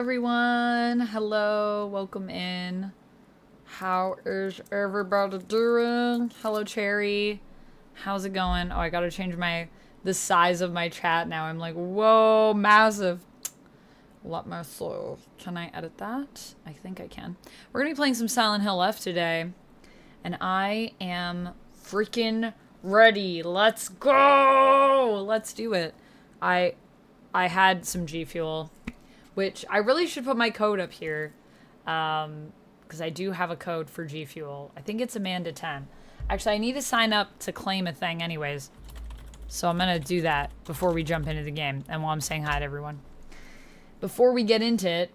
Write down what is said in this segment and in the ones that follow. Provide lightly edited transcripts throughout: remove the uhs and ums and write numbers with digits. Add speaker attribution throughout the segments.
Speaker 1: Everyone, hello, welcome in. How is everybody doing? Hello, Cherry. How's it going? Oh, I gotta change the size of my chat now. I'm like, whoa, massive. Let me see. Can I edit that? I think I can. We're gonna be playing some Silent Hill F today, and I am freaking ready. Let's go. Let's do it. I had some G Fuel, which I really should put my code up here, because I do have a code for G Fuel. I think it's Amanda 10. Actually, I need to sign up to claim a thing anyways, so I'm gonna do that before we jump into the game and while I'm saying hi to everyone. Before we get into it,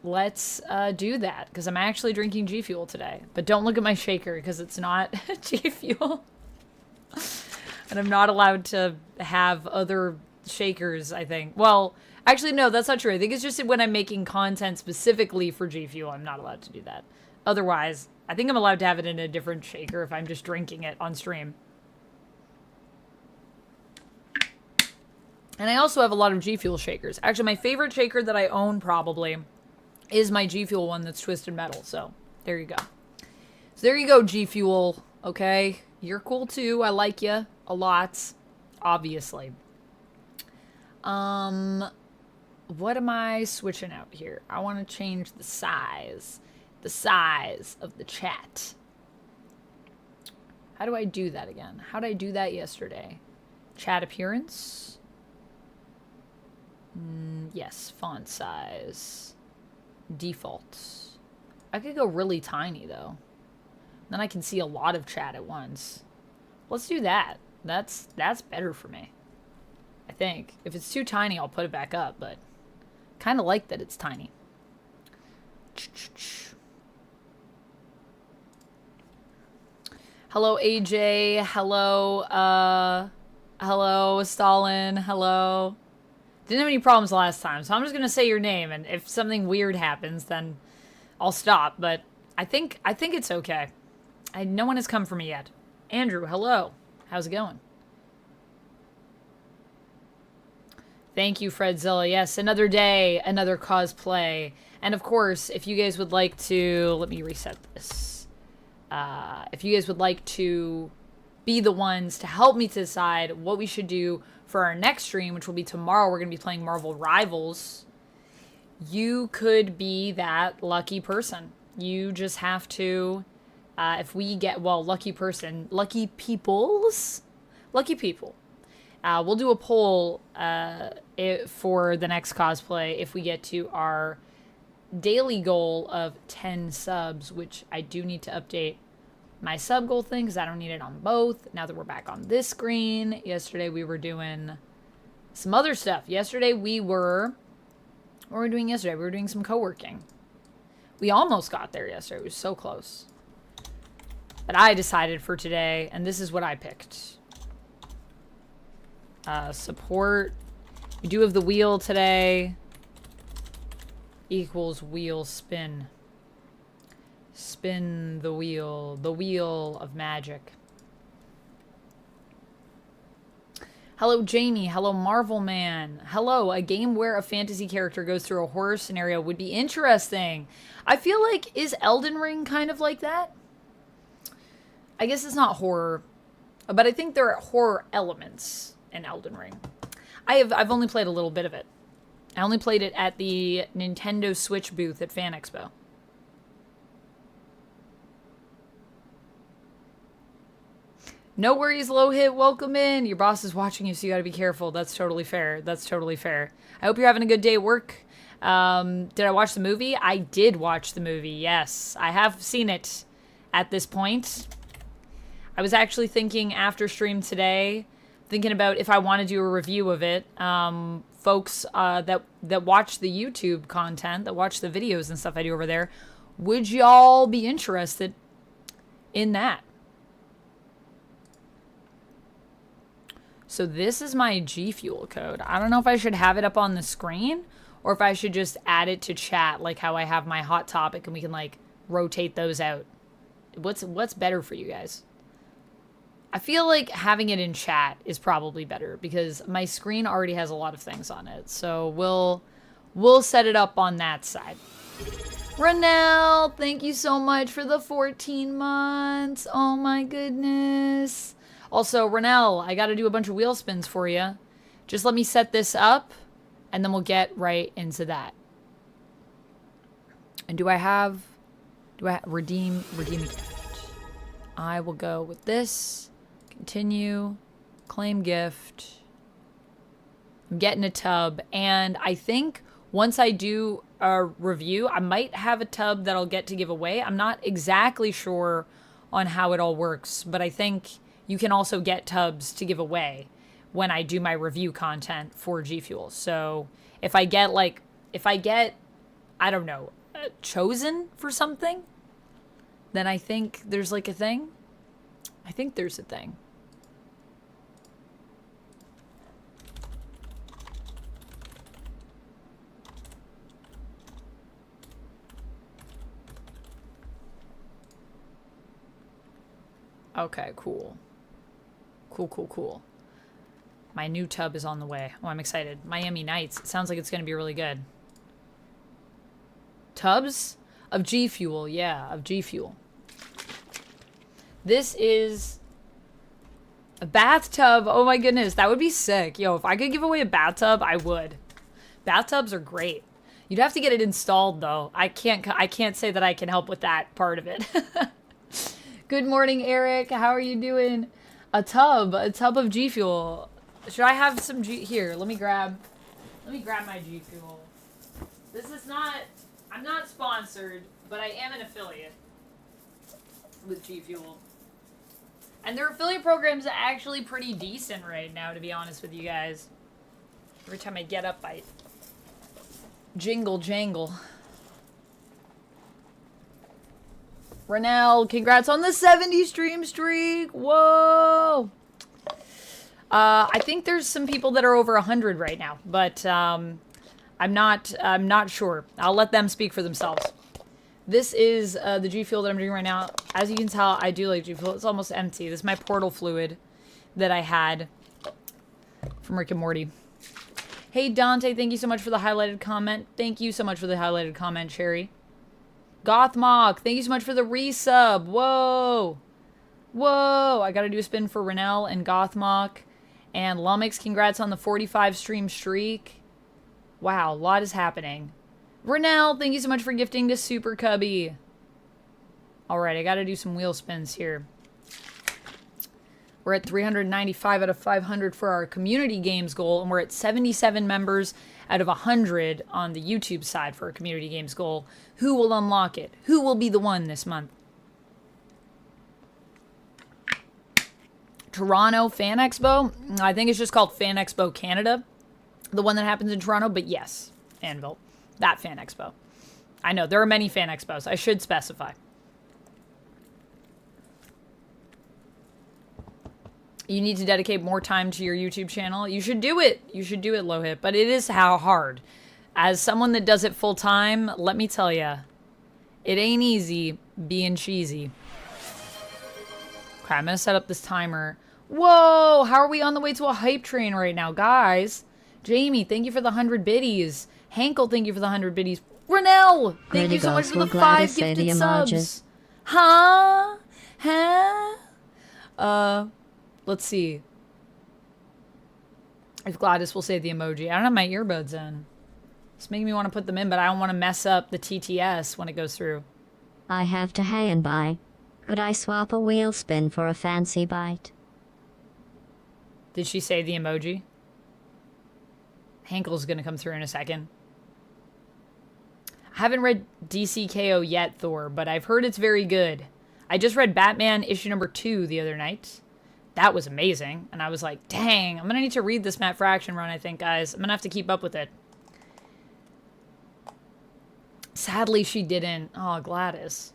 Speaker 1: let's do that, because I'm actually drinking G Fuel today. But don't look at my shaker, because it's not G Fuel. And I'm not allowed to have other shakers, I think. Well, actually, no, that's not true. I think it's just when I'm making content specifically for G Fuel, I'm not allowed to do that. Otherwise, I think I'm allowed to have it in a different shaker if I'm just drinking it on stream. And I also have a lot of G Fuel shakers. Actually, my favorite shaker that I own probably is my G Fuel one that's Twisted Metal. So, there you go. So, there you go, G Fuel. Okay? You're cool too. I like you a lot. Obviously. What am I switching out here? I want to change the size of the chat. How do I do that again? How did I do that yesterday? Chat appearance? Yes, font size. Default. I could go really tiny though. Then I can see a lot of chat at once. Let's do that. That's better for me, I think. If it's too tiny, I'll put it back up, but kind of like that it's tiny. Hello, AJ. Hello, Stalin. Hello. Didn't have any problems last time, so I'm just gonna say your name, and if something weird happens, then I'll stop. But I think it's okay. No one has come for me yet. Andrew, hello. How's it going? Thank you, Fredzilla. Yes, another day, another cosplay. And of course, if you guys would like to... Let me reset this. If you guys would like to be the ones to help me to decide what we should do for our next stream, which will be tomorrow, we're going to be playing Marvel Rivals. You could be that lucky person. You just have to... if we get... Well, lucky person. Lucky people. We'll do a poll for the next cosplay if we get to our daily goal of 10 subs, which I do need to update my sub goal thing because I don't need it on both. Now that we're back on this screen. Yesterday we were doing some other stuff. Yesterday we were... What were we doing yesterday? We were doing some co-working. We almost got there yesterday. It was so close. But I decided for today, and this is what I picked. Support. We do have the wheel today. Equals wheel spin. Spin the wheel. The wheel of magic. Hello, Jamie. Hello, Marvel Man. Hello, a game where a fantasy character goes through a horror scenario would be interesting. I feel like, is Elden Ring kind of like that? I guess it's not horror, but I think there are horror elements in Elden Ring. I've only played a little bit of it. I only played it at the Nintendo Switch booth at Fan Expo. No worries, Low Hit. Welcome in. Your boss is watching you, so you gotta be careful. That's totally fair. That's totally fair. I hope you're having a good day at work. Did I watch the movie? I did watch the movie, yes. I have seen it at this point. I was actually thinking after stream today, thinking about if I want to do a review of it. Folks that watch the YouTube content, that watch the videos and stuff I do over there, would y'all be interested in that? So this is my G Fuel code. I don't know if I should have it up on the screen or if I should just add it to chat, like how I have my hot topic and we can like rotate those out. What's better for you guys? I feel like having it in chat is probably better because my screen already has a lot of things on it. So we'll we'll set it up on that side. Renelle, thank you so much for the 14 months. Oh my goodness. Also, Renelle, I got to do a bunch of wheel spins for you. Just let me set this up, and then we'll get right into that. And do I have redeem a gift? I will go with this. Continue. Claim gift. I'm getting a tub, and I think once I do a review, I might have a tub that I'll get to give away. I'm not exactly sure on how it all works, but I think you can also get tubs to give away when I do my review content for G Fuel. So if I get, I don't know, chosen for something, then I think there's like a thing. I think there's a thing. Okay, cool. Cool. My new tub is on the way. Oh, I'm excited. Miami Nights. It sounds like it's going to be really good. Tubs? Of G Fuel. Yeah, of G Fuel. This is a bathtub. Oh my goodness. That would be sick. Yo, if I could give away a bathtub, I would. Bathtubs are great. You'd have to get it installed, though. I can't say that I can help with that part of it. Good morning, Eric. How are you doing? A tub of G Fuel. Should I have some here? Let me grab my G Fuel. This is not, I'm not sponsored, but I am an affiliate with G Fuel. And their affiliate program's actually pretty decent right now, to be honest with you guys. Every time I get up, I jingle jangle. Renelle, congrats on the 70 stream streak. Whoa. I think there's some people that are over 100 right now, but I'm not sure. I'll let them speak for themselves. This is the G Fuel that I'm doing right now. As you can tell, I do like G Fuel. It's almost empty. This is my portal fluid that I had from Rick and Morty. Hey, Dante, thank you so much for the highlighted comment. Thank you so much for the highlighted comment, Cherry. Gothmog, thank you so much for the resub. Whoa. I gotta do a spin for Renelle and Gothmog. And Lumix, congrats on the 45 stream streak. Wow, a lot is happening. Renelle, thank you so much for gifting to Super Cubby. Alright, I gotta do some wheel spins here. We're at 395 out of 500 for our community games goal, and we're at 77 members out of 100 on the YouTube side for our community games goal. Who will unlock it? Who will be the one this month? Toronto Fan Expo? I think it's just called Fan Expo Canada. The one that happens in Toronto, but yes, Anvil. That Fan Expo. I know, there are many Fan Expos. I should specify. You need to dedicate more time to your YouTube channel. You should do it. You should do it, Lohit. But it is how hard. As someone that does it full time, let me tell ya, it ain't easy being cheesy. Okay, I'm going to set up this timer. Whoa, how are we on the way to a hype train right now, guys? Jamie, thank you for the 100 biddies. Hankel, thank you for the 100 biddies. Renelle, thank you so much for the 5 gifted subs. Huh? Let's see. If Gladys will say the emoji. I don't have my earbuds in. It's making me want to put them in, but I don't want to mess up the TTS when it goes through.
Speaker 2: I have to hand by. Could I swap a wheel spin for a fancy bite?
Speaker 1: Did she say the emoji? Hankel's gonna come through in a second. I haven't read DCKO yet, Thor, but I've heard it's very good. I just read Batman issue number 2 the other night. That was amazing. And I was like, dang, I'm gonna need to read this Matt Fraction run, I think, guys. I'm gonna have to keep up with it. Sadly, she didn't. Oh, Gladys.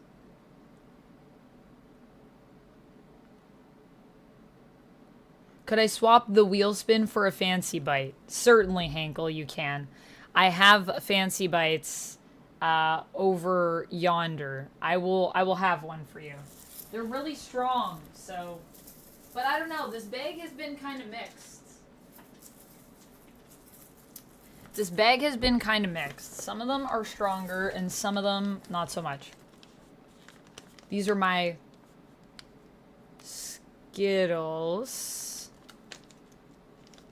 Speaker 1: Could I swap the wheel spin for a fancy bite? Certainly, Hankel, you can. I have fancy bites over yonder. I will have one for you. They're really strong, so... But I don't know, this bag has been kind of mixed. This bag has been kind of mixed. Some of them are stronger and some of them not so much. These are my Skittles.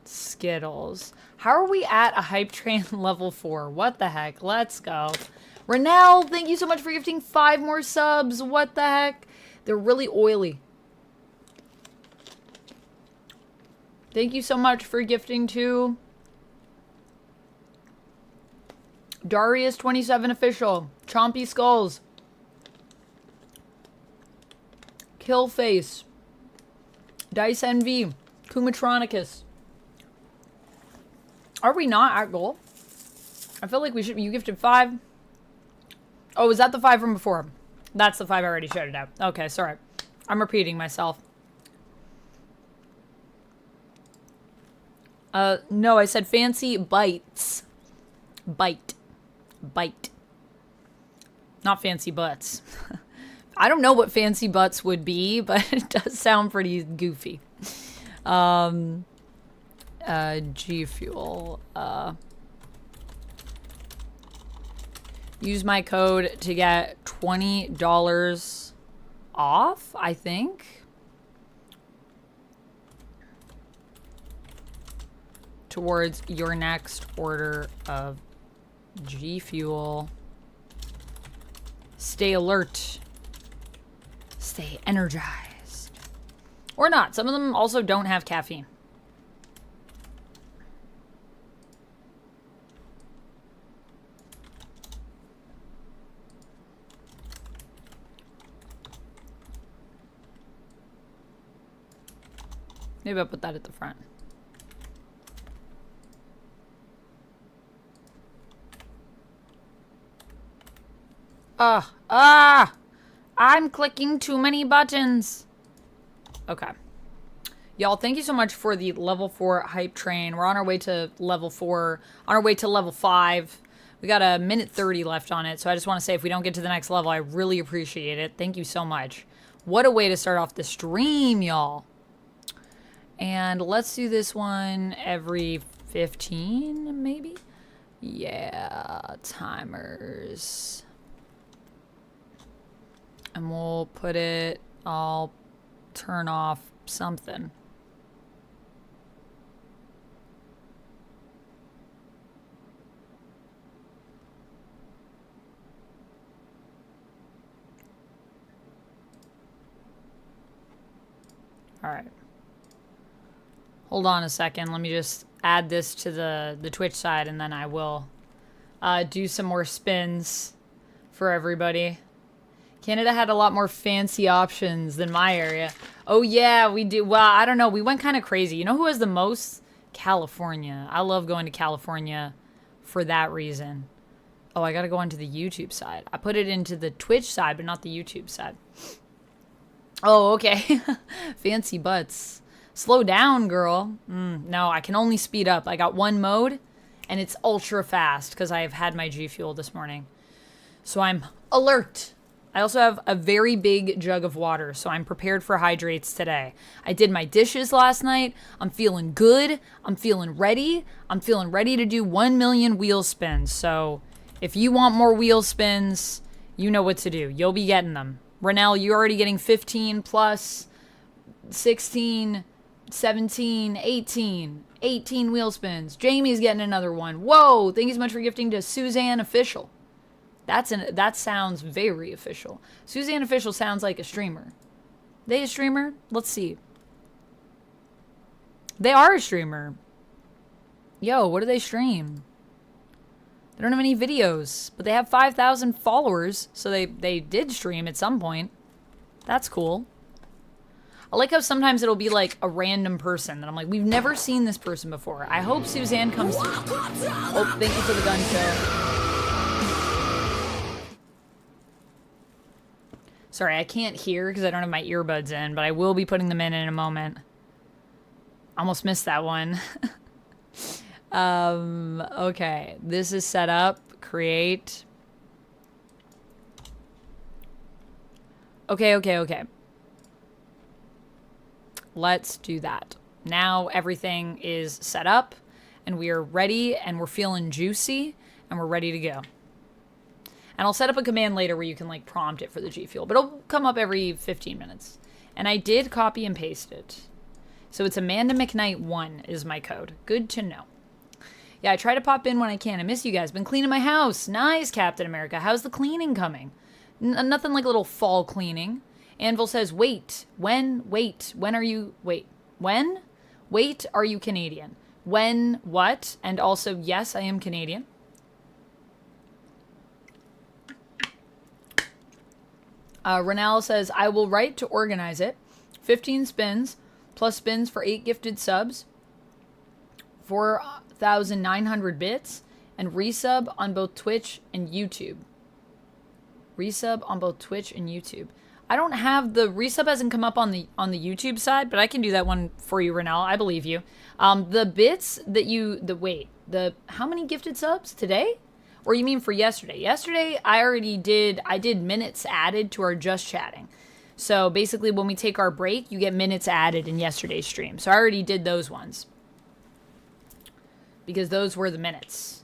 Speaker 1: Skittles. How are we at a hype train level 4? What the heck? Let's go. Renell, thank you so much for gifting 5 more subs. What the heck? They're really oily. Thank you so much for gifting too. Darius27 official. Chompy Skulls. Killface. Dice NV. Kumatronicus. Are we not at goal? I feel like we should be. You gifted 5. Oh, is that the 5 from before? That's the 5 I already showed it out. Okay, sorry. I'm repeating myself. No, I said fancy bites. Bite. Bite. Not fancy butts. I don't know what fancy butts would be, but it does sound pretty goofy. G Fuel. Use my code to get $20 off, I think. Towards your next order of G Fuel. Stay alert. Stay energized. Or not. Some of them also don't have caffeine. Maybe I'll put that at the front. I'm clicking too many buttons. Okay. Y'all, thank you so much for the level 4 hype train. We're on our way to level 4, on our way to level 5. We got a minute 30 left on it, so I just want to say if we don't get to the next level, I really appreciate it. Thank you so much. What a way to start off the stream, y'all. And let's do this one every 15, maybe? Yeah, timers. And we'll put it, I'll turn off something. All right. Hold on a second. Let me just add this to the Twitch side, and then I will do some more spins for everybody. Canada had a lot more fancy options than my area. Oh, yeah, we do. Well, I don't know. We went kind of crazy. You know who has the most? California. I love going to California for that reason. Oh, I got to go onto the YouTube side. I put it into the Twitch side, but not the YouTube side. Oh, okay. Fancy butts. Slow down, girl. No, I can only speed up. I got one mode, and it's ultra fast because I have had my G Fuel this morning. So I'm alert. I also have a very big jug of water, so I'm prepared for hydrates today. I did my dishes last night. I'm feeling good. I'm feeling ready. I'm feeling ready to do 1 million wheel spins. So if you want more wheel spins, you know what to do. You'll be getting them. Renell, you're already getting 15 plus 16, 17, 18. 18 wheel spins. Jamie's getting another one. Whoa! Thank you so much for gifting to Suzanne Official. That sounds very official. Suzanne Official sounds like a streamer. They a streamer? Let's see. They are a streamer. Yo, what do they stream? They don't have any videos, but they have 5,000 followers, so they did stream at some point. That's cool. I like how sometimes it'll be like a random person that I'm like, we've never seen this person before. I hope Suzanne comes through. Oh, thank you for the gun show. Sorry, I can't hear because I don't have my earbuds in, but I will be putting them in a moment. Almost missed that one. Okay, this is set up. Create. Okay. Let's do that. Now everything is set up, and we are ready, and we're feeling juicy, and we're ready to go. And I'll set up a command later where you can like prompt it for the G Fuel, but it'll come up every 15 minutes. And I did copy and paste it. So it's Amanda McKnight 1 is my code. Good to know. Yeah, I try to pop in when I can. I miss you guys. Been cleaning my house. Nice, Captain America. How's the cleaning coming? Nothing like a little fall cleaning. Anvil says, wait, when are you, when? Wait, are you Canadian? When, what? And also, yes, I am Canadian. Renal says, I will write to organize it. 15 spins, plus spins for 8 gifted subs, 4,900 bits, and resub on both Twitch and YouTube. Resub on both Twitch and YouTube. I don't have the resub hasn't come up on the YouTube side, but I can do that one for you, Renal. I believe you. The bits that you how many gifted subs today? Or you mean for yesterday? Yesterday, I did minutes added to our Just Chatting. So basically, when we take our break, you get minutes added in yesterday's stream. So I already did those ones. Because those were the minutes.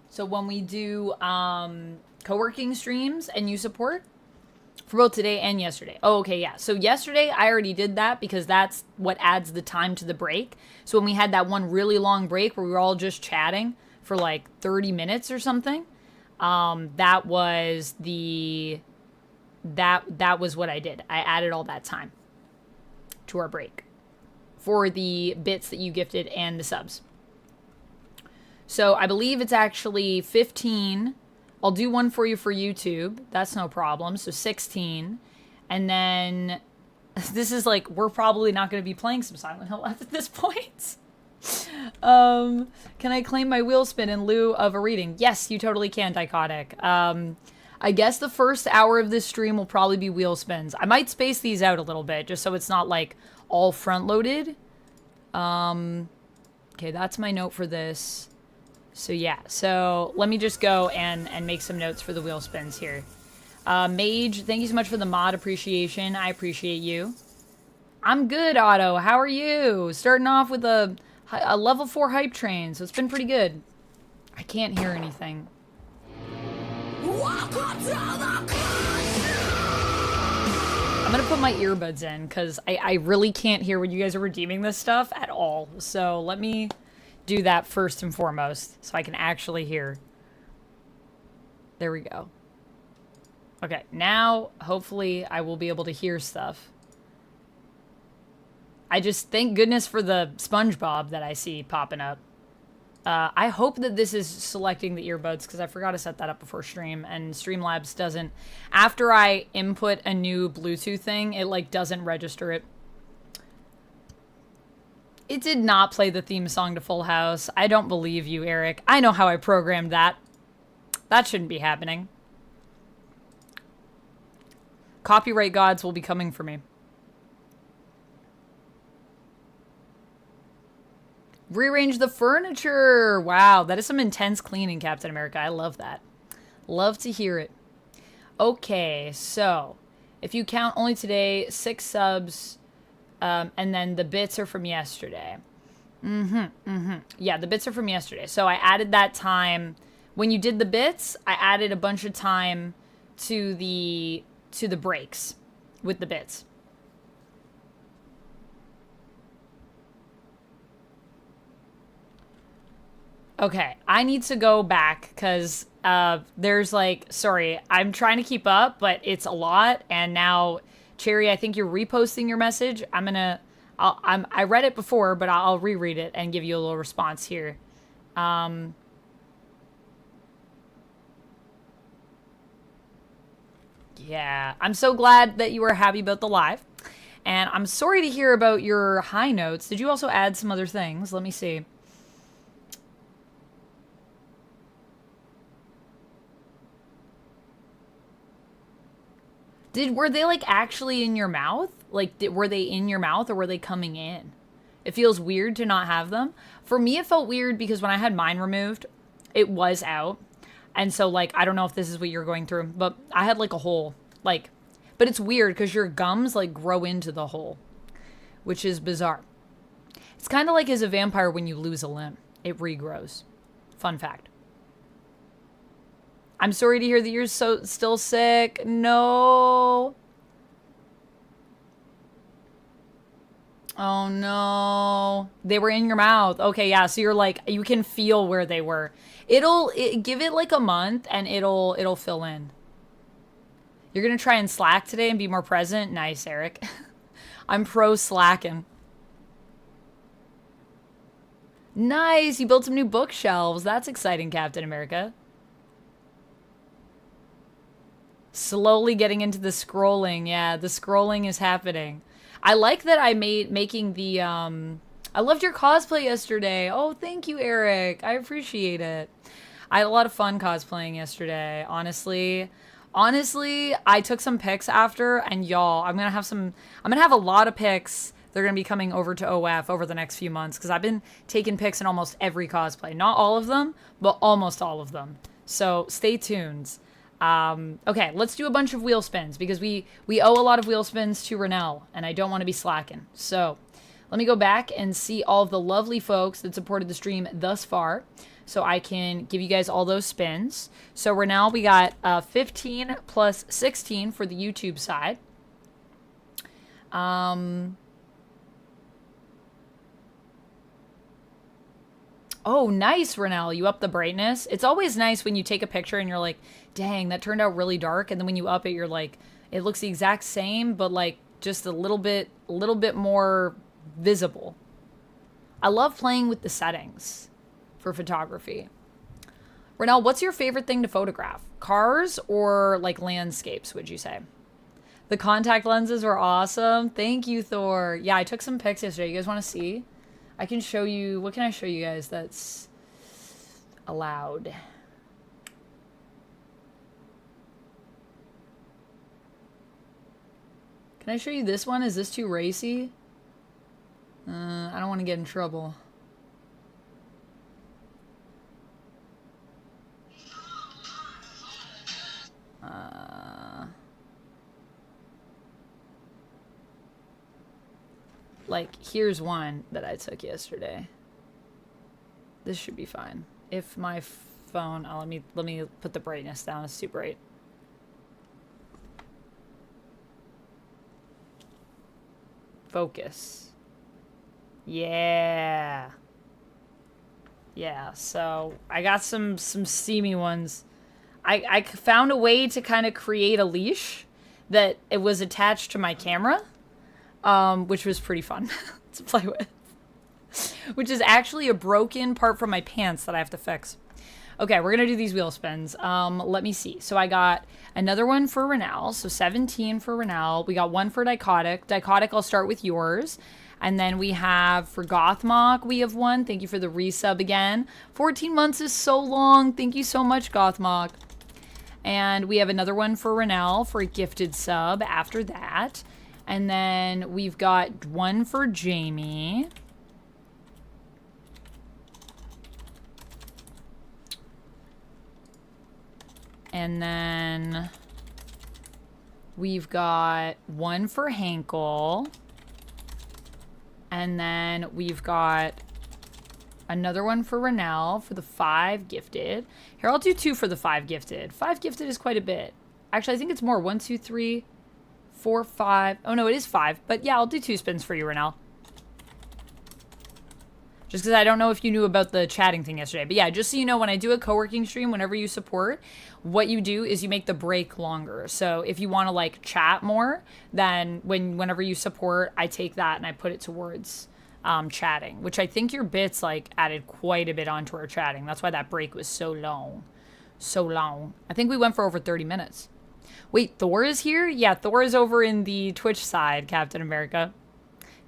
Speaker 1: So when we do co-working streams and you support, for both today and yesterday. Oh, okay, yeah. So yesterday, I already did that because that's what adds the time to the break. So when we had that one really long break where we were all just chatting for like 30 minutes or something, that was what I did. I added all that time to our break for the bits that you gifted and the subs. So I believe it's actually 15. I'll do one for you for YouTube. That's no problem. So 16. And then this is like, we're probably not going to be playing some Silent Hill at this point. Can I claim my wheel spin in lieu of a reading? Yes, you totally can, Dichotic. I guess the first hour of this stream will probably be wheel spins. I might space these out a little bit just so it's not like all front loaded. Okay, that's my note for this. So yeah, so let me just go and make some notes for the wheel spins here. Mage, thank you so much for the mod appreciation. I appreciate you. I'm good, Otto. How are you? Starting off with a level 4 hype train, so it's been pretty good. I can't hear anything. Welcome to the I'm gonna put my earbuds in because I really can't hear when you guys are redeeming this stuff at all. So let me do that first and foremost so I can actually hear. There we go. Okay, now hopefully I will be able to hear stuff. I just thank goodness for the SpongeBob that I see popping up. I hope that this is selecting the earbuds because I forgot to set that up before stream, and Streamlabs doesn't. After I input a new Bluetooth thing, it like doesn't register it. It did not play the theme song to Full House. I don't believe you, Eric. I know how I programmed that. That shouldn't be happening. Copyright gods will be coming for me. Rearrange the furniture. Wow, that is some intense cleaning, Captain America. I love that. Love to hear it. Okay, so if you count only today, 6 subs... and then the bits are from yesterday. Yeah, the bits are from yesterday. So I added that time. When you did the bits, I added a bunch of time to the breaks with the bits. Okay, I need to go back because there's like, sorry, I'm trying to keep up, but it's a lot, and now... Cherry, I think you're reposting your message. I read it before, but I'll reread it and give you a little response here. Yeah, I'm so glad that you were happy about the live. And I'm sorry to hear about your high notes. Did you also add some other things? Let me see. Were they like actually in your mouth? Like, were they in your mouth or were they coming in? It feels weird to not have them. For me, it felt weird because when I had mine removed, it was out. And so, like, I don't know if this is what you're going through, but I had like a hole. Like, but it's weird because your gums like grow into the hole, which is bizarre. It's kind of like as a vampire when you lose a limb. It regrows. Fun fact. I'm sorry to hear that you're still sick. No. Oh no. They were in your mouth. Okay, yeah, so you're like, you can feel where they were. Give it like a month and it'll fill in. You're gonna try and slack today and be more present? Nice, Eric. I'm pro slacking. Nice, you built some new bookshelves. That's exciting, Captain America. Slowly getting into the scrolling. Yeah, the scrolling is happening. I like that I making the, I loved your cosplay yesterday. Oh, thank you, Eric. I appreciate it. I had a lot of fun cosplaying yesterday, honestly. Honestly, I took some pics after, and y'all, I'm gonna have a lot of pics. They're gonna be coming over to OF over the next few months, because I've been taking pics in almost every cosplay. Not all of them, but almost all of them. So stay tuned. Okay, let's do a bunch of wheel spins because we owe a lot of wheel spins to Renell and I don't want to be slacking. So let me go back and see all of the lovely folks that supported the stream thus far so I can give you guys all those spins. So Renell, we got 15 plus 16 for the YouTube side. Oh, nice, Renell. You up the brightness. It's always nice when you take a picture and you're like, dang, that turned out really dark. And then when you up it, you're like, it looks the exact same, but like just a little bit more visible. I love playing with the settings for photography. Renell, what's your favorite thing to photograph? Cars or like landscapes, would you say? The contact lenses were awesome. Thank you, Thor. Yeah, I took some pics yesterday. You guys want to see? I can show you, what can I show you guys that's allowed? Can I show you this one? Is this too racy? I don't want to get in trouble. Like, here's one that I took yesterday. This should be fine. If my phone, oh, let me put the brightness down. It's too bright. Focus. Yeah. Yeah, so I got some steamy ones. I found a way to kind of create a leash that it was attached to my camera. Which was pretty fun to play with. Which is actually a broken part from my pants that I have to fix. Okay, we're going to do these wheel spins. Let me see. So I got another one for Renell. So 17 for Renell. We got one for Dichotic. Dichotic, I'll start with yours. And then we have for Gothmok, we have one. Thank you for the resub again. 14 months is so long. Thank you so much, Gothmok. And we have another one for Renell for a gifted sub after that. And then we've got one for Jamie. And then we've got one for Hankel. And then we've got another one for Renell for the 5 gifted. Here, I'll do 2 for the 5 gifted. 5 gifted is quite a bit. Actually, I think it's more. 1, 2, 3... 4, 5. Oh, no, it is 5. But yeah, I'll do 2 spins for you, Renell. Just because I don't know if you knew about the chatting thing yesterday. But yeah, just so you know, when I do a co-working stream, whenever you support, what you do is you make the break longer. So if you want to, like, chat more, then whenever you support, I take that and I put it towards chatting. Which I think your bits, like, added quite a bit onto our chatting. That's why that break was so long. So long. I think we went for over 30 minutes. Wait, Thor is here? Yeah, Thor is over in the Twitch side, Captain America.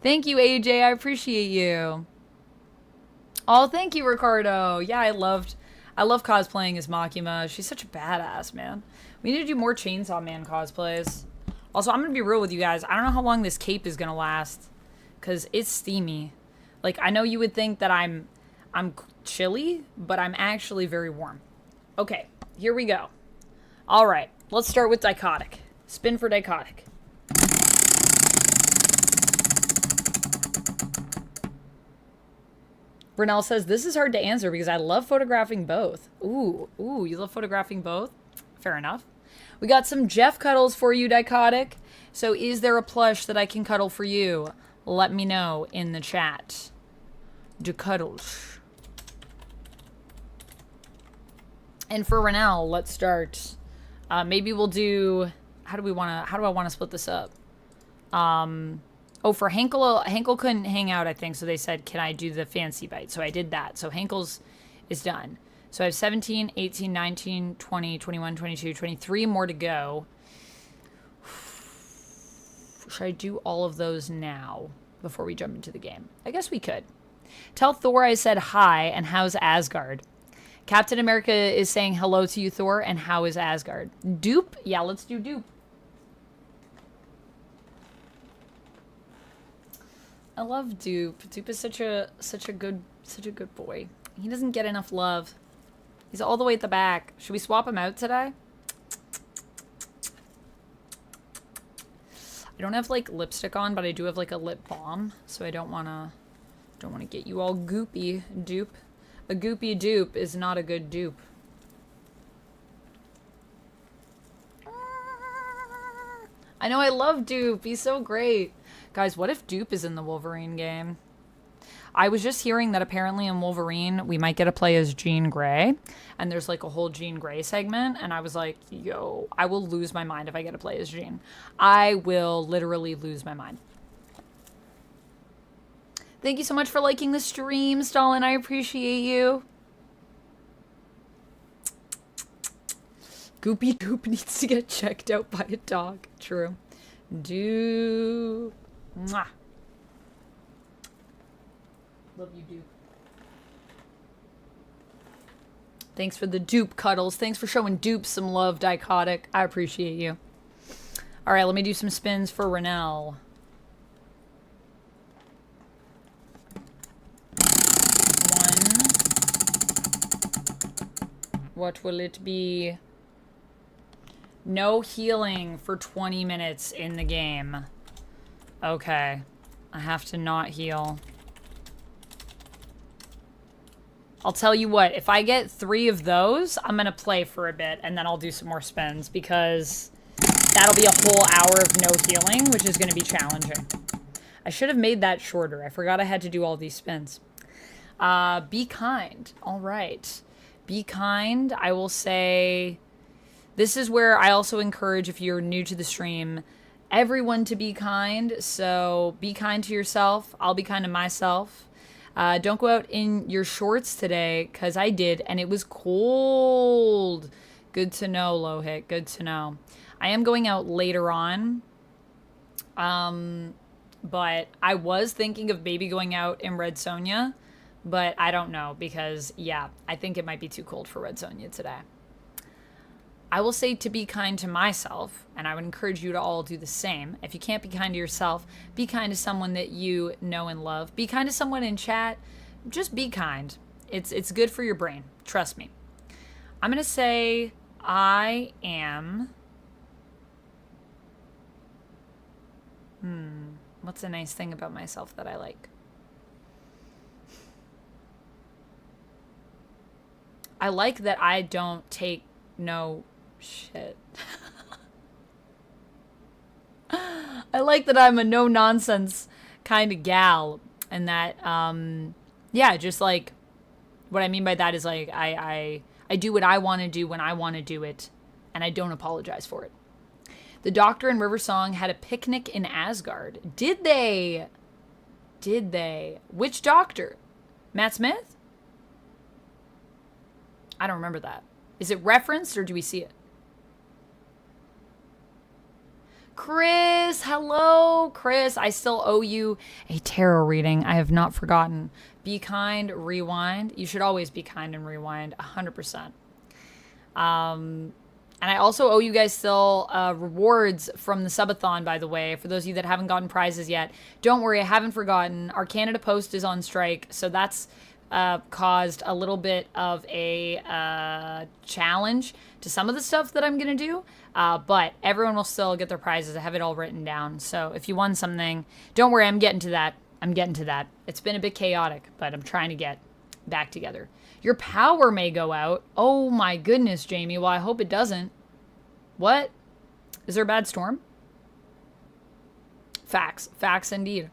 Speaker 1: Thank you, AJ. I appreciate you. Oh, thank you, Ricardo. Yeah, I love cosplaying as Makima. She's such a badass, man. We need to do more Chainsaw Man cosplays. Also, I'm going to be real with you guys. I don't know how long this cape is going to last. Because it's steamy. Like, I know you would think that I'm chilly, but I'm actually very warm. Okay, here we go. All right. Let's start with Dichotic. Spin for Dichotic. Brunel says, this is hard to answer because I love photographing both. Ooh, you love photographing both? Fair enough. We got some Jeff cuddles for you, Dichotic. So is there a plush that I can cuddle for you? Let me know in the chat. De cuddles. And for Renell, let's start. Maybe we'll do... How do I want to split this up? Oh, for Henkel couldn't hang out, I think, so they said, can I do the fancy bite? So I did that. So Henkel's is done. So I have 17, 18, 19, 20, 21, 22, 23 more to go. Should I do all of those now before we jump into the game? I guess we could. Tell Thor I said hi, and how's Asgard? Captain America is saying hello to you, Thor, and how is Asgard? Dupe? Yeah, let's do Dupe. I love Dupe. Dupe is such a good boy. He doesn't get enough love. He's all the way at the back. Should we swap him out today? I don't have like lipstick on, but I do have like a lip balm, so I don't wanna get you all goopy, Dupe. A goopy dupe is not a good dupe. I know, I love Dupe. He's so great. Guys, what if Dupe is in the Wolverine game? I was just hearing that apparently in Wolverine, we might get to play as Jean Grey. And there's like a whole Jean Grey segment. And I was like, yo, I will lose my mind if I get to play as Jean. I will literally lose my mind. Thank you so much for liking the stream, Stalin. I appreciate you. Goopy Dupe needs to get checked out by a dog. True. Dupe. Mwah. Love you, Dupe. Thanks for the Dupe cuddles. Thanks for showing Dupe some love, Dichotic. I appreciate you. All right, let me do some spins for Renell. What will it be? No healing for 20 minutes in the game. Okay. I have to not heal. I'll tell you what, if I get 3 of those, I'm gonna play for a bit and then I'll do some more spins because that'll be a whole hour of no healing, which is gonna be challenging. I should have made that shorter. I forgot I had to do all these spins. Be kind. All right. Be kind. I will say, this is where I also encourage, if you're new to the stream, everyone to be kind. So be kind to yourself. I'll be kind to myself. Don't go out in your shorts today, because I did, and it was cold. Good to know, Lohit. Good to know. I am going out later on. But I was thinking of maybe going out in Red Sonja. But I don't know because, yeah, I think it might be too cold for Red Sonja today. I will say to be kind to myself, and I would encourage you to all do the same. If you can't be kind to yourself, be kind to someone that you know and love. Be kind to someone in chat. Just be kind. It's good for your brain. Trust me. I'm going to say I am... What's a nice thing about myself that I like? I like that I don't take no shit. I like that I'm a no-nonsense kind of gal. And that, yeah, just like, what I mean by that is like, I do what I want to do when I want to do it. And I don't apologize for it. The Doctor and River Song had a picnic in Asgard. Did they? Did they? Which Doctor? Matt Smith? I don't remember that. Is it referenced or do we see it? Chris, hello, Chris. I still owe you a tarot reading. I have not forgotten. Be kind, rewind. You should always be kind and rewind, 100%. And I also owe you guys still rewards from the subathon, by the way. For those of you that haven't gotten prizes yet, don't worry, I haven't forgotten. Our Canada Post is on strike, so that's caused a little bit of a challenge to some of the stuff that I'm going to do. But everyone will still get their prizes. I have it all written down. So if you won something, don't worry, I'm getting to that. I'm getting to that. It's been a bit chaotic, but I'm trying to get back together. Your power may go out. Oh my goodness, Jamie. Well, I hope it doesn't. What? Is there a bad storm? Facts. Facts indeed.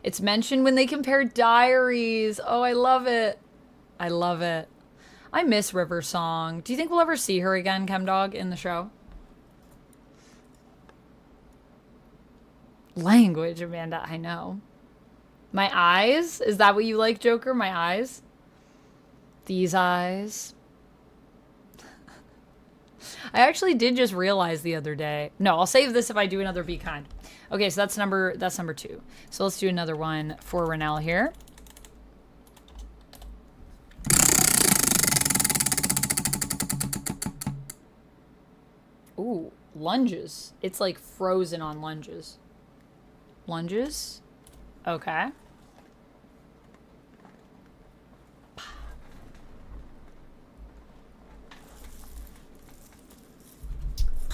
Speaker 1: It's mentioned when they compare diaries. Oh, I love it. I love it. I miss River Song. Do you think we'll ever see her again, Chemdog, in the show? Language, Amanda. I know. My eyes? Is that what you like, Joker? My eyes? These eyes? I actually did just realize the other day. No, I'll save this if I do another Be Kind. Okay, so that's number 2. So let's do another one for Renelle here. Ooh, lunges. It's like frozen on lunges. Lunges? Okay.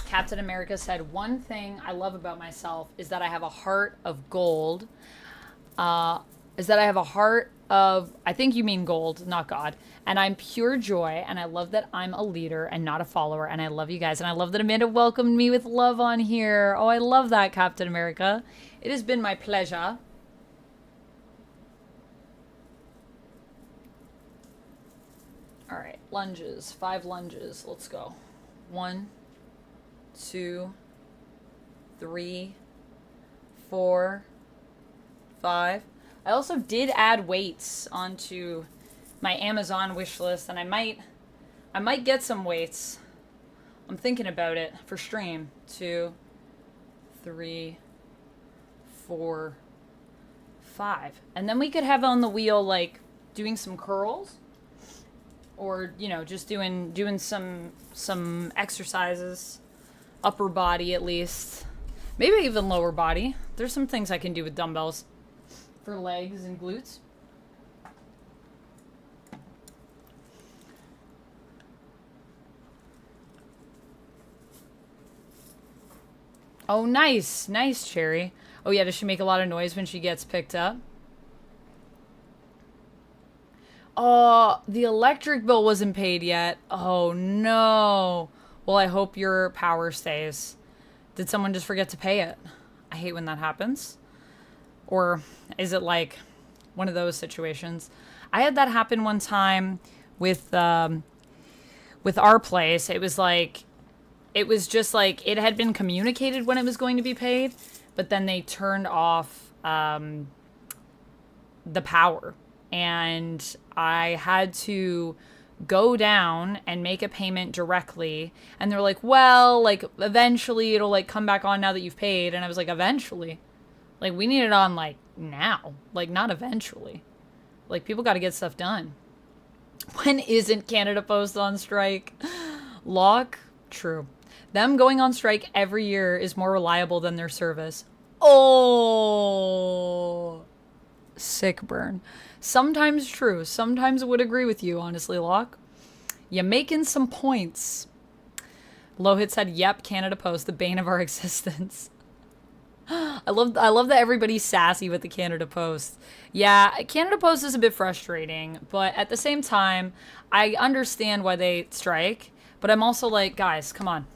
Speaker 1: Captain America said, one thing I love about myself is that I have a heart of gold. I think you mean gold, not God. And I'm pure joy, and I love that I'm a leader and not a follower, and I love you guys. And I love that Amanda welcomed me with love on here. Oh, I love that, Captain America. It has been my pleasure. All right, lunges. 5 lunges. Let's go. 1, 2, 3, 4, 5. I also did add weights onto my Amazon wish list, and I might get some weights. I'm thinking about it for stream. 2, 3, 4, 5. And then we could have on the wheel like doing some curls, or you know, just doing some exercises. Upper body, at least. Maybe even lower body. There's some things I can do with dumbbells for legs and glutes. Oh, nice. Nice, Cherry. Oh, yeah, does she make a lot of noise when she gets picked up? Oh, the electric bill wasn't paid yet. Oh, no. Well, I hope your power stays. Did someone just forget to pay it? I hate when that happens. Or is it like one of those situations? I had that happen one time with our place. It was just like it had been communicated when it was going to be paid, but then they turned off the power, and I had to go down and make a payment directly, and they're like, well, like eventually it'll like come back on now that you've paid. And I was like, eventually? Like, we need it on like now, like not eventually. Like, people got to get stuff done. When isn't Canada Post on strike? Lock? True. Them going on strike every year is more reliable than their service. Oh, sick burn. Sometimes true. Sometimes I would agree with you, honestly, Locke. You making some points. Lohit said, yep, Canada Post, the bane of our existence. I love that everybody's sassy with the Canada Post. Yeah, Canada Post is a bit frustrating, but at the same time, I understand why they strike, but I'm also like, guys, come on.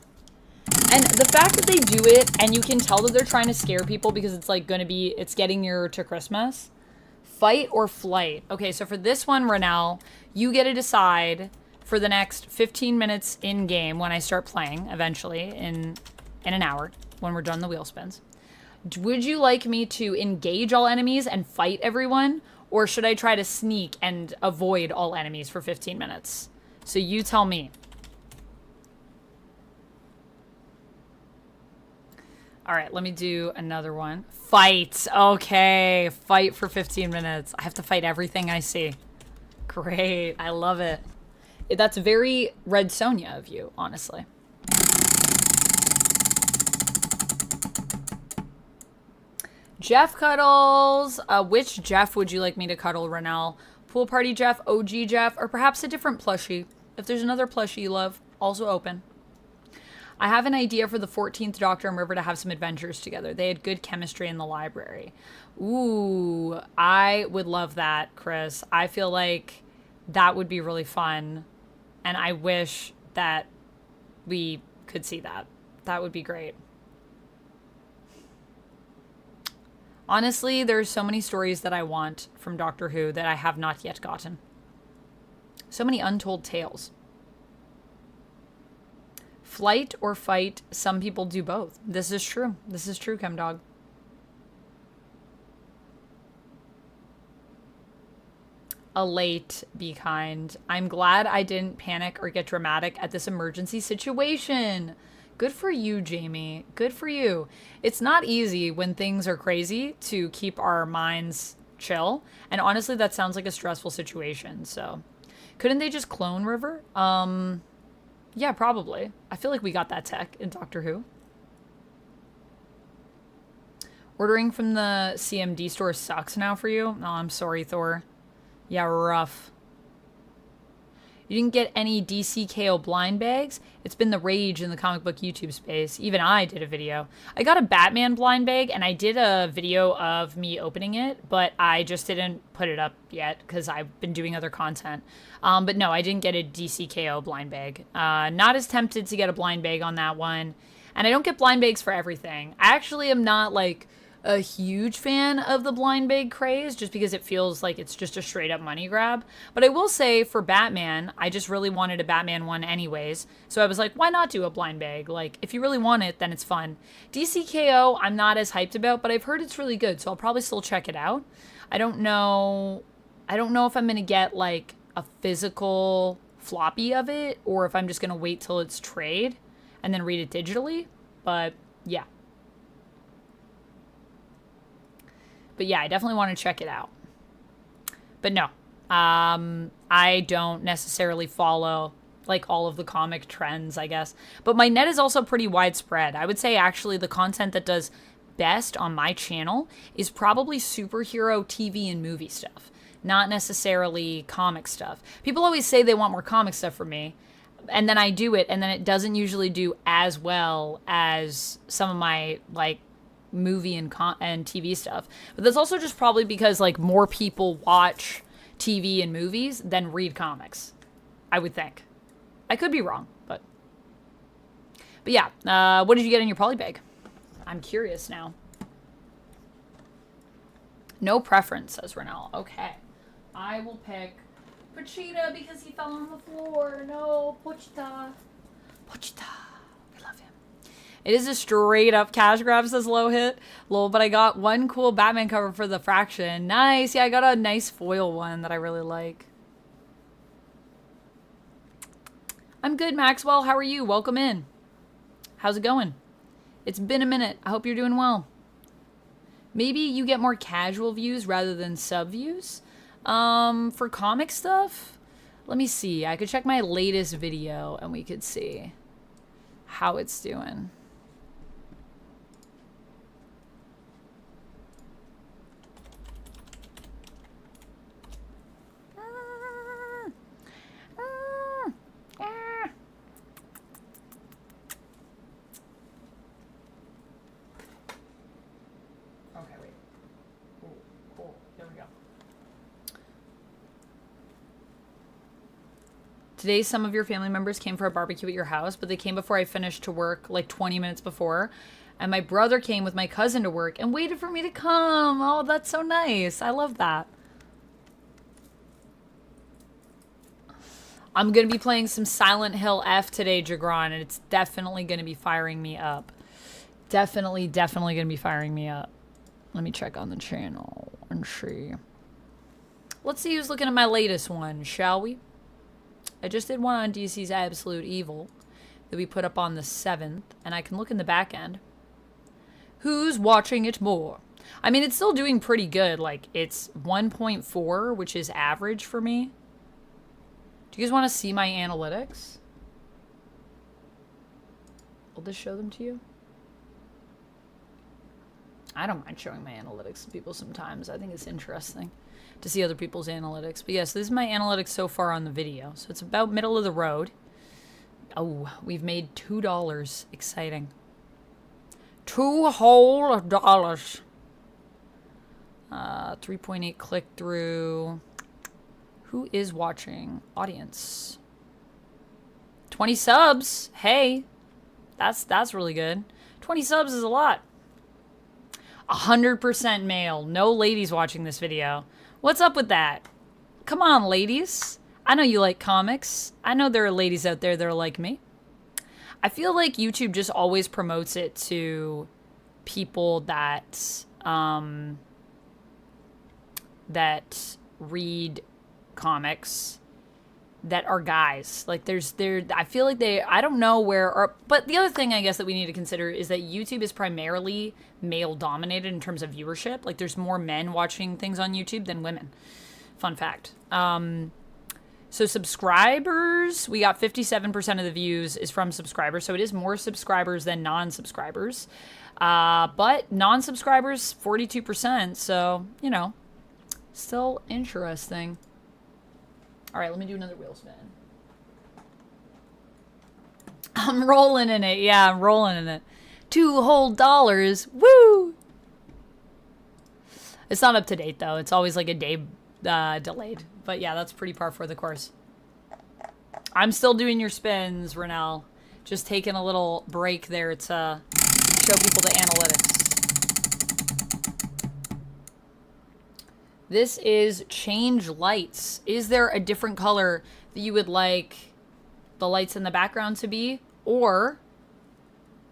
Speaker 1: And the fact that they do it, and you can tell that they're trying to scare people because it's like it's getting nearer to Christmas. Fight or flight. Okay, so for this one, Renelle, you get to decide for the next 15 minutes in game when I start playing, eventually, in an hour, when we're done the wheel spins. Would you like me to engage all enemies and fight everyone? Or should I try to sneak and avoid all enemies for 15 minutes? So you tell me. All right, let me do another one. Fight. Okay, fight for 15 minutes. I have to fight everything I see. Great. I love it. That's very Red Sonja of you, honestly. Jeff cuddles. Which Jeff would you like me to cuddle, Renelle? Pool party Jeff, OG Jeff, or perhaps a different plushie? If there's another plushie you love, also open. I have an idea for the 14th Doctor and River to have some adventures together. They had good chemistry in the library. Ooh, I would love that, Chris. I feel like that would be really fun. And I wish that we could see that. That would be great. Honestly, there's so many stories that I want from Doctor Who that I have not yet gotten. So many untold tales. Flight or fight, some people do both. This is true. This is true, ChemDog. Elate, be kind. I'm glad I didn't panic or get dramatic at this emergency situation. Good for you, Jamie. Good for you. It's not easy when things are crazy to keep our minds chill. And honestly, that sounds like a stressful situation. So, couldn't they just clone River? Yeah, probably. I feel like we got that tech in Doctor Who. Ordering from the CMD store sucks now for you? Oh, I'm sorry, Thor. Yeah, rough. You didn't get any DCKO blind bags? It's been the rage in the comic book YouTube space. Even I did a video. I got a Batman blind bag, and I did a video of me opening it, but I just didn't put it up yet because I've been doing other content. But no, I didn't get a DCKO blind bag. Not as tempted to get a blind bag on that one. And I don't get blind bags for everything. I actually am not, like, a huge fan of the blind bag craze just because it feels like it's just a straight up money grab. But I will say for Batman, I just really wanted a Batman one anyways. So I was like, why not do a blind bag? Like, if you really want it, then it's fun. DCKO, I'm not as hyped about, but I've heard it's really good. So I'll probably still check it out. I don't know if I'm going to get like a physical floppy of it or if I'm just going to wait till it's trade and then read it digitally. But yeah. But yeah, I definitely want to check it out. But no, I don't necessarily follow like all of the comic trends, I guess. But my net is also pretty widespread. I would say actually the content that does best on my channel is probably superhero TV and movie stuff, not necessarily comic stuff. People always say they want more comic stuff from me, and then I do it, and then it doesn't usually do as well as some of my like movie and TV stuff. But that's also just probably because like more people watch TV and movies than read comics, I would think. I could be wrong, but yeah. What did you get in your poly bag? I'm curious now. No preference, says Renell. Okay, I will pick Pochita because he fell on the floor. No, Pochita. We love him. It is a straight up cash grab, says Low Hit. Lol, but I got one cool Batman cover for the Fraction. Nice. Yeah, I got a nice foil one that I really like. I'm good, Maxwell. How are you? Welcome in. How's it going? It's been a minute. I hope you're doing well. Maybe you get more casual views rather than sub views. For comic stuff, let me see. I could check my latest video and we could see how it's doing. Today, some of your family members came for a barbecue at your house, but they came before I finished to work, like 20 minutes before. And my brother came with my cousin to work and waited for me to come. Oh, that's so nice. I love that. I'm going to be playing some Silent Hill F today, Jagron, and it's definitely going to be firing me up. Definitely going to be firing me up. Let me check on the channel and see. Let's see who's looking at my latest one, shall we? I just did one on DC's Absolute Evil that we put up on the 7th, and I can look in the back end. Who's watching it more? I mean, it's still doing pretty good. Like, it's 1.4, which is average for me. Do you guys want to see my analytics? Will this show them to you? I don't mind showing my analytics to people sometimes. I think it's interesting to see other people's analytics. But yes, this is my analytics so far on the video. So it's about middle of the road. Oh, we've made $2. Exciting. $2 whole dollars. 3.8 click through. Who is watching? Audience. 20 subs. Hey, that's really good. 20 subs is a lot. 100% male. No ladies watching this video. What's up with that? Come on, ladies. I know you like comics. I know there are ladies out there that are like me. I feel like YouTube just always promotes it to people that that read comics that are guys. Like I feel like I don't know where, but the other thing I guess that we need to consider is that YouTube is primarily male dominated in terms of viewership. Like there's more men watching things on YouTube than women. Fun fact. So subscribers, we got 57% of the views is from subscribers. So it is more subscribers than non-subscribers. But non-subscribers, 42%. So, you know, still interesting. All right, let me do another wheel spin. I'm rolling in it. Yeah, I'm rolling in it. $2 whole dollars. Woo! It's not up to date, though. It's always like a day delayed. But yeah, that's pretty par for the course. I'm still doing your spins, Renell. Just taking a little break there to show people the analytics. This is change lights. Is there a different color that you would like the lights in the background to be or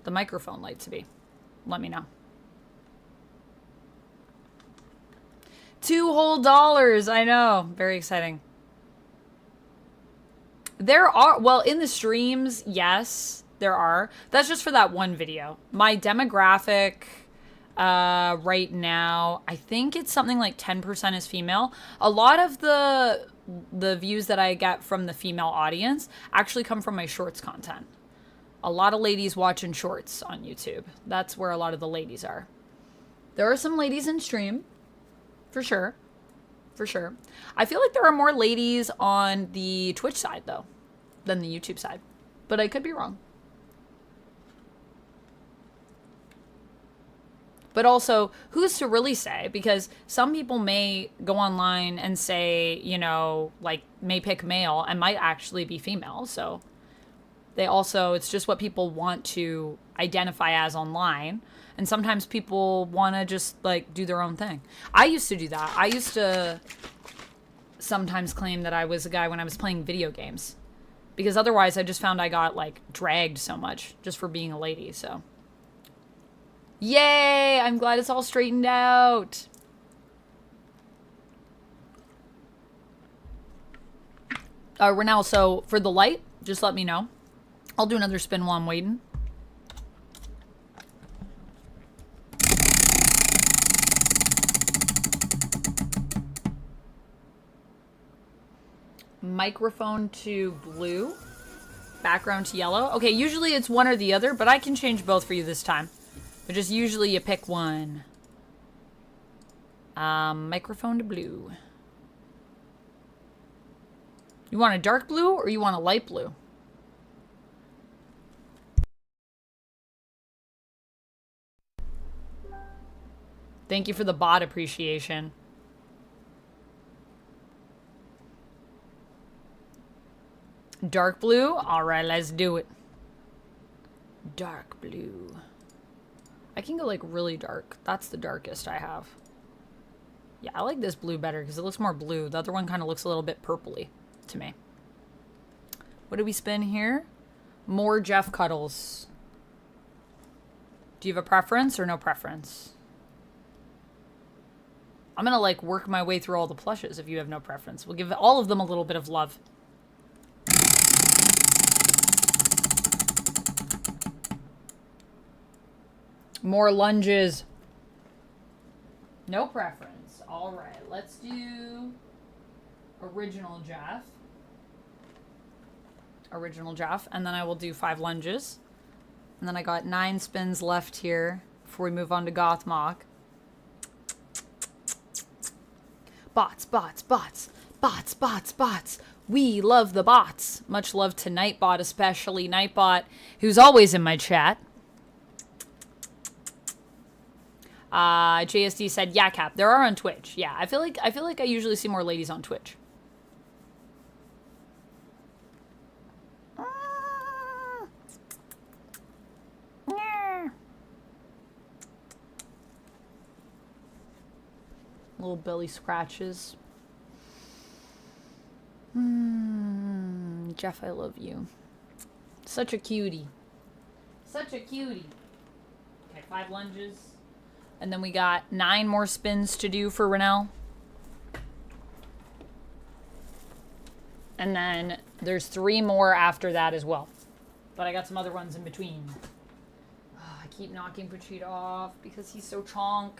Speaker 1: the microphone light to be? Let me know. $2 whole dollars. I know. Very exciting. There are, well, in the streams, yes, there are. That's just for that one video. My demographic right now, I think it's something like 10% is female. A lot of the views that I get from the female audience actually come from my shorts content. A lot of ladies watching shorts on YouTube. That's where a lot of the ladies are. There are some ladies in stream, for sure. For sure. I feel like there are more ladies on the Twitch side, though, than the YouTube side. But I could be wrong. But also, who's to really say? Because some people may go online and say, you know, like, may pick male and might actually be female. So they also, it's just what people want to identify as online. And sometimes people want to just, like, do their own thing. I used to do that. I used to sometimes claim that I was a guy when I was playing video games. Because otherwise, I just found I got, like, dragged so much just for being a lady, so. Yay! I'm glad it's all straightened out. Renell, so for the light, just let me know. I'll do another spin while I'm waiting. Microphone to blue. Background to yellow. Okay, usually it's one or the other, but I can change both for you this time. But just usually you pick one. Microphone to blue. You want a dark blue or you want a light blue? Thank you for the bot appreciation. Dark blue? Alright, let's do it. Dark blue. I can go like really dark. That's the darkest I have. Yeah, I like this blue better because it looks more blue. The other one kind of looks a little bit purpley to me. What do we spin here? More Jeff Cuddles. Do you have a preference or no preference? I'm gonna like work my way through all the plushes if you have no preference. We'll give all of them a little bit of love. More lunges. No preference. All right, let's do original Jeff. Original Jeff, and then I will do 5 lunges. And then I got 9 spins left here before we move on to Goth Mock. Bots, bots, bots, bots, bots, bots. We love the bots. Much love to Nightbot, especially Nightbot, who's always in my chat. JSD said, yeah, Cap, there are on Twitch. Yeah, I feel like I usually see more ladies on Twitch. Little belly scratches. Jeff, I love you. Such a cutie. Such a cutie. Okay, 5 lunges. And then we got 9 more spins to do for Renelle. And then there's 3 more after that as well. But I got some other ones in between. Oh, I keep knocking Pachita off because he's so chonk.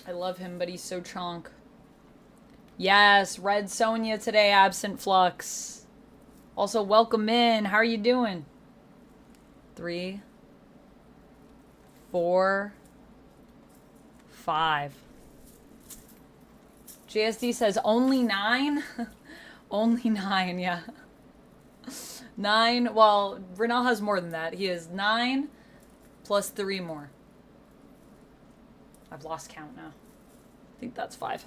Speaker 1: I love him, but he's so chonk. Yes, Red Sonja today, absent Flux. Also, welcome in. How are you doing? 3, 4, 5. JSD says only 9? Only 9, yeah. 9, well, Renal has more than that. He has 9 plus 3 more. I've lost count now. I think that's 5.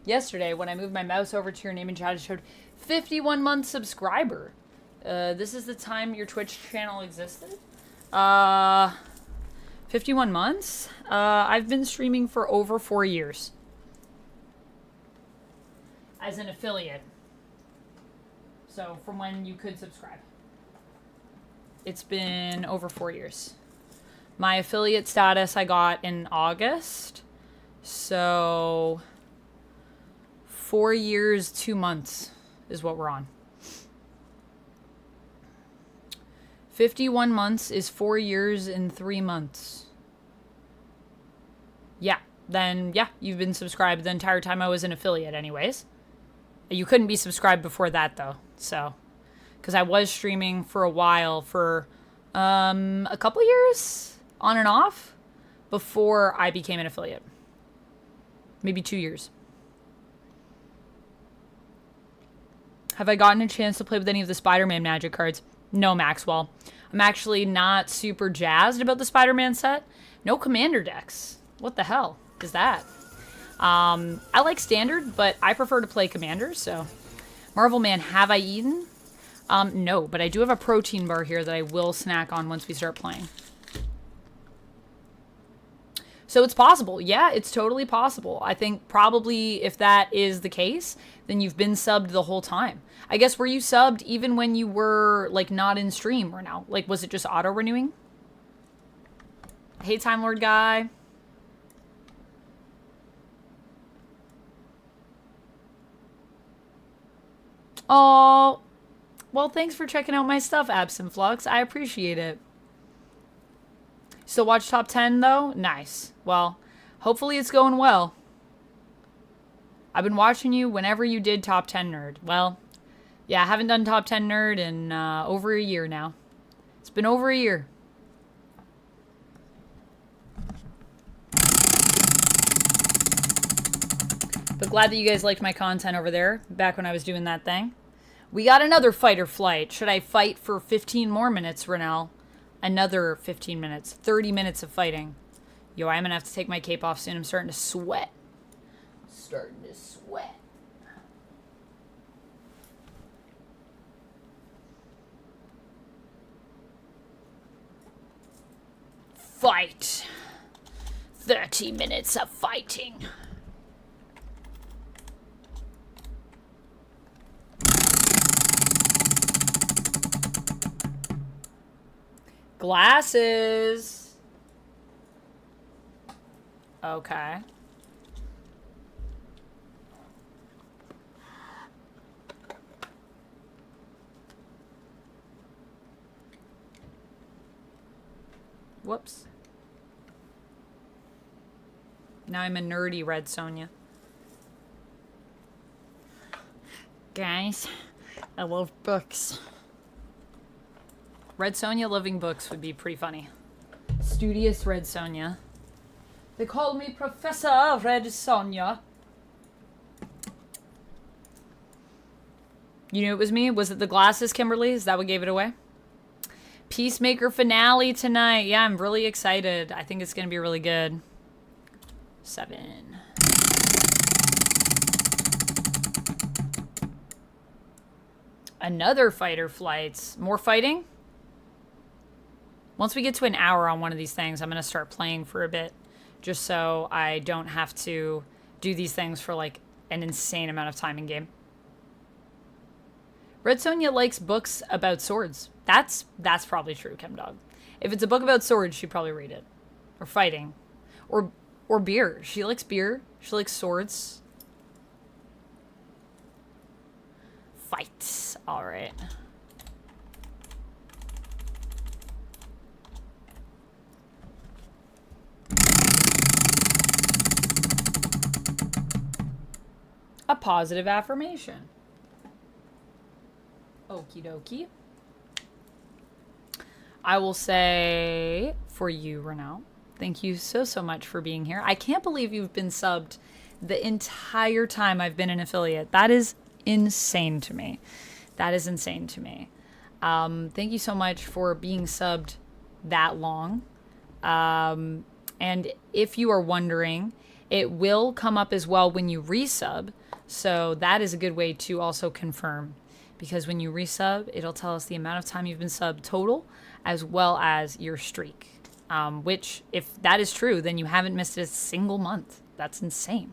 Speaker 1: Yesterday, when I moved my mouse over to your name and chat, it showed 51-month subscriber. This is the time your Twitch channel existed? 51 months? I've been streaming for over 4 years. As an affiliate. So, from when you could subscribe. It's been over 4 years. My affiliate status I got in August. So, 4 years, 2 months is what we're on. 51 months is 4 years and 3 months. Yeah, then, yeah, you've been subscribed the entire time I was an affiliate anyways. You couldn't be subscribed before that, though, so. Because I was streaming for a while, for a couple years, on and off, before I became an affiliate. Maybe 2 years. Have I gotten a chance to play with any of the Spider-Man magic cards? No, Maxwell. I'm actually not super jazzed about the Spider-Man set. No commander decks. What the hell is that? I like standard, but I prefer to play commander, so. Marvel Man, have I eaten? No, but I do have a protein bar here that I will snack on once we start playing. So it's possible. Yeah, it's totally possible. I think probably if that is the case, then you've been subbed the whole time. I guess were you subbed even when you were, like, not in stream or now? Like, was it just auto-renewing? Hey, Time Lord guy. Oh, well, thanks for checking out my stuff, Absent Flux. I appreciate it. Still watch Top 10, though? Nice. Well, hopefully it's going well. I've been watching you whenever you did Top 10 Nerd. Well, yeah, I haven't done Top 10 Nerd in over a year now. It's been over a year. But glad that you guys liked my content over there, back when I was doing that thing. We got another fight or flight. Should I fight for 15 more minutes, Renelle? Another 15 minutes. 30 minutes of fighting. Yo, I'm gonna have to take my cape off soon. I'm starting to sweat. Starting to sweat. Fight. 30 minutes of fighting. Glasses. Okay. Whoops. Now I'm a nerdy Red Sonja. Guys, I love books. Red Sonja loving books would be pretty funny. Studious Red Sonja. They call me Professor Red Sonja. You knew it was me? Was it the glasses, Kimberly? Is that what gave it away? Peacemaker finale tonight. Yeah, I'm really excited. I think it's going to be really good. 7. Another fighter flights. More fighting? Once we get to an hour on one of these things, I'm going to start playing for a bit. Just so I don't have to do these things for like an insane amount of time in game. Red Sonja likes books about swords. That's probably true, Chemdog. If it's a book about swords, she'd probably read it. Or fighting. Or beer. She likes beer. She likes swords. Fights. Alright. A positive affirmation. Okie dokie. I will say for you, Renal, thank you so much for being here. I can't believe you've been subbed the entire time I've been an affiliate. That is insane to me. That is insane to me. Thank you so much for being subbed that long. And if you are wondering, it will come up as well when you resub. So that is a good way to also confirm. Because when you resub, it'll tell us the amount of time you've been subbed total, as well as your streak. Which, if that is true, then you haven't missed a single month. That's insane.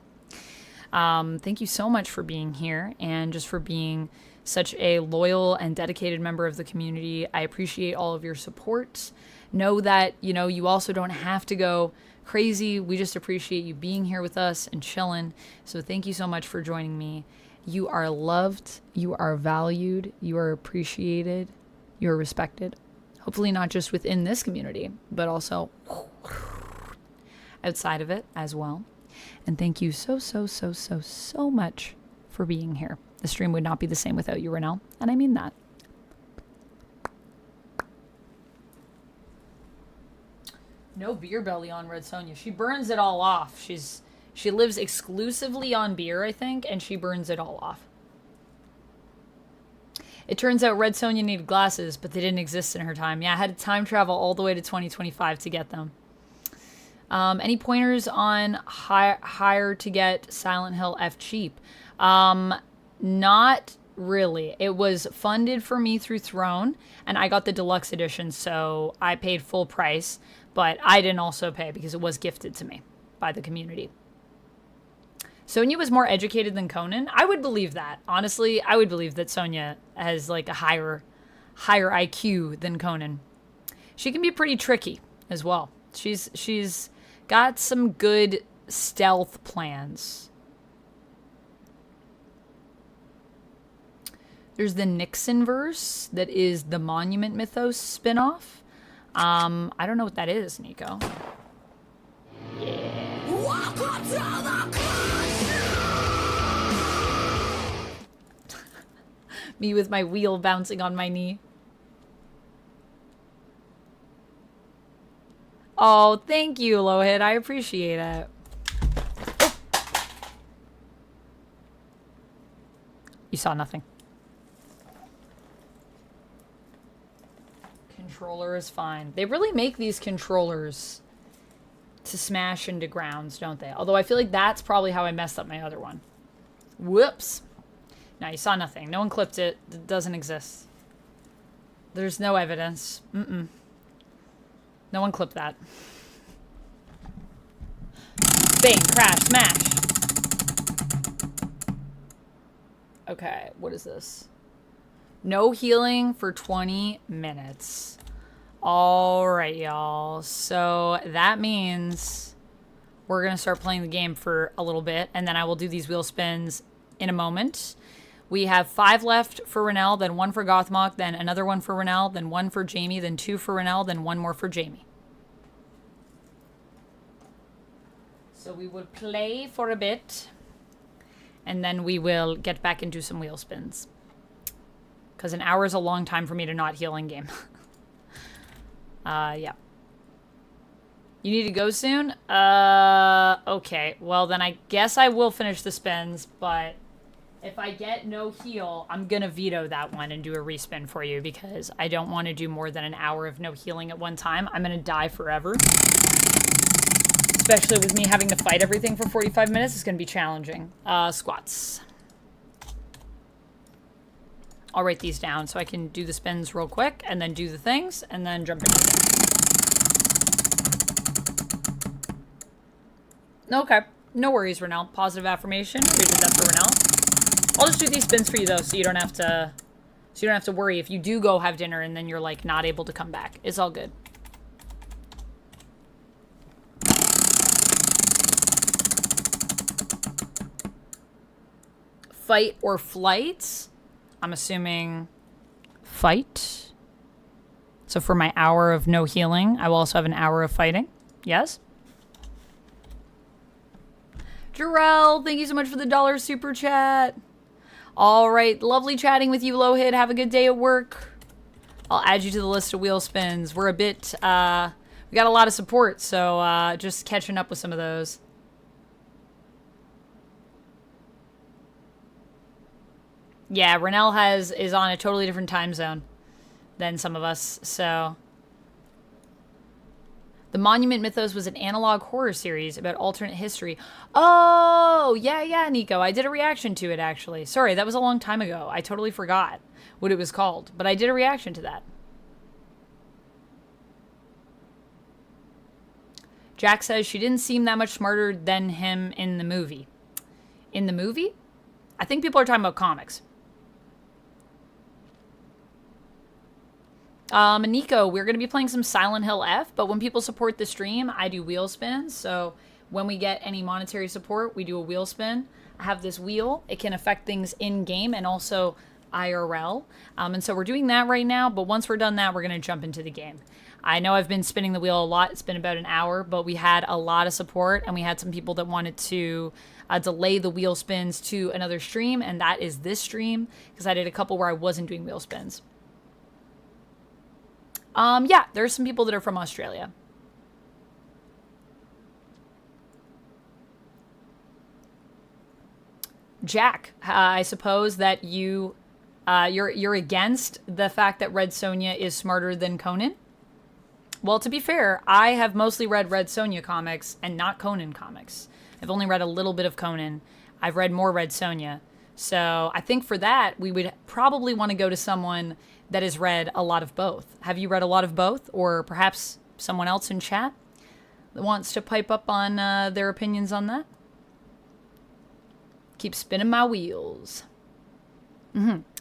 Speaker 1: Thank you so much for being here, and just for being such a loyal and dedicated member of the community. I appreciate all of your support. Know that, you know, you also don't have to go crazy. We just appreciate you being here with us and chilling. So thank you so much for joining me. You are loved, you are valued, you are appreciated, you are respected. Hopefully not just within this community, but also outside of it as well. And thank you so much for being here. The stream would not be the same without you, Renell, and I mean that. No beer belly on Red Sonja. She burns it all off. She lives exclusively on beer, I think, and she burns it all off. It turns out Red Sonja needed glasses, but they didn't exist in her time. Yeah, I had to time travel all the way to 2025 to get them. Any pointers on hire to get Silent Hill F cheap? Not really. It was funded for me through Throne, and I got the deluxe edition, so I paid full price, but I didn't also pay because it was gifted to me by the community. Sonja was more educated than Conan. I would believe that. Honestly, I would believe that Sonja has like a higher IQ than Conan. She can be pretty tricky as well. She's got some good stealth plans. There's the Nixon verse that is the Monument Mythos spinoff. I don't know what that is, Nico. Yeah. Welcome to the me with my wheel bouncing on my knee. Oh, thank you, Lohit. I appreciate it. Oh. You saw nothing. Controller is fine. They really make these controllers to smash into grounds, don't they? Although I feel like that's probably how I messed up my other one. Whoops. No, you saw nothing. No one clipped it. It doesn't exist. There's no evidence. No one clipped that. Bang, crash, smash. Okay, what is this? No healing for 20 minutes. All right, y'all. So that means we're going to start playing the game for a little bit, and then I will do these wheel spins in a moment. We have 5 left for Renell, then 1 for Gothmog, then another 1 for Renell, then 1 for Jamie, then 2 for Renell, then 1 more for Jamie. So we will play for a bit, and then we will get back into some wheel spins. Because an hour is a long time for me to not heal in game. Yeah. You need to go soon? Okay. Well, then I guess I will finish the spins, but If I get no heal, I'm going to veto that one and do a respin for you because I don't want to do more than an hour of no healing at one time. I'm going to die forever. Especially with me having to fight everything for 45 minutes. It's going to be challenging. Squats. I'll write these down so I can do the spins real quick and then do the things and then jump into it. Okay. No worries, Renell. Positive affirmation. We did that for Renell. I'll just do these spins for you though, so you don't have to worry if you do go have dinner and then you're like not able to come back. It's all good. Fight or flight? I'm assuming fight. So for my hour of no healing, I will also have an hour of fighting. Yes? Jarrell, thank you so much for the $1 super chat. All right, lovely chatting with you, Lohid. Have a good day at work. I'll add you to the list of wheel spins. We're a bit, we got a lot of support, so just catching up with some of those. Yeah, Renell is on a totally different time zone than some of us, so. The Monument Mythos was an analog horror series about alternate history. Oh, yeah, Nico. I did a reaction to it, actually. Sorry, that was a long time ago. I totally forgot what it was called, but I did a reaction to that. Jack says she didn't seem that much smarter than him in the movie. In the movie? I think people are talking about comics. Nico, we're going to be playing some Silent Hill F, but when people support the stream, I do wheel spins. So when we get any monetary support, we do a wheel spin. I have this wheel. It can affect things in-game and also IRL. And so we're doing that right now, but once we're done that, we're going to jump into the game. I know I've been spinning the wheel a lot. It's been about an hour, but we had a lot of support, and we had some people that wanted to delay the wheel spins to another stream, and that is this stream, because I did a couple where I wasn't doing wheel spins. Yeah, there's some people that are from Australia. Jack, I suppose that you're against the fact that Red Sonja is smarter than Conan. Well, to be fair, I have mostly read Red Sonja comics and not Conan comics. I've only read a little bit of Conan. I've read more Red Sonja. So I think for that, we would probably want to go to someone that has read a lot of both. Have you read a lot of both? Or perhaps someone else in chat that wants to pipe up on their opinions on that? Keep spinning my wheels.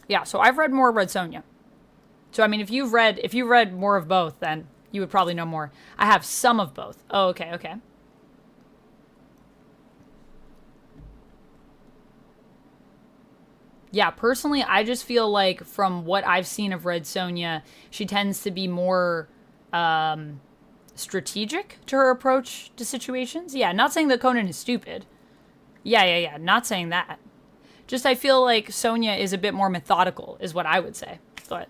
Speaker 1: Yeah, so I've read more Red Sonja. So, I mean, if you've read more of both, then you would probably know more. I have some of both. Oh, okay. Yeah, personally, I just feel like from what I've seen of Red Sonja, she tends to be more strategic to her approach to situations. Yeah, not saying that Conan is stupid. Yeah, not saying that. Just I feel like Sonja is a bit more methodical, is what I would say. But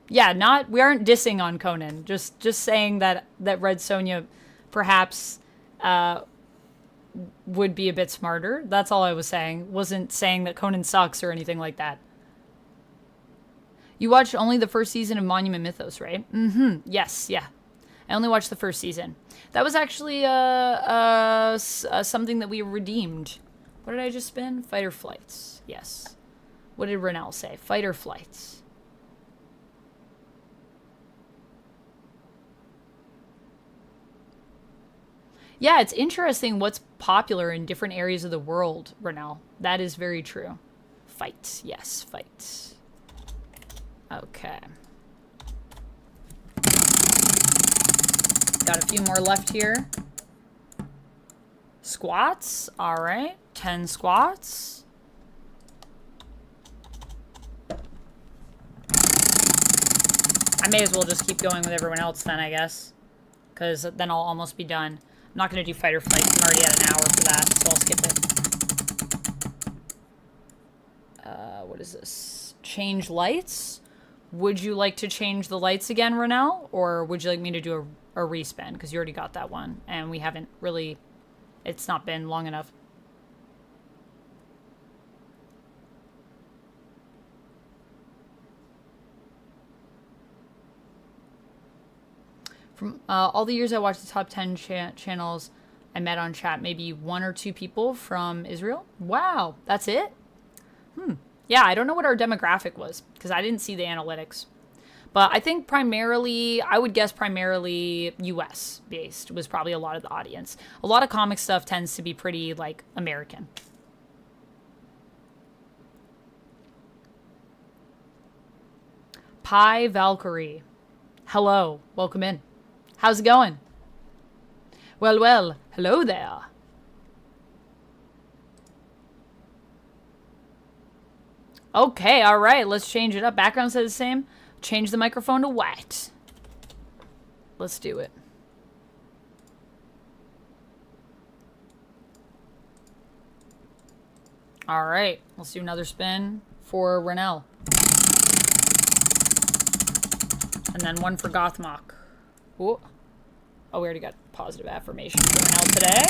Speaker 1: yeah, we aren't dissing on Conan. Just saying that Red Sonja perhaps would be a bit smarter. That's all I was saying. Wasn't saying that Conan sucks or anything like that. You watched only the first season of Monument Mythos, right? Yes, yeah. I only watched the first season. That was actually something that we redeemed. What did I just spin? Fight or flights. Yes. What did Renell say? Fight or flights. Yeah, it's interesting what's popular in different areas of the world, Renell. That is very true. Fight. Yes, fight. Okay. Got a few more left here. Squats. All right. 10 squats. I may as well just keep going with everyone else then, I guess. Because then I'll almost be done. I'm not going to do fight or flight. I'm already at an hour for that, so I'll skip it. What is this? Change lights? Would you like to change the lights again, Renell? Or would you like me to do a respin? Because you already got that one, and we haven't really It's not been long enough. From all the years I watched the top 10 channels I met on chat, maybe 1 or 2 people from Israel. Wow, that's it? Yeah, I don't know what our demographic was because I didn't see the analytics. But I think primarily, I would guess primarily US based was probably a lot of the audience. A lot of comic stuff tends to be pretty, like, American. Pi Valkyrie. Hello, welcome in. How's it going? Well, hello there. Okay, all right, let's change it up. Background says the same. Change the microphone to white. Let's do it. All right, let's do another spin for Renell. And then one for Gothmok. Ooh. Oh, we already got positive affirmations for Renell today.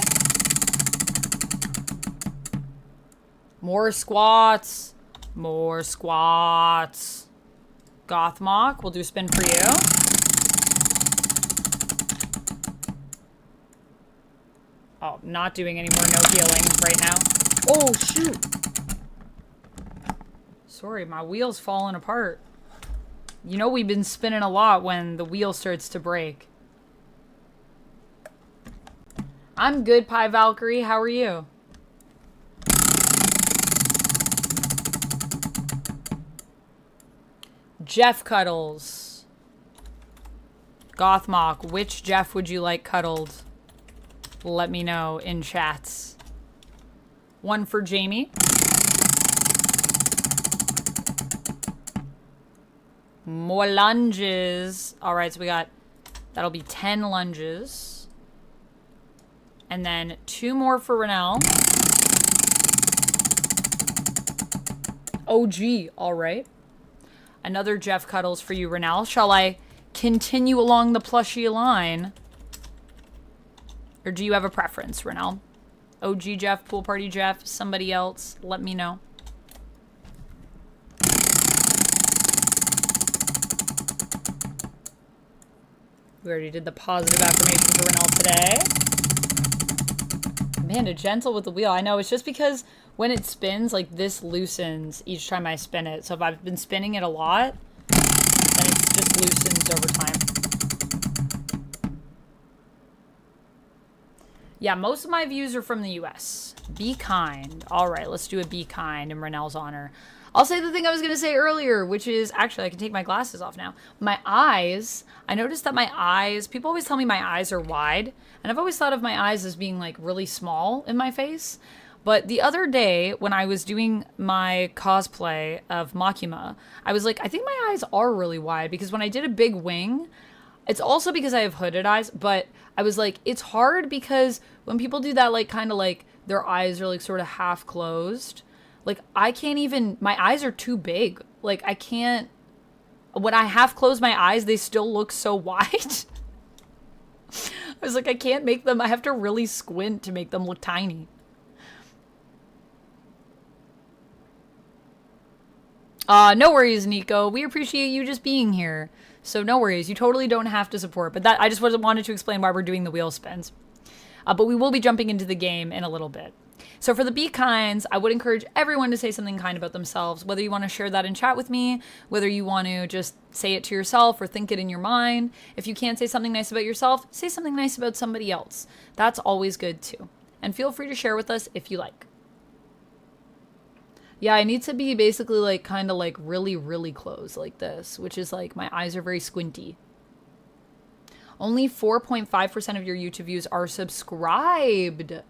Speaker 1: More squats. More squats. Gothmok, we'll do a spin for you. Oh, not doing any more no healing right now. Oh, shoot. Sorry, my wheel's falling apart. You know we've been spinning a lot when the wheel starts to break. I'm good, Pi Valkyrie. How are you? Jeff Cuddles. Gothmok, which Jeff would you like cuddled? Let me know in chats. One for Jamie. More lunges. Alright, so we got, that'll be 10 lunges. And then 2 more for Renell. OG, alright. Another Jeff Cuddles for you, Renell. Shall I continue along the plushie line? Or do you have a preference, Renell? OG Jeff, Pool Party Jeff, somebody else, let me know. We already did the positive affirmation for Renell today. Amanda, gentle with the wheel. I know, it's just because when it spins, like, this loosens each time I spin it. So if I've been spinning it a lot, then it just loosens over time. Yeah, most of my views are from the US. Be kind. All right, let's do a be kind in Renell's honor. I'll say the thing I was going to say earlier, which is, actually, I can take my glasses off now. My eyes, I noticed that my eyes, people always tell me my eyes are wide. And I've always thought of my eyes as being, like, really small in my face. But the other day, when I was doing my cosplay of Makima, I was like, I think my eyes are really wide. Because when I did a big wing, it's also because I have hooded eyes, but I was like, it's hard because when people do that, like, kind of like, their eyes are, like, sort of half closed. Like, I can't even, my eyes are too big. Like, I can't, when I half close my eyes, they still look so wide. I was like, I can't make them, I have to really squint to make them look tiny. No worries, Nico. We appreciate you just being here. So no worries. You totally don't have to support. But that I just wanted to explain why we're doing the wheel spins. But we will be jumping into the game in a little bit. So for the be kinds, I would encourage everyone to say something kind about themselves. Whether you want to share that in chat with me, whether you want to just say it to yourself or think it in your mind. If you can't say something nice about yourself, say something nice about somebody else. That's always good too. And feel free to share with us if you like. Yeah, I need to be basically like kind of like really, really close like this, which is like my eyes are very squinty. Only 4.5% of your YouTube views are subscribed.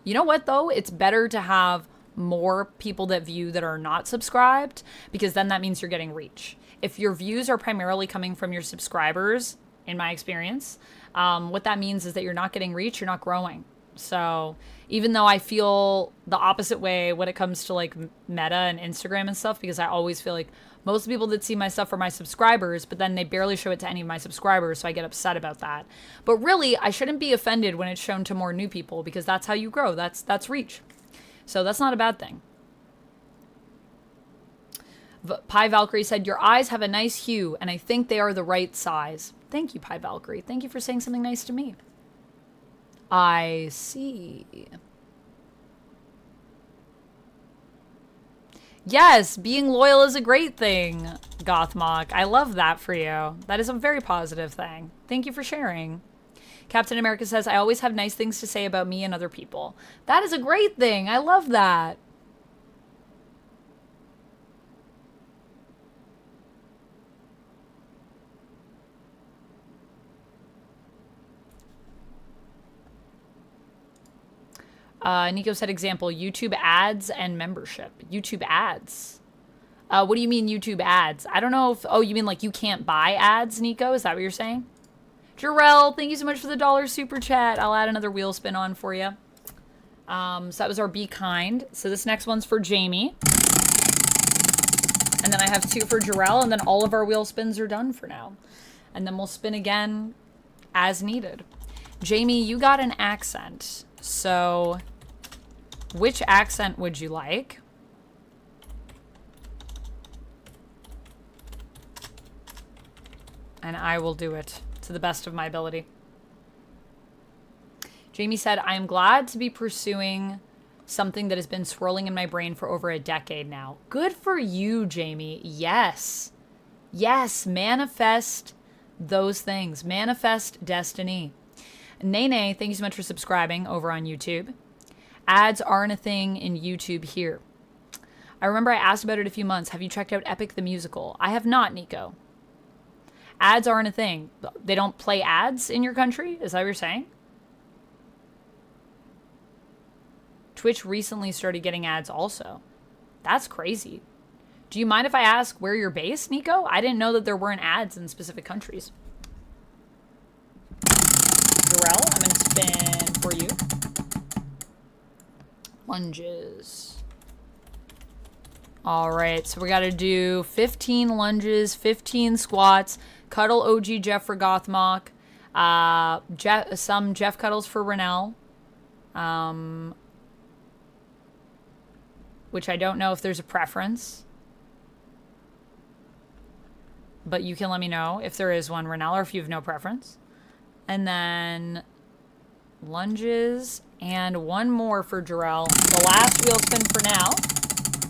Speaker 1: You know what though? It's better to have more people that view that are not subscribed because then that means you're getting reach. If your views are primarily coming from your subscribers, in my experience, what that means is that you're not getting reach, you're not growing. So even though I feel the opposite way when it comes to like Meta and Instagram and stuff, because I always feel like Most of the people that see my stuff are my subscribers, but then they barely show it to any of my subscribers, so I get upset about that. But really, I shouldn't be offended when it's shown to more new people, because that's how you grow. That's reach. So that's not a bad thing. Pie Valkyrie said, your eyes have a nice hue, and I think they are the right size. Thank you, Pie Valkyrie. Thank you for saying something nice to me. I see. Yes, being loyal is a great thing, Gothmock. I love that for you. That is a very positive thing. Thank you for sharing. Captain America says, I always have nice things to say about me and other people. That is a great thing. I love that. Nico said, example, YouTube ads and membership. YouTube ads. What do you mean YouTube ads? I don't know if... Oh, you mean like you can't buy ads, Nico? Is that what you're saying? Jarrell, thank you so much for the $1 super chat. I'll add another wheel spin on for you. So that was our Be Kind. So this next one's for Jamie. And then I have 2 for Jarrell, and then all of our wheel spins are done for now. And then we'll spin again as needed. Jamie, you got an accent. So... which accent would you like? And I will do it to the best of my ability. Jamie said, I am glad to be pursuing something that has been swirling in my brain for over a decade now. Good for you, Jamie. Yes. Yes, manifest those things. Manifest destiny. Nene, thank you so much for subscribing over on YouTube. Ads aren't a thing in YouTube here. I remember I asked about it a few months. Have you checked out Epic the Musical? I have not, Nico. Ads aren't a thing. They don't play ads in your country? Is that what you're saying? Twitch recently started getting ads also. That's crazy. Do you mind if I ask where you're based, Nico? I didn't know that there weren't ads in specific countries. Jarrell, I'm going to spin for you. Lunges. All right, so we got to do 15 lunges, 15 squats, cuddle OG Jeff for Gothmock, some Jeff cuddles for Renell, which I don't know if there's a preference, but you can let me know if there is one, Renell, or if you have no preference. And then lunges and one more for Jarrell. The last wheel spin for now.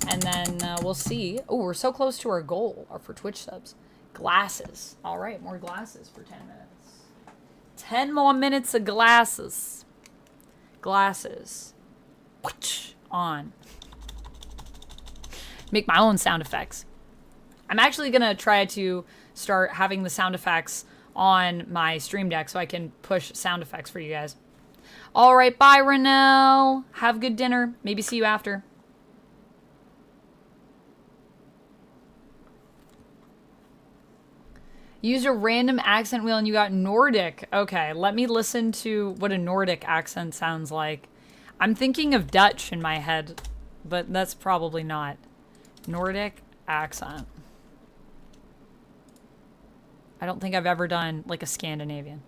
Speaker 1: And then we'll see. Oh, we're so close to our goal for Twitch subs. Glasses. All right, more glasses for 10 minutes. 10 more minutes of glasses. Glasses. On. Make my own sound effects. I'm actually going to try to start having the sound effects on my stream deck so I can push sound effects for you guys. All right, bye, Renell. Have good dinner. Maybe see you after. Use a random accent wheel and you got Nordic. Okay, let me listen to what a Nordic accent sounds like. I'm thinking of Dutch in my head, but that's probably not. Nordic accent. I don't think I've ever done like a Scandinavian.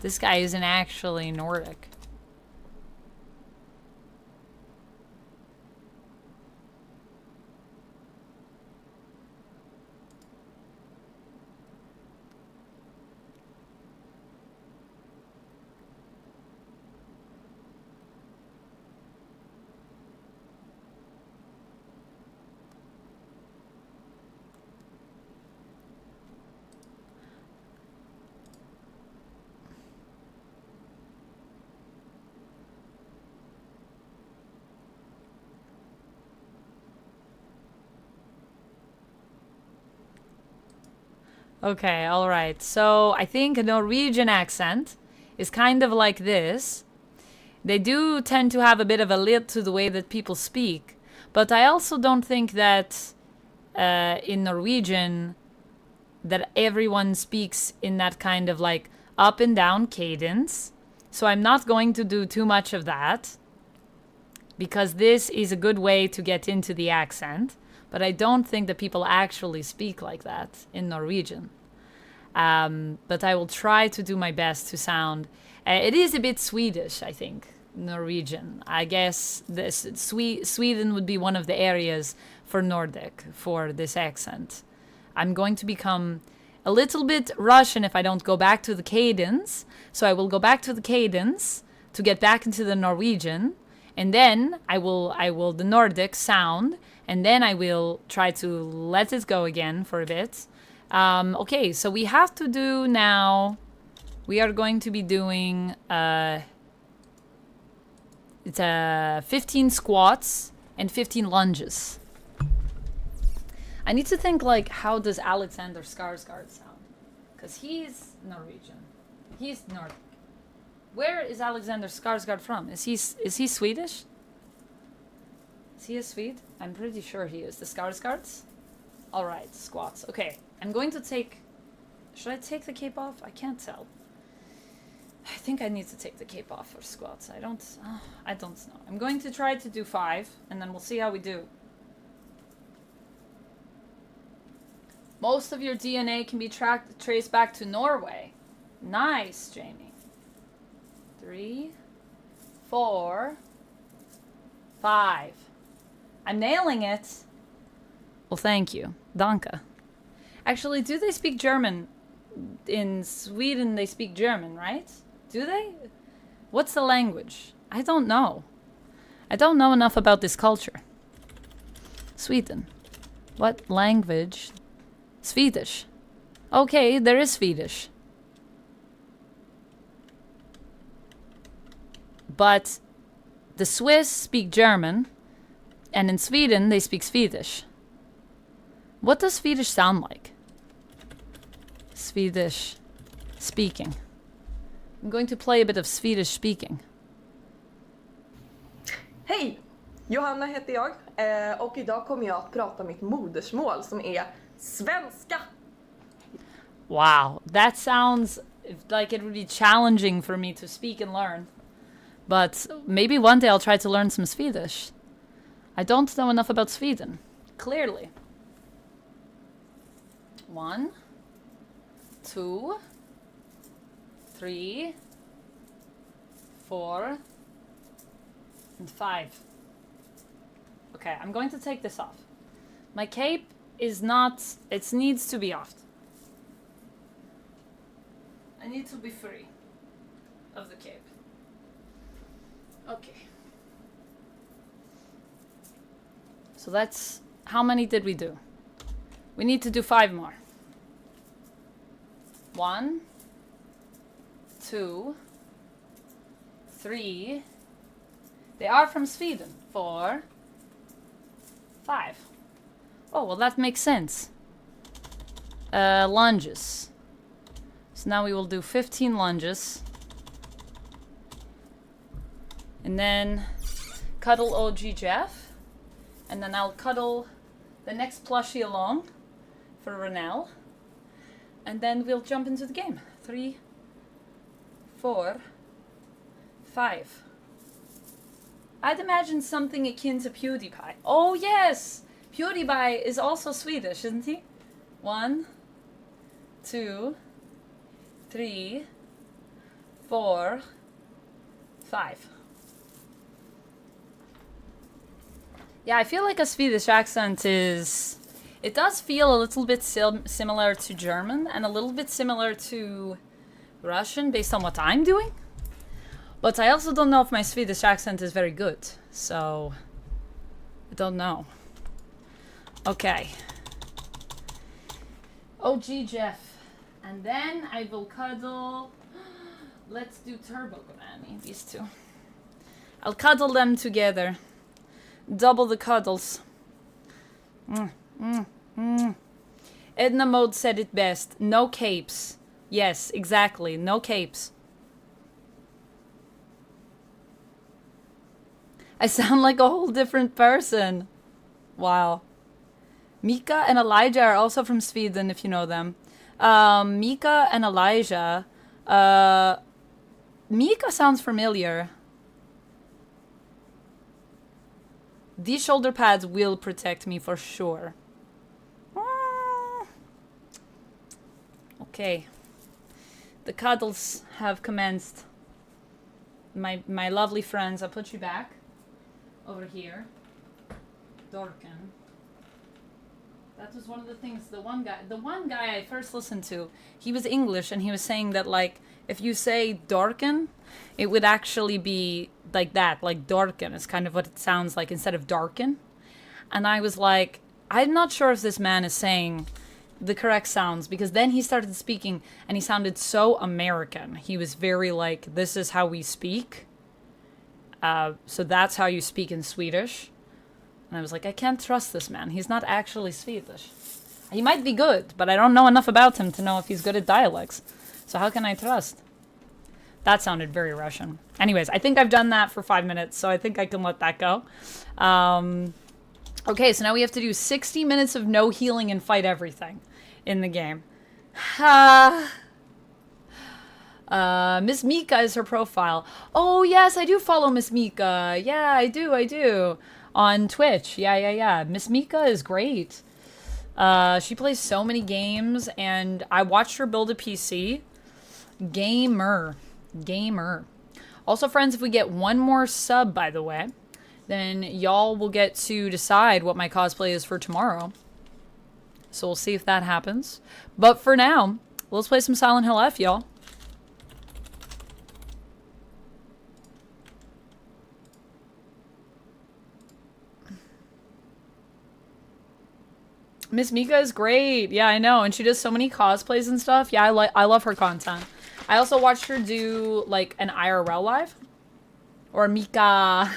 Speaker 1: This guy isn't actually Nordic. Okay, all right. So I think a Norwegian accent is kind of like this. They do tend to have a bit of a lilt to the way that people speak. But I also don't think that in Norwegian that everyone speaks in that kind of like up and down cadence. So I'm not going to do too much of that because this is a good way to get into the accent. But I don't think that people actually speak like that in Norwegian. But I will try to do my best to sound... it is a bit Swedish, I think, Norwegian. I guess Sweden would be one of the areas for Nordic for this accent. I'm going to become a little bit Russian if I don't go back to the cadence. So I will go back to the cadence to get back into the Norwegian. And then I will the Nordic sound. And then I will try to let it go again for a bit. Okay, so we have to do now... We are going to be doing... it's 15 squats and 15 lunges. I need to think, like, how does Alexander Skarsgård sound? Because he's Norwegian. He's Nordic. Where is Alexander Skarsgård from? Is he Swedish? Is he a Swede? I'm pretty sure he is. The Skarsgårds? Alright, squats. Okay, I'm going to take... Should I take the cape off? I can't tell. I think I need to take the cape off for squats. I don't know. I'm going to try to do 5, and then we'll see how we do. Most of your DNA can be traced back to Norway. Nice, Jamie. 3, 4, 5. I'm nailing it. Well, thank you. Danke. Actually, do they speak German? In Sweden, they speak German, right? Do they? What's the language? I don't know. I don't know enough about this culture. Sweden. What language? Swedish. Okay, there is Swedish. But the Swiss speak German, and in Sweden they speak Swedish. What does Swedish sound like? Swedish speaking. I'm going to play a bit of Swedish speaking.
Speaker 3: Hej! Johanna heter jag och idag kommer jag att prata mitt modersmål som är svenska.
Speaker 1: Wow, that sounds like it would be challenging for me to speak and learn. But maybe one day I'll try to learn some Swedish. I don't know enough about Sweden, clearly. 1, 2, 3, 4, and 5. Okay, I'm going to take this off. My cape is not... It needs to be off. I need to be free of the cape. Okay. So that's... How many did we do? We need to do 5 more. 1, 2, 3. They are from Sweden. 4, 5. Oh, well, that makes sense. Lunges. So now we will do 15 lunges. And then cuddle OG Jeff. And then I'll cuddle the next plushie along for Renelle. And then we'll jump into the game. 3, 4, 5. I'd imagine something akin to PewDiePie. Oh yes! PewDiePie is also Swedish, isn't he? 1, 2, 3, 4, 5. Yeah, I feel like a Swedish accent is... It does feel a little bit similar to German and a little bit similar to Russian based on what I'm doing. But I also don't know if my Swedish accent is very good. So, I don't know. Okay. OG Jeff. And then I will cuddle... Let's do Turbo Granny, these two. I'll cuddle them together. Double the cuddles. Edna Mode said it best. No capes. Yes, exactly. No capes. I sound like a whole different person. Wow. Mika and Elijah are also from Sweden, if you know them. Mika and Elijah. Mika sounds familiar. These shoulder pads will protect me for sure. Okay. The cuddles have commenced. My lovely friends, I'll put you back over here. Dorken. That was one of the things, the one guy I first listened to, he was English and he was saying that, like, if you say Dorken, it would actually be like that, like Dorken is kind of what it sounds like instead of darken. And I was like, I'm not sure if this man is saying the correct sounds, because then he started speaking and he sounded so American. He was very like, this is how we speak. So that's how you speak in Swedish. And I was like, I can't trust this man. He's not actually Swedish. He might be good, but I don't know enough about him to know if he's good at dialects. So how can I trust? That sounded very Russian. Anyways, I think I've done that for 5 minutes, so I think I can let that go. Okay, so now we have to do 60 minutes of no healing and fight everything in the game. Miss Mika is her profile. Oh, yes, I do follow Miss Mika. Yeah, I do. On Twitch. Yeah. Miss Mika is great. She plays so many games, and I watched her build a PC. Gamer. Also, friends, if we get one more sub, by the way, then y'all will get to decide what my cosplay is for tomorrow. So we'll see if that happens. But for now, let's play some Silent Hill F, y'all. Miss Mika is great. Yeah, I know. And she does so many cosplays and stuff. Yeah, I love her content. I also watched her do, like, an IRL live. Or Mika.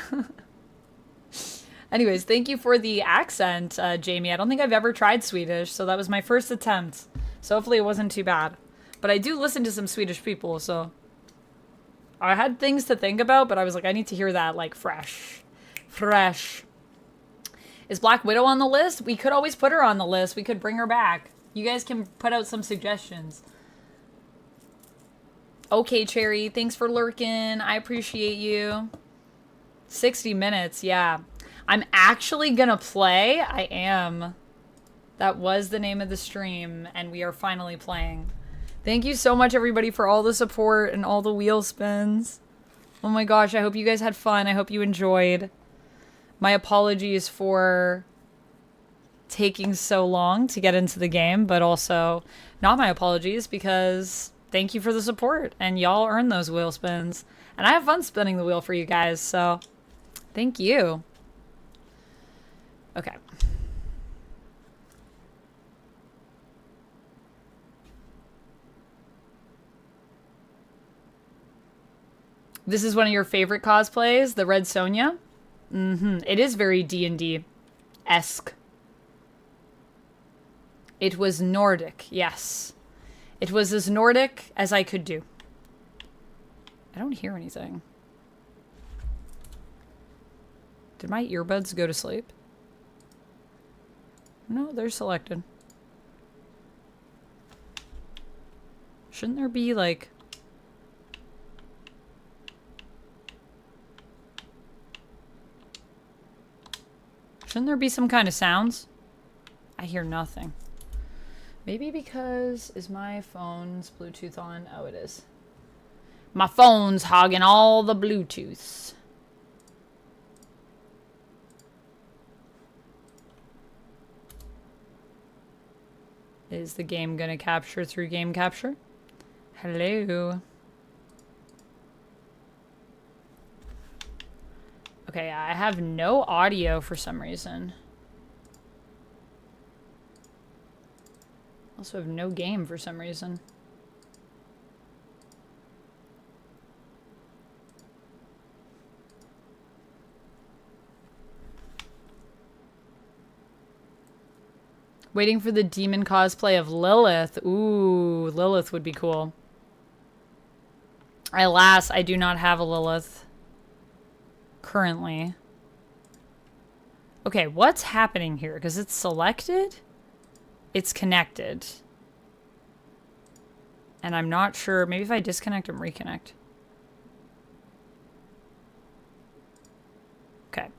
Speaker 1: Anyways, thank you for the accent, Jamie. I don't think I've ever tried Swedish, so that was my first attempt. So hopefully it wasn't too bad. But I do listen to some Swedish people, so... I had things to think about, but I was like, I need to hear that, like, fresh. Is Black Widow on the list? We could always put her on the list. We could bring her back. You guys can put out some suggestions. Okay, Cherry. Thanks for lurking. I appreciate you. 60 minutes. Yeah. I'm actually gonna play. I am. That was the name of the stream, and we are finally playing. Thank you so much, everybody, for all the support and all the wheel spins. Oh my gosh, I hope you guys had fun. I hope you enjoyed. My apologies for taking so long to get into the game, but also not my apologies, because thank you for the support, and y'all earn those wheel spins. And I have fun spinning the wheel for you guys, so thank you. Okay. This is one of your favorite cosplays, the Red Sonja? It is very D&D-esque. It was Nordic, yes. It was as Nordic as I could do. I don't hear anything. Did my earbuds go to sleep? No, they're selected. Shouldn't there be, like... Shouldn't there be some kind of sounds? I hear nothing. Maybe because... Is my phone's Bluetooth on? Oh, it is. My phone's hogging all the Bluetooths. Is the game gonna capture through game capture? Hello. Okay, I have no audio for some reason. Also have no game for some reason. Waiting for the demon cosplay of Lilith. Ooh, Lilith would be cool. Alas, I do not have a Lilith currently. Okay, what's happening here? Because it's selected. It's connected. And I'm not sure. Maybe if I disconnect and reconnect. Okay.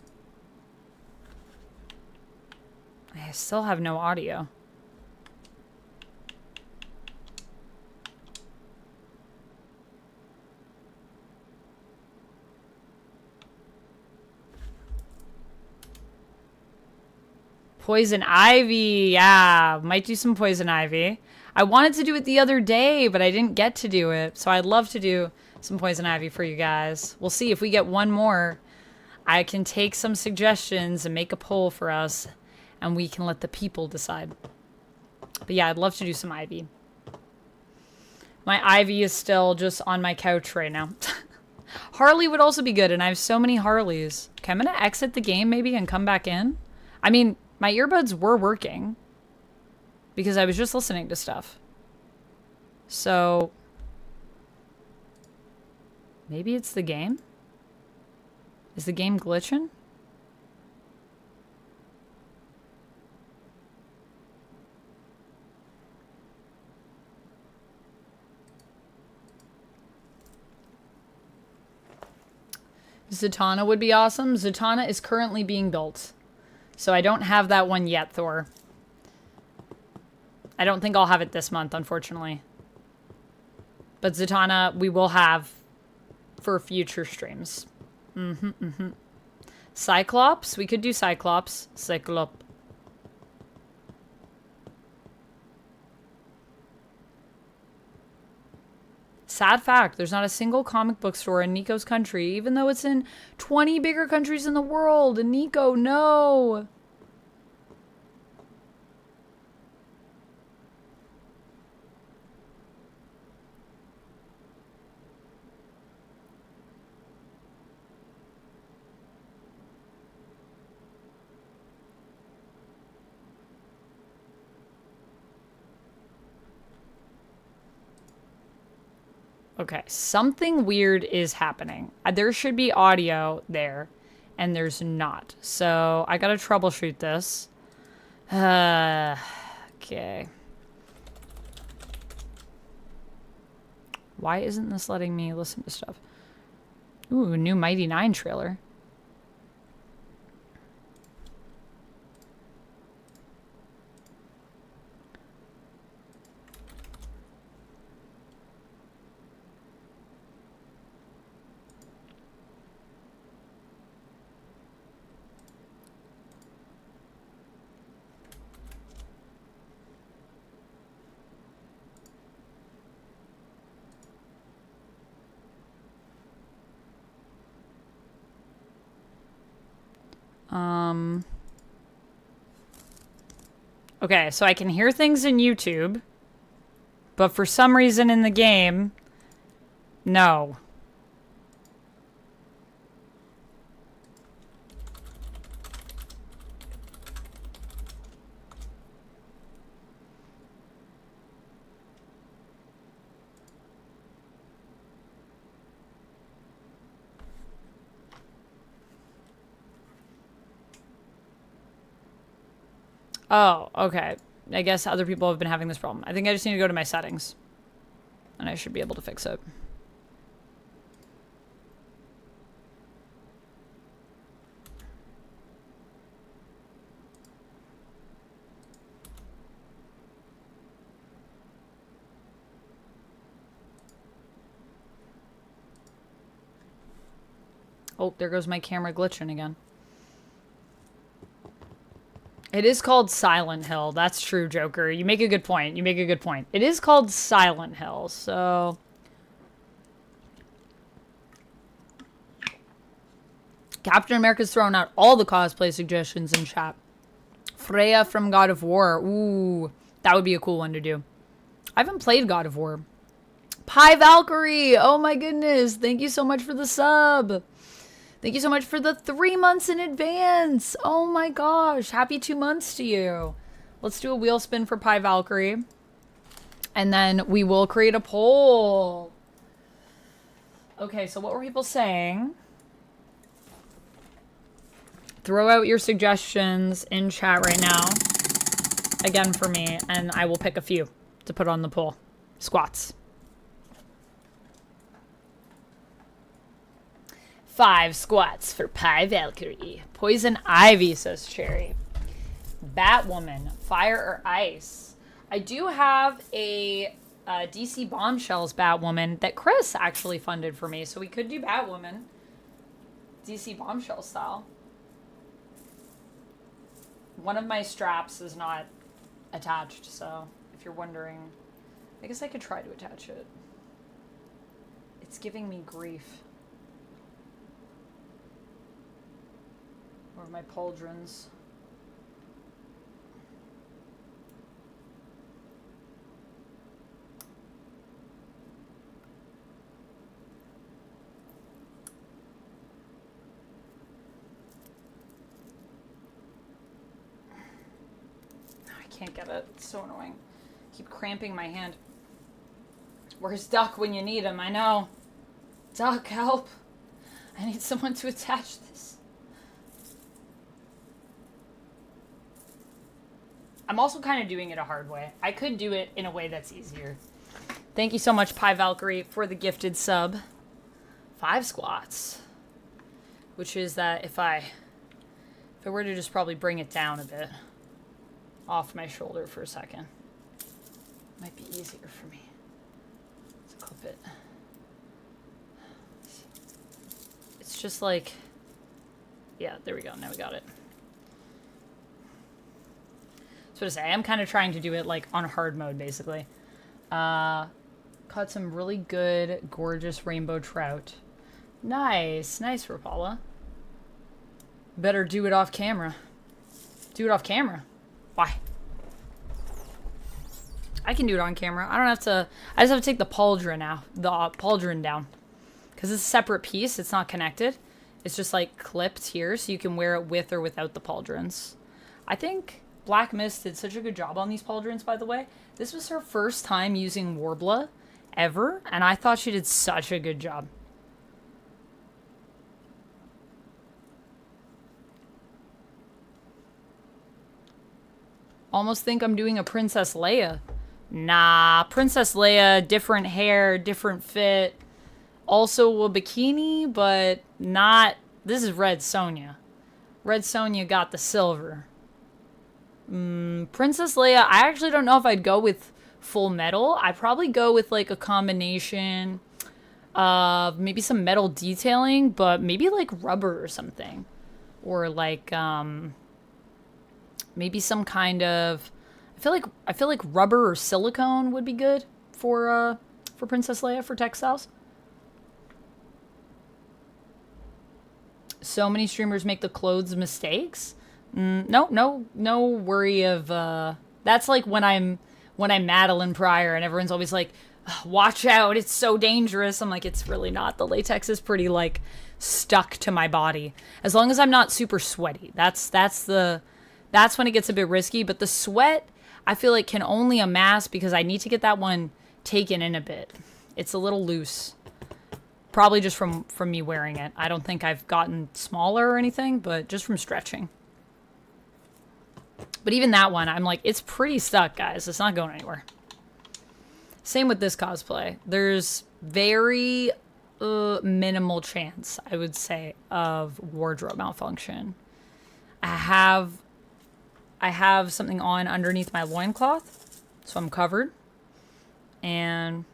Speaker 1: I still have no audio. Poison ivy. Yeah, might do some poison ivy. I wanted to do it the other day, but I didn't get to do it. So I'd love to do some poison ivy for you guys. We'll see if we get one more. I can take some suggestions and make a poll for us, and we can let the people decide. But yeah, I'd love to do some ivy. My ivy is still just on my couch right now. Harley would also be good, and I have so many Harleys. Okay, I'm going to exit the game maybe and come back in. I mean, my earbuds were working because I was just listening to stuff. So maybe it's the game? Is the game glitching? Zatanna would be awesome. Zatanna is currently being built. So I don't have that one yet, Thor. I don't think I'll have it this month, unfortunately. But Zatanna, we will have for future streams. Cyclops? We could do Cyclops. Cyclop. Sad fact, there's not a single comic book store in Nico's country, even though it's in 20 bigger countries in the world. And Nico, no! Okay, something weird is happening. There should be audio there, and there's not. So I gotta troubleshoot this. Okay. Why isn't this letting me listen to stuff? Ooh, new Mighty Nine trailer. Okay, so I can hear things in YouTube, but for some reason in the game, no. Oh, okay. I guess other people have been having this problem. I think I just need to go to my settings. And I should be able to fix it. Oh, there goes my camera glitching again. It is called Silent Hill. That's true, Joker. You make a good point. You make a good point. It is called Silent Hill, so... Captain America's throwing out all the cosplay suggestions in chat. Freya from God of War. Ooh, that would be a cool one to do. I haven't played God of War. Pie Valkyrie. Oh my goodness. Thank you so much for the sub. Thank you so much for the 3 months in advance. Oh my gosh. Happy 2 months to you. Let's do a wheel spin for Pie Valkyrie. And then we will create a poll. Okay, so what were people saying? Throw out your suggestions in chat right now. Again for me, and I will pick a few to put on the poll. Squats. 5 squats for Pie Valkyrie. Poison Ivy, says Cherry. Batwoman, fire or ice? I do have a DC Bombshells Batwoman that Chris actually funded for me, so we could do Batwoman. DC Bombshell style. One of my straps is not attached, so if you're wondering, I guess I could try to attach it. It's giving me grief. Or my pauldrons. Can't get it. It's so annoying. Keep cramping my hand. Where's Duck when you need him? I know. Duck, help. I need someone to attach this. I'm also kind of doing it a hard way. I could do it in a way that's easier. Thank you so much, Pie Valkyrie, for the gifted sub. 5 squats. Which is that if I were to just probably bring it down a bit. Off my shoulder for a second. Might be easier for me. Let's clip it. It's just like, yeah, there we go. Now we got it. So to say, I'm kind of trying to do it like on hard mode, basically. Caught some really good, gorgeous rainbow trout. Nice, nice, Rapala. Better do it off camera. Do it off camera. Why? I can do it on camera. I don't have to. I just have to take the pauldron now. The pauldron down. Because it's a separate piece. It's not connected. It's just like clipped here. So you can wear it with or without the pauldrons. I think Black Mist did such a good job on these pauldrons, by the way. This was her first time using Warbler ever. And I thought she did such a good job. Almost think I'm doing a Princess Leia. Nah, Princess Leia, different hair, different fit. Also a bikini, but not... This is Red Sonja. Red Sonja got the silver. Princess Leia, I actually don't know if I'd go with full metal. I'd probably go with like a combination of maybe some metal detailing, but maybe like rubber or something. Or like... maybe some kind of, I feel like rubber or silicone would be good for Princess Leia for textiles. So many streamers make the clothes mistakes. No worry of. That's like when I'm Madeline Pryor and everyone's always like, watch out, it's so dangerous. I'm like, it's really not. The latex is pretty like stuck to my body. As long as I'm not super sweaty. That's when it gets a bit risky, but the sweat, I feel like can only amass because I need to get that one taken in a bit. It's a little loose. Probably just from me wearing it. I don't think I've gotten smaller or anything, but just from stretching. But even that one, I'm like, it's pretty stuck, guys. It's not going anywhere. Same with this cosplay. There's very minimal chance, I would say, of wardrobe malfunction. I have something on underneath my loincloth, so I'm covered. And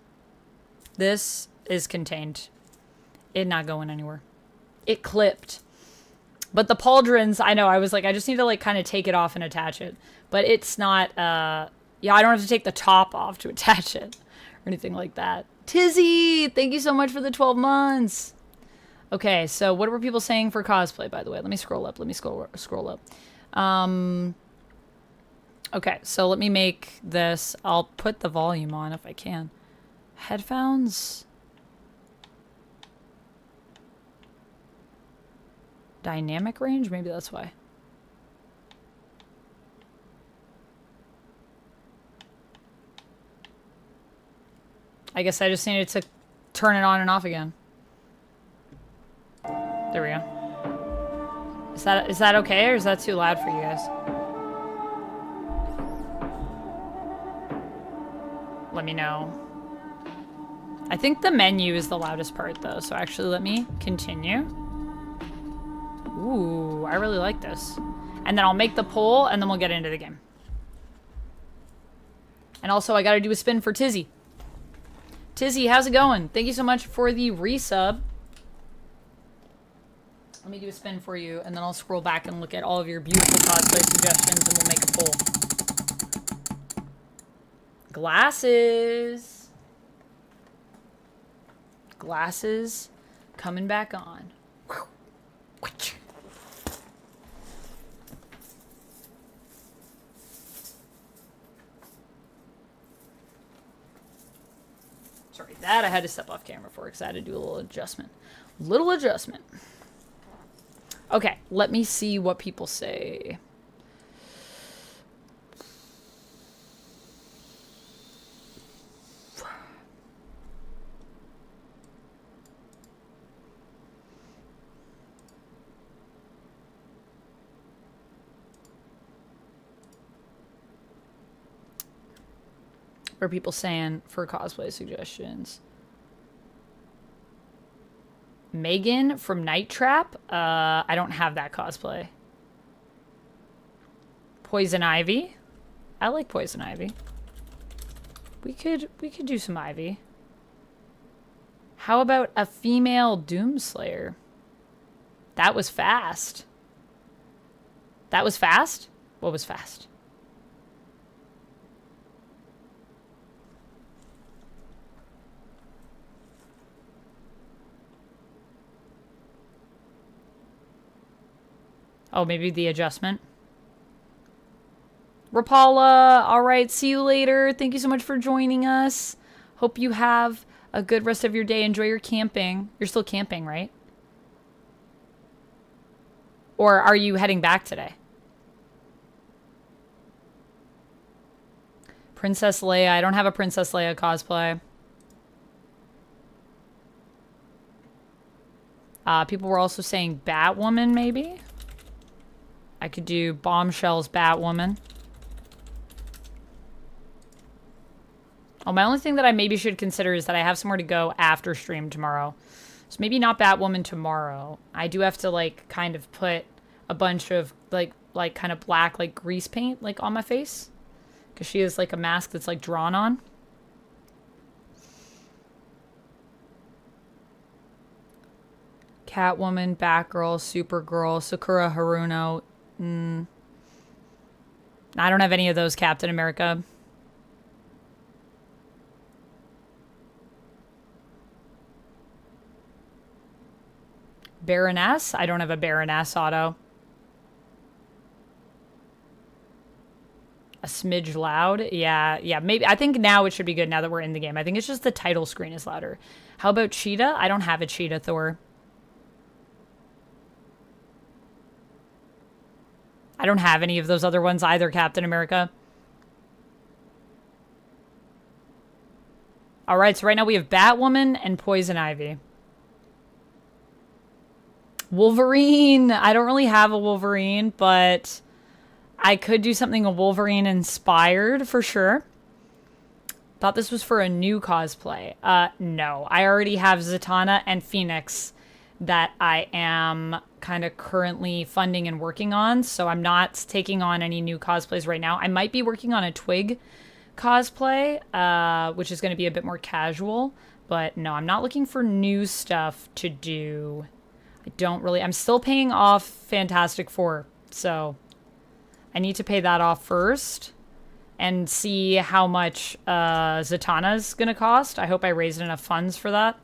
Speaker 1: this is contained. It not going anywhere. It clipped. But the pauldrons, I know, I was like, I just need to like kind of take it off and attach it. But it's not, yeah, I don't have to take the top off to attach it or anything like that. Tizzy, thank you so much for the 12 months. Okay, so what were people saying for cosplay, by the way? Let me scroll up. Scroll up. Okay, so let me make this. I'll put the volume on if I can. Headphones. Dynamic range? Maybe that's why. I guess I just needed to turn it on and off again. There we go. Is that okay, or is that too loud for you guys? Let me know. I think the menu is the loudest part, though, so actually let me continue. Ooh, I really like this. And then I'll make the poll, and then we'll get into the game. And also, I gotta do a spin for Tizzy. Tizzy, how's it going? Thank you so much for the resub. Let me do a spin for you, and then I'll scroll back and look at all of your beautiful cosplay suggestions, and we'll make a poll. Glasses. Glasses coming back on. Sorry, that I had to step off camera for because I had to do a little adjustment. Little adjustment. Okay, let me see what people say. What are people saying for cosplay suggestions? Megan from Night Trap. I don't have that cosplay. Poison Ivy. I like Poison Ivy. We could do some Ivy. How about a female Doomslayer? That was fast. That was fast? What was fast? Oh, maybe the adjustment. Rapala, all right, see you later. Thank you so much for joining us. Hope you have a good rest of your day. Enjoy your camping. You're still camping, right? Or are you heading back today? Princess Leia. I don't have a Princess Leia cosplay. People were also saying Batwoman, maybe? I could do Bombshell's Batwoman. Oh, my only thing that I maybe should consider is that I have somewhere to go after stream tomorrow. So maybe not Batwoman tomorrow. I do have to, like, kind of put a bunch of, like kind of black, like, grease paint, like, on my face. Because she has, like, a mask that's, like, drawn on. Catwoman, Batgirl, Supergirl, Sakura Haruno. I don't have any of those, Captain America. Baroness? I don't have a Baroness auto. A smidge loud? Yeah, maybe. I think now it should be good now that we're in the game. I think it's just the title screen is louder. How about Cheetah? I don't have a Cheetah Thor. I don't have any of those other ones either, Captain America. All right, so right now we have Batwoman and Poison Ivy. Wolverine. I don't really have a Wolverine, but I could do something a Wolverine inspired for sure. Thought this was for a new cosplay. No. I already have Zatanna and Phoenix that I am kind of currently funding and working on, so I'm not taking on any new cosplays right now. I might be working on a Twig cosplay, which is going to be a bit more casual, but no, I'm not looking for new stuff to do. I'm still paying off Fantastic Four, so I need to pay that off first and see how much Zatanna's going to cost. I hope I raised enough funds for that.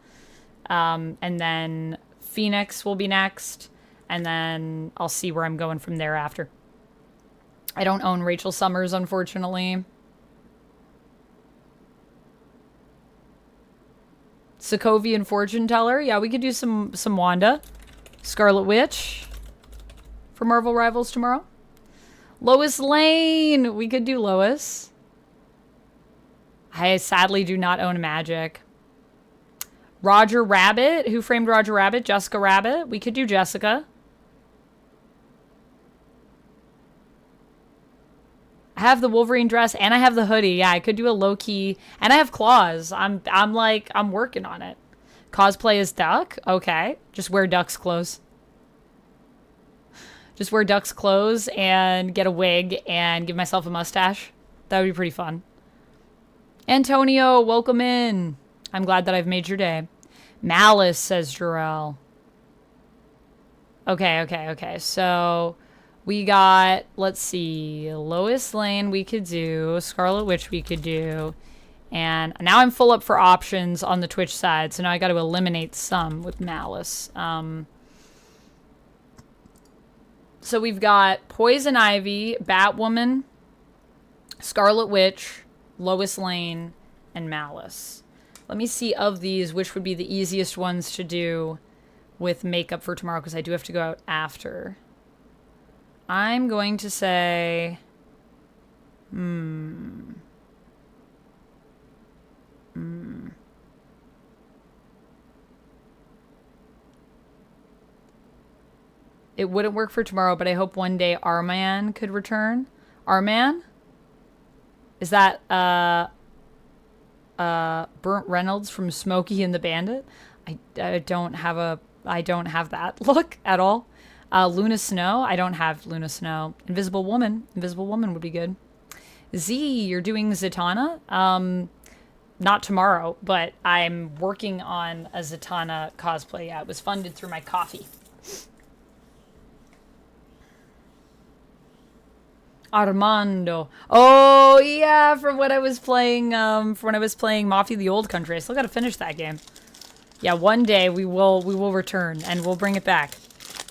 Speaker 1: And then Phoenix will be next, and then I'll see where I'm going from there after. I don't own Rachel Summers, unfortunately. Sokovian Fortune Teller. Yeah, we could do some Wanda. Scarlet Witch for Marvel Rivals tomorrow. Lois Lane. We could do Lois. I sadly do not own Magic. Roger Rabbit. Who Framed Roger Rabbit? Jessica Rabbit. We could do Jessica. I have the Wolverine dress and I have the hoodie. Yeah, I could do a low-key. And I have claws. I'm working on it. Cosplay as duck? Okay. Just wear duck's clothes. Just wear duck's clothes and get a wig and give myself a mustache. That would be pretty fun. Antonio, welcome in. I'm glad that I've made your day. Malice, says Jarrell. Okay. So we got, let's see, Lois Lane we could do, Scarlet Witch we could do, and now I'm full up for options on the Twitch side, so now I got to eliminate some with Malice. So we've got Poison Ivy, Batwoman, Scarlet Witch, Lois Lane, and Malice. Let me see of these which would be the easiest ones to do with makeup for tomorrow, because I do have to go out after. I'm going to say... It wouldn't work for tomorrow, but I hope one day Arman could return. Arman? Is that, Burnt Reynolds from Smokey and the Bandit? I don't have that look at all. Luna Snow? I don't have Luna Snow. Invisible Woman? Invisible Woman would be good. Z, you're doing Zatanna? Not tomorrow, but I'm working on a Zatanna cosplay. Yeah, it was funded through my coffee. Armando. Oh yeah, from when I was playing Mafia: The Old Country. I still gotta finish that game. Yeah, one day we will return and we'll bring it back.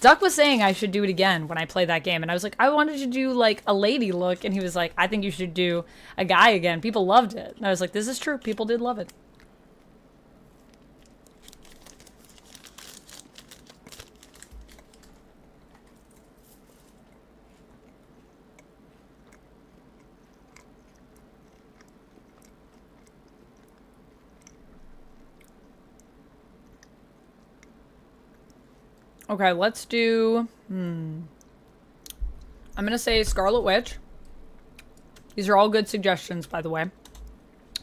Speaker 1: Duck was saying I should do it again when I play that game, and I was like, I wanted to do like a lady look, and he was like, I think you should do a guy again. People loved it. And I was like, this is true. People did love it. Okay, let's do... I'm going to say Scarlet Witch. These are all good suggestions, by the way.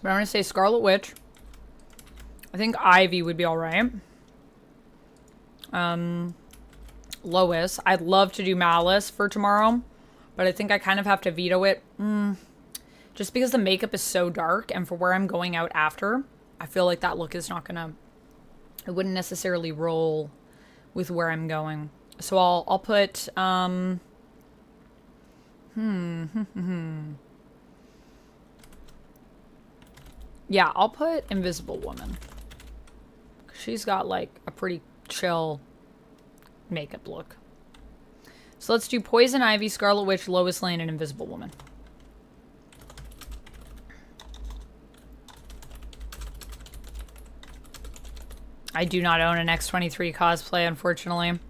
Speaker 1: But I'm going to say Scarlet Witch. I think Ivy would be alright. Lois. I'd love to do Malice for tomorrow. But I think I kind of have to veto it. Just because the makeup is so dark. And for where I'm going out after, I feel like that look is not going to... It wouldn't necessarily roll with where I'm going. So I'll put yeah, I'll put Invisible Woman. She's got like a pretty chill makeup look. So let's do Poison Ivy, Scarlet Witch, Lois Lane, and Invisible Woman. I do not own an X-23 cosplay, unfortunately.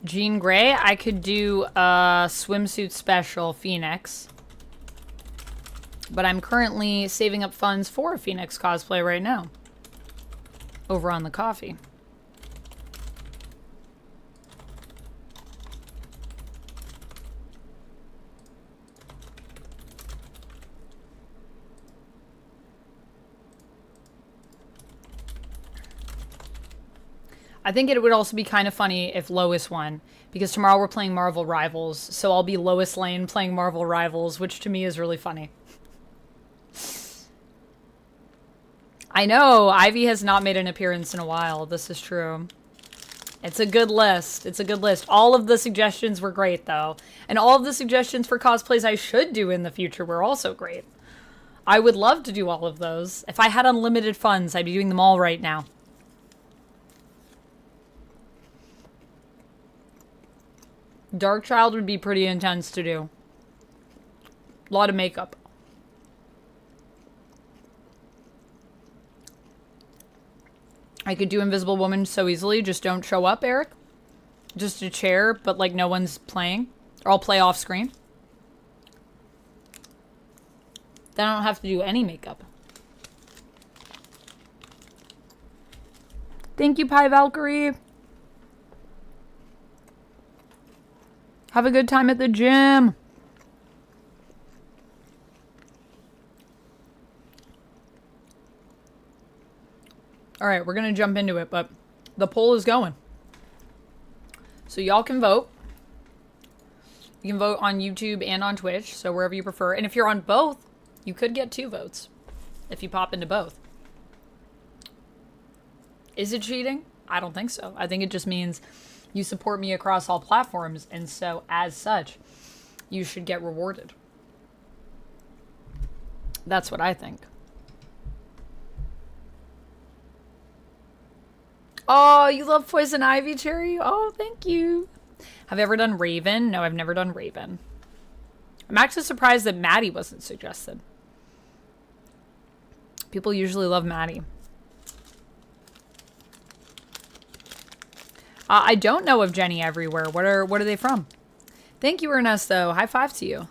Speaker 1: Jean Grey, I could do a swimsuit special Phoenix. But I'm currently saving up funds for a Phoenix cosplay right now. Over on the coffee. I think it would also be kind of funny if Lois won, because tomorrow we're playing Marvel Rivals, so I'll be Lois Lane playing Marvel Rivals, which to me is really funny. I know, Ivy has not made an appearance in a while, this is true. It's a good list, it's a good list. All of the suggestions were great, though. And all of the suggestions for cosplays I should do in the future were also great. I would love to do all of those. If I had unlimited funds, I'd be doing them all right now. Darkchild would be pretty intense to do. A lot of makeup. I could do Invisible Woman so easily. Just don't show up, Eric. Just a chair, but like no one's playing. Or I'll play off screen. Then I don't have to do any makeup. Thank you, Pie Valkyrie. Have a good time at the gym. All right, we're going to jump into it, but the poll is going. So y'all can vote. You can vote on YouTube and on Twitch, so wherever you prefer. And if you're on both, you could get 2 votes if you pop into both. Is it cheating? I don't think so. I think it just means you support me across all platforms, and so as such, you should get rewarded. That's what I think. Oh, you love Poison Ivy, Cherry? Oh, thank you. Have you ever done Raven? No, I've never done Raven. I'm actually surprised that Maddie wasn't suggested. People usually love Maddie. I don't know of Jenny Everywhere. What are they from? Thank you, Ernesto. High five to you.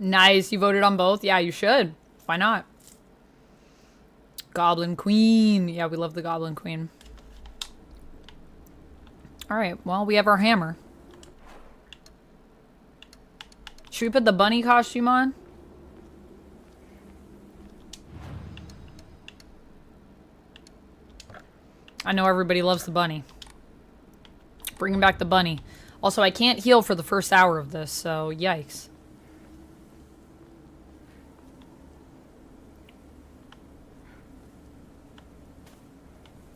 Speaker 1: Nice. You voted on both? Yeah, you should. Why not? Goblin Queen. Yeah, we love the Goblin Queen. All right. Well, we have our hammer. Should we put the bunny costume on? I know everybody loves the bunny. Bringing back the bunny. Also, I can't heal for the first hour of this, so yikes.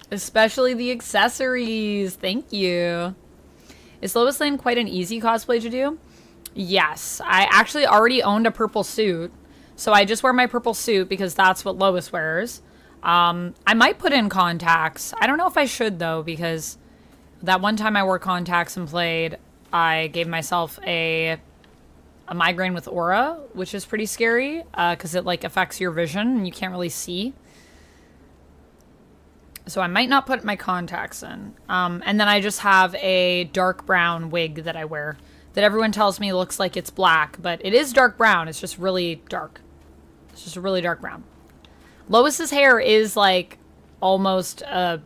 Speaker 1: Especially the accessories. Thank you. Is Lois Lane quite an easy cosplay to do? Yes. I actually already owned a purple suit. So I just wear my purple suit because that's what Lois wears. I might put in contacts. I don't know if I should, though, because that one time I wore contacts and played, I gave myself a migraine with aura, which is pretty scary because it like affects your vision and you can't really see. So I might not put my contacts in. And then I just have a dark brown wig that I wear that everyone tells me looks like it's black, but it is dark brown. It's just really dark. It's just a really dark brown. Lois's hair is like almost a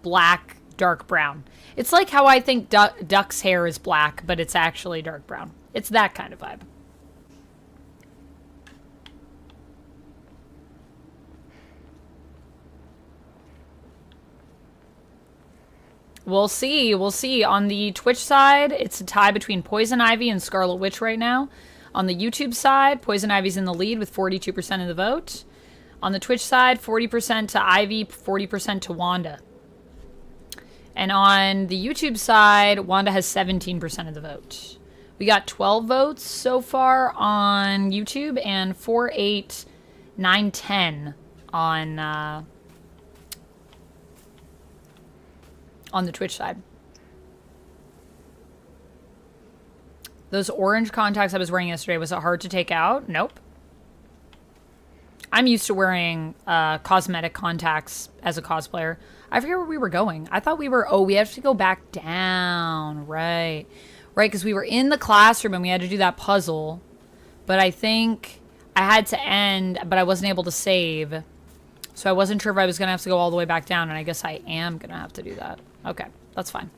Speaker 1: black, dark brown. It's like how I think Duck's hair is black, but it's actually dark brown. It's that kind of vibe. We'll see. We'll see. On the Twitch side, it's a tie between Poison Ivy and Scarlet Witch right now. On the YouTube side, Poison Ivy's in the lead with 42% of the vote. On the Twitch side, 40% to Ivy, 40% to Wanda. And on the YouTube side, Wanda has 17% of the vote. We got 12 votes so far on YouTube and 4, 8, 9, 10 on the Twitch side. Those orange contacts I was wearing yesterday, was it hard to take out? Nope. I'm used to wearing cosmetic contacts as a cosplayer. I forget where we were going. I thought we were, oh, we have to go back down. Right. Right, because we were in the classroom and we had to do that puzzle. But I think I had to end, but I wasn't able to save. So I wasn't sure if I was going to have to go all the way back down, and I guess I am going to have to do that. Okay, that's fine.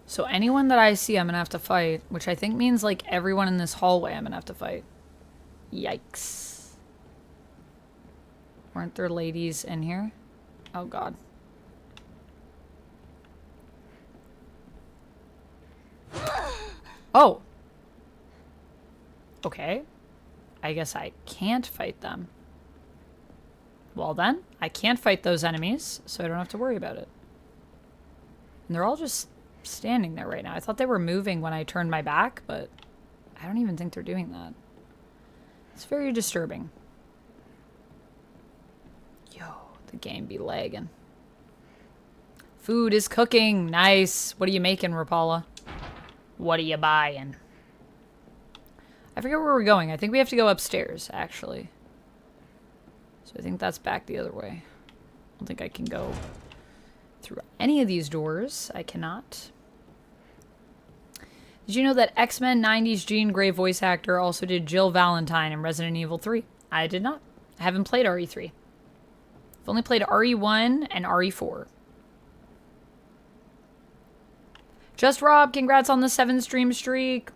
Speaker 1: So anyone that I see, I'm going to have to fight, which I think means, like, everyone in this hallway I'm going to have to fight. Yikes. Weren't there ladies in here? Oh, God. Oh. Okay. I guess I can't fight them. Well then, I can't fight those enemies, so I don't have to worry about it. And they're all just standing there right now. I thought they were moving when I turned my back, but I don't even think they're doing that. It's very disturbing. Yo, the game be lagging. Food is cooking. Nice. What are you making, Rapala? What are you buying? I forget where we're going. I think we have to go upstairs, actually. So I think that's back the other way. I don't think I can go through any of these doors. I cannot. Did you know that X-Men 90s Jean Grey voice actor also did Jill Valentine in Resident Evil 3? I did not. I haven't played RE3. I've only played RE1 and RE4. Just Rob, congrats on the 7-stream streak.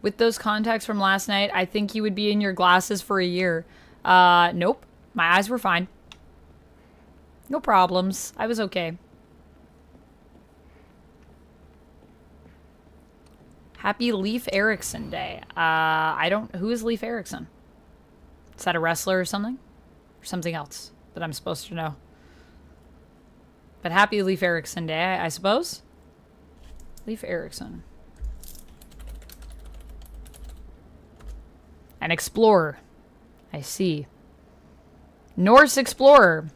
Speaker 1: With those contacts from last night, I think you would be in your glasses for a year. Nope. My eyes were fine. No problems. I was okay. Happy Leif Erikson Day. Who is Leif Erikson? Is that a wrestler or something? Or something else that I'm supposed to know? But happy Leif Erikson Day, I suppose. Leif Erikson. An explorer. I see. Norse explorer.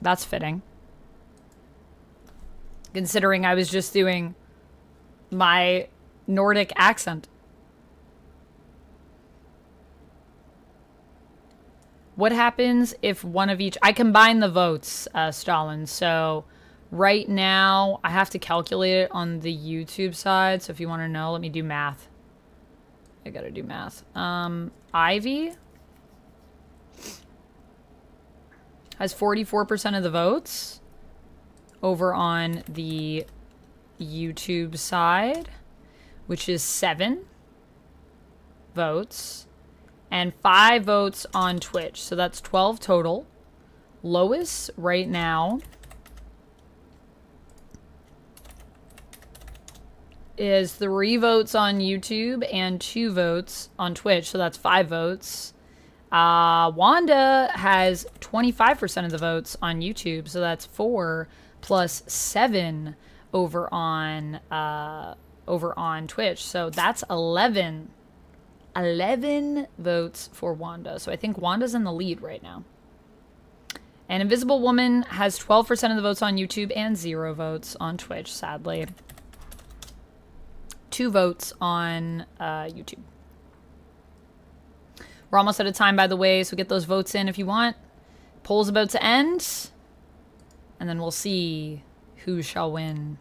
Speaker 1: That's fitting. Considering I was just doing my Nordic accent. What happens if one of each... I combine the votes, Stalin. So right now, I have to calculate it on the YouTube side. So if you want to know, let me do math. I gotta do math. Ivy has 44% of the votes over on the YouTube side, which is 7 votes, and 5 votes on Twitch. So that's 12 total. Lois right now is 3 votes on YouTube and 2 votes on Twitch. So that's 5 votes. Wanda has 25% of the votes on YouTube. So that's 4 plus 7 over on Twitch. So that's 11 votes for Wanda. So I think Wanda's in the lead right now. And Invisible Woman has 12% of the votes on YouTube and 0 votes on Twitch, sadly. 2 votes on YouTube. We're almost out of time, by the way, so get those votes in if you want. Poll's about to end. And then we'll see who shall win.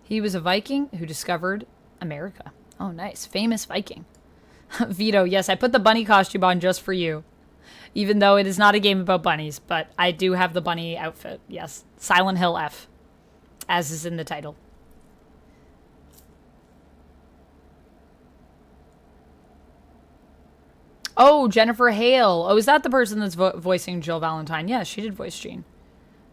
Speaker 1: He was a Viking who discovered America. Oh, nice. Famous Viking. Vito, yes, I put the bunny costume on just for you. Even though it is not a game about bunnies, but I do have the bunny outfit. Yes. Silent Hill F. As is in the title. Oh, Jennifer Hale. Oh, is that the person that's voicing Jill Valentine? Yeah, she did voice Jean.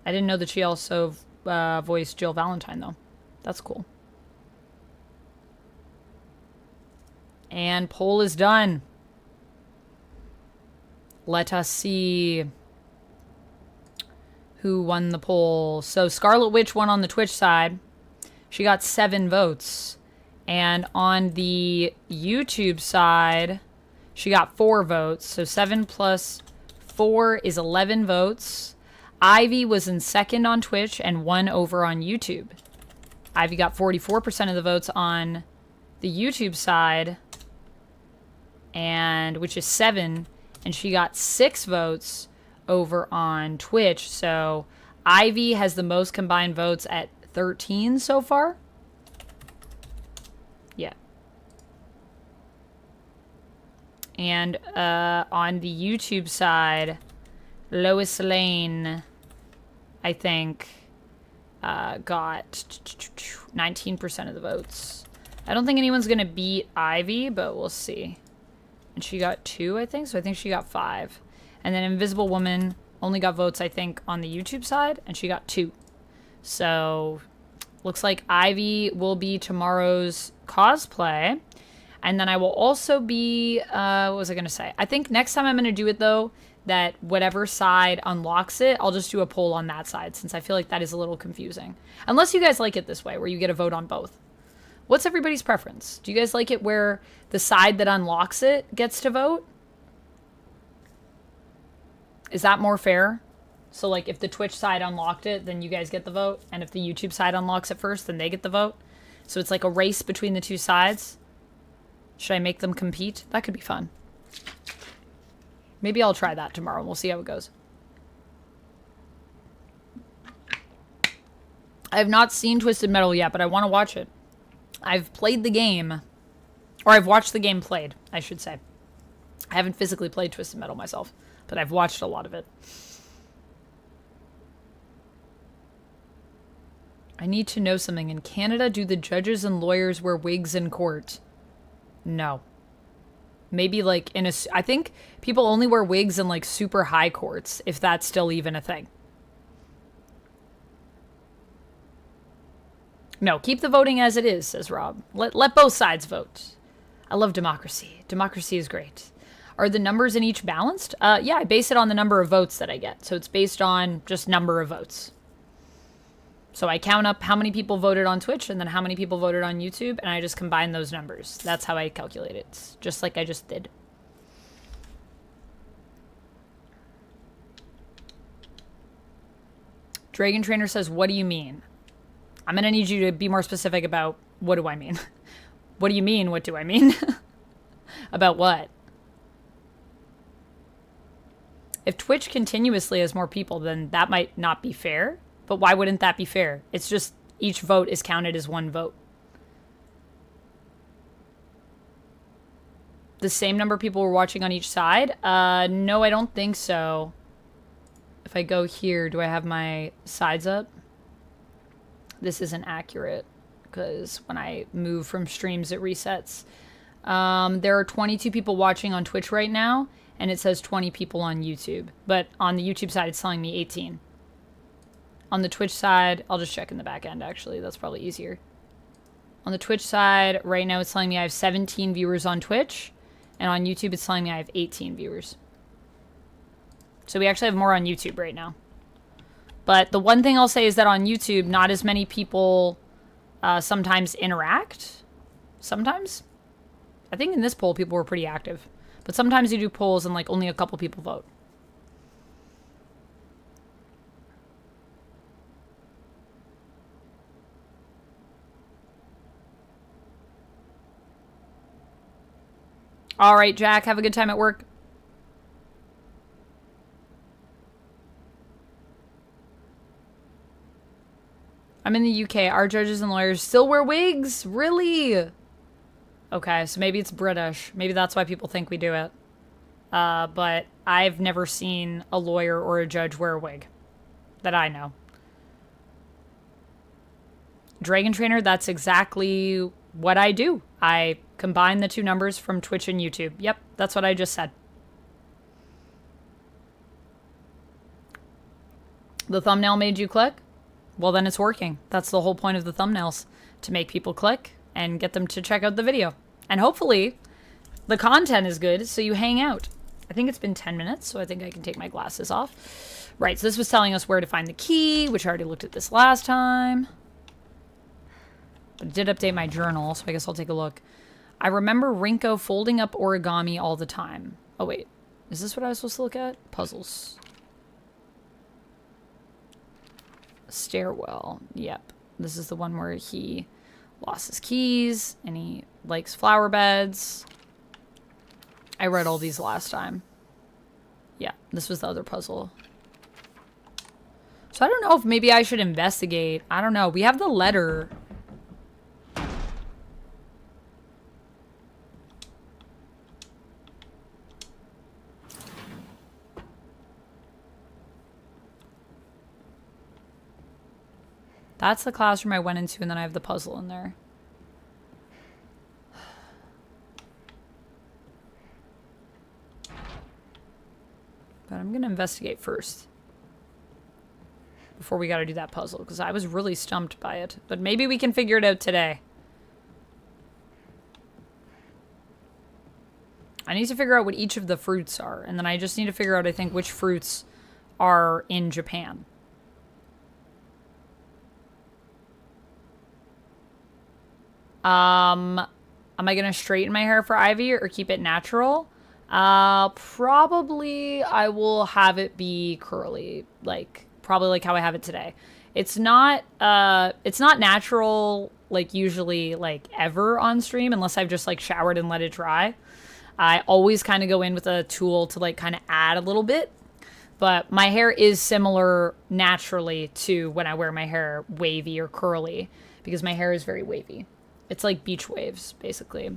Speaker 1: I didn't know that she also voiced Jill Valentine, though. That's cool. And poll is done. Let us see who won the poll. So Scarlet Witch won on the Twitch side. She got 7 votes. And on the YouTube side, she got 4 votes. So 7 plus 4 is 11 votes. Ivy was in second on Twitch and 1 over on YouTube. Ivy got 44% of the votes on the YouTube side, and which is 7, and she got 6 votes over on Twitch. So Ivy has the most combined votes at 13 so far. Yeah. And on the YouTube side, Lois Lane, I think, got 19% of the votes. I don't think anyone's going to beat Ivy, but we'll see. And she got 2, I think, so I think she got 5. And then Invisible Woman only got votes, I think, on the YouTube side, and she got 2. So, looks like Ivy will be tomorrow's cosplay. And then I will also be, what was I going to say? I think next time I'm going to do it, though, that whatever side unlocks it, I'll just do a poll on that side, since I feel like that is a little confusing. Unless you guys like it this way, where you get a vote on both. What's everybody's preference? Do you guys like it where the side that unlocks it gets to vote? Is that more fair? So like if the Twitch side unlocked it, then you guys get the vote. And if the YouTube side unlocks it first, then they get the vote. So it's like a race between the two sides. Should I make them compete? That could be fun. Maybe I'll try that tomorrow. We'll see how it goes. I have not seen Twisted Metal yet, but I want to watch it. I've played the game. Or I've watched the game played, I should say. I haven't physically played Twisted Metal myself, but I've watched a lot of it. I need to know something. In Canada, do the judges and lawyers wear wigs in court? No. Maybe like in a... I think people only wear wigs in like super high courts, if that's still even a thing. No, keep the voting as it is, says Rob. Let both sides vote. I love democracy. Democracy is great. Are the numbers in each balanced? Yeah, I base it on the number of votes that I get. So it's based on just number of votes. So I count up how many people voted on Twitch and then how many people voted on YouTube, and I just combine those numbers. That's how I calculate it, just like I just did. Dragon Trainer says, what do you mean? I'm going to need you to be more specific about what do I mean? What do you mean? What do I mean? About what? If Twitch continuously has more people, then that might not be fair. But why wouldn't that be fair? It's just each vote is counted as one vote. The same number of people were watching on each side? No, I don't think so. If I go here, do I have my sides up? This isn't accurate because when I move from streams, it resets. There are 22 people watching on Twitch right now, and it says 20 people on YouTube. But on the YouTube side, it's telling me 18. On the Twitch side, I'll just check in the back end, actually. That's probably easier. On the Twitch side, right now it's telling me I have 17 viewers on Twitch. And on YouTube, it's telling me I have 18 viewers. So we actually have more on YouTube right now. But the one thing I'll say is that on YouTube, not as many people sometimes interact. Sometimes. I think in this poll, people were pretty active. But sometimes you do polls and like only a couple people vote. All right, Jack, have a good time at work. I'm in the UK. Our judges and lawyers still wear wigs? Really? Okay, so maybe it's British. Maybe that's why people think we do it. But I've never seen a lawyer or a judge wear a wig. That I know. Dragon Trainer, that's exactly what I do. I combine the two numbers from Twitch and YouTube. Yep, that's what I just said. The thumbnail made you click? Well, then it's working. That's the whole point of the thumbnails. To make people click and get them to check out the video. And hopefully, the content is good, so you hang out. I think it's been 10 minutes, so I think I can take my glasses off. Right, so this was telling us where to find the key, which I already looked at this last time. But it did update my journal, so I guess I'll take a look. I remember Rinko folding up origami all the time. Oh, wait. Is this what I was supposed to look at? Puzzles. Stairwell. Yep. This is the one where he lost his keys, and he likes flower beds. I read all these last time. Yeah, this was the other puzzle. So I don't know if maybe I should investigate. I don't know. We have the letter. That's the classroom I went into, and then I have the puzzle in there. But I'm going to investigate first. Before we got to do that puzzle, because I was really stumped by it. But maybe we can figure it out today. I need to figure out what each of the fruits are. And then I just need to figure out, I think, which fruits are in Japan. Am I gonna straighten my hair for Ivy or keep it natural? Probably I will have it be curly, like probably like how I have it today. It's not natural like usually like ever on stream unless I've just like showered and let it dry. I always kind of go in with a tool to like kind of add a little bit. But my hair is similar naturally to when I wear my hair wavy or curly because my hair is very wavy. It's like beach waves, basically.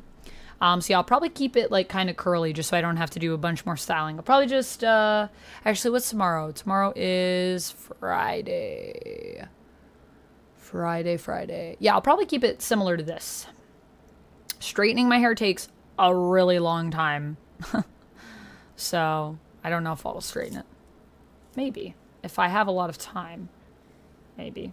Speaker 1: So yeah, I'll probably keep it like kind of curly just so I don't have to do a bunch more styling. I'll probably just, actually, what's tomorrow? Tomorrow is Friday. Friday. Yeah, I'll probably keep it similar to this. Straightening my hair takes a really long time. So I don't know if I'll straighten it. Maybe. If I have a lot of time. Maybe.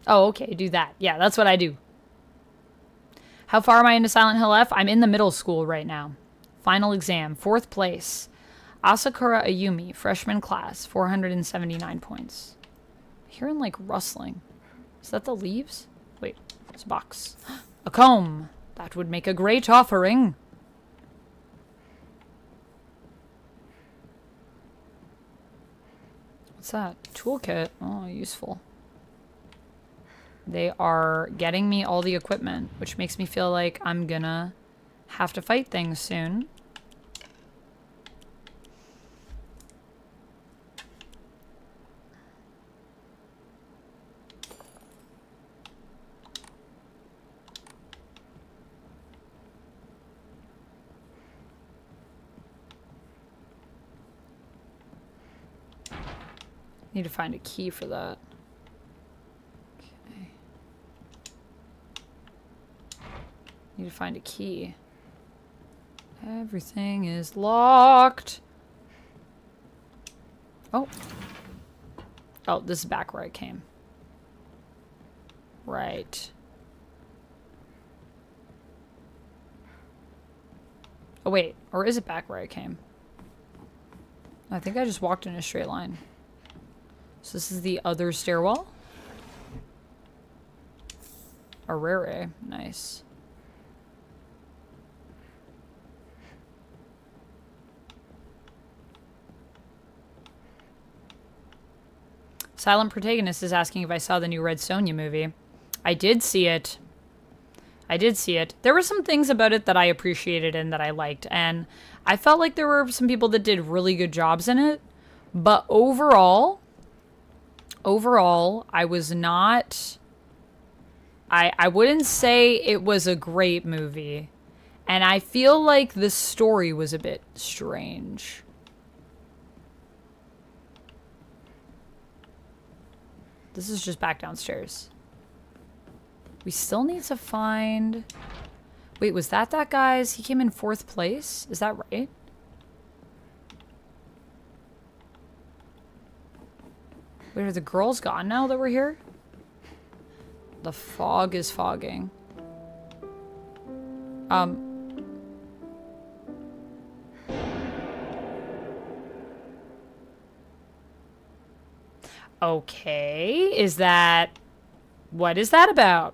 Speaker 1: Oh, okay, do that. Yeah, that's what I do. How far am I into Silent Hill F? I'm in the middle school right now. Final exam, 4th place. Asakura Ayumi, freshman class, 479 points. I'm hearing like rustling. Is that the leaves? Wait, it's a box. A comb. That would make a great offering. What's that? Toolkit. Oh, useful. They are getting me all the equipment, which makes me feel like I'm gonna have to fight things soon. Need to find a key for that. Okay. Need to find a key. Everything is locked. Oh. Oh, this is back where I came. Right. Oh, wait. Or is it back where I came? I think I just walked in a straight line. So this is the other stairwell. Arere. Nice. Silent Protagonist is asking if I saw the new Red Sonja movie. I did see it. There were some things about it that I appreciated and that I liked. And I felt like there were some people that did really good jobs in it. But overall, I was not... I wouldn't say it was a great movie. And I feel like the story was a bit strange. This is just back downstairs. We still need to find... Wait, was that guy's? He came in 4th place? Is that right? Wait, are the girls gone now that we're here? The fog is fogging. Okay, what is that about?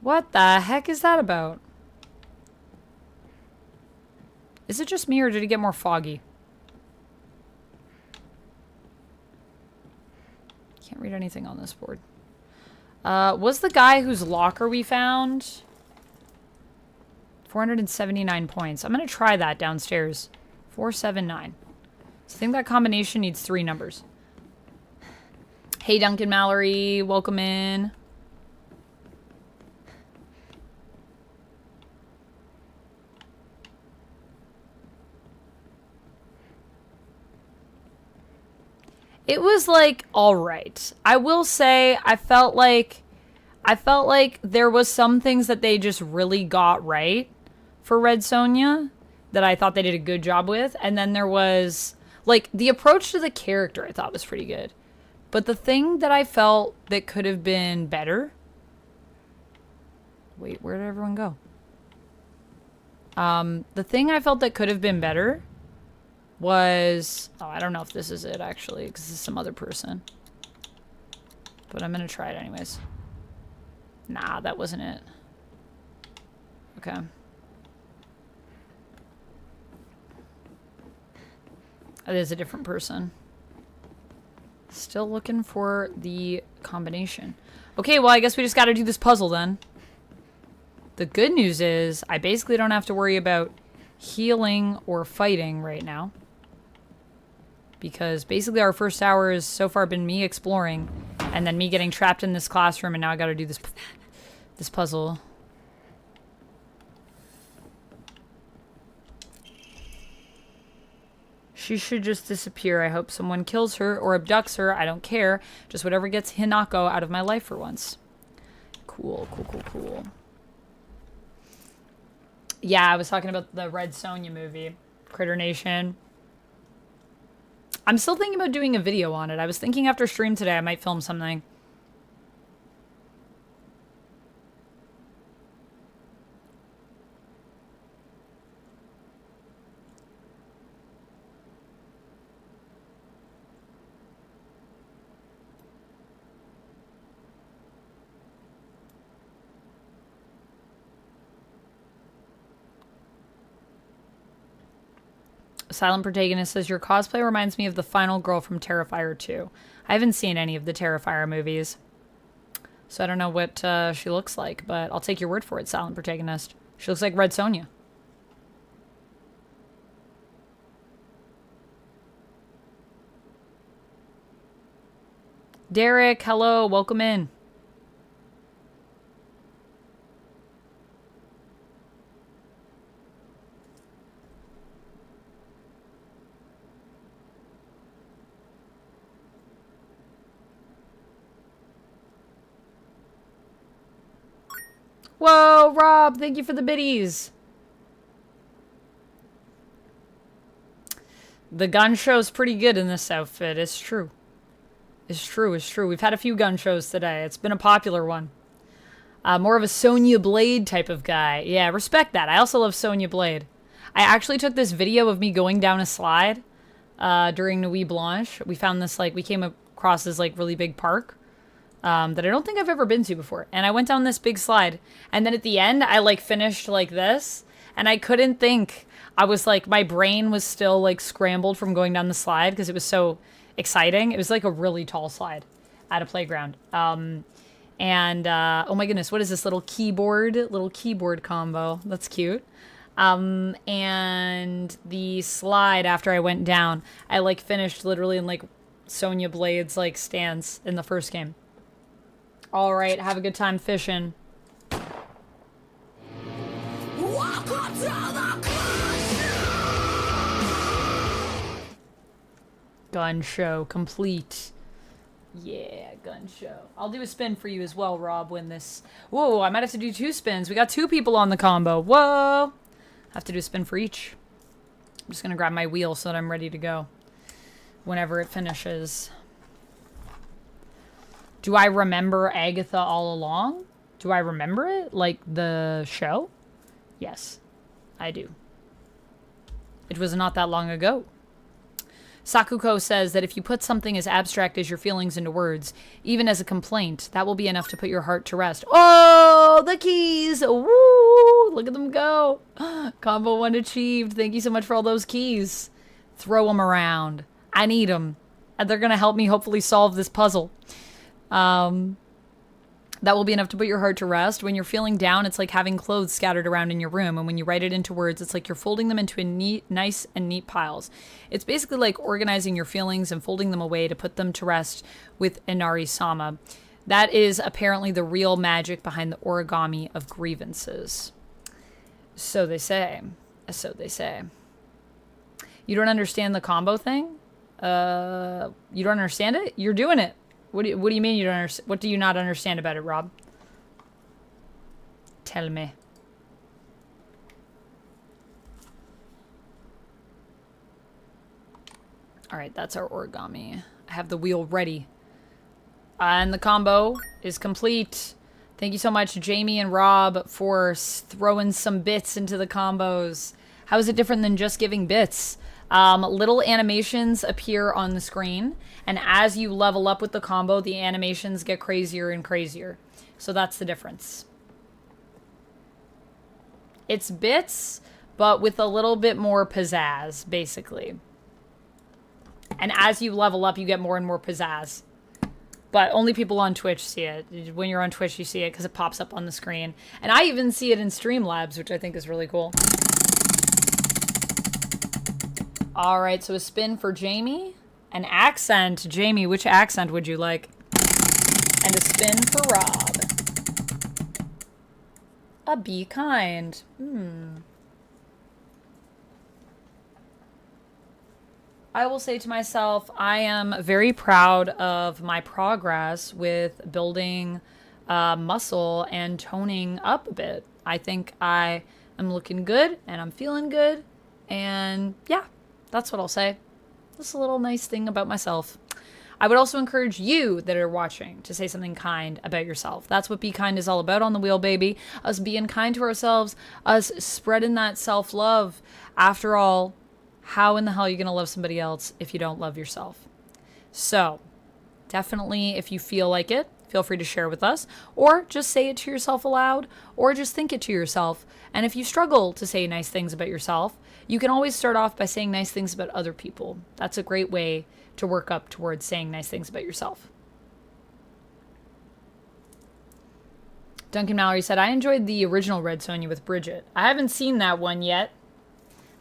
Speaker 1: What the heck is that about? Is it just me or did it get more foggy? Can't read anything on this board. Was the guy whose locker we found? 479 points. I'm gonna try that downstairs. 479. So I think that combination needs 3 numbers. Hey, Duncan Mallory, welcome in. It was like all right. I will say I felt like there was some things that they just really got right for Red Sonja that I thought they did a good job with, and then there was like the approach to the character I thought was pretty good. But the thing that I felt that could have been better... Wait, where did everyone go? The thing I felt that could have been better was... Oh, I don't know if this is it, actually, because this is some other person. But I'm going to try it anyways. Nah, that wasn't it. Okay. It is a different person. Still looking for the combination. Okay, well, I guess we just got to do this puzzle then. The good news is I basically don't have to worry about healing or fighting right now. Because basically our first hour has so far been me exploring and then me getting trapped in this classroom, and now I got to do this puzzle. She should just disappear. I hope someone kills her or abducts her. I don't care. Just whatever gets Hinako out of my life for once. Cool, cool, cool, cool. Yeah, I was talking about the Red Sonja movie. Critter Nation. I'm still thinking about doing a video on it. I was thinking after stream today I might film something. Silent Protagonist says, your cosplay reminds me of the final girl from Terrifier 2. I haven't seen any of the Terrifier movies, so I don't know what she looks like, but I'll take your word for it, Silent Protagonist. She looks like Red Sonja. Derek, hello, welcome in. Whoa, Rob, thank you for the biddies. The gun show's pretty good in this outfit. It's true. It's true, it's true. We've had a few gun shows today. It's been a popular one. More of a Sonya Blade type of guy. Yeah, respect that. I also love Sonya Blade. I actually took this video of me going down a slide during Nuit Blanche. We found this, like, we came across this, like, really big park. That I don't think I've ever been to before. And I went down this big slide. And then at the end, I, like, finished like this. And I couldn't think. I was, like, my brain was still, like, scrambled from going down the slide because it was so exciting. It was, like, a really tall slide at a playground. Oh my goodness, what is this little keyboard combo? That's cute. And the slide after I went down, I, like, finished literally in, like, Sonya Blade's, like, stance in the first game. All right, have a good time fishing. Welcome to the gun show complete. Yeah, gun show. I'll do a spin for you as well, Rob, when this... Whoa, I might have to do 2 spins. We got 2 people on the combo. Whoa! Have to do a spin for each. I'm just going to grab my wheel so that I'm ready to go whenever it finishes. Do I remember Agatha all along? Do I remember it? Like the show? Yes, I do. It was not that long ago. Sakuko says that if you put something as abstract as your feelings into words, even as a complaint, that will be enough to put your heart to rest. Oh, the keys! Woo! Look at them go. Combo 1 achieved. Thank you so much for all those keys. Throw them around. I need them. And they're going to help me hopefully solve this puzzle. That will be enough to put your heart to rest. When you're feeling down, it's like having clothes scattered around in your room. And when you write it into words, it's like you're folding them into nice and neat piles. It's basically like organizing your feelings and folding them away to put them to rest with Inari-sama. That is apparently the real magic behind the origami of grievances. So they say. So they say. You don't understand the combo thing? You don't understand it? You're doing it. What do you mean you don't understand? What do you not understand about it, Rob? Tell me. All right, that's our origami. I have the wheel ready. And the combo is complete. Thank you so much, Jamie and Rob, for throwing some bits into the combos. How is it different than just giving bits? Little animations appear on the screen, and as you level up with the combo, the animations get crazier and crazier. So that's the difference. It's bits, but with a little bit more pizzazz, basically. And as you level up, you get more and more pizzazz. But only people on Twitch see it. When you're on Twitch, you see it because it pops up on the screen. And I even see it in Streamlabs, which I think is really cool. All right, so a spin for Jamie. An accent. Jamie, which accent would you like? And a spin for Rob. A be kind. I will say to myself, I am very proud of my progress with building muscle and toning up a bit. I think I am looking good and I'm feeling good. And yeah, that's what I'll say. That's a little nice thing about myself. I would also encourage you that are watching to say something kind about yourself. That's what Be Kind is all about on the wheel, baby. Us being kind to ourselves, us spreading that self-love. After all, how in the hell are you going to love somebody else if you don't love yourself? So, definitely, if you feel like it, feel free to share with us. Or just say it to yourself aloud. Or just think it to yourself. And if you struggle to say nice things about yourself, you can always start off by saying nice things about other people. That's a great way to work up towards saying nice things about yourself. Duncan Mallory said, I enjoyed the original Red Sonja with Bridget. I haven't seen that one yet.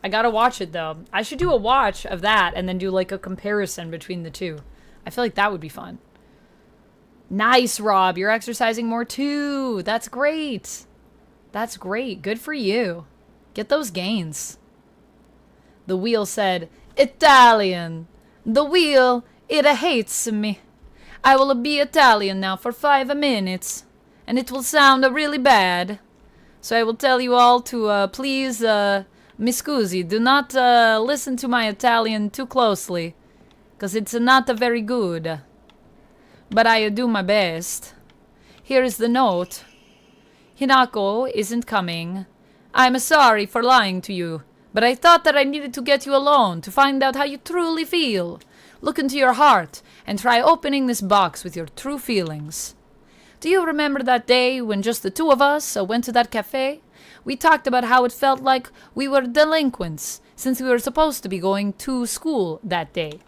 Speaker 1: I gotta watch it, though. I should do a watch of that and then do, like, a comparison between the two. I feel like that would be fun. Nice, Rob. You're exercising more, too. That's great. That's great. Good for you. Get those gains. The wheel said, Italian. The wheel, it hates me. I will be Italian now for 5 minutes. And it will sound really bad. So I will tell you all to please... mi scusi, do not listen to my Italian too closely, because it's not very good. But I do my best. Here is the note. Hinako isn't coming. I'm sorry for lying to you, but I thought that I needed to get you alone to find out how you truly feel. Look into your heart and try opening this box with your true feelings. Do you remember that day when just the two of us went to that cafe? We talked about how it felt like we were delinquents, since we were supposed to be going to school that day.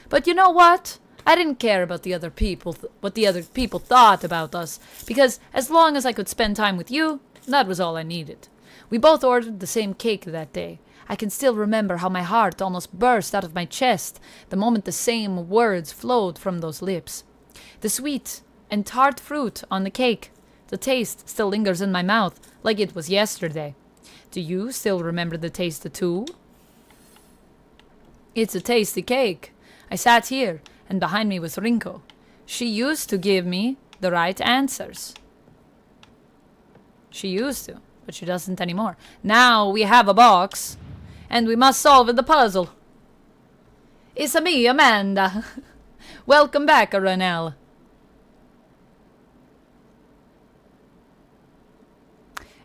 Speaker 1: But you know what? I didn't care about the other people, what the other people thought about us, because as long as I could spend time with you, that was all I needed. We both ordered the same cake that day. I can still remember how my heart almost burst out of my chest the moment the same words flowed from those lips. The sweet and tart fruit on the cake. The taste still lingers in my mouth, like it was yesterday. Do you still remember the taste too? It's a tasty cake. I sat here, and behind me was Rinko. She used to give me the right answers. She used to, but she doesn't anymore. Now we have a box, and we must solve the puzzle. It's me, Amanda. Welcome back, Ranelle.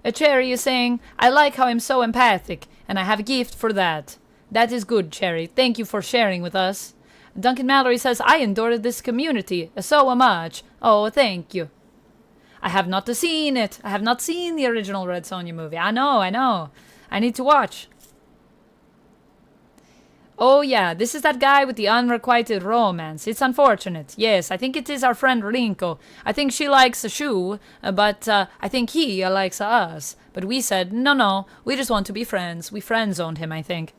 Speaker 1: A Cherry is saying, I like how I'm so empathic, and I have a gift for that. That is good, Cherry. Thank you for sharing with us. Duncan Mallory says, I adored this community so much. Oh, thank you. I have not seen it. I have not seen the original Red Sonja movie. I know. I need to watch. Oh yeah, this is that guy with the unrequited romance. It's unfortunate. Yes, I think it is our friend Rinko. I think she likes a shoe, but I think he likes us. But we said, no, we just want to be friends. We friend-zoned him, I think.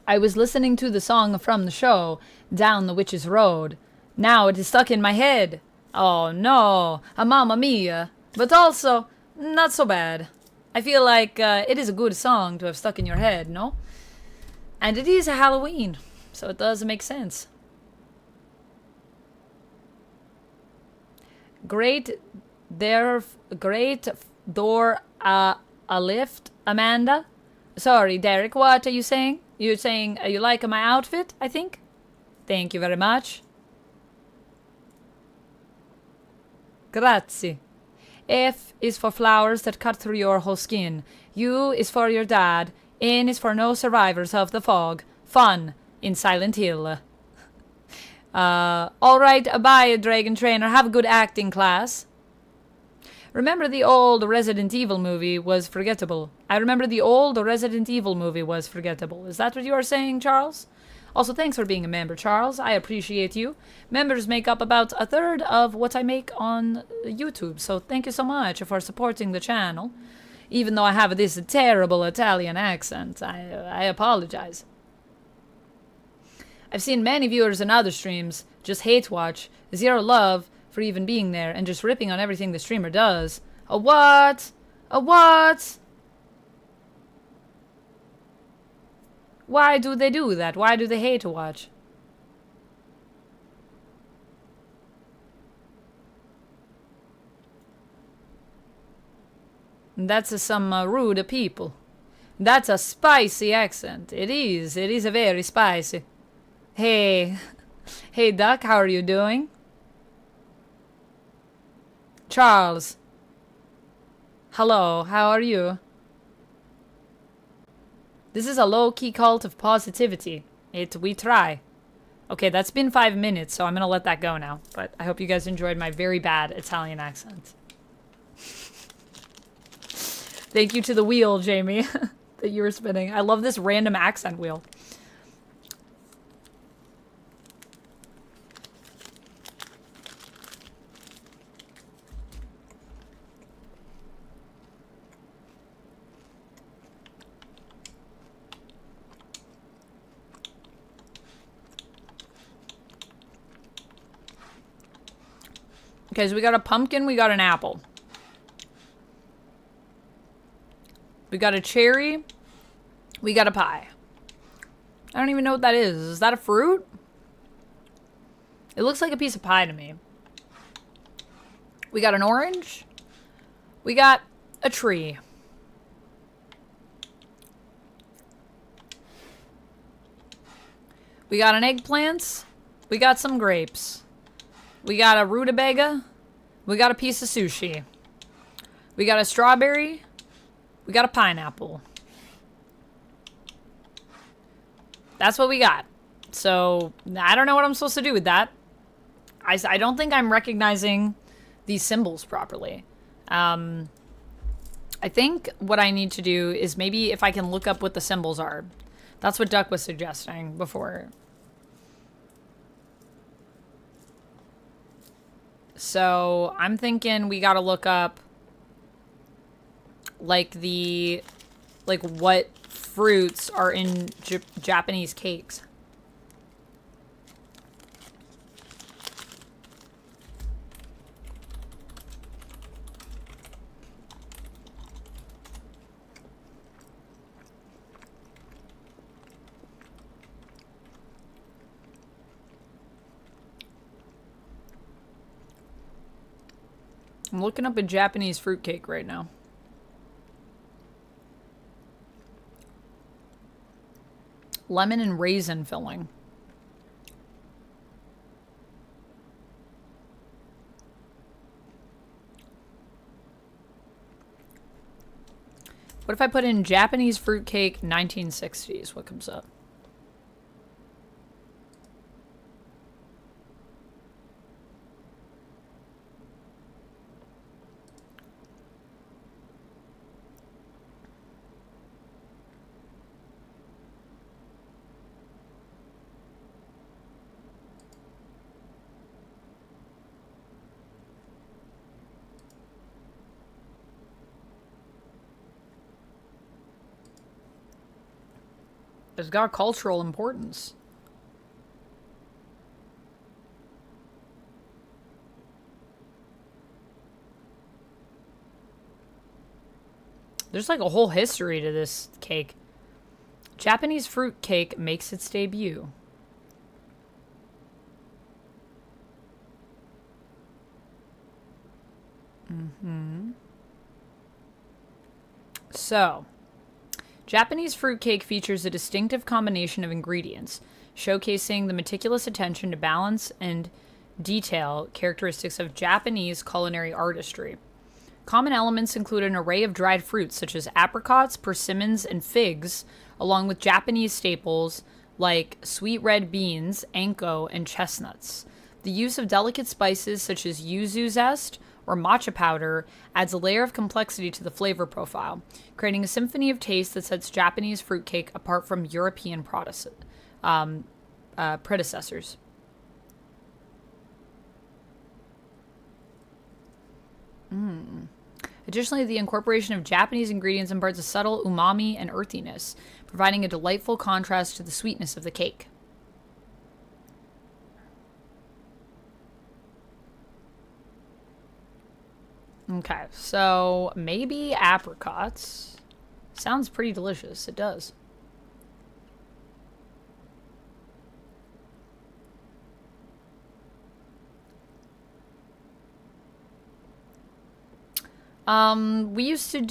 Speaker 1: I was listening to the song from the show, Down the Witch's Road. Now it is stuck in my head. Oh no, a mamma mia. But also, not so bad. I feel like it is a good song to have stuck in your head, no? And it is a Halloween, so it does make sense. Great door a lift, Amanda. Sorry, Derek, what are you saying? You're saying you like my outfit, I think? Thank you very much. Grazie. F is for flowers that cut through your whole skin. U is for your dad. N is for no survivors of the fog. Fun in Silent Hill. Alright, bye, Dragon Trainer. Have a good acting class. Remember the old Resident Evil movie was forgettable. I remember the old Resident Evil movie was forgettable. Is that what you are saying, Charles? Also, thanks for being a member, Charles. I appreciate you. Members make up about a third of what I make on YouTube, so thank you so much for supporting the channel. Even though I have this terrible Italian accent, I apologize. I've seen many viewers in other streams just hate watch, zero love for even being there, and just ripping on everything the streamer does. A what? A what? Why do they do that? Why do they hate to watch? That's some rude people. That's a spicy accent. It is. It is a very spicy. Hey. Hey, Duck, how are you doing? Charles. Hello, how are you? This is a low-key cult of positivity. We try. Okay, that's been 5 minutes, so I'm gonna let that go now. But I hope you guys enjoyed my very bad Italian accent. Thank you to the wheel, Jamie, that you were spinning. I love this random accent wheel. Okay, so we got a pumpkin, we got an apple. We got a cherry. We got a pie. I don't even know what that is. Is that a fruit? It looks like a piece of pie to me. We got an orange. We got a tree. We got an eggplant. We got some grapes. We got a rutabaga. We got a piece of sushi. We got a strawberry. We got a pineapple. That's what we got. So, I don't know what I'm supposed to do with that. I don't think I'm recognizing these symbols properly. I think what I need to do is maybe if I can look up what the symbols are. That's what Duck was suggesting before. So, I'm thinking we gotta look up, like, what fruits are in Japanese cakes. I'm looking up a Japanese fruitcake right now. Lemon and raisin filling. What if I put in Japanese fruitcake 1960s? What comes up? It's got cultural importance. There's like a whole history to this cake. Japanese fruit cake makes its debut. So, Japanese fruitcake features a distinctive combination of ingredients, showcasing the meticulous attention to balance and detail characteristics of Japanese culinary artistry. Common elements include an array of dried fruits such as apricots, persimmons, and figs, along with Japanese staples like sweet red beans, anko, and chestnuts. The use of delicate spices such as yuzu zest or matcha powder adds a layer of complexity to the flavor profile, creating a symphony of taste that sets Japanese fruitcake apart from European predecessors. Additionally, the incorporation of Japanese ingredients imparts a subtle umami and earthiness, providing a delightful contrast to the sweetness of the cake. Okay, so maybe apricots. Sounds pretty delicious. It does. We used to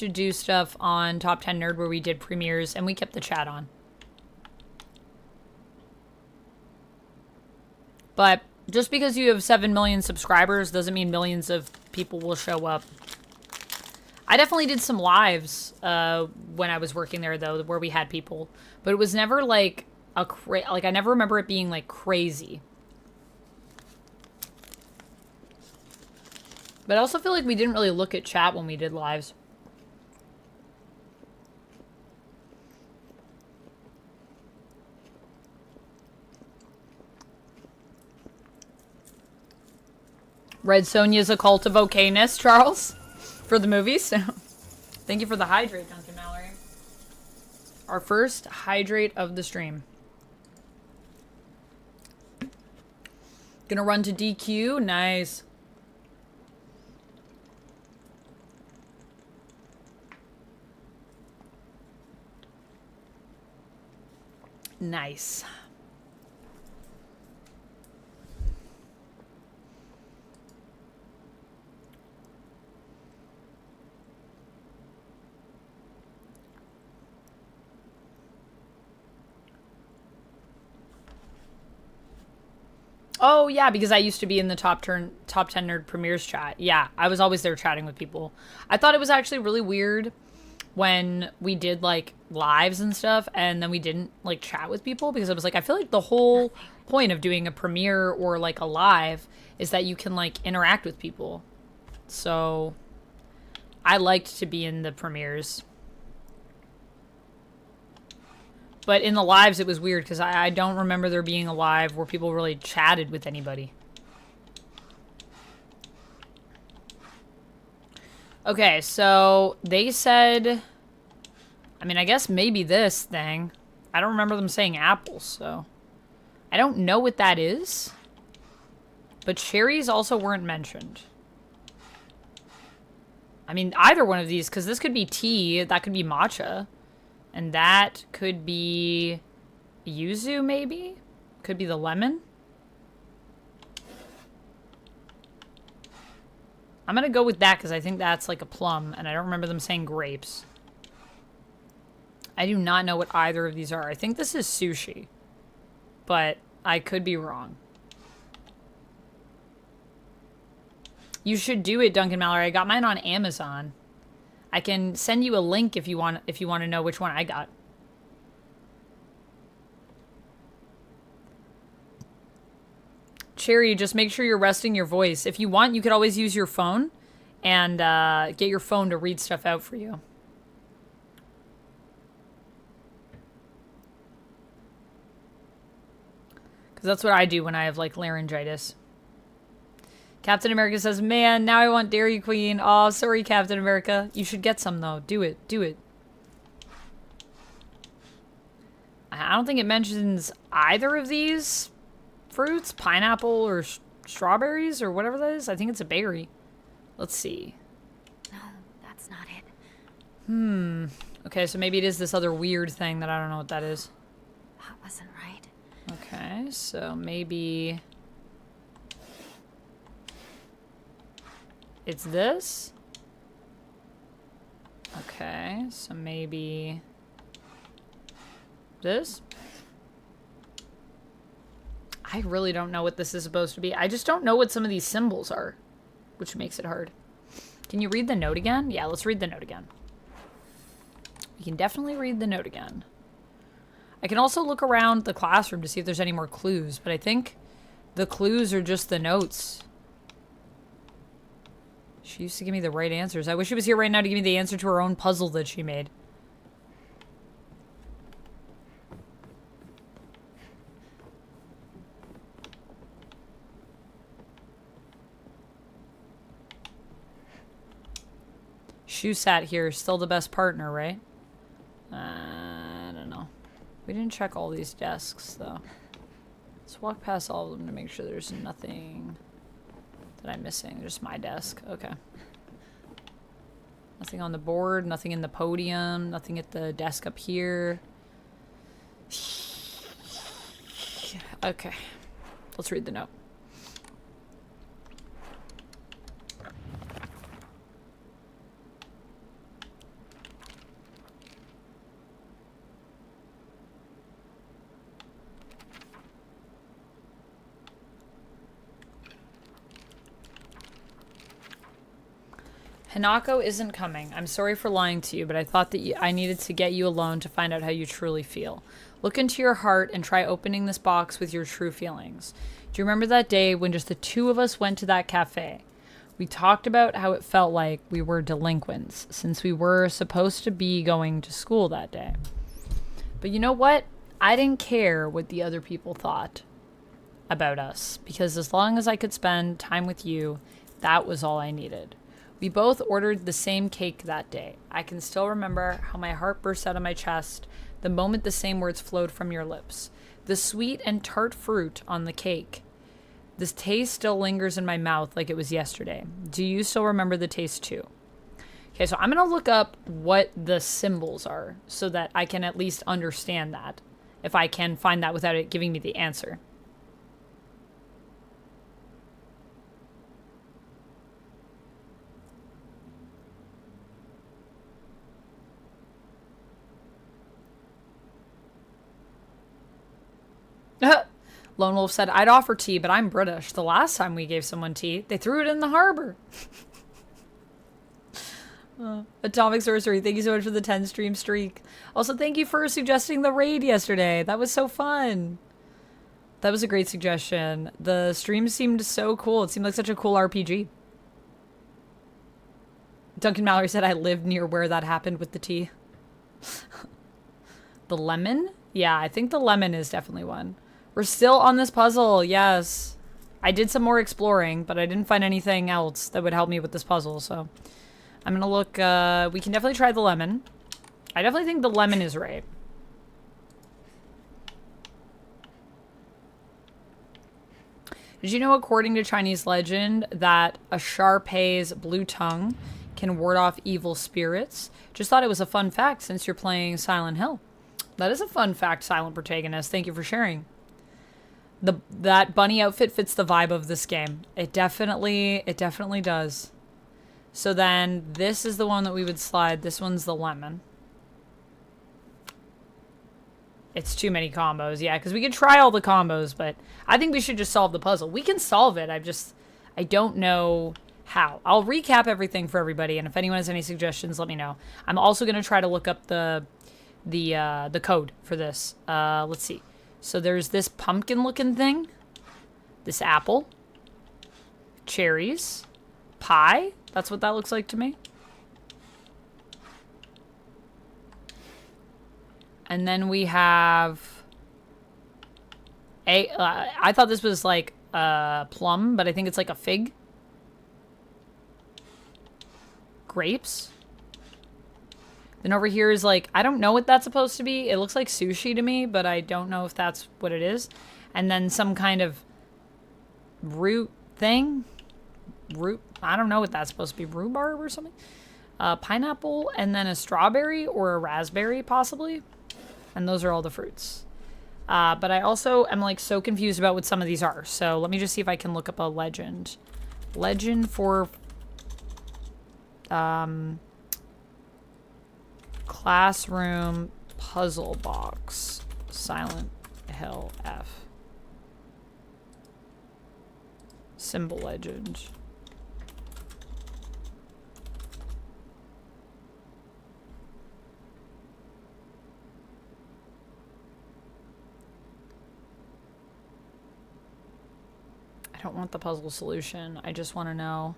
Speaker 1: do stuff on Top 10 Nerd where we did premieres and we kept the chat on. But just because you have 7 million subscribers doesn't mean millions of people will show up. I definitely did some lives when I was working there though, where we had people, but it was never like I never remember it being like crazy. But I also feel like we didn't really look at chat when we did lives. Red Sonja is a cult of okayness, Charles, for the movies. So, thank you for the hydrate, Duncan Mallory. Our first hydrate of the stream. Gonna run to DQ. Nice. Nice. Oh, yeah, because I used to be in the top 10 Nerd Premieres chat. Yeah, I was always there chatting with people. I thought it was actually really weird when we did, like, lives and stuff, and then we didn't, like, chat with people, because I was like, I feel like the whole point of doing a premiere or, like, a live is that you can, like, interact with people. So, I liked to be in the premieres. But in the lives, it was weird, because I don't remember there being a live where people really chatted with anybody. Okay, so they said... I mean, I guess maybe this thing. I don't remember them saying apples, so... I don't know what that is. But cherries also weren't mentioned. I mean, either one of these, because this could be tea, that could be matcha. And that could be yuzu, maybe? Could be the lemon. I'm gonna go with that because I think that's like a plum, and I don't remember them saying grapes. I do not know what either of these are. I think this is sushi, but I could be wrong. You should do it, Duncan Mallory. I got mine on Amazon. I can send you a link if you want to know which one I got. Cherry, just make sure you're resting your voice. If you want, you could always use your phone and get your phone to read stuff out for you. Because that's what I do when I have, like, laryngitis. Captain America says, man, now I want Dairy Queen. Oh, sorry, Captain America. You should get some, though. Do it. Do it. I don't think it mentions either of these fruits. Pineapple or strawberries or whatever that is. I think it's a berry. Let's see.
Speaker 4: No, that's not it.
Speaker 1: Okay, so maybe it is this other weird thing that I don't know what that is.
Speaker 4: That wasn't right.
Speaker 1: Okay, so maybe... it's this? Okay, so maybe... this? I really don't know what this is supposed to be. I just don't know what some of these symbols are. which makes it hard. Can you read the note again? Yeah, let's read the note again. We can definitely read the note again. I can also look around the classroom to see if there's any more clues, but I think the clues are just the notes. She used to give me the right answers. I wish she was here right now to give me the answer to her own puzzle that she made. Shu sat here, still the best partner, right? I don't know. We didn't check all these desks, though. Let's walk past all of them to make sure there's nothing that I'm missing. Just my desk. Okay. Nothing on the board, nothing in the podium, nothing at the desk up here. Okay. Let's read the note. Hinako isn't coming. I'm sorry for lying to you, but I thought that I needed to get you alone to find out how you truly feel. Look into your heart and try opening this box with your true feelings. Do you remember that day when just the two of us went to that cafe? We talked about how it felt like we were delinquents, since we were supposed to be going to school that day. But you know what? I didn't care what the other people thought about us, because as long as I could spend time with you, that was all I needed. We both ordered the same cake that day. I can still remember how my heart burst out of my chest the moment the same words flowed from your lips. The sweet and tart fruit on the cake. This taste still lingers in my mouth like it was yesterday. Do you still remember the taste too? Okay, so I'm going to look up what the symbols are so that I can at least understand that, if I can find that without it giving me the answer. Lone Wolf said, I'd offer tea, but I'm British. The last time we gave someone tea, they threw it in the harbor. Atomic Sorcery, thank you so much for the 10 stream streak. Also, thank you for suggesting the raid yesterday. That was so fun. That was a great suggestion. The stream seemed so cool. It seemed like such a cool RPG. Duncan Mallory said, I lived near where that happened with the tea. The lemon? Yeah, I think the lemon is definitely one. We're still on this puzzle, yes. I did some more exploring, but I didn't find anything else that would help me with this puzzle, so I'm gonna look, we can definitely try the lemon. I definitely think the lemon is right. Did you know, according to Chinese legend, that a Shar-Pei's blue tongue can ward off evil spirits? Just thought it was a fun fact since you're playing Silent Hill. That is a fun fact, Silent Protagonist. Thank you for sharing. That bunny outfit fits the vibe of this game. It definitely does. So then this is the one that we would slide. This one's the lemon. It's too many combos. Yeah, because we could try all the combos, but I think we should just solve the puzzle. We can solve it. I don't know how. I'll recap everything for everybody, and if anyone has any suggestions, let me know. I'm also going to try to look up the code for this. Let's see. So there's this pumpkin looking thing, this apple, cherries, pie. That's what that looks like to me. And then we have I thought this was like a plum, but I think it's like a fig. Grapes. Then over here is like, I don't know what that's supposed to be. It looks like sushi to me, but I don't know if that's what it is. And then some kind of root thing. I don't know what that's supposed to be. Rhubarb or something. Pineapple, and then a strawberry or a raspberry, possibly. And those are all the fruits. But I also am like so confused about what some of these are. So let me just see if I can look up a legend. Legend for... Classroom puzzle box. Silent Hill F. Symbol legend. I don't want the puzzle solution. I just want to know.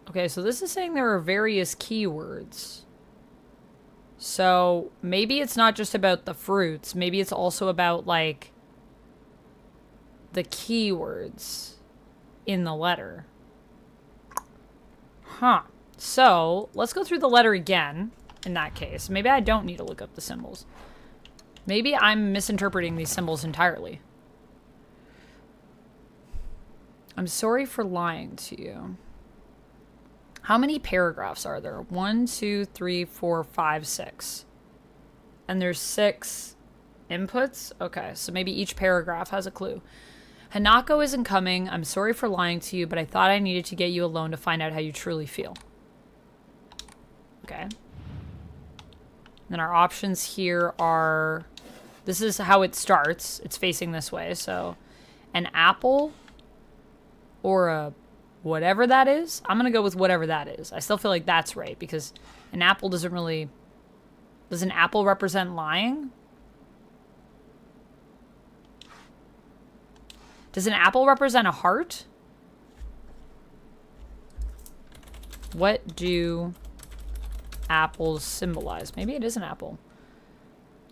Speaker 1: Okay, so this is saying there are various keywords. So maybe it's not just about the fruits. Maybe it's also about, like, the keywords in the letter. Huh. So let's go through the letter again in that case. Maybe I don't need to look up the symbols. Maybe I'm misinterpreting these symbols entirely. I'm sorry for lying to you. How many paragraphs are there? 1, 2, 3, 4, 5, 6. And there's 6 inputs? Okay, so maybe each paragraph has a clue. Hinako isn't coming. I'm sorry for lying to you, but I thought I needed to get you alone to find out how you truly feel. Okay. Then our options here are... This is how it starts. It's facing this way, so... An apple or a... whatever that is. I'm going to go with whatever that is. I still feel like that's right because an apple doesn't really... Does an apple represent lying? Does an apple represent a heart? What do apples symbolize? Maybe it is an apple.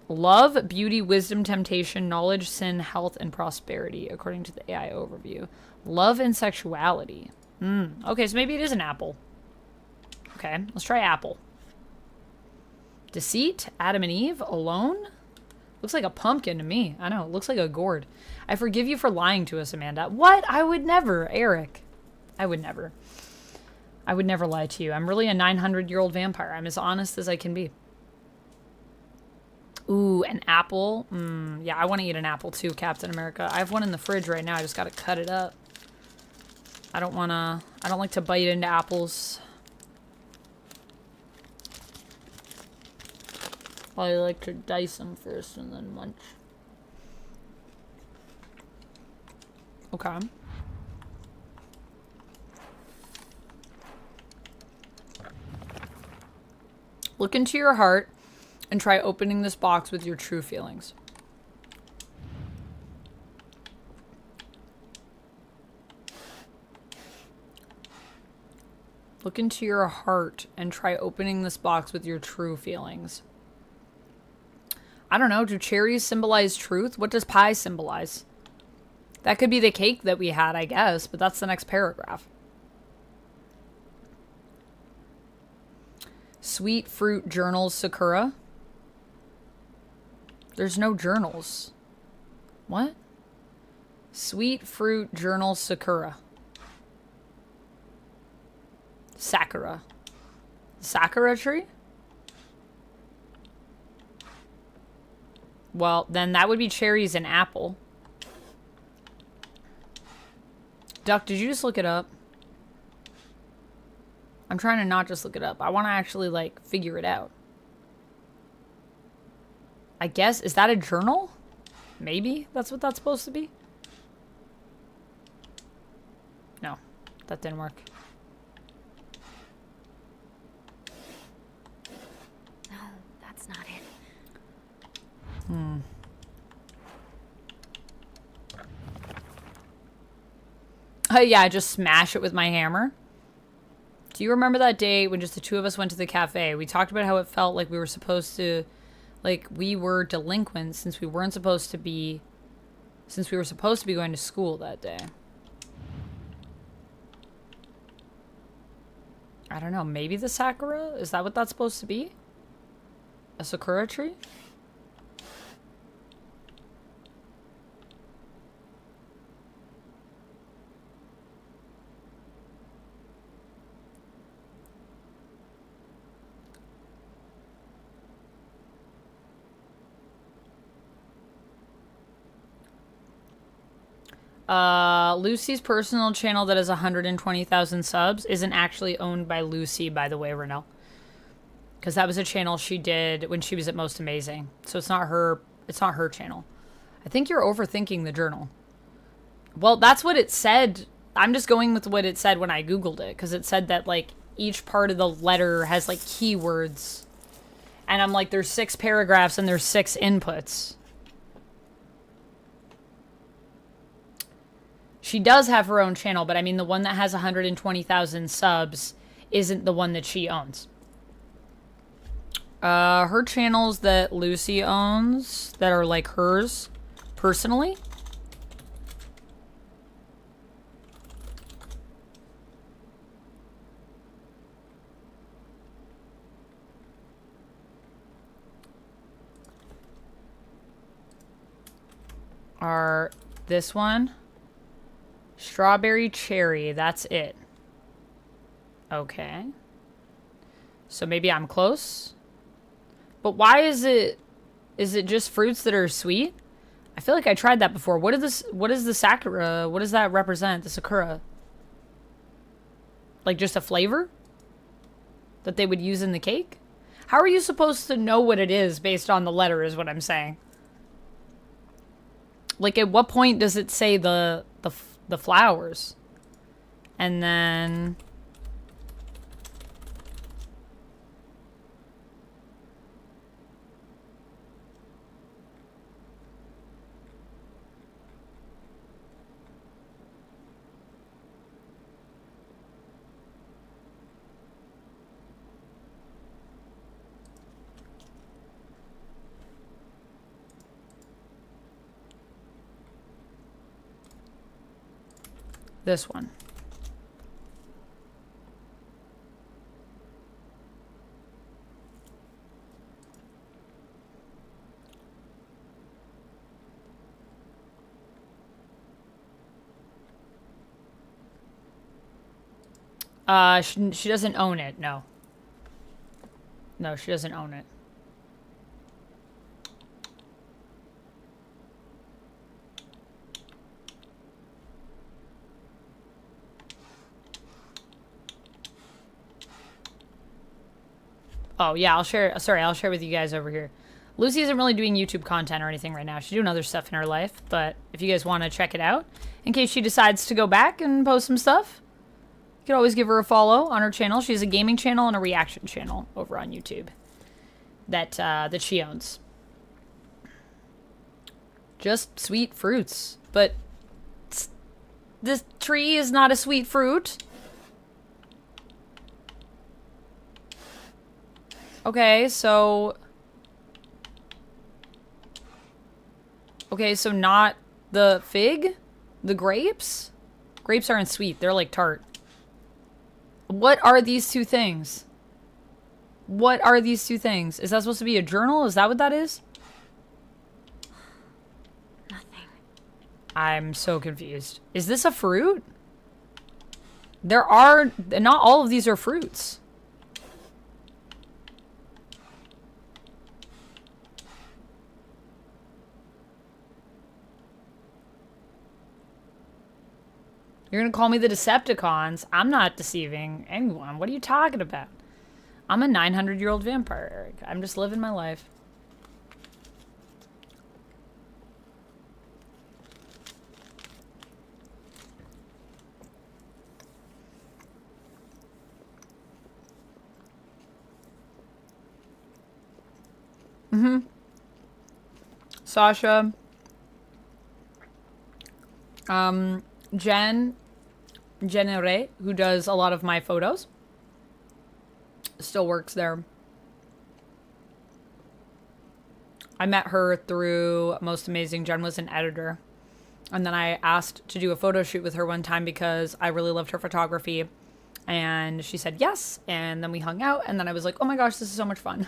Speaker 1: Love, beauty, wisdom, temptation, knowledge, sin, health, and prosperity, according to the AI overview. Love and sexuality. Okay, so maybe it is an apple. Okay, let's try apple. Deceit, Adam and Eve, alone? Looks like a pumpkin to me. I know, it looks like a gourd. I forgive you for lying to us, Amanda. What? I would never, Eric. I would never. I would never lie to you. I'm really a 900-year-old vampire. I'm as honest as I can be. Ooh, an apple. Yeah, I want to eat an apple too, Captain America. I have one in the fridge right now. I just got to cut it up. I don't like to bite into apples. I like to dice them first and then munch. Okay. Look into your heart and try opening this box with your true feelings. Look into your heart and try opening this box with your true feelings. I don't know. Do cherries symbolize truth? What does pie symbolize? That could be the cake that we had, I guess, but that's the next paragraph. Sweet fruit journals, Sakura. There's no journals. What? Sweet fruit journals, Sakura. Sakura. Sakura tree? Well, then that would be cherries and apple. Duck, did you just look it up? I'm trying to not just look it up. I want to actually, like, figure it out. I guess, is that a journal? Maybe that's what that's supposed to be? No, that didn't work.
Speaker 4: No, that's not it.
Speaker 1: Oh yeah, I just smash it with my hammer. Do you remember that day when just the two of us went to the cafe? We talked about how it felt like we were supposed to, like we were delinquents since we weren't supposed to be, since we were supposed to be going to school that day. I don't know, maybe the sakura? Is that what that's supposed to be? A sakura tree? Lucy's personal channel that has 120,000 subs isn't actually owned by Lucy, by the way, Renelle. Because that was a channel she did when she was at Most Amazing. So it's not her channel. I think you're overthinking the journal. Well, that's what it said. I'm just going with what it said when I Googled it, because it said that, like, each part of the letter has, like, keywords. And I'm like, there's 6 paragraphs and there's 6 inputs. She does have her own channel, but I mean, the one that has 120,000 subs isn't the one that she owns. Her channels that Lucy owns, that are, like, hers, personally... are this one, strawberry cherry, that's it. Okay. So maybe I'm close. But why is it just fruits that are sweet? I feel like I tried that before. What is the sakura? What does that represent? The sakura? Like just a flavor that they would use in the cake? How are you supposed to know what it is based on the letter is what I'm saying. Like, at what point does it say the flowers? And then... this one. She doesn't own it, no. No, she doesn't own it. Oh, yeah, I'll share with you guys over here. Lucy isn't really doing YouTube content or anything right now. She's doing other stuff in her life, but if you guys want to check it out, in case she decides to go back and post some stuff, you could always give her a follow on her channel. She has a gaming channel and a reaction channel over on YouTube that she owns. Just sweet fruits, but this tree is not a sweet fruit. Okay, so not the fig? The grapes? Grapes aren't sweet. They're like tart. What are these two things? What are these two things? Is that supposed to be a journal? Is that what that is?
Speaker 4: Nothing.
Speaker 1: I'm so confused. Is this a fruit? Not all of these are fruits. You're gonna call me the Decepticons? I'm not deceiving anyone. What are you talking about? I'm a 900-year-old vampire, Eric. I'm just living my life. Sasha. Jenere, who does a lot of my photos, still works there. I met her through Most Amazing. Jen was an editor. And then I asked to do a photo shoot with her one time because I really loved her photography. And she said yes. And then we hung out. And then I was like, oh my gosh, this is so much fun.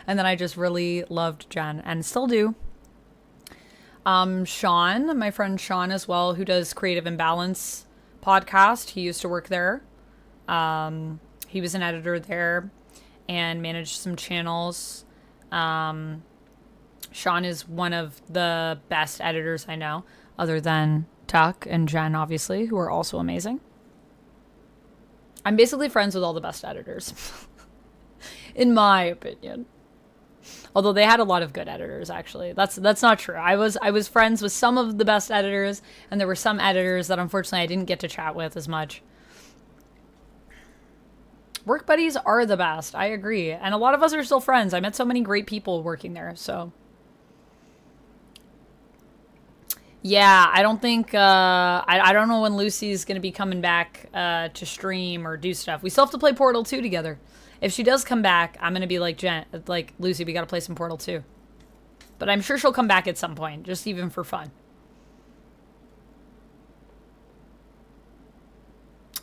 Speaker 1: And then I just really loved Jen and still do. Sean, my friend Sean as well, who does Creative Imbalance podcast. He used to work there. He was an editor there and managed some channels. Sean is one of the best editors I know, other than Tuck and Jen, obviously, who are also amazing. I'm basically friends with all the best editors, in my opinion. Although they had a lot of good editors, actually. That's not true. I was friends with some of the best editors, and there were some editors that unfortunately I didn't get to chat with as much. Work buddies are the best. I agree. And a lot of us are still friends. I met so many great people working there, so. Yeah, I don't think, I don't know when Lucy's going to be coming back to stream or do stuff. We still have to play Portal 2 together. If she does come back, I'm going to be like, Lucy, we got to play some Portal 2. But I'm sure she'll come back at some point, just even for fun.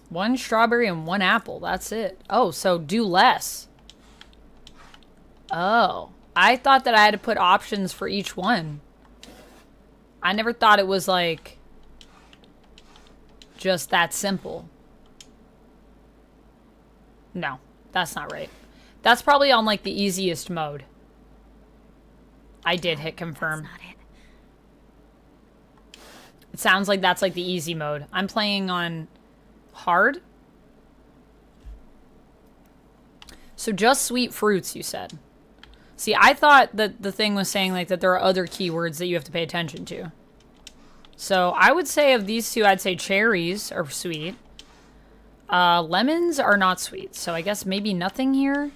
Speaker 1: One strawberry and one apple. That's it. Oh, so do less. Oh. I thought that I had to put options for each one. I never thought it was, like, just that simple. No, that's not right. That's probably on, like, the easiest mode. I did hit confirm.
Speaker 4: That's not it.
Speaker 1: It sounds like that's, like, the easy mode. I'm playing on hard. So just sweet fruits, you said. See, I thought that the thing was saying, like, that there are other keywords that you have to pay attention to. So I would say of these two, I'd say cherries are sweet. Lemons are not sweet. So I guess maybe nothing here.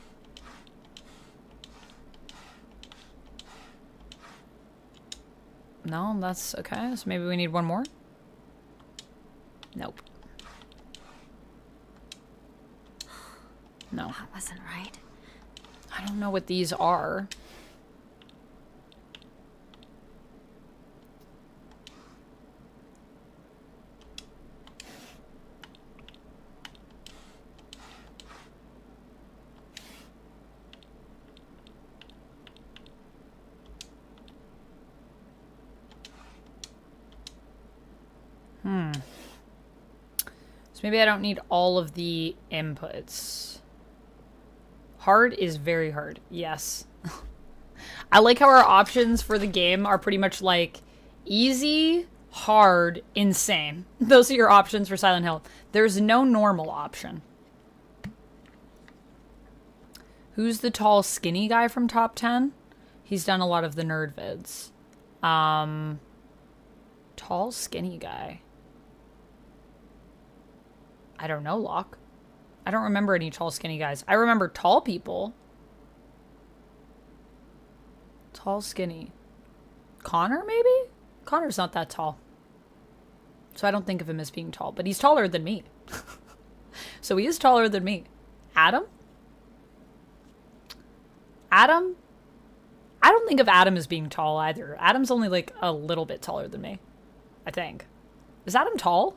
Speaker 1: No, that's okay. So maybe we need one more. Nope. No.
Speaker 4: That wasn't right.
Speaker 1: I don't know what these are. So maybe I don't need all of the inputs. Hard is very hard. Yes. I like how our options for the game are pretty much like easy, hard, insane. Those are your options for Silent Hill. There's no normal option. Who's the tall, skinny guy from Top 10? He's done a lot of the nerd vids. Tall, skinny guy. I don't know, Locke. I don't remember any tall, skinny guys. I remember tall people. Tall, skinny. Connor, maybe? Connor's not that tall. So I don't think of him as being tall. But he's taller than me. So he is taller than me. Adam? Adam? I don't think of Adam as being tall either. Adam's only like a little bit taller than me. I think. Is Adam tall?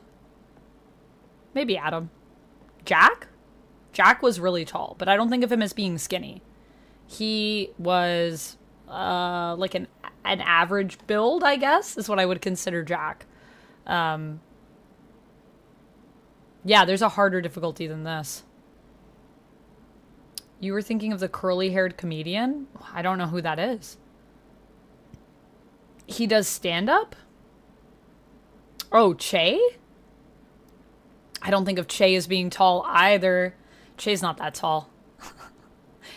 Speaker 1: Maybe Adam. Jack? Jack was really tall, but I don't think of him as being skinny. He was like an average build, I guess, is what I would consider Jack. Yeah, there's a harder difficulty than this. You were thinking of the curly-haired comedian? I don't know who that is. He does stand-up? Oh, Che? I don't think of Che as being tall either. Che's not that tall.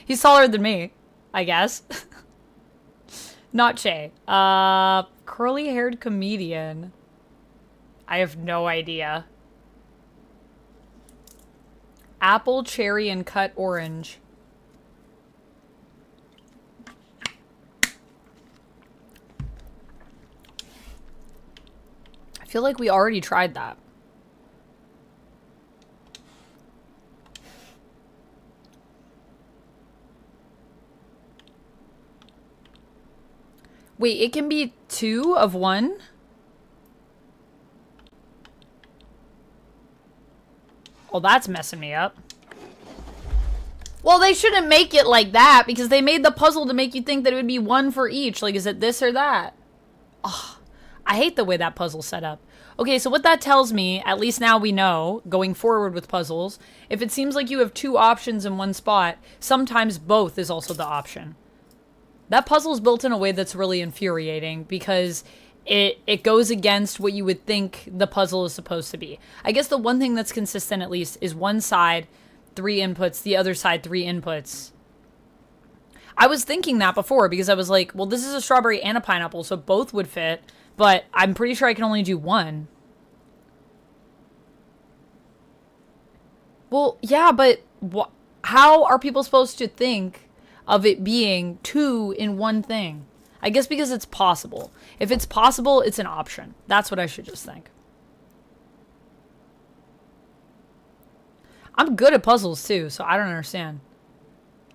Speaker 1: He's taller than me, I guess. Not Che. Curly-haired comedian. I have no idea. Apple, cherry, and cut orange. I feel like we already tried that. Wait, it can be 2 of 1? Well, that's messing me up. Well, they shouldn't make it like that because they made the puzzle to make you think that it would be 1 for each. Like, is it this or that? Oh, I hate the way that puzzle's set up. Okay, so what that tells me, at least now we know, going forward with puzzles, if it seems like you have 2 options in one spot, sometimes both is also the option. That puzzle is built in a way that's really infuriating because it goes against what you would think the puzzle is supposed to be. I guess the one thing that's consistent, at least, is one side, 3 inputs, the other side, 3 inputs. I was thinking that before because I was like, well, this is a strawberry and a pineapple, so both would fit. But I'm pretty sure I can only do one. Well, yeah, but how are people supposed to think of it being two in one thing? I guess because it's possible. If it's possible, it's an option. That's what I should just think. I'm good at puzzles too, so I don't understand.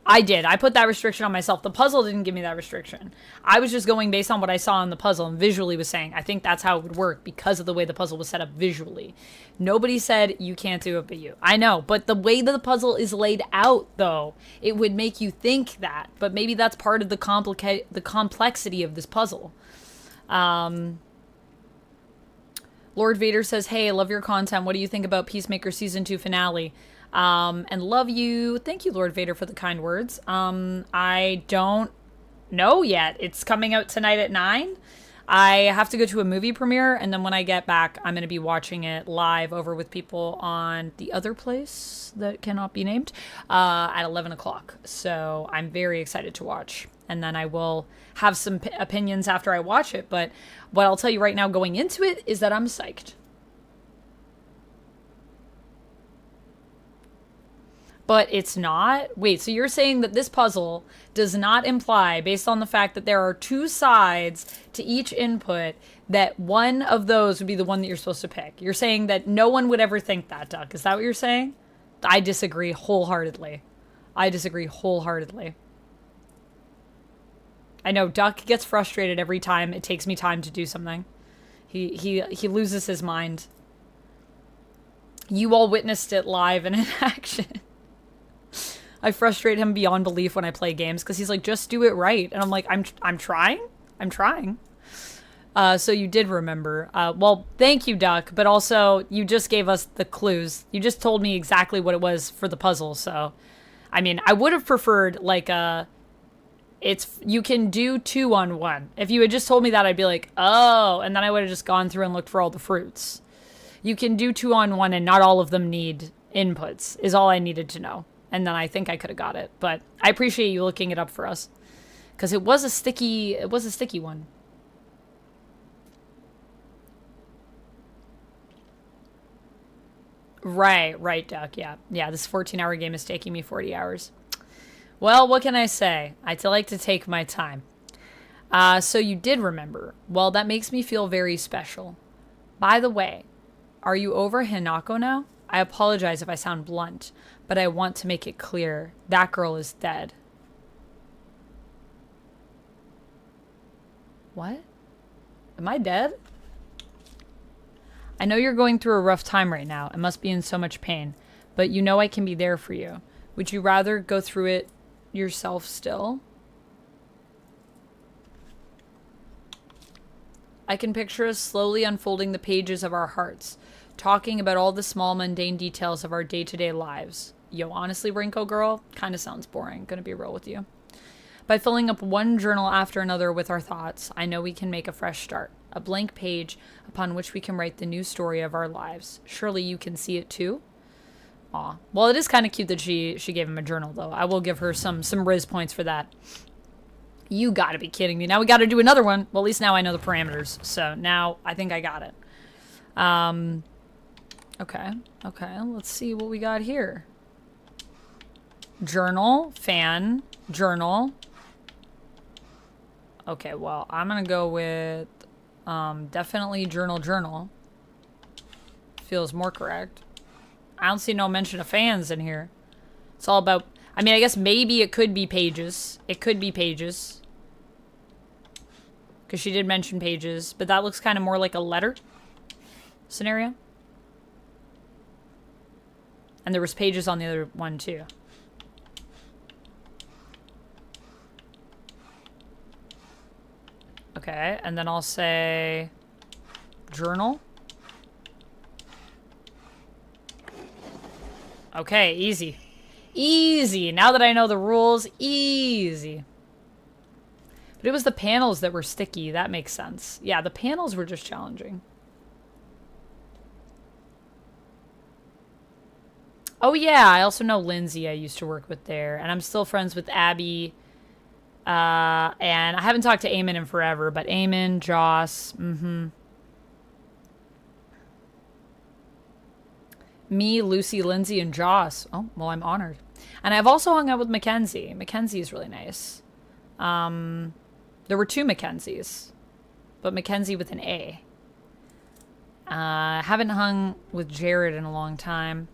Speaker 1: I did. I put that restriction on myself. The puzzle didn't give me that restriction. I was just going based on what I saw in the puzzle and visually was saying, I think that's how it would work because of the way the puzzle was set up visually. Nobody said you can't do it but you. I know, but the way that the puzzle is laid out, though, it would make you think that. But maybe that's part of the complexity of this puzzle. Lord Vader says, hey, I love your content. What do you think about Peacemaker Season 2 finale? And love you. Thank you, Lord Vader, for the kind words. I don't know yet. It's coming out tonight at 9. I have to go to a movie premiere, and then when I get back, I'm going to be watching it live over with people on the other place that cannot be named at 11 o'clock. So I'm very excited to watch. And then I will have some opinions after I watch it. But what I'll tell you right now going into it is that I'm psyched. But it's not? Wait, so you're saying that this puzzle does not imply, based on the fact that there are two sides to each input, that one of those would be the one that you're supposed to pick? You're saying that no one would ever think that, Duck. Is that what you're saying? I disagree wholeheartedly. I disagree wholeheartedly. I know Duck gets frustrated every time it takes me time to do something. He loses his mind. You all witnessed it live and in action. I frustrate him beyond belief when I play games because he's like, just do it right. And I'm like, I'm trying. I'm trying. So you did remember. Well, thank you, Duck. But also, you just gave us the clues. You just told me exactly what it was for the puzzle. So, I mean, I would have preferred like you can do 2 on 1. If you had just told me that, I'd be like, oh. And then I would have just gone through and looked for all the fruits. You can do 2 on 1 and not all of them need inputs is all I needed to know. And then I think I could have got it. But I appreciate you looking it up for us. Because it was a sticky one. Right, Duck. Yeah, this 14-hour game is taking me 40 hours. Well, what can I say? I like to take my time. So you did remember. Well, that makes me feel very special. By the way, are you over Hinako now? I apologize if I sound blunt, but I want to make it clear. That girl is dead. What? Am I dead? I know you're going through a rough time right now and must be in so much pain, but you know I can be there for you. Would you rather go through it yourself still? I can picture us slowly unfolding the pages of our hearts, talking about all the small mundane details of our day-to-day lives. Yo, honestly, Rinko girl, kind of sounds boring, gonna be real with you. By filling up one journal after another with our thoughts, I know we can make a fresh start, a blank page upon which we can write the new story of our lives. Surely you can see it too? Aw. Well, it is kind of cute that she gave him a journal, though. I will give her some Riz points for that. You gotta be kidding me. Now we gotta do another one. Well, at least now I know the parameters. So now I think I got it. Okay. Let's see what we got here. Journal, fan, journal. Okay, well, I'm gonna go with definitely journal. Feels more correct. I don't see no mention of fans in here. It's all about, I mean, I guess maybe it could be pages. It could be pages. Because she did mention pages, but that looks kind of more like a letter scenario. And there was pages on the other one too. Okay, and then I'll say journal. Okay, easy. Easy. Now that I know the rules, easy. But it was the panels that were sticky. That makes sense. Yeah, the panels were just challenging. Oh yeah, I also know Lindsay I used to work with there. And I'm still friends with Abby And I haven't talked to Eamon in forever, but Eamon, Joss, me, Lucy, Lindsay, and Joss. Oh, well, I'm honored. And I've also hung out with Mackenzie. Mackenzie is really nice. There were 2 Mackenzies, but Mackenzie with an A. Haven't hung with Jared in a long time.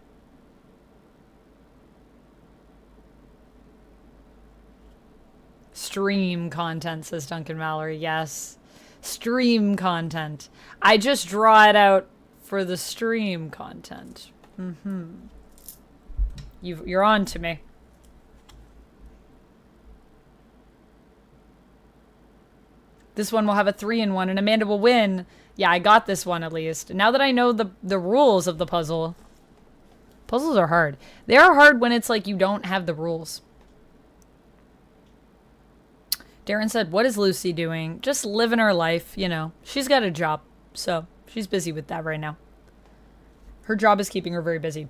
Speaker 1: Stream content, says Duncan Mallory. Yes. Stream content. I just draw it out for the stream content. You're on to me. This one will have a 3-in-1 and Amanda will win. Yeah, I got this one at least. Now that I know the rules of the puzzle. Puzzles are hard. They are hard when it's like you don't have the rules. Darren said, what is Lucy doing? Just living her life, you know. She's got a job, so she's busy with that right now. Her job is keeping her very busy.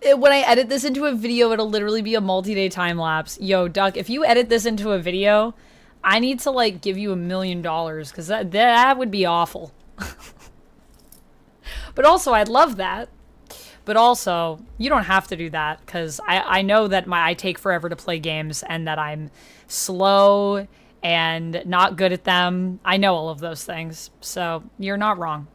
Speaker 1: When I edit this into a video, it'll literally be a multi-day time lapse. Yo, Duck, if you edit this into a video, I need to, like, give you $1 million, because that would be awful. But also, I'd love that. But also, you don't have to do that, because I know that I take forever to play games, and that I'm slow and not good at them. I know all of those things, so you're not wrong.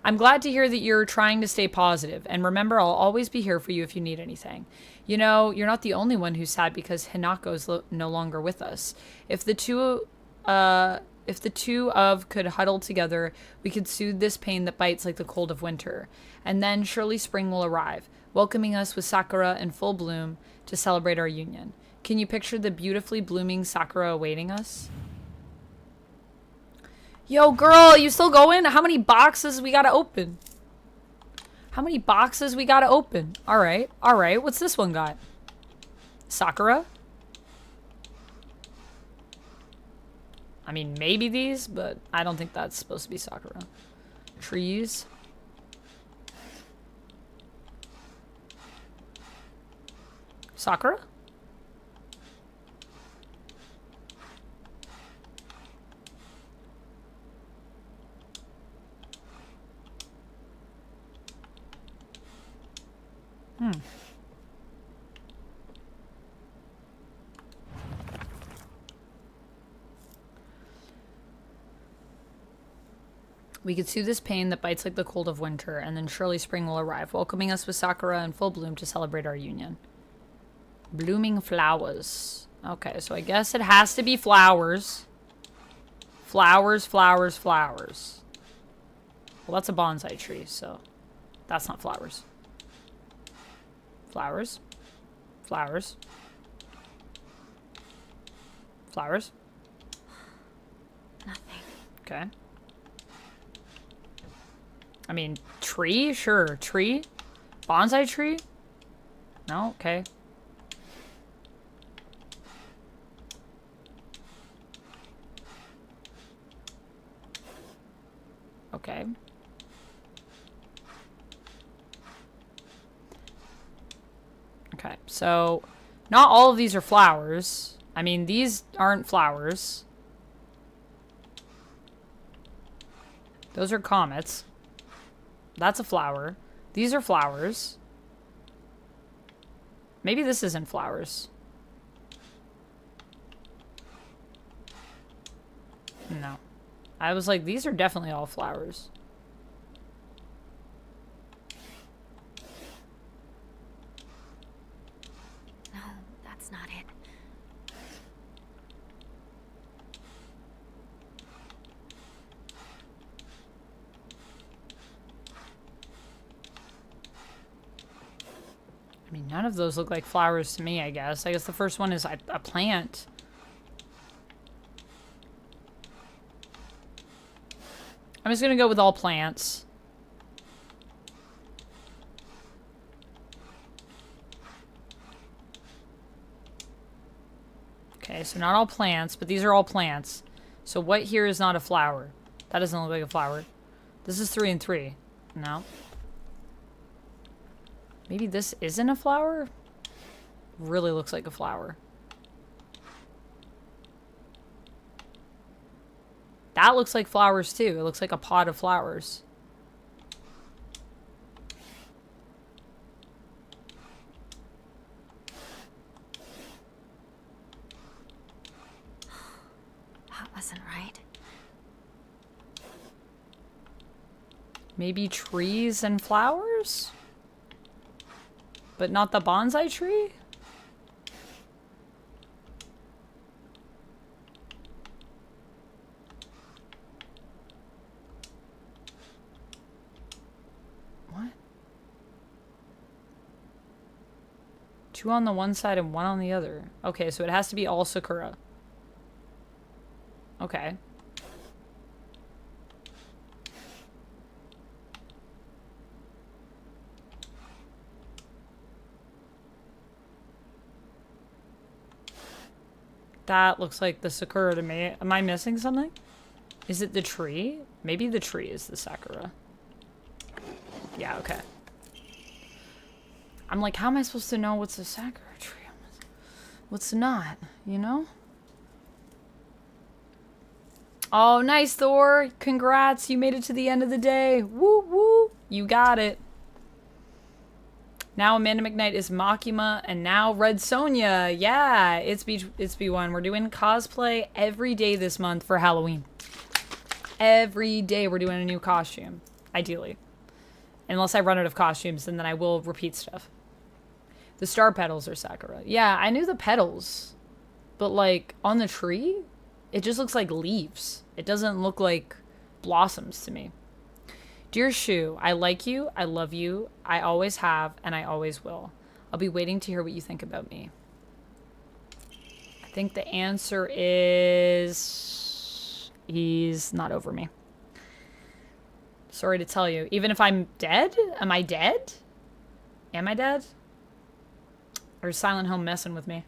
Speaker 1: I'm glad to hear that you're trying to stay positive, and remember, I'll always be here for you if you need anything. You know, you're not the only one who's sad because Hinako's no longer with us. If the two could huddle together, we could soothe this pain that bites like the cold of winter. And then surely spring will arrive, welcoming us with sakura in full bloom to celebrate our union. Can you picture the beautifully blooming sakura awaiting us? Yo, girl, you still going? How many boxes we gotta open? How many boxes we gotta open? All right. What's this one got? Sakura? I mean, maybe these, but I don't think that's supposed to be Sakura. Trees. Sakura? We could soothe this pain that bites like the cold of winter, and then surely spring will arrive, welcoming us with sakura in full bloom to celebrate our union. Blooming flowers. Okay, so I guess it has to be flowers. Flowers, flowers, flowers. Well, that's a bonsai tree, so that's not flowers. Flowers. Flowers. Flowers.
Speaker 4: Nothing.
Speaker 1: Okay. I mean, tree? Sure. Tree? Bonsai tree? No? Okay. Okay. Okay, so not all of these are flowers. I mean, these aren't flowers. Those are comets. That's a flower. These are flowers. Maybe this isn't flowers. No. I was like, these are definitely all flowers.
Speaker 4: No, that's not it.
Speaker 1: I mean, none of those look like flowers to me, I guess. I guess the first one is a plant. I'm just gonna go with all plants. Okay, so not all plants, but these are all plants. So what here is not a flower? That doesn't look like a flower. This is 3 and 3. No. Maybe this isn't a flower? Really looks like a flower. That looks like flowers too. It looks like a pot of flowers.
Speaker 4: That wasn't right.
Speaker 1: Maybe trees and flowers? But not the bonsai tree? What? Two on the one side and one on the other. Okay, so it has to be all Sakura. Okay. That looks like the Sakura to me. Am I missing something? Is it the tree? Maybe the tree is the Sakura. Yeah, okay. I'm like, how am I supposed to know what's a Sakura tree? What's not, you know? Oh, nice, Thor. Congrats. You made it to the end of the day. Woo, woo. You got it. Now Amanda McKnight is Makima, and now Red Sonja. Yeah, it's B1. We're doing cosplay every day this month for Halloween. Every day we're doing a new costume, ideally. Unless I run out of costumes, and then I will repeat stuff. The star petals are Sakura. Yeah, I knew the petals. But, like, on the tree, it just looks like leaves. It doesn't look like blossoms to me. Dear Shu, I like you, I love you, I always have, and I always will. I'll be waiting to hear what you think about me. I think the answer is... he's not over me. Sorry to tell you. Even if I'm dead? Am I dead? Am I dead? Or is Silent Home messing with me?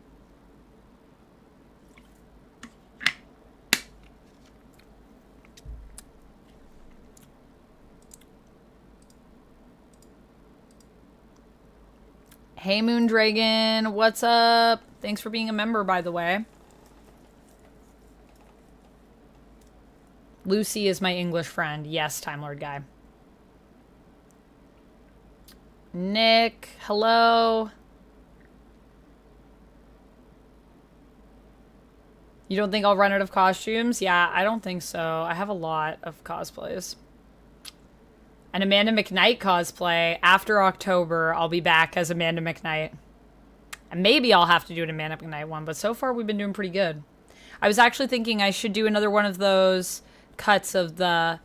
Speaker 1: Hey Moondragon, what's up? Thanks for being a member, by the way. Lucy is my English friend. Yes, Time Lord guy. Nick, hello. You don't think I'll run out of costumes? Yeah, I don't think so. I have a lot of cosplays. An Amanda McKnight cosplay. After October, I'll be back as Amanda McKnight. And maybe I'll have to do an Amanda McKnight one, but so far we've been doing pretty good. I was actually thinking I should do another one of those cuts of the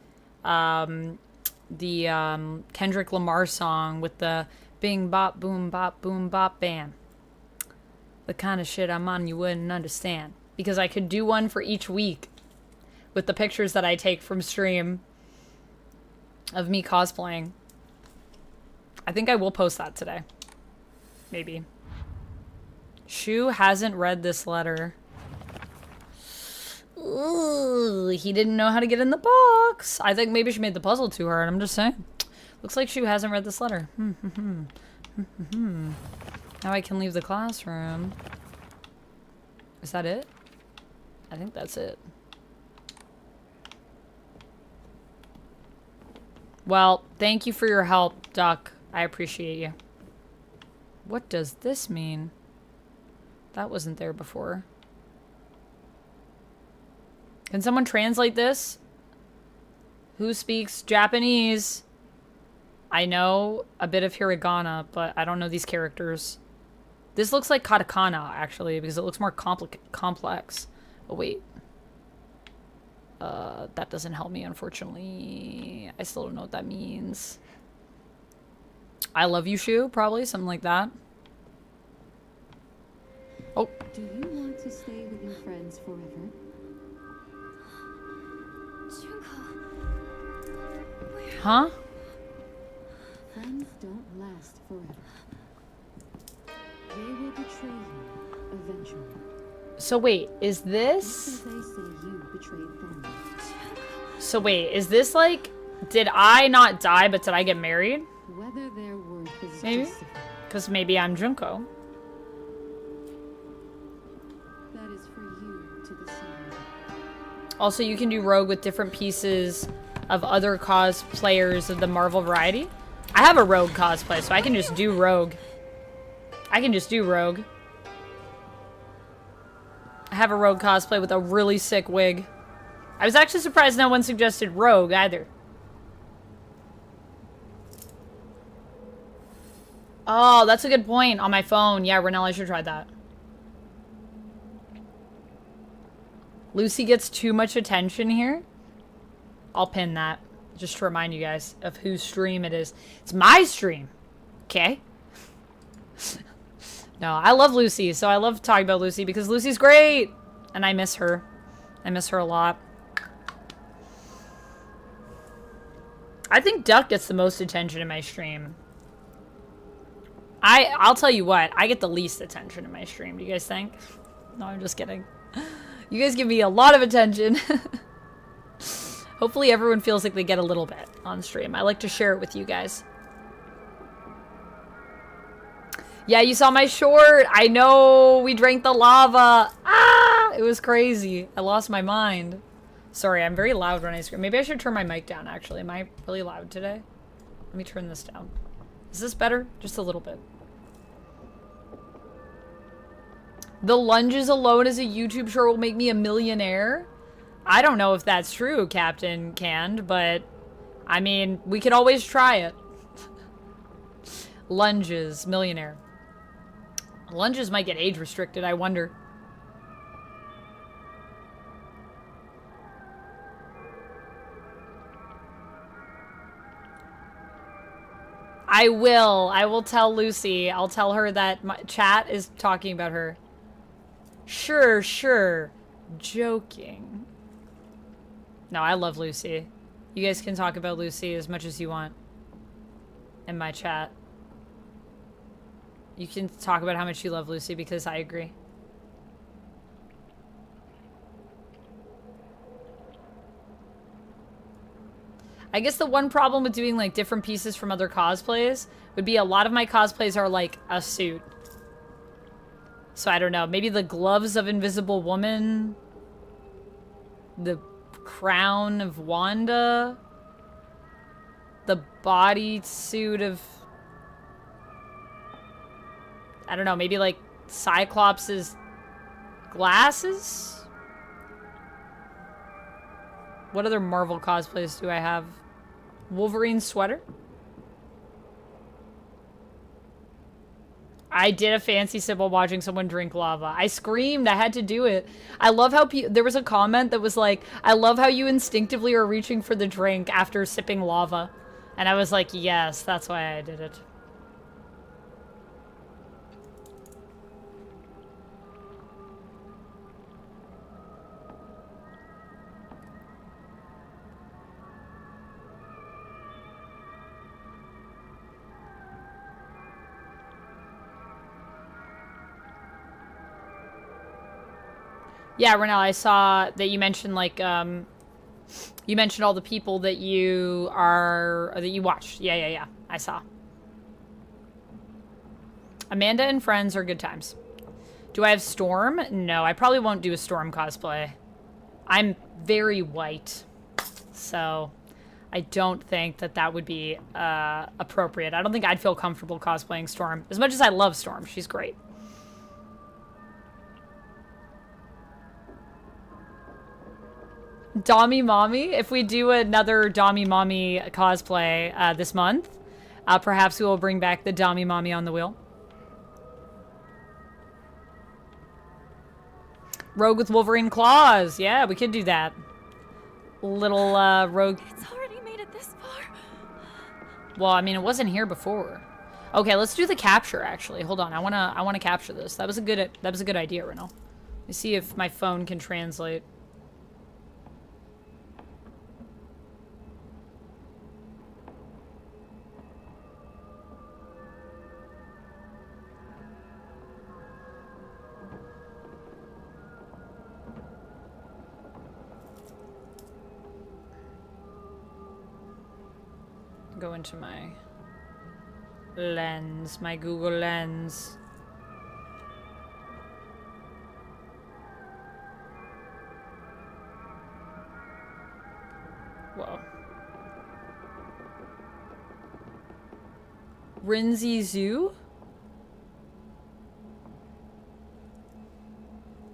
Speaker 1: Kendrick Lamar song with the bing bop boom bop bam. The kind of shit I'm on you wouldn't understand. Because I could do one for each week with the pictures that I take from stream of me cosplaying. I think I will post that today. Maybe. Shu hasn't read this letter. Ooh, he didn't know how to get in the box. I think maybe she made the puzzle too hard. I'm just saying. Looks like Shu hasn't read this letter. Now I can leave the classroom. Is that it? I think that's it. Well, thank you for your help, Duck. I appreciate you. What does this mean? That wasn't there before. Can someone translate this? Who speaks Japanese? I know a bit of hiragana, but I don't know these characters. This looks like katakana, actually, because it looks more complex. Oh, wait. That doesn't help me, unfortunately. I still don't know what that means. I love you, Shu, probably, something like that. Oh.
Speaker 5: Do you want to stay with your friends forever?
Speaker 1: Huh?
Speaker 5: Friends don't last forever. They will betray you eventually.
Speaker 1: So wait, is this...
Speaker 5: Just as they say you betrayed them.
Speaker 1: So wait, is this like... Did I not die, but did I get married?
Speaker 5: Whether their worth is
Speaker 1: Maybe?
Speaker 5: justified.
Speaker 1: Because maybe I'm Junko. Also, you can do rogue with different pieces of other cosplayers of the Marvel variety. I have a rogue cosplay, so I can just do rogue. I can just do rogue. I have a rogue cosplay with a really sick wig. I was actually surprised no one suggested rogue either. Oh, that's a good point on my phone. Yeah, Renell, I should try that. Lucy gets too much attention here. I'll pin that just to remind you guys of whose stream it is. It's my stream. Okay? No, I love Lucy, so I love talking about Lucy because Lucy's great. And I miss her. I miss her a lot. I think Duck gets the most attention in my stream. I'll tell you what, I get the least attention in my stream. Do you guys think? No, I'm just kidding. You guys give me a lot of attention. Hopefully everyone feels like they get a little bit on stream. I like to share it with you guys. Yeah, you saw my short. I know, we drank the lava. Ah, it was crazy. I lost my mind. Sorry, I'm very loud when I scream. Maybe I should turn my mic down, actually. Am I really loud today? Let me turn this down. Is this better? Just a little bit. The lunges alone as a YouTube short will make me a millionaire? I don't know if that's true, Captain Canned, but I mean, we could always try it. Lunges, millionaire. Lunges might get age restricted, I wonder. I will tell Lucy. I'll tell her that my chat is talking about her. Sure. Joking. No, I love Lucy. You guys can talk about Lucy as much as you want in my chat. You can talk about how much you love Lucy because I agree. I guess the one problem with doing like different pieces from other cosplays would be a lot of my cosplays are like a suit. So I don't know, maybe the gloves of Invisible Woman, the crown of Wanda, the bodysuit of, I don't know, maybe like Cyclops' glasses? What other Marvel cosplays do I have? Wolverine sweater? I did a fancy sip while watching someone drink lava. I screamed. I had to do it. I love how there was a comment that was like, I love how you instinctively are reaching for the drink after sipping lava. And I was like, yes, that's why I did it. Yeah, Renell, I saw that you mentioned like you mentioned all the people that you watched. Yeah. I saw. Amanda and friends are good times. Do I have Storm? No, I probably won't do a Storm cosplay. I'm very white, so I don't think that would be appropriate. I don't think I'd feel comfortable cosplaying Storm. As much as I love Storm, she's great. Dommy Mommy, if we do another Dommy Mommy cosplay this month, perhaps we will bring back the Dommy Mommy on the wheel. Rogue with Wolverine claws. Yeah, we could do that. Little rogue.
Speaker 4: It's already made it this far.
Speaker 1: Well, I mean, it wasn't here before. Okay, let's do the capture. Actually, hold on. I wanna capture this. That was a good idea, Renal. Let me see if my phone can translate. Go into my lens, my Google Lens. Rinzi Zoo?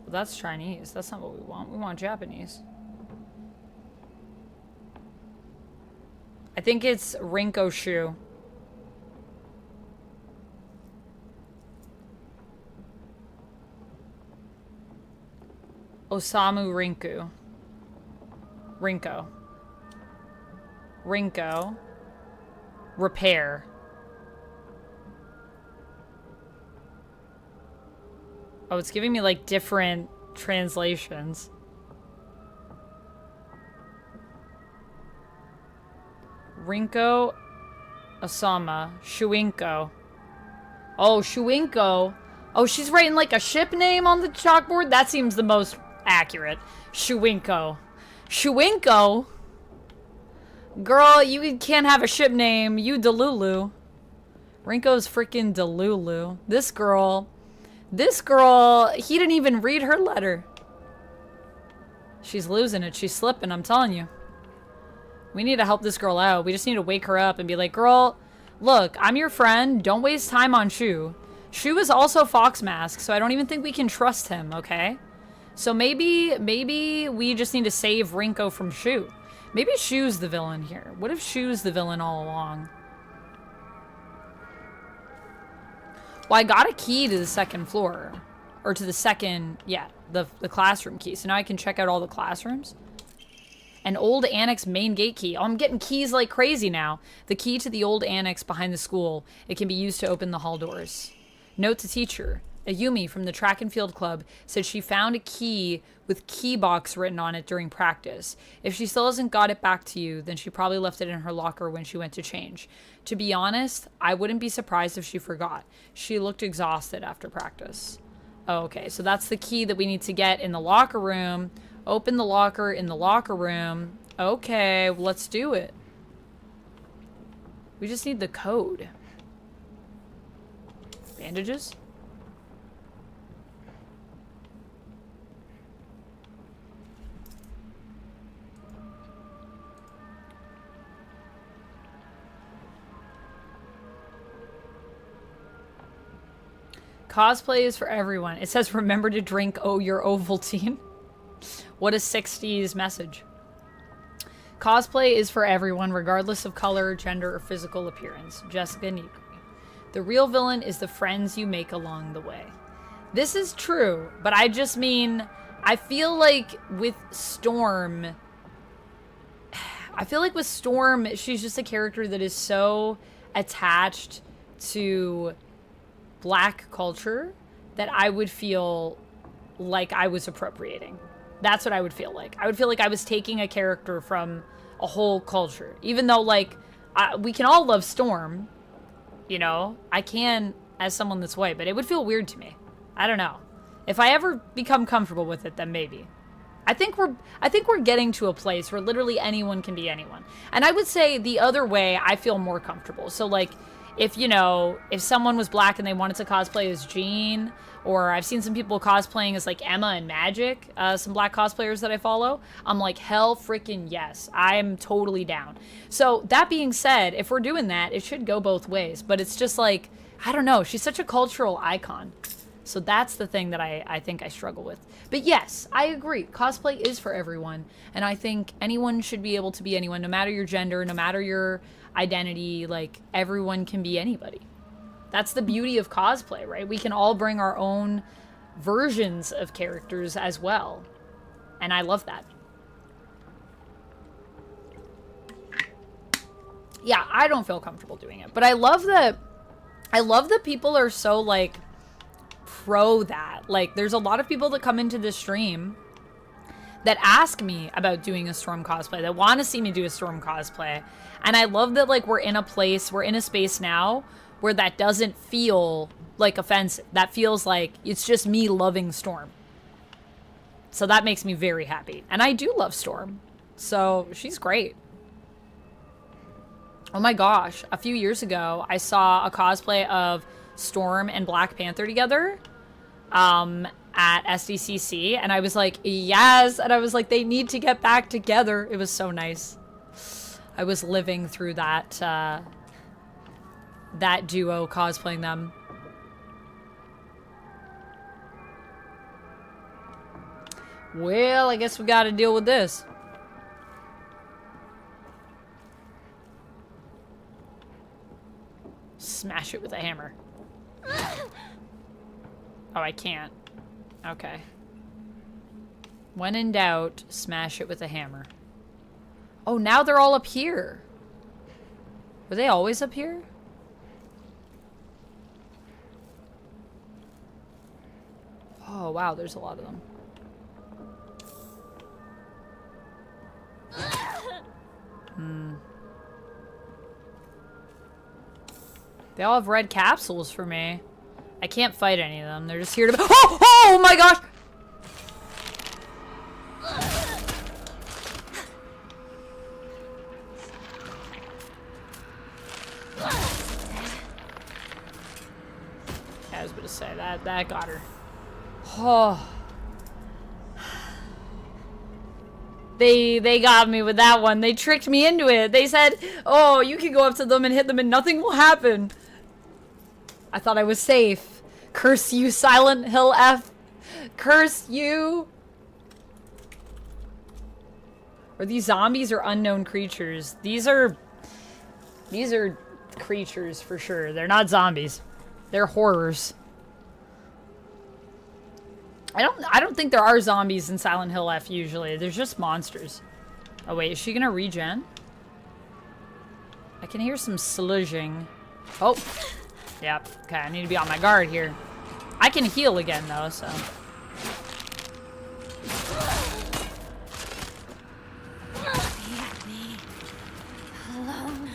Speaker 1: Well, that's Chinese. That's not what we want. We want Japanese. I think it's Rinko Shu. Osamu Rinku. Rinko. Rinko. Repair. Oh, it's giving me like different translations. Rinko. Osama. Shuinko. Oh, Shuinko. Oh, she's writing like a ship name on the chalkboard? That seems the most accurate. Shuinko. Shuinko? Girl, you can't have a ship name. You Delulu. Rinko's freaking Delulu. This girl, he didn't even read her letter. She's losing it. She's slipping, I'm telling you. We need to help this girl out. We just need to wake her up and be like, girl, look, I'm your friend. Don't waste time on Shu. Shu is also Foxmask, so I don't even think we can trust him, okay? So maybe we just need to save Rinko from Shu. Maybe Shu's the villain here. What if Shu's the villain all along? Well, I got a key to the second floor. Or to the second, yeah, the classroom key. So now I can check out all the classrooms. An old annex main gate key. Oh, I'm getting keys like crazy now. The key to the old annex behind the school. It can be used to open the hall doors. Note to teacher. Ayumi from the track and field club said she found a key with key box written on it during practice. If she still hasn't got it back to you, then she probably left it in her locker when she went to change. To be honest, I wouldn't be surprised if she forgot. She looked exhausted after practice. Oh, okay, so that's the key that we need to get in the locker room. Open the locker in the locker room. Okay, well, let's do it. We just need the code. Bandages? Cosplay is for everyone. It says, remember to drink your Ovaltine. What a 60s message. Cosplay is for everyone, regardless of color, gender, or physical appearance. Jessica Negri. The real villain is the friends you make along the way. This is true, but I just mean, I feel like with Storm, she's just a character that is so attached to Black culture that I would feel like I was appropriating. That's what I would feel like. I would feel like I was taking a character from a whole culture. Even though, like, we can all love Storm, you know? I can as someone that's white, but it would feel weird to me. I don't know. If I ever become comfortable with it, then maybe. I think we're getting to a place where literally anyone can be anyone. And I would say the other way, I feel more comfortable. So, like, if, you know, if someone was Black and they wanted to cosplay as Jean, or I've seen some people cosplaying as, like, Emma and Magic, some Black cosplayers that I follow, I'm like, hell freaking yes. I'm totally down. So, that being said, if we're doing that, it should go both ways. But it's just like, I don't know, she's such a cultural icon. So that's the thing that I think I struggle with. But yes, I agree. Cosplay is for everyone. And I think anyone should be able to be anyone, no matter your gender, no matter your identity. Like, everyone can be anybody. That's the beauty of cosplay, right? We can all bring our own versions of characters as well. And I love that. Yeah, I don't feel comfortable doing it. But I love that people are so, like, pro that. Like, there's a lot of people that come into this stream that ask me about doing a Storm cosplay, that want to see me do a Storm cosplay. And I love that, like, we're in a space now where that doesn't feel, like, offensive. That feels like it's just me loving Storm. So that makes me very happy. And I do love Storm. So she's great. Oh my gosh. A few years ago, I saw a cosplay of Storm and Black Panther together at SDCC, and I was like, yes, and I was like, they need to get back together. It was so nice. I was living through that that duo cosplaying them. Well, I guess we gotta deal with this. Smash it with a hammer. Oh, I can't. Okay. When in doubt, smash it with a hammer. Oh, now they're all up here. Were they always up here? Oh, wow, there's a lot of them. They all have red capsules for me. I can't fight any of them. They're just here to... Oh! Oh my gosh! I was about to say, that got her. Oh. They got me with that one. They tricked me into it. They said, oh, you can go up to them and hit them and nothing will happen. I thought I was safe. Curse you, Silent Hill F. Curse you. Are these zombies or unknown creatures? These are creatures for sure. They're not zombies. They're horrors. I don't think there are zombies in Silent Hill F usually. There's just monsters. Oh wait, is she gonna regen? I can hear some sludging. Oh. Yep. Okay, I need to be on my guard here. I can heal again though, so.
Speaker 4: Leave me alone.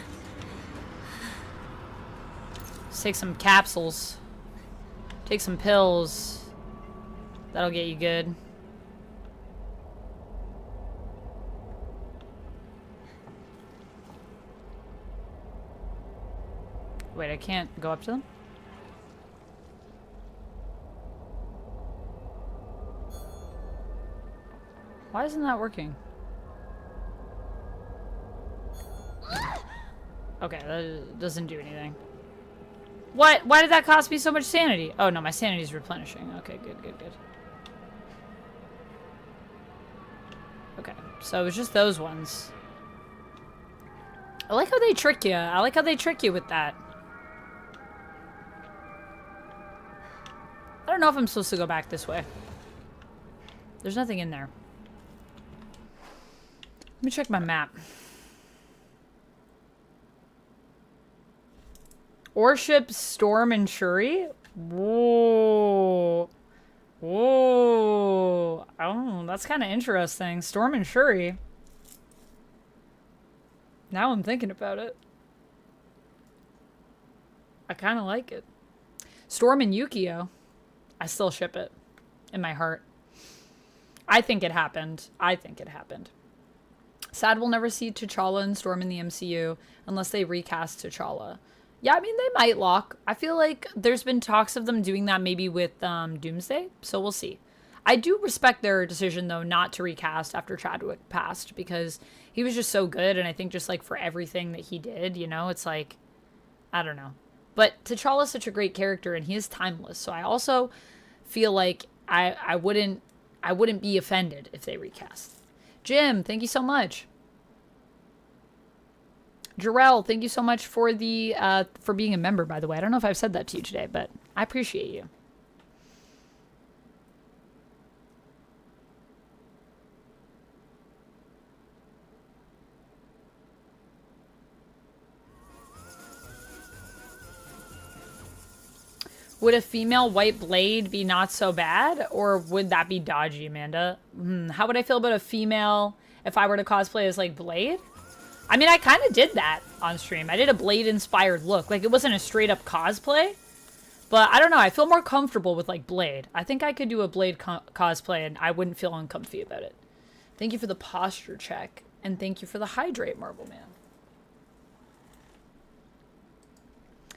Speaker 1: Let's take some capsules. Take some pills. That'll get you good. Wait, I can't go up to them? Why isn't that working? Okay, that doesn't do anything. What? Why did that cost me so much sanity? Oh no, my sanity's replenishing. Okay, good, good, good. Okay, so it was just those ones. I like how they trick you. I like how they trick you with that. I don't know if I'm supposed to go back this way. There's nothing in there. Let me check my map. Orship, Storm, and Shuri? Whoa. Whoa. Oh, that's kind of interesting. Storm and Shuri. Now I'm thinking about it. I kind of like it. Storm and Yukio. I still ship it. In my heart. I think it happened. I think it happened. Sad we'll never see T'Challa and Storm in the MCU unless they recast T'Challa. Yeah, I mean, they might lock. I feel like there's been talks of them doing that maybe with Doomsday, so we'll see. I do respect their decision, though, not to recast after Chadwick passed, because he was just so good, and I think just, like, for everything that he did, you know, it's like, I don't know. But T'Challa's such a great character, and he is timeless, so I also feel like I wouldn't be offended if they recast. Jim, thank you so much. Jarrell, thank you so much for the for being a member, by the way. I don't know if I've said that to you today, but I appreciate you. Would a female white blade be not so bad? Or would that be dodgy, Amanda? How would I feel about a female if I were to cosplay as, like, Blade? I mean, I kind of did that on stream. I did a Blade-inspired look. Like, it wasn't a straight-up cosplay. But, I don't know. I feel more comfortable with, like, Blade. I think I could do a Blade cosplay and I wouldn't feel uncomfy about it. Thank you for the posture check. And thank you for the hydrate, Marble Man.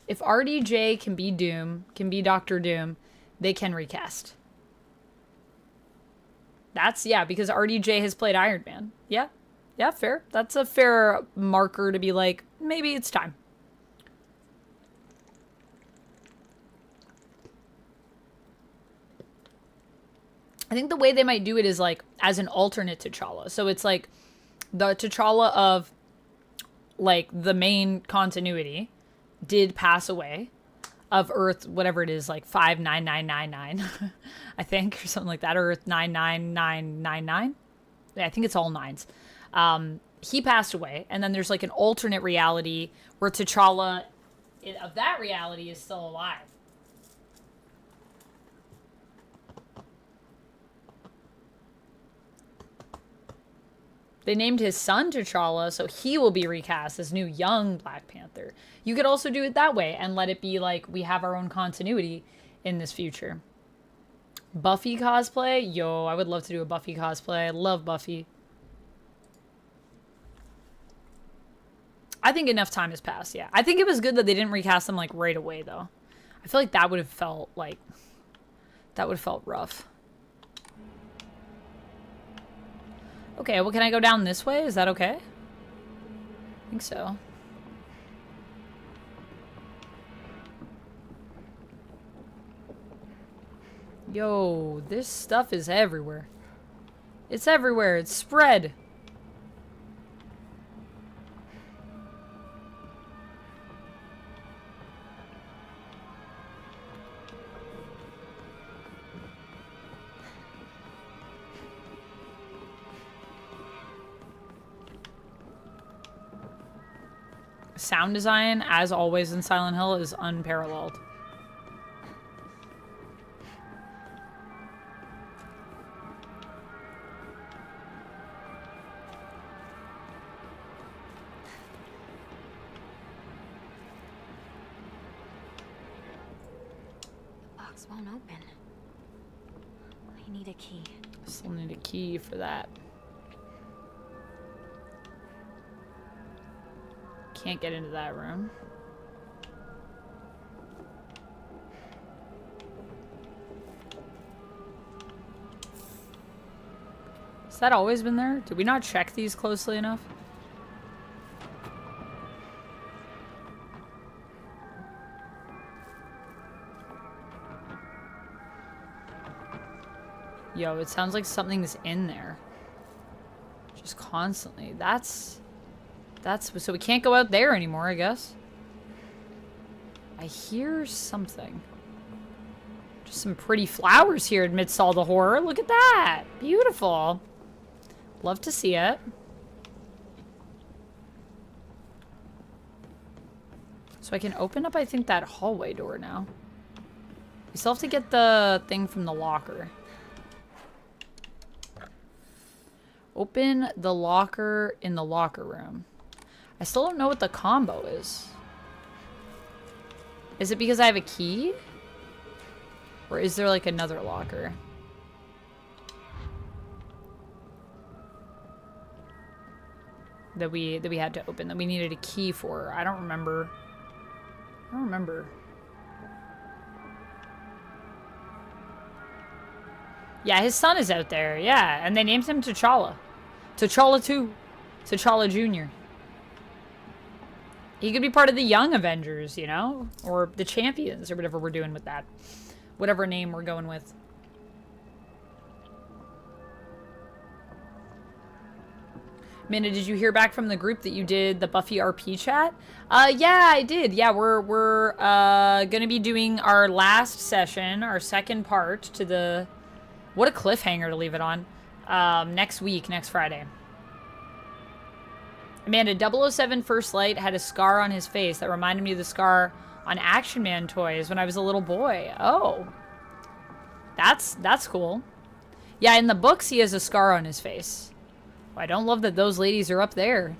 Speaker 1: If RDJ can be Doom, can be Doctor Doom, they can recast. That's, yeah, because RDJ has played Iron Man. Yeah. Yeah, fair. That's a fair marker to be like, maybe it's time. I think the way they might do it is like as an alternate T'Challa. So it's like the T'Challa of like the main continuity did pass away of Earth, whatever it is, like 59999, I think, or something like that, or Earth 99999. Yeah, I think it's all nines. He passed away, and then there's like an alternate reality where T'Challa of that reality is still alive. They named his son T'Challa, so he will be recast as new young Black Panther. You could also do it that way and let it be like we have our own continuity in this future. Buffy cosplay? Yo, I would love to do a Buffy cosplay. I love Buffy. I think enough time has passed, yeah. I think it was good that they didn't recast them like right away, though. I feel like that would have felt like... that would have felt rough. Okay, well, can I go down this way? Is that okay? I think so. Yo, this stuff is everywhere. It's everywhere. It's spread. Sound design, as always in Silent Hill, is unparalleled.
Speaker 4: The box won't open. I need a key.
Speaker 1: Still need a key for that. Can't get into that room. Has that always been there? Did we not check these closely enough? Yo, it sounds like something's in there. Just constantly. That's so we can't go out there anymore, I guess. I hear something. Just some pretty flowers here amidst all the horror. Look at that. Beautiful. Love to see it. So I can open up, I think, that hallway door now. We still have to get the thing from the locker. Open the locker in the locker room. I still don't know what the combo is. Is it because I have a key? Or is there like another locker? That we had to open, that we needed a key for. I don't remember. I don't remember. Yeah, his son is out there. Yeah, and they named him T'Challa. T'Challa 2. T'Challa Jr. He could be part of the Young Avengers, you know? Or the Champions, or whatever we're doing with that. Whatever name we're going with. Amanda, did you hear back from the group that you did the Buffy RP chat? Yeah, I did. Yeah, we're gonna be doing our last session, our second part to the... What a cliffhanger to leave it on. Next week, next Friday. Amanda, 007 First Light had a scar on his face that reminded me of the scar on Action Man toys when I was a little boy. Oh. That's cool. Yeah, in the books he has a scar on his face. Well, I don't love that those ladies are up there.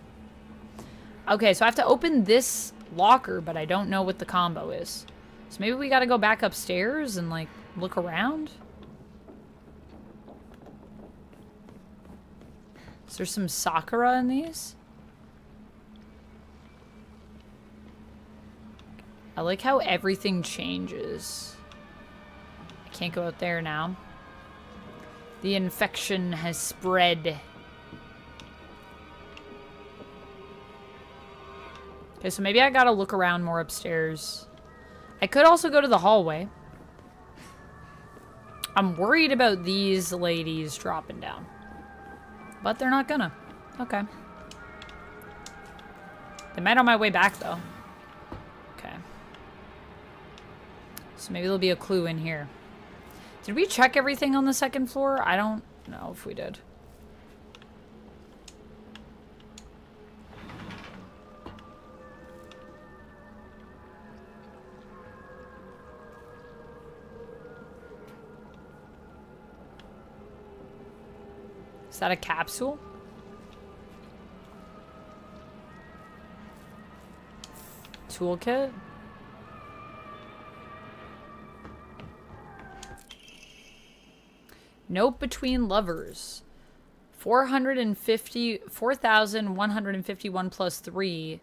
Speaker 1: Okay, so I have to open this locker, but I don't know what the combo is. So maybe we gotta go back upstairs and, like, look around? Is there some Sakura in these? I like how everything changes. I can't go out there now. The infection has spread. Okay, so maybe I gotta look around more upstairs. I could also go to the hallway. I'm worried about these ladies dropping down. But they're not gonna. Okay. They might on my way back, though. Okay. So maybe there'll be a clue in here. Did we check everything on the second floor? I don't know if we did. Is that a capsule? Toolkit? Note between lovers. 4,151 plus 3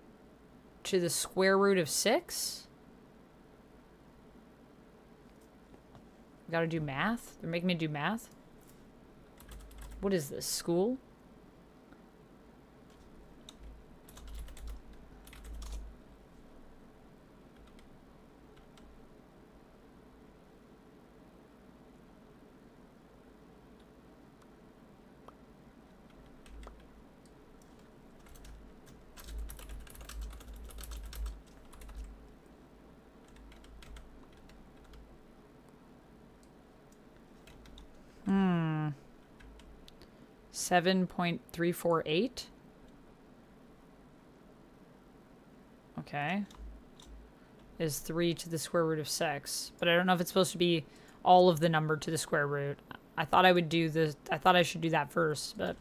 Speaker 1: to the square root of 6? Gotta do math? They're making me do math? What is this? School? Hmm. 7.348. Okay. Is 3 to the square root of 6. But I don't know if it's supposed to be all of the number to the square root. I thought I would do the... I thought I should do that first, but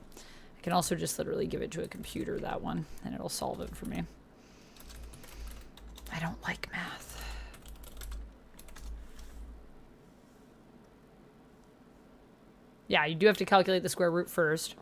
Speaker 1: I can also just literally give it to a computer, that one, and it'll solve it for me. I don't like math. Yeah, you do have to calculate the square root first.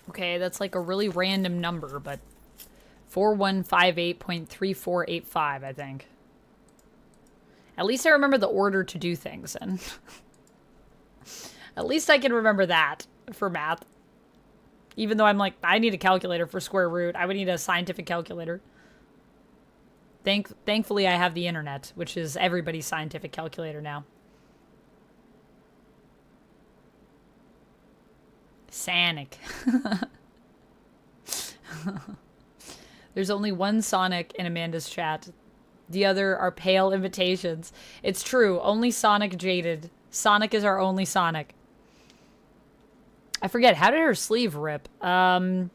Speaker 1: Okay, that's like a really random number, but 4158.3485, I think. At least I remember the order to do things in. At least I can remember that for math. Even though I'm like, I need a calculator for square root. I would need a scientific calculator. Thankfully, I have the internet, which is everybody's scientific calculator now. Sonic. There's only one Sonic in Amanda's chat. The other are pale imitations. It's true. Only Sonic jaded. Sonic is our only Sonic. I forget. How did her sleeve rip? Our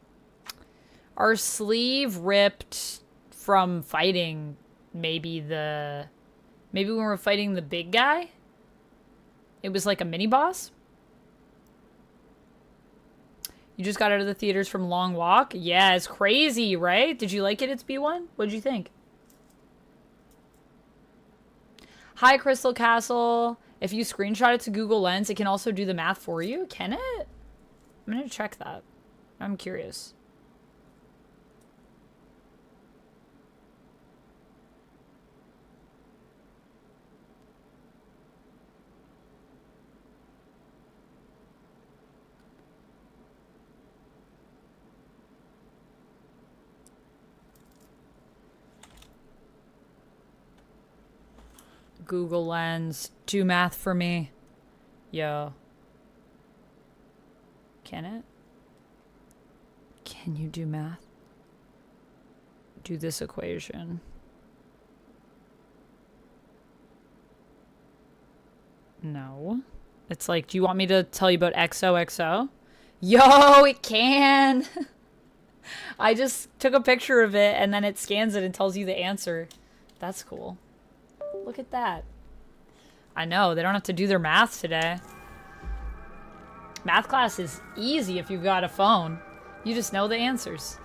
Speaker 1: sleeve ripped from fighting maybe when we were fighting the big guy. It was like a mini boss. You just got out of the theaters from Long Walk? Yeah, it's crazy, right? Did you like it? It's B1? What'd you think? Hi, Crystal Castle. If you screenshot it to Google Lens, it can also do the math for you. Can it? I'm going to check that. I'm curious. Google Lens. Do math for me. Yo. Can it? Can you do math? Do this equation. No. It's like, do you want me to tell you about XOXO? Yo, it can! I just took a picture of it and then it scans it and tells you the answer. That's cool. Look at that. I know, they don't have to do their math today. Math class is easy if you've got a phone. You just know the answers.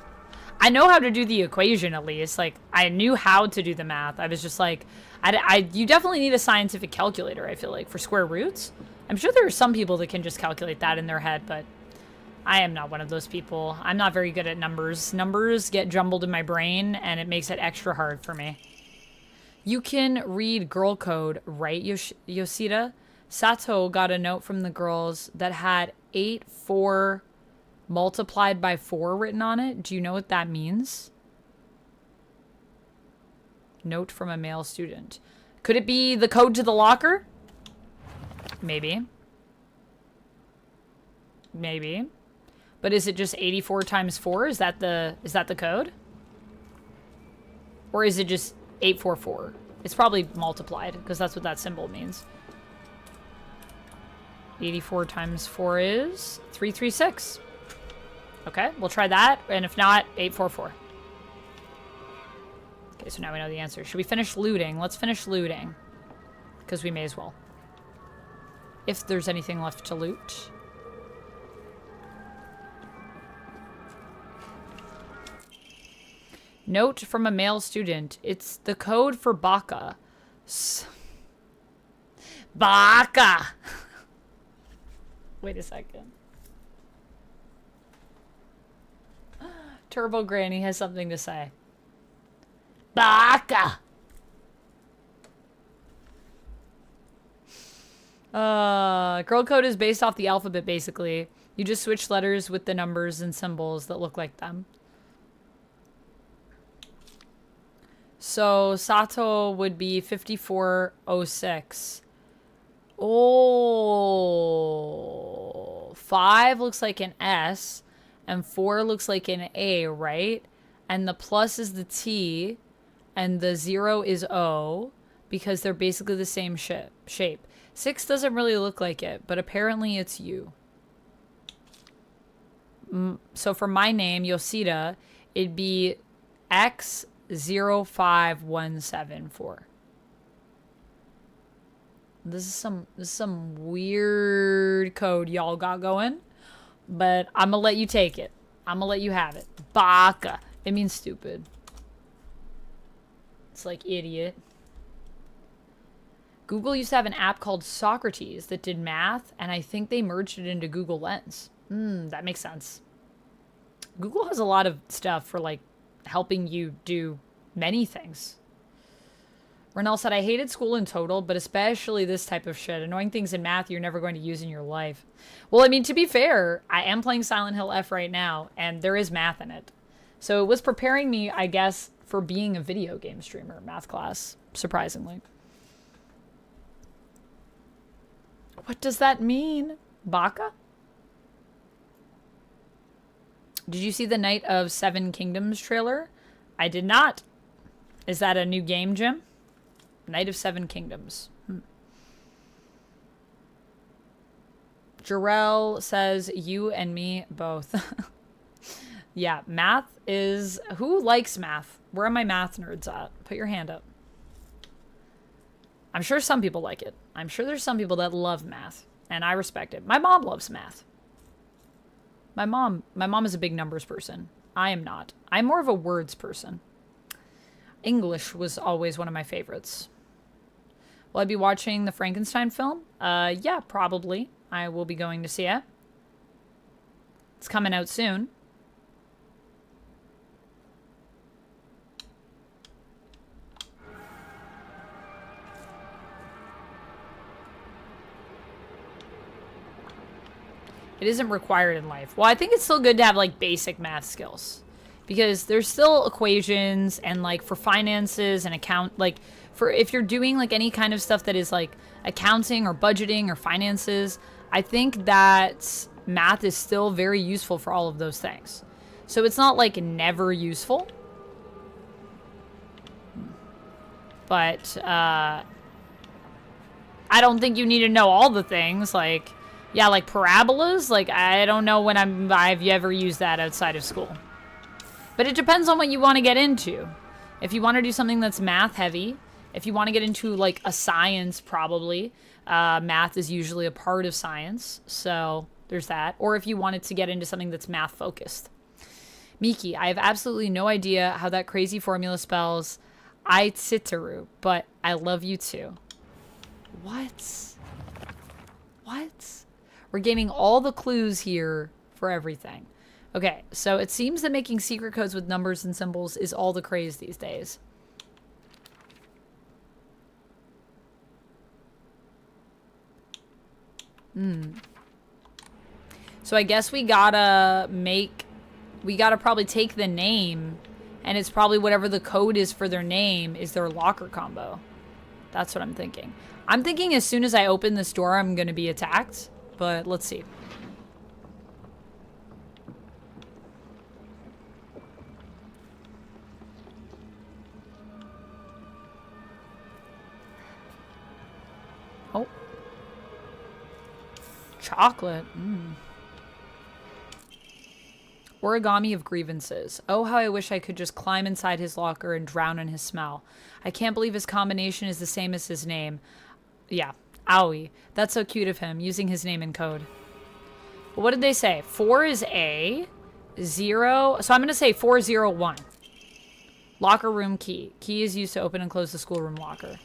Speaker 1: I know how to do the equation at least. Like, I knew how to do the math. I was just like, you definitely need a scientific calculator, I feel like, for square roots. I'm sure there are some people that can just calculate that in their head, but I am not one of those people. I'm not very good at numbers. Numbers get jumbled in my brain, and it makes it extra hard for me. You can read girl code, right, Yoshida? Sato got a note from the girls that had 8-4 multiplied by 4 written on it. Do you know what that means? Note from a male student. Could it be the code to the locker? Maybe. Maybe. But is it just 84 times 4? Is that the code? Or is it just 844? It's probably multiplied, because that's what that symbol means. 84 times 4 is 336. Okay, we'll try that, and if not, 844. Okay, so now we know the answer. Should we finish looting? Let's finish looting, because we may as well. If there's anything left to loot. Note from a male student. It's the code for Baka. Baka! Wait a second. Turbo Granny has something to say. Baka! Girl code is based off the alphabet, basically. You just switch letters with the numbers and symbols that look like them. So, Sato would be 5406. Oh. 5 looks like an S, and 4 looks like an A, right? And the plus is the T, and the 0 is O, because they're basically the same shape. 6 doesn't really look like it, but apparently it's U. So for my name, Yoshida, it'd be X05174. This is some weird code y'all got going, but I'm gonna let you take it. I'm gonna let you have it. Baka. It means stupid. It's like idiot. Google used to have an app called Socrates that did math, and I think they merged it into Google Lens. That makes sense. Google has a lot of stuff for, like, helping you do many things. Renell said, I hated school in total, but especially this type of shit. Annoying things in math you're never going to use in your life. Well, I mean, to be fair, I am playing Silent Hill F right now, and there is math in it. So it was preparing me, I guess, for being a video game streamer, math class, surprisingly. What does that mean? Baka? Did you see the Knight of Seven Kingdoms trailer? I did not. Is that a new game, Jim? Knight of Seven Kingdoms. Jarrell says, you and me both. Yeah, math is... Who likes math? Where are my math nerds at? Put your hand up. I'm sure some people like it. I'm sure there's some people that love math, and I respect it. My mom loves math. My mom is a big numbers person. I am not. I'm more of a words person. English was always one of my favorites. Will I be watching the Frankenstein film? Yeah, probably. I will be going to see it. It's coming out soon. It isn't required in life. Well, I think it's still good to have, like, basic math skills. Because there's still equations and, like, for finances and for if you're doing, like, any kind of stuff that is, like, accounting or budgeting or finances, I think that math is still very useful for all of those things. So it's not, like, never useful. But, I don't think you need to know all the things, like... Yeah, like parabolas, like I don't know when I've ever used that outside of school. But it depends on what you want to get into. If you want to do something that's math heavy, If you want to get into like a science, probably math is usually a part of science, so there's that. Or if you wanted to get into something that's math focused. Miki, I have absolutely no idea how that crazy formula spells Aitsitaru, but I love you too. What? What? We're gaining all the clues here for everything. Okay, so it seems that making secret codes with numbers and symbols is all the craze these days. So I guess we gotta probably take the name, and it's probably whatever the code is for their name is their locker combo. That's what I'm thinking. I'm thinking as soon as I open this door, I'm gonna be attacked, but let's see. Oh. Chocolate. Origami of grievances. Oh, how I wish I could just climb inside his locker and drown in his smell. I can't believe his combination is the same as his name. Yeah, Aoi. That's so cute of him, using his name in code. But what did they say? 4 is A. 0. So I'm going to say 401. Locker room key. Key is used to open and close the schoolroom locker.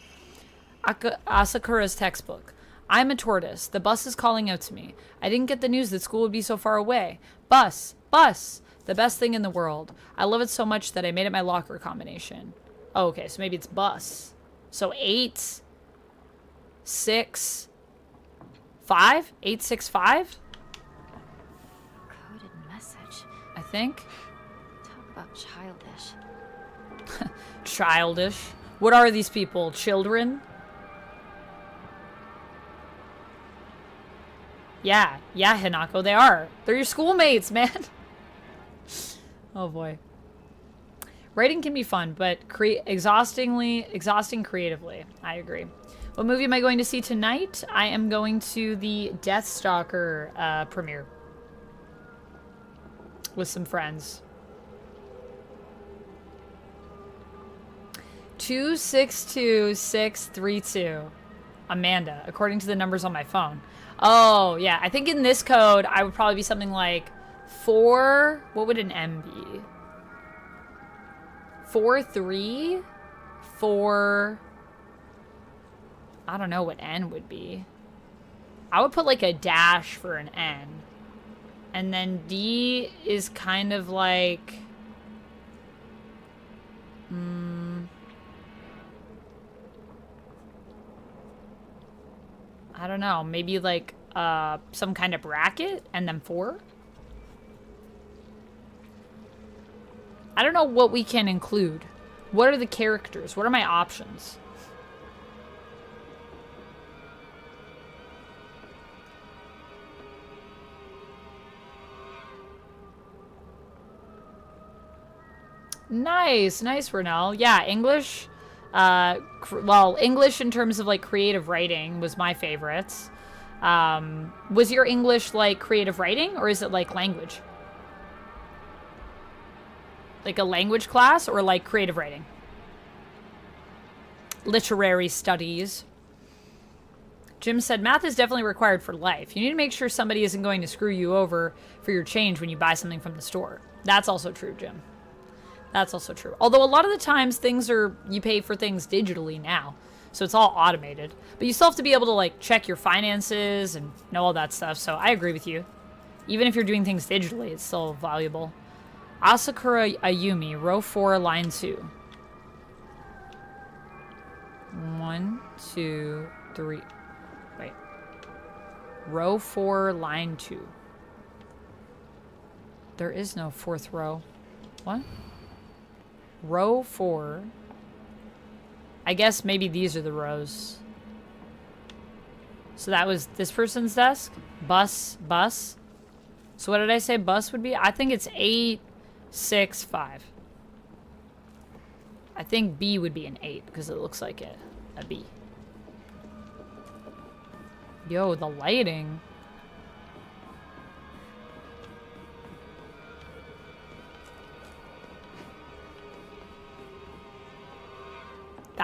Speaker 1: Asakura's textbook. I'm a tortoise. The bus is calling out to me. I didn't get the news that school would be so far away. Bus. Bus. The best thing in the world. I love it so much that I made it my locker combination. Oh, okay, so maybe it's bus. So 8, 6, 5? 865?
Speaker 4: Coded message.
Speaker 1: I think.
Speaker 4: Talk about childish.
Speaker 1: Childish. What are these people? Children? Yeah, Hinako, they are. They're your schoolmates, man. Oh boy. Writing can be fun, but exhausting creatively. I agree. What movie am I going to see tonight? I am going to the Deathstalker premiere with some friends. 262632. Amanda, according to the numbers on my phone. Oh, yeah. I think in this code, I would probably be something like 4... What would an M be? 4-3? 4... I don't know what N would be. I would put like a dash for an N. And then D is kind of like... I don't know, maybe like some kind of bracket and then 4? I don't know what we can include. What are the characters? What are my options? Nice, Renell. Yeah, English. Well, English in terms of like creative writing was my favorites. Was your English like creative writing, or is it like language? Like a language class, or like creative writing? Literary studies. Jim said, math is definitely required for life. You need to make sure somebody isn't going to screw you over for your change when you buy something from the store. That's also true, Jim. That's also true. Although a lot of the times you pay for things digitally now. So it's all automated. But you still have to be able to like check your finances and know all that stuff. So I agree with you. Even if you're doing things digitally, it's still valuable. Asakura Ayumi, row 4, line 2. 1, 2, 3. Wait. Row 4, line 2. There is no 4th row. What? Row 4. I guess maybe these are the rows. So that was this person's desk. Bus. So what did I say bus would be? I think it's 865. I think B would be an 8 because it looks like a B. Yo, the lighting.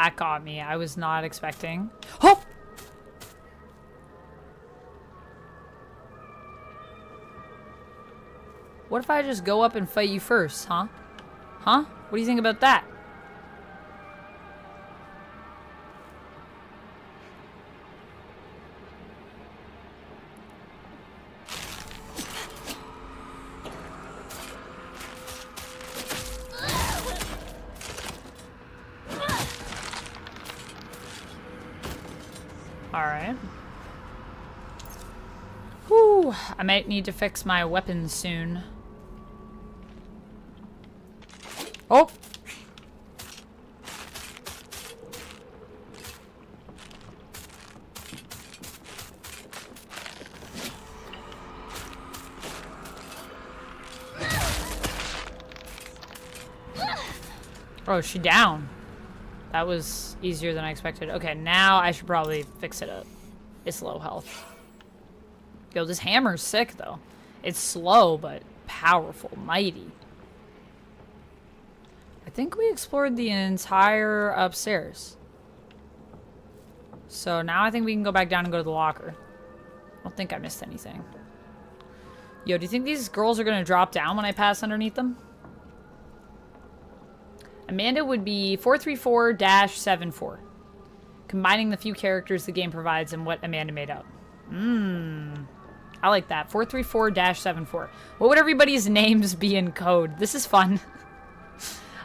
Speaker 1: That got me. I was not expecting. Oh! What if I just go up and fight you first, huh? Huh? What do you think about that? Alright. Whew. I might need to fix my weapons soon. Oh! Oh, is she down? That was easier than I expected. Okay, now I should probably fix it up. It's low health. Yo, this hammer's sick, though. It's slow, but powerful. Mighty. I think we explored the entire upstairs. So now I think we can go back down and go to the locker. I don't think I missed anything. Yo, do you think these girls are gonna drop down when I pass underneath them? Amanda would be 434-74. Combining the few characters the game provides and what Amanda made up. I like that. 434-74. What would everybody's names be in code? This is fun.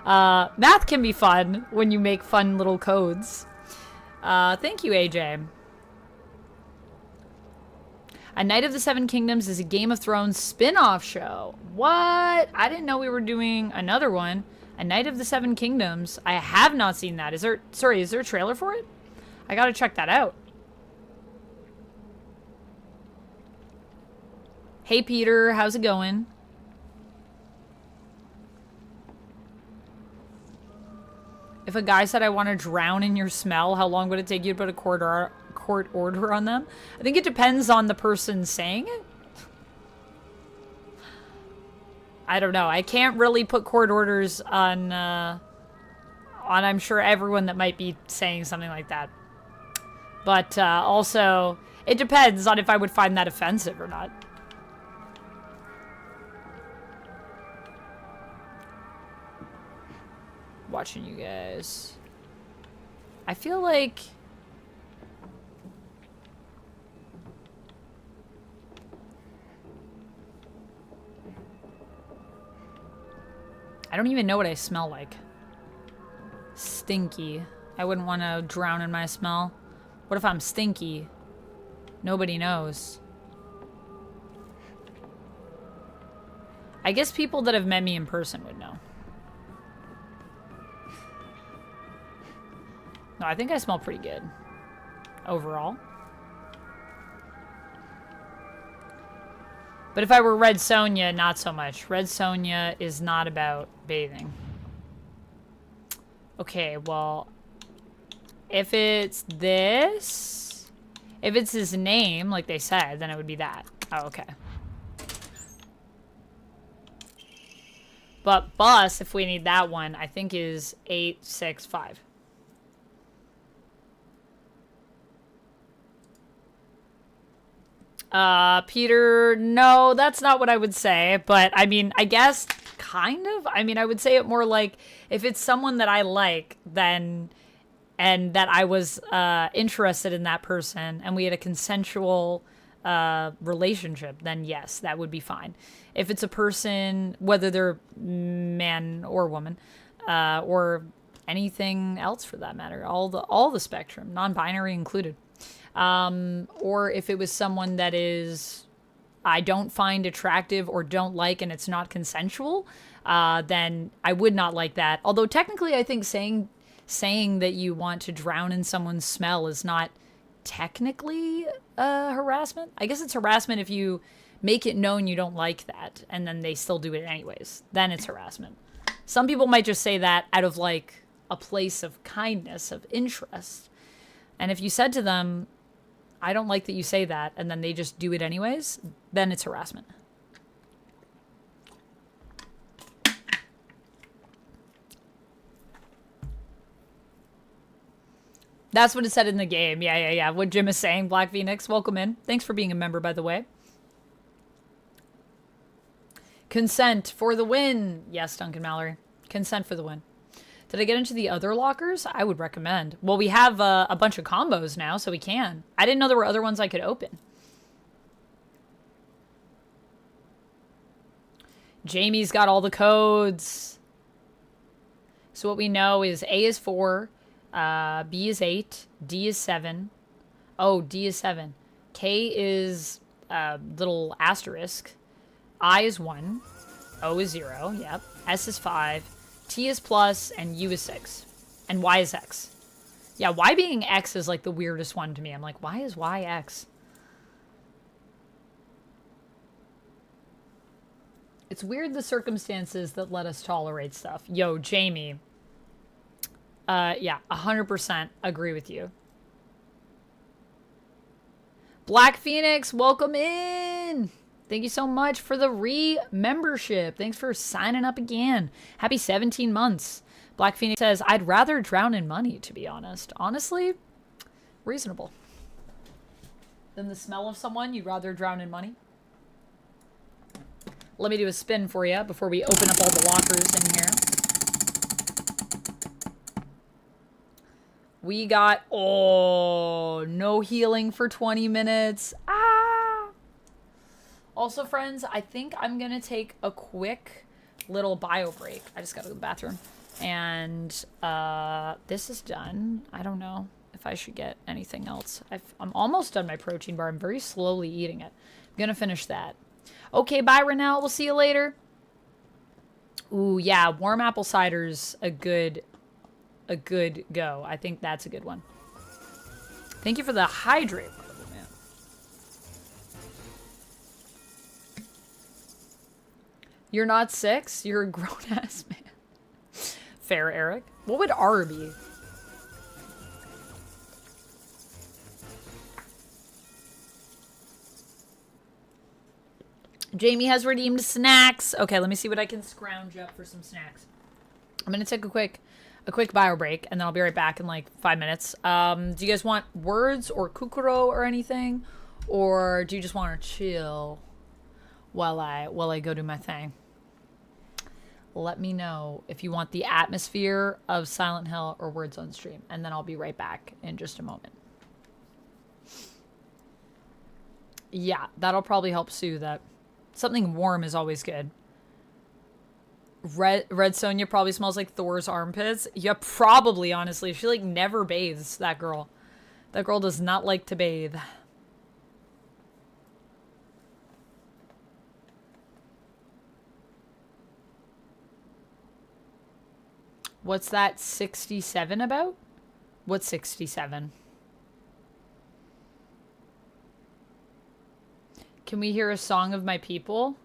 Speaker 1: Math can be fun when you make fun little codes. Thank you, AJ. A Knight of the Seven Kingdoms is a Game of Thrones spin-off show. What? I didn't know we were doing another one. A Knight of the Seven Kingdoms. I have not seen that. Is there a trailer for it? I gotta check that out. Hey, Peter. How's it going? If a guy said, I want to drown in your smell, how long would it take you to put a court order on them? I think it depends on the person saying it. I don't know. I can't really put court orders on I'm sure everyone that might be saying something like that. But also, it depends on if I would find that offensive or not. Watching you guys. I feel like... I don't even know what I smell like. Stinky. I wouldn't want to drown in my smell. What if I'm stinky? Nobody knows. I guess people that have met me in person would know. No, I think I smell pretty good. Overall. But if I were Red Sonja, not so much. Red Sonja is not about bathing. Okay, well... If it's this... If it's his name, like they said, then it would be that. Oh, okay. But bus, if we need that one, I think is 865. Peter, no, that's not what I would say, but I mean, I guess kind of. I mean, I would say it more like if it's someone that I like, then, and that I was interested in that person and we had a consensual relationship, then yes, that would be fine. If it's a person, whether they're man or woman, or anything else for that matter, all the spectrum, non-binary included. Or if it was someone that is, I don't find attractive or don't like and it's not consensual, then I would not like that. Although technically I think saying that you want to drown in someone's smell is not technically harassment. I guess it's harassment if you make it known you don't like that and then they still do it anyways. Then it's harassment. Some people might just say that out of like a place of kindness, of interest. And if you said to them, I don't like that you say that, and then they just do it anyways, then it's harassment. That's what it said in the game. Yeah. What Jim is saying, Black Phoenix, welcome in. Thanks for being a member, by the way. Consent for the win. Yes, Duncan Mallory. Consent for the win. Did I get into the other lockers? I would recommend. Well, we have a bunch of combos now, so we can. I didn't know there were other ones I could open. Jamie's got all the codes. So what we know is A is 4, B is 8, D is 7. Oh, D is 7. K is little asterisk. I is 1. O is 0. Yep. S is 5. T is plus, and U is 6. And Y is X. Yeah, Y being X is like the weirdest one to me. I'm like, why is Y X? It's weird the circumstances that let us tolerate stuff. Yo, Jamie. Yeah, 100% agree with you. Black Phoenix, welcome in! Thank you so much for the re-membership. Thanks for signing up again. Happy 17 months. Black Phoenix says, I'd rather drown in money, to be honest. Honestly, reasonable. Than the smell of someone, you'd rather drown in money? Let me do a spin for you before we open up all the lockers in here. We got, oh, no healing for 20 minutes. Also, friends, I think I'm going to take a quick little bio break. I just got to go to the bathroom. And this is done. I don't know if I should get anything else. I'm almost done my protein bar. I'm very slowly eating it. I'm going to finish that. Okay, bye, Renelle. We'll see you later. Ooh, yeah, warm apple cider's a good go. I think that's a good one. Thank you for the hydrate. You're not 6? You're a grown-ass man. Fair, Eric. What would R be? Jamie has redeemed snacks. Okay, let me see what I can scrounge up for some snacks. I'm going to take a quick bio break, and then I'll be right back in like 5 minutes. Do you guys want words or kukuro or anything? Or do you just want to chill while I go do my thing? Let me know if you want the atmosphere of Silent Hill or words on stream, and then I'll be right back in just a moment. Yeah, that'll probably help soothe that. Something warm is always good. Red Sonja probably smells like Thor's armpits. Yeah, probably, honestly. She like never bathes, that girl. That girl does not like to bathe. What's that 67 about? What's 67? Can we hear a song of my people?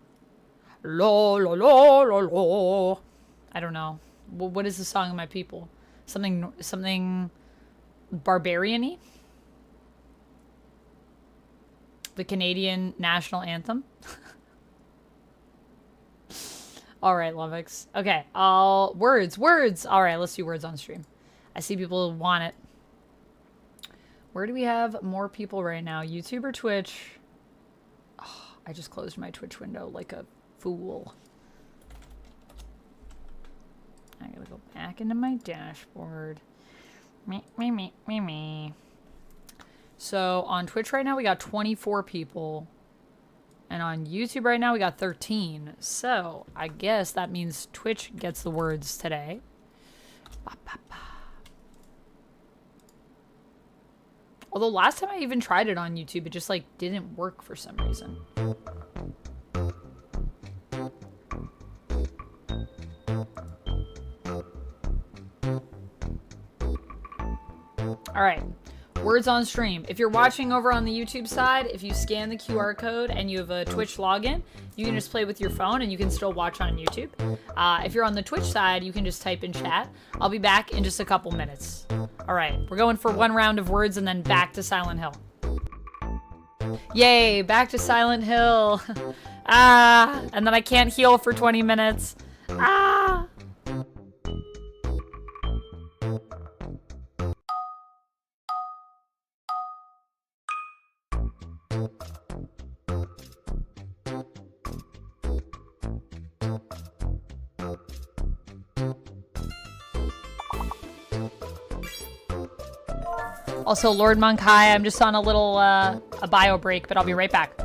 Speaker 1: Lo, lo, lo, lo, lo. I don't know. What is the song of my people? Something barbarian-y? The Canadian national anthem? All right, Lovix. Okay, words. All right, let's do words on stream. I see people want it. Where do we have more people right now? YouTube or Twitch? Oh, I just closed my Twitch window like a fool. I gotta go back into my dashboard. Me. So on Twitch right now, we got 24 people. And on YouTube right now, we got 13. So I guess that means Twitch gets the words today. Although last time I even tried it on YouTube, it just like didn't work for some reason. All right. Words on stream. If you're watching over on the YouTube side, if you scan the QR code and you have a Twitch login, you can just play with your phone and you can still watch on YouTube. If you're on the Twitch side, you can just type in chat. I'll be back in just a couple minutes. All right, we're going for one round of words and then back to Silent Hill. Yay, back to Silent Hill. And then I can't heal for 20 minutes. Also, Lord Monkai, I'm just on a little, a bio break, but I'll be right back.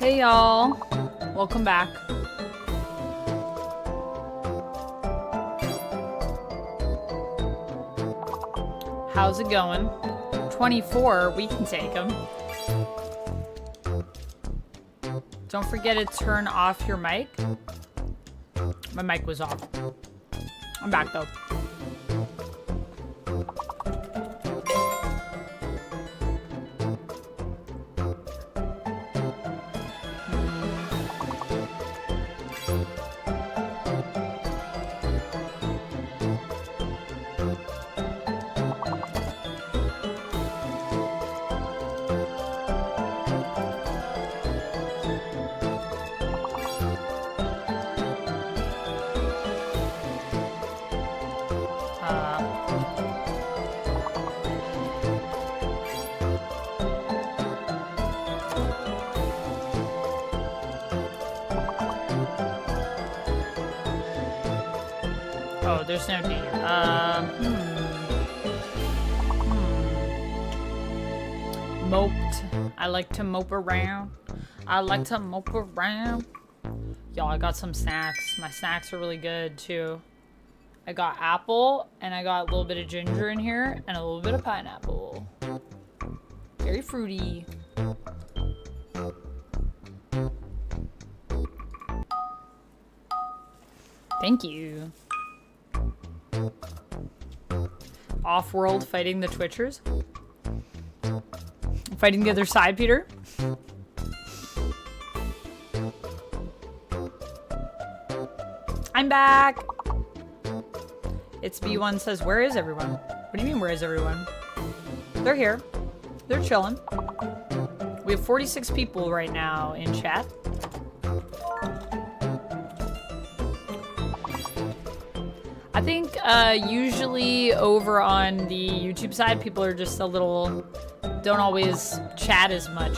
Speaker 1: Hey y'all, welcome back. How's it going? 24, we can take them. Don't forget to turn off your mic. My mic was off. I'm back though. Oh, there's no D. Moped. I like to mope around. I like to mope around. Y'all, I got some snacks. My snacks are really good, too. I got apple, and I got a little bit of ginger in here, and a little bit of pineapple. Very fruity. Thank you. Off-world fighting the Twitchers. Fighting the other side, Peter. I'm back. It's B1 says, where is everyone? What do you mean, where is everyone? They're here. They're chilling. We have 46 people right now in chat. I think usually over on the YouTube side, people are just a little, don't always chat as much.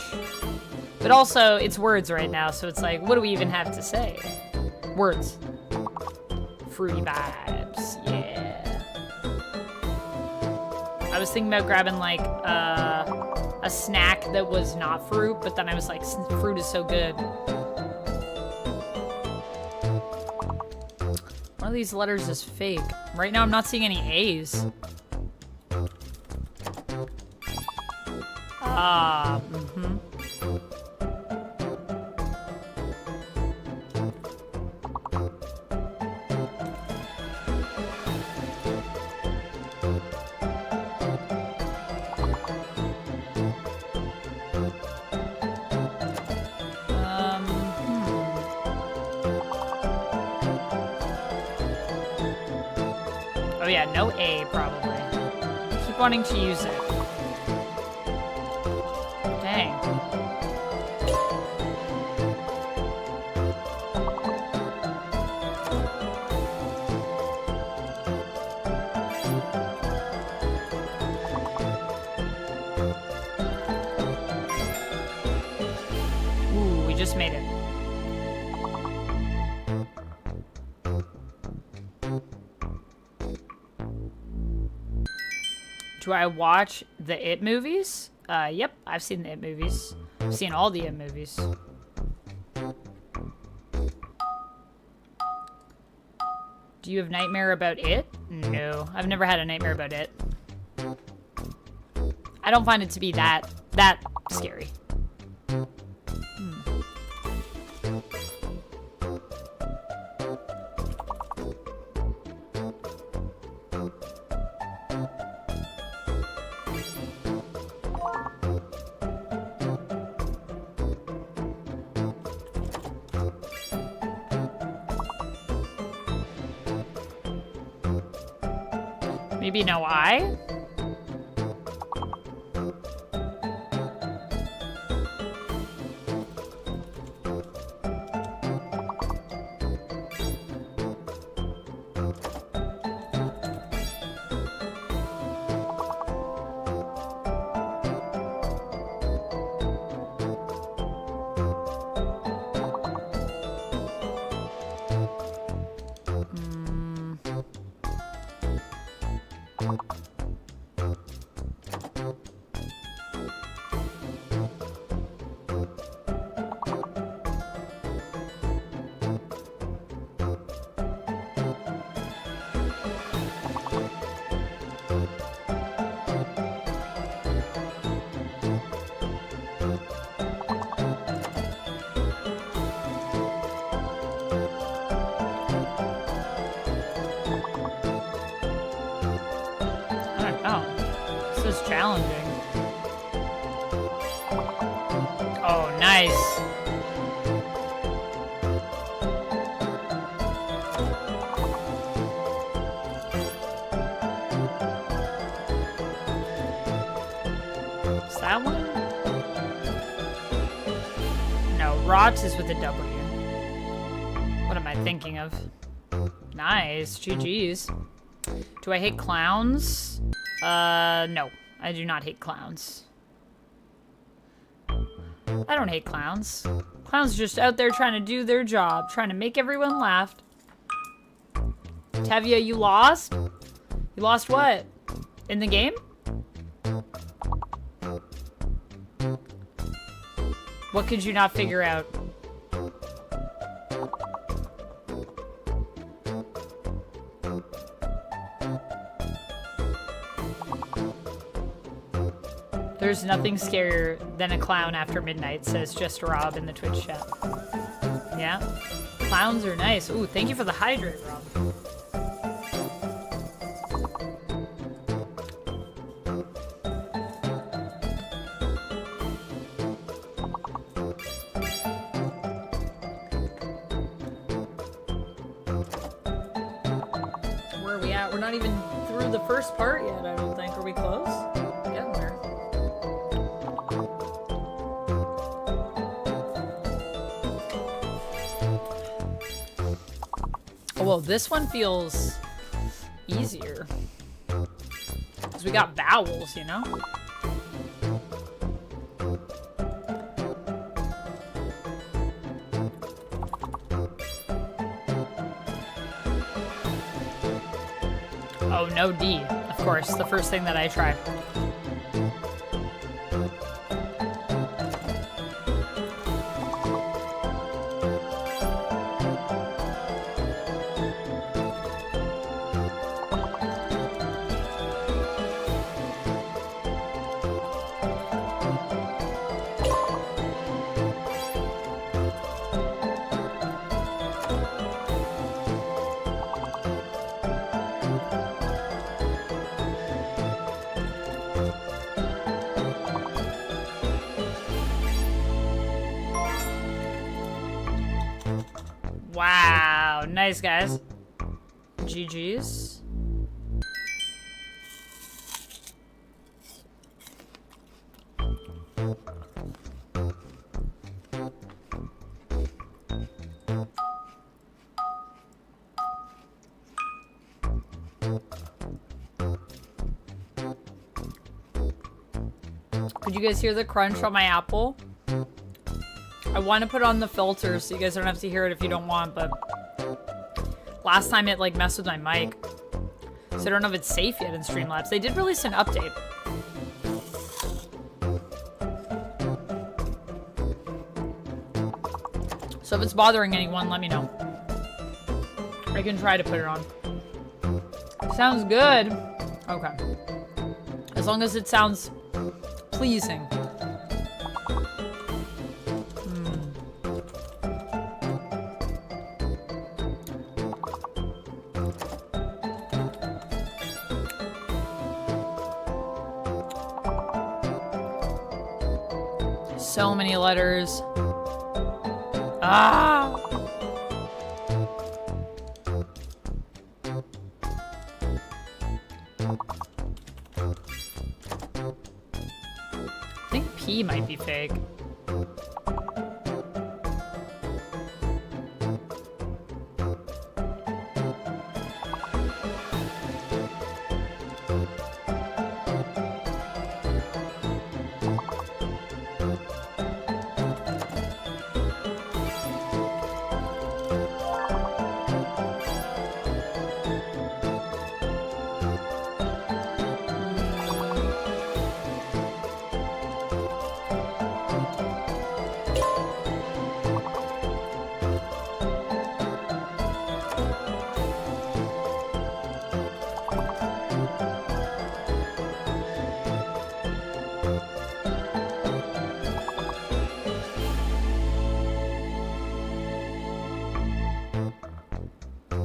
Speaker 1: But also, it's words right now, so it's like, what do we even have to say? Words. Fruity vibes, yeah. I was thinking about grabbing like a snack that was not fruit, but then I was like, fruit is so good. One of these letters is fake. Right now I'm not seeing any A's. Ah, Oh yeah, no A probably. Keep wanting to use it. Dang. Ooh, we just made it. Do I watch the It movies? Yep, I've seen the It movies. I've seen all the It movies. Do you have nightmare about it? No, I've never had a nightmare about it. I don't find it to be that scary. Maybe no I? challenging. Oh, nice. Is that one? No, Rot is with a W. What am I thinking of? Nice. GG's. Do I hate clowns? No. I do not hate clowns. I don't hate clowns. Clowns are just out there trying to do their job, trying to make everyone laugh. Tevia, you lost? You lost what? In the game? What could you not figure out? There's nothing scarier than a clown after midnight, says Just Rob in the Twitch chat. Yeah? Clowns are nice. Ooh, thank you for the hydrate, Rob. Where are we at? We're not even through the first part yet, I don't think. Are we close? Getting there. Oh, well, this one feels easier. Because we got vowels, you know? Oh, no D. Of course, the first thing that I try. Wow, nice guys. GG's. Could you guys hear the crunch on my apple? I want to put on the filter so you guys don't have to hear it if you don't want, but last time it like messed with my mic. So I don't know if it's safe yet in Streamlabs. They did release an update. So if it's bothering anyone, let me know. I can try to put it on. Sounds good. Okay. As long as it sounds pleasing. So many letters. Ah! I think P might be fake.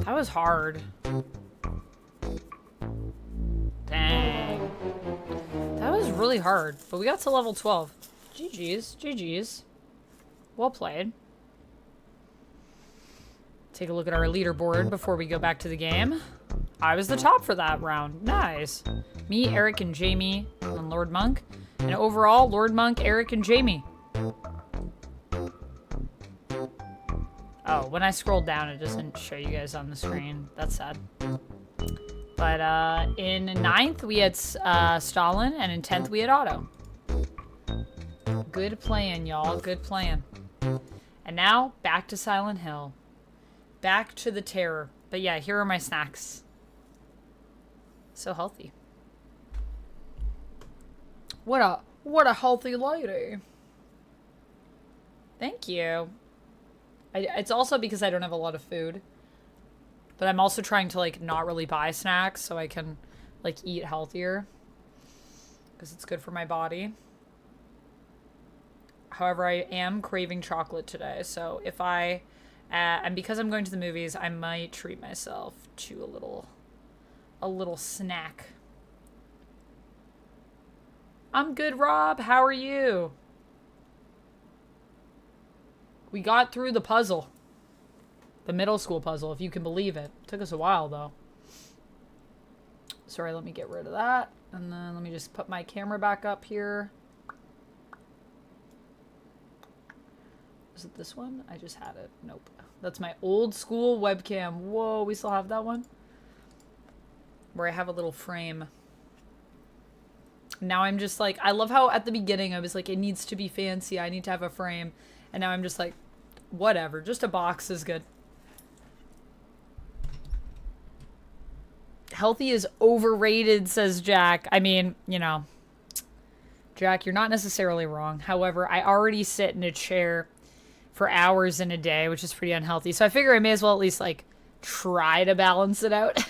Speaker 1: That was hard. Dang. That was really hard, but we got to level 12. GG's. GG's. Well played. Take a look at our leaderboard before we go back to the game. I was the top for that round. Nice. Me, Eric, and Jamie, and Lord Monk. And overall, Lord Monk, Eric, and Jamie. Oh, when I scrolled down, it doesn't show you guys on the screen. That's sad. But in 9th, we had Stalin, and in 10th, we had Otto. Good playing, y'all. Good playing. And now, back to Silent Hill. Back to the terror. But yeah, here are my snacks. So healthy. What a healthy lady. Thank you. It's also because I don't have a lot of food. But I'm also trying to, like, not really buy snacks so I can, like, eat healthier. Because it's good for my body. However, I am craving chocolate today. So if I... and because I'm going to the movies, I might treat myself to a little snack. I'm good, Rob. How are you? We got through the puzzle. The middle school puzzle, if you can believe it. Took us a while, though. Sorry, let me get rid of that. And then let me just put my camera back up here. Is it this one? I just had it. Nope. That's my old school webcam. Whoa, we still have that one? Where I have a little frame. Now I'm just like, I love how at the beginning I was like, it needs to be fancy. I need to have a frame. And now I'm just like, whatever. Just a box is good. Healthy is overrated, says Jack. I mean, you know, Jack, you're not necessarily wrong. However, I already sit in a chair for hours in a day, which is pretty unhealthy. So I figure I may as well at least, like, try to balance it out.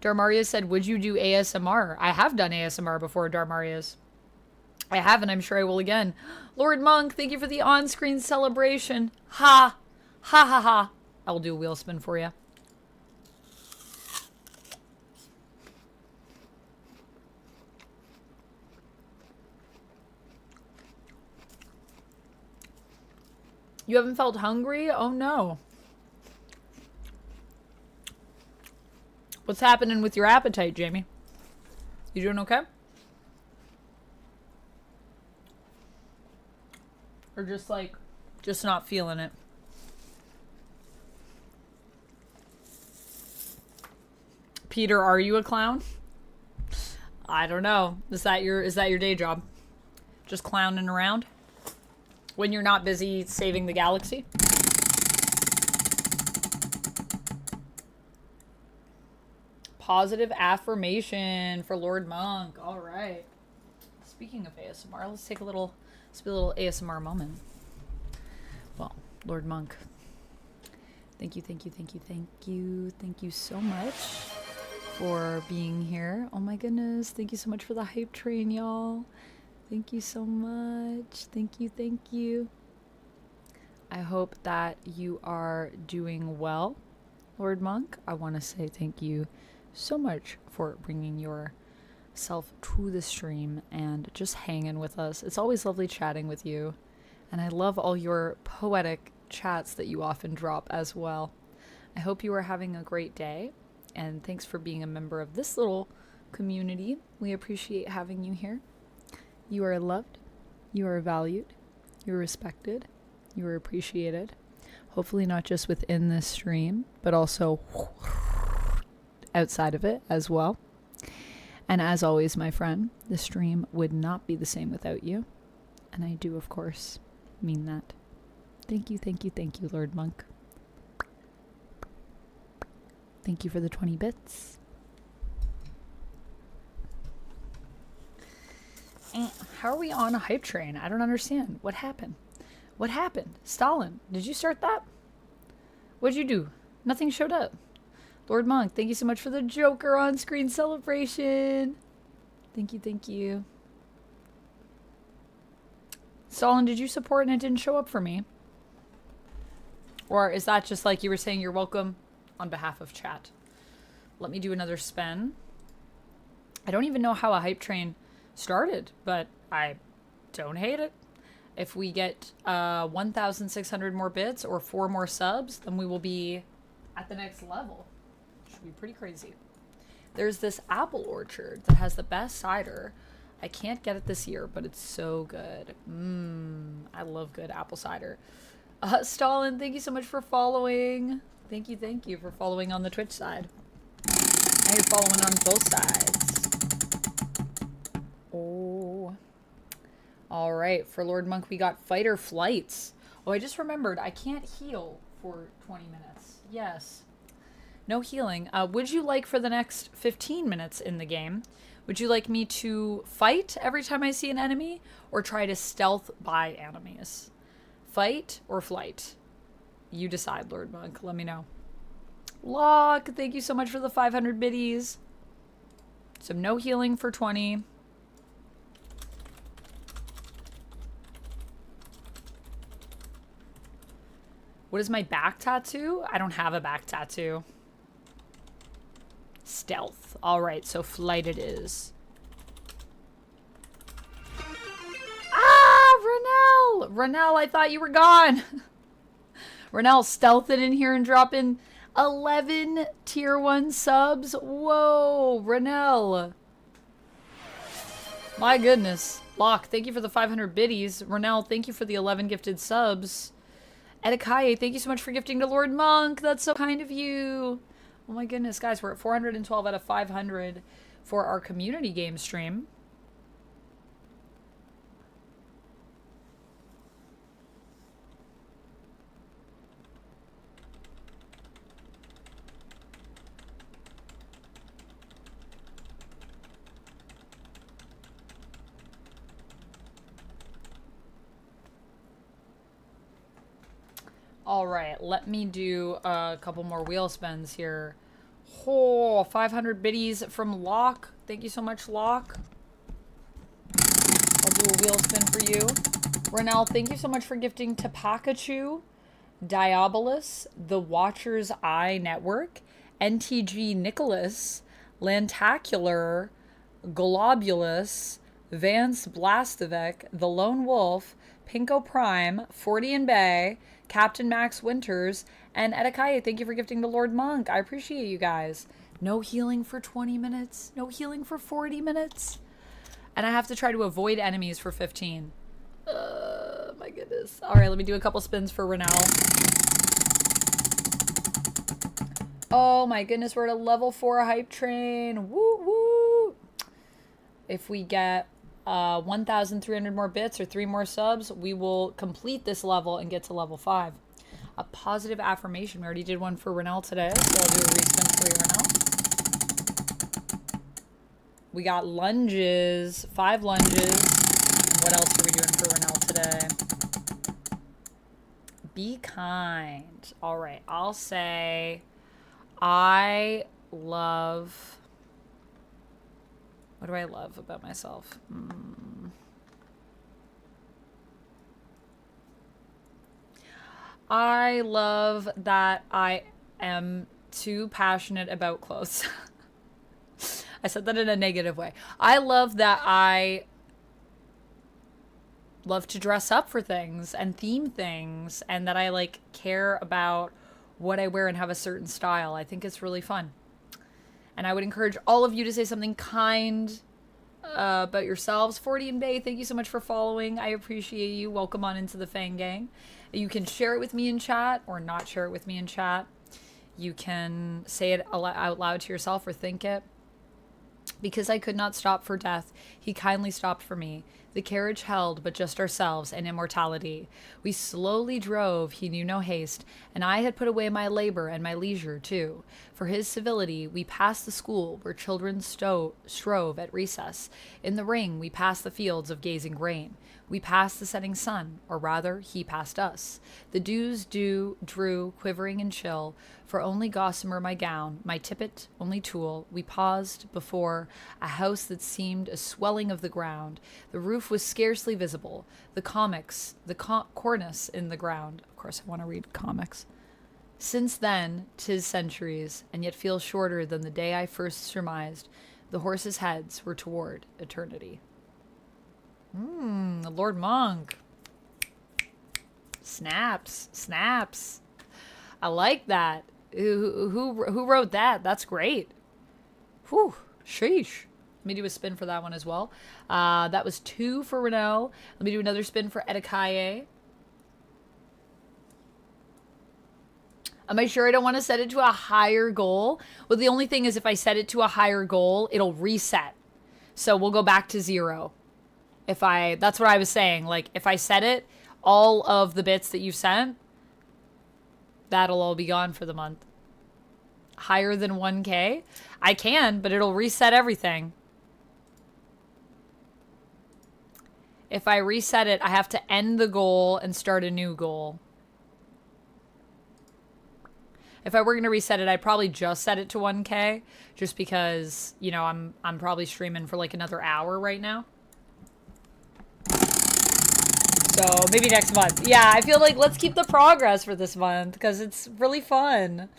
Speaker 1: Darmaria said, would you do ASMR? I have done ASMR before, Darmaria's. I have, and I'm sure I will again. Lord Monk, thank you for the on-screen celebration. Ha! Ha ha ha. I will do a wheel spin for you. You haven't felt hungry? Oh no. What's happening with your appetite, Jamie? You doing okay? Or just like, just not feeling it? Peter, are you a clown? I don't know. Is that your day job? Just clowning around? When you're not busy saving the galaxy? Positive affirmation for Lord Monk. All right. Speaking of ASMR, let's take a little ASMR moment. Well, Lord Monk, thank you so much for being here. Oh my goodness, thank you so much for the hype train, y'all. Thank you so much. Thank you. I hope that you are doing well, Lord Monk. I want to say thank you so much for bringing yourself to the stream and just hanging with us. It's always lovely chatting with you. And I love all your poetic chats that you often drop as well. I hope you are having a great day. And thanks for being a member of this little community. We appreciate having you here. You are loved, you are valued, you're respected, you are appreciated. Hopefully not just within this stream, but also outside of it as well. And as always, my friend, the stream would not be the same without you. And I do, of course, mean that. Thank you, Lord Monk. Thank you for the 20 bits. How are we on a hype train? I don't understand. What happened? Stalin, did you start that? What'd you do? Nothing showed up. Lord Monk, thank you so much for the Joker on-screen celebration. Thank you. Stalin, did you support and it didn't show up for me? Or is that just like you were saying you're welcome on behalf of chat? Let me do another spin. I don't even know how a hype train started, but I don't hate it. If we get 1,600 more bits or 4 more subs, then we will be at the next level. Should be pretty crazy. There's this apple orchard that has the best cider. I can't get it this year, but it's so good. I love good apple cider. Stalin, thank you so much for following. Thank you for following on the Twitch side. Now you're following on both sides. Oh. All right, for Lord Monk, we got fight or flights. Oh, I just remembered I can't heal for 20 minutes. Yes. No healing. Would you like for the next 15 minutes in the game? Would you like me to fight every time I see an enemy or try to stealth by enemies? Fight or flight? You decide, Lord Monk. Let me know. Locke, thank you so much for the 500 biddies. So no healing for 20. What is my back tattoo? I don't have a back tattoo. Stealth. All right, so flight it is. Ah, Renell! Renell, I thought you were gone. Renell stealthing in here and dropping 11 tier 1 subs. Whoa, Renell. My goodness. Locke, thank you for the 500 biddies. Renell, thank you for the 11 gifted subs. Edikaye, thank you so much for gifting to Lord Monk. That's so kind of you. Oh my goodness, guys, we're at 412 out of 500 for our community game stream. All right, let me do a couple more wheel spins here. Oh, 500 biddies from Locke. Thank you so much, Locke. I'll do a wheel spin for you. Renell, thank you so much for gifting to Pikachu, Diabolus, The Watcher's Eye Network, NTG Nicholas, Lantacular, Globulus, Vance Blastovec, The Lone Wolf, Pinko Prime, 40 and Bay, Captain Max Winters, and Edikaye, thank you for gifting to Lord Monk. I appreciate you guys. No healing for 20 minutes. No healing for 40 minutes. And I have to try to avoid enemies for 15. My goodness. All right, let me do a couple spins for Renell. Oh my goodness, we're at a level 4 hype train. Woo woo. If we get 1,300 more bits or 3 more subs, we will complete this level and get to level 5. A positive affirmation. We already did one for Renell today, so I'll do a respin for you, Renell. We got lunges, 5 lunges. And what else are we doing for Renell today? Be kind. All right, I'll say I love... What do I love about myself? I love that I am too passionate about clothes. I said that in a negative way. I love that I love to dress up for things and theme things, and that I like care about what I wear and have a certain style. I think it's really fun. And I would encourage all of you to say something kind about yourselves. 40 and Bay, thank you so much for following. I appreciate you. Welcome on into the Fang Gang. You can share it with me in chat or not share it with me in chat. You can say it out loud to yourself or think it. Because I could not stop for death, he kindly stopped for me. The carriage held but just ourselves and immortality. We slowly drove, he knew no haste, and I had put away my labor and my leisure too. For his civility, we passed the school where children strove at recess. In the ring, we passed the fields of gazing grain. We passed the setting sun, or rather, he passed us. The dews drew, quivering and chill, for only gossamer my gown, my tippet, only tulle. We paused before a house that seemed a swelling of the ground. The roof was scarcely visible. The cornice in the ground. Of course, I want to read comics. Since then, 'tis centuries, and yet feels shorter than the day I first surmised the horses' heads were toward eternity. Lord Monk. Snaps. Snaps. I like that. Who wrote that? That's great. Whew. Sheesh. Let me do a spin for that one as well. That was 2 for Renault. Let me do another spin for Edakaye. Am I sure I don't want to set it to a higher goal? Well, the only thing is if I set it to a higher goal, it'll reset. So we'll go back to 0. That's what I was saying. Like, if I set it, all of the bits that you sent, that'll all be gone for the month. Higher than 1K? I can, but it'll reset everything. If I reset it, I have to end the goal and start a new goal. If I were going to reset it, I'd probably just set it to 1K. Just because, you know, I'm probably streaming for like another hour right now. So maybe next month. Yeah, I feel like let's keep the progress for this month because it's really fun.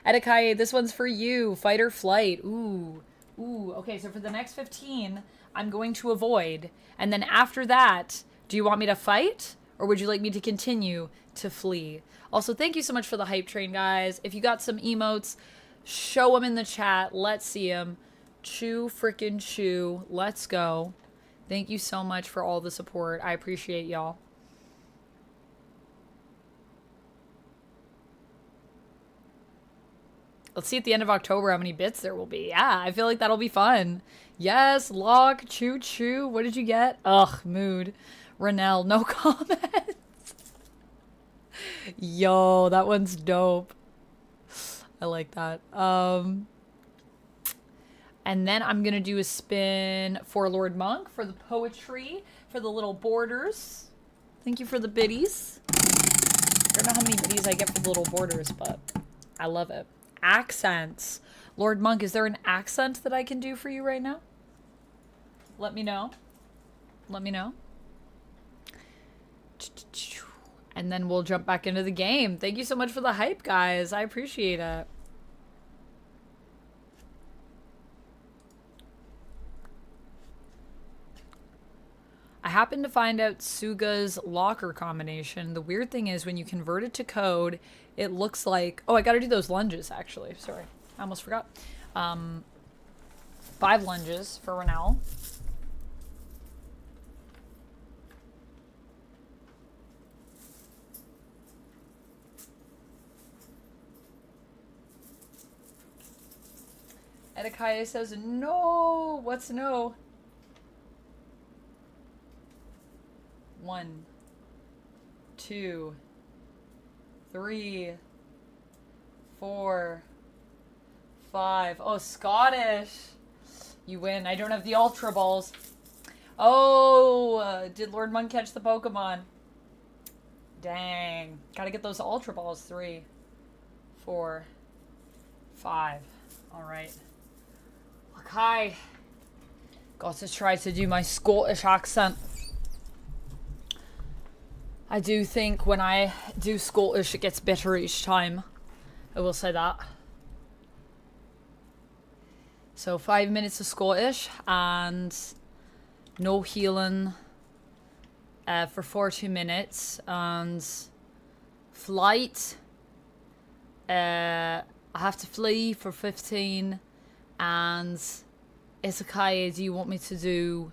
Speaker 1: Edakaye, this one's for you. Fight or flight. Ooh. Ooh. Okay, so for the next 15, I'm going to avoid. And then after that, do you want me to fight? Or would you like me to continue to flee? Also, thank you so much for the hype train, guys. If you got some emotes, show them in the chat. Let's see them. Chew frickin' chew. Let's go. Thank you so much for all the support. I appreciate y'all. Let's see at the end of October how many bits there will be. Yeah, I feel like that'll be fun. Yes, Locke, Choo Choo. What did you get? Ugh, mood. Renell, no comments. Yo, that one's dope. I like that. And then I'm going to do a spin for Lord Monk, for the poetry, for the little borders. Thank you for the biddies. I don't know how many biddies I get for the little borders, but I love it. Accents. Lord Monk, is there an accent that I can do for you right now? Let me know. Let me know. And then we'll jump back into the game. Thank you so much for the hype, guys. I appreciate it. I happened to find out Suga's locker combination. The weird thing is when you convert it to code, it looks like... Oh, I gotta do those lunges, actually. Sorry. I almost forgot. 5 lunges for Renell. Edakaye says, no! What's no? 1, 2, 3, 4, 5. Oh, Scottish! You win. I don't have the Ultra Balls. Oh! Did Lord Monk catch the Pokemon? Dang. Gotta get those Ultra Balls. 3, 4, 5. Alright. Okay. Got to try to do my Scottish accent. I do think when I do Scottish, it gets better each time. I will say that. So 5 minutes of Scottish and no healing for 40 minutes and flight. I have to flee for 15 and Izakaya, do you want me to do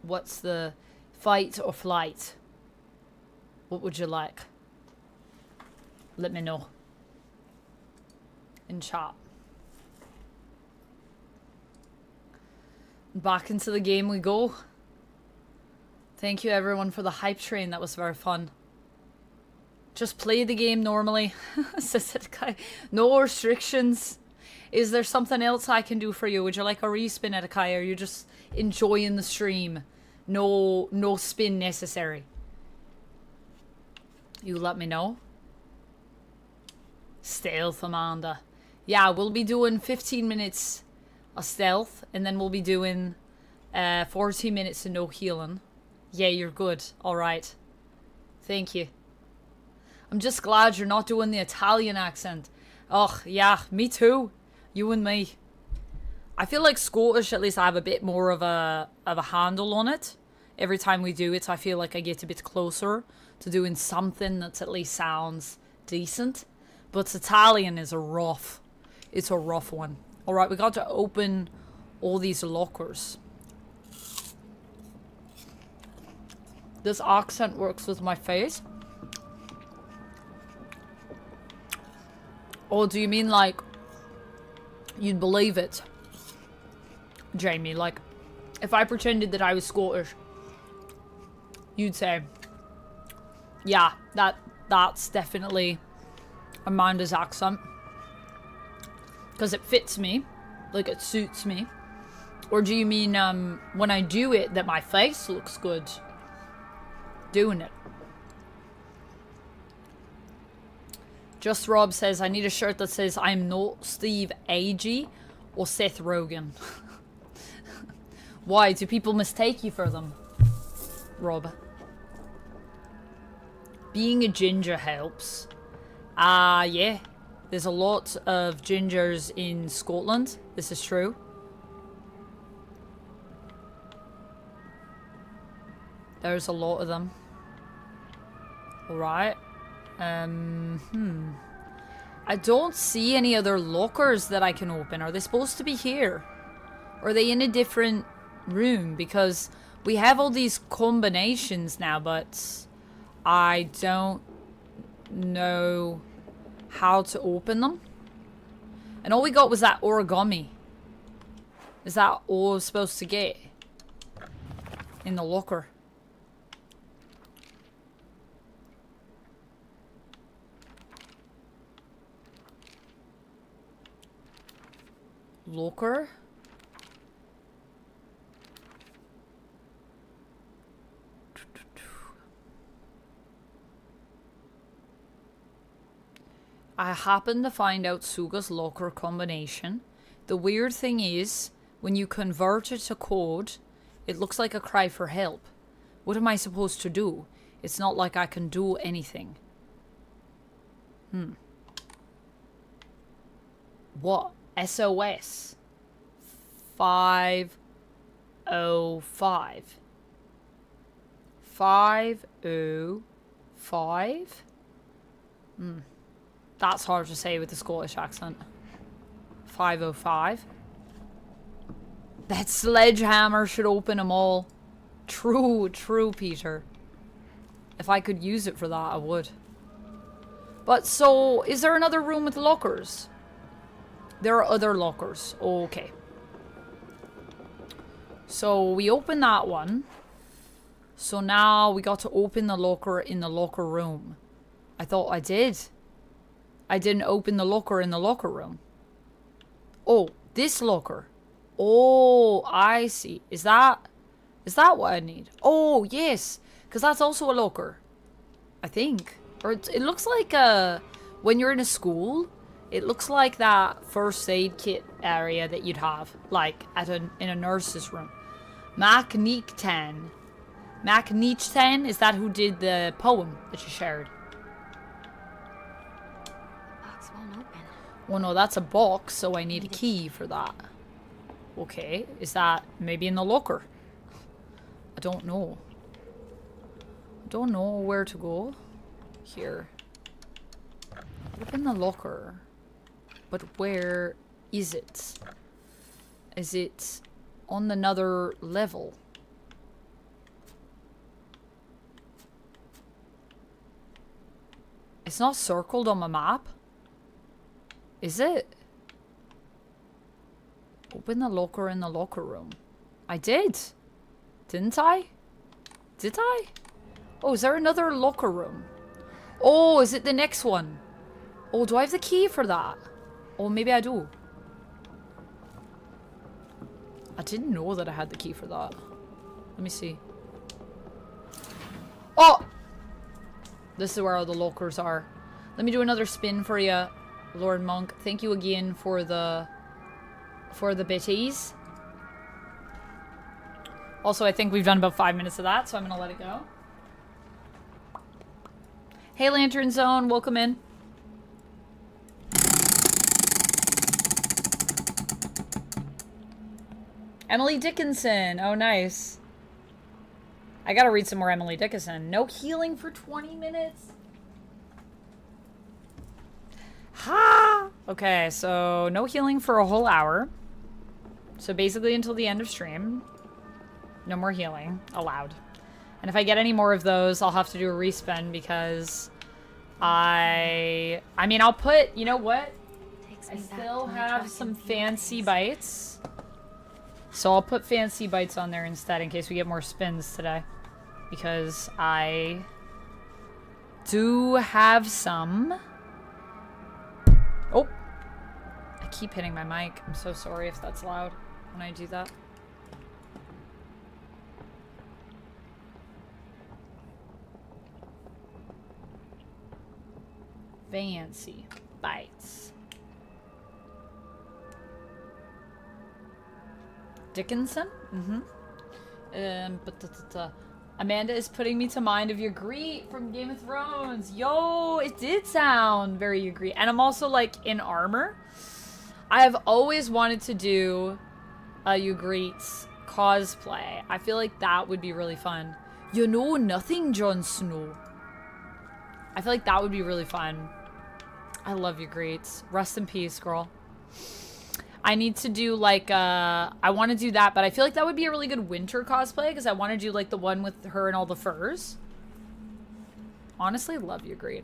Speaker 1: what's the fight or flight? What would you like? Let me know in chat. Back into the game we go. Thank you everyone for the hype train. That was very fun. Just play the game normally. No restrictions. Is there something else I can do for you? Would you like a respin, Edakaye? Or are you just enjoying the stream? No spin necessary. You let me know. Stealth, Amanda. Yeah, we'll be doing 15 minutes of stealth. And then we'll be doing 40 minutes of no healing. Yeah, you're good. Alright. Thank you. I'm just glad you're not doing the Italian accent. Oh, yeah, me too. You and me. I feel like Scottish, at least I have a bit more of a handle on it. Every time we do it, I feel like I get a bit closer to doing something that at least sounds decent. But Italian is it's a rough one. Alright, we got to open all these lockers. This accent works with my face. Oh, do you mean like you'd believe it, Jamie? Like, if I pretended that I was Scottish, you'd say, yeah, that's definitely Amanda's accent. Because it fits me. Like, it suits me. Or do you mean, when I do it, that my face looks good doing it? Just Rob says, I need a shirt that says, I'm not Steve Agee or Seth Rogen. Why? Do people mistake you for them? Rob. Being a ginger helps. Yeah. There's a lot of gingers in Scotland. This is true. There's a lot of them. Alright. I don't see any other lockers that I can open. Are they supposed to be here? Or are they in a different room? Because we have all these combinations now, but I don't know how to open them. And all we got was that origami. Is that all I was supposed to get in the locker? Locker? I happened to find out Suga's locker combination. The weird thing is, when you convert it to code, it looks like a cry for help. What am I supposed to do? It's not like I can do anything. What? SOS 505 505. That's hard to say with the Scottish accent. 505. That sledgehammer should open them all. True, Peter. If I could use it for that, I would. But so, is there another room with lockers? There are other lockers. Okay. So we open that one. So now we got to open the locker in the locker room. I thought I did. I didn't open the locker in the locker room. Oh, this locker. Oh, I see. Is that what I need? Oh, yes. Because that's also a locker. I think. Or it looks like when you're in a school, it looks like that first aid kit area that you'd have, like in a nurse's room. McKnight. McKnight, is that who did the poem that you shared?
Speaker 4: Box won't open.
Speaker 1: Well, no, that's a box, so I need a key for that. Okay, is that maybe in the locker? I don't know. I don't know where to go. Here. Open the locker. But where is it? Is it on another level? It's not circled on my map. Is it? Open the locker in the locker room. I did. Didn't I? Did I? Oh, is there another locker room? Oh, is it the next one? Oh, do I have the key for that? Oh, maybe I do. I didn't know that I had the key for that. Let me see. Oh! This is where all the lockers are. Let me do another spin for you, Lord Monk. Thank you again for the bitties. Also, I think we've done about 5 minutes of that, so I'm gonna let it go. Hey, Lantern Zone, welcome in. Emily Dickinson. Oh, nice. I gotta read some more Emily Dickinson. No healing for 20 minutes. Ha! Okay, so no healing for a whole hour. So basically until the end of stream. No more healing allowed. And if I get any more of those, I'll have to do a respin because I mean, I'll put, you know what? I still have some fancy bites. So I'll put fancy bites on there instead in case we get more spins today. Because I do have some. Oh. I keep hitting my mic. I'm so sorry if that's loud when I do that. Fancy bites. Dickinson? Amanda is putting me to mind of your greet from Game of Thrones. Yo, it did sound very your greet. And I'm also like in armor. I have always wanted to do a Ygritte's cosplay. I feel like that would be really fun. You know nothing, Jon Snow. I feel like that would be really fun. I love Ygritte's. Rest in peace, girl. I need to do like I want to do that, but I feel like that would be a really good winter cosplay because I want to do like the one with her and all the furs. Honestly, love Ygritte.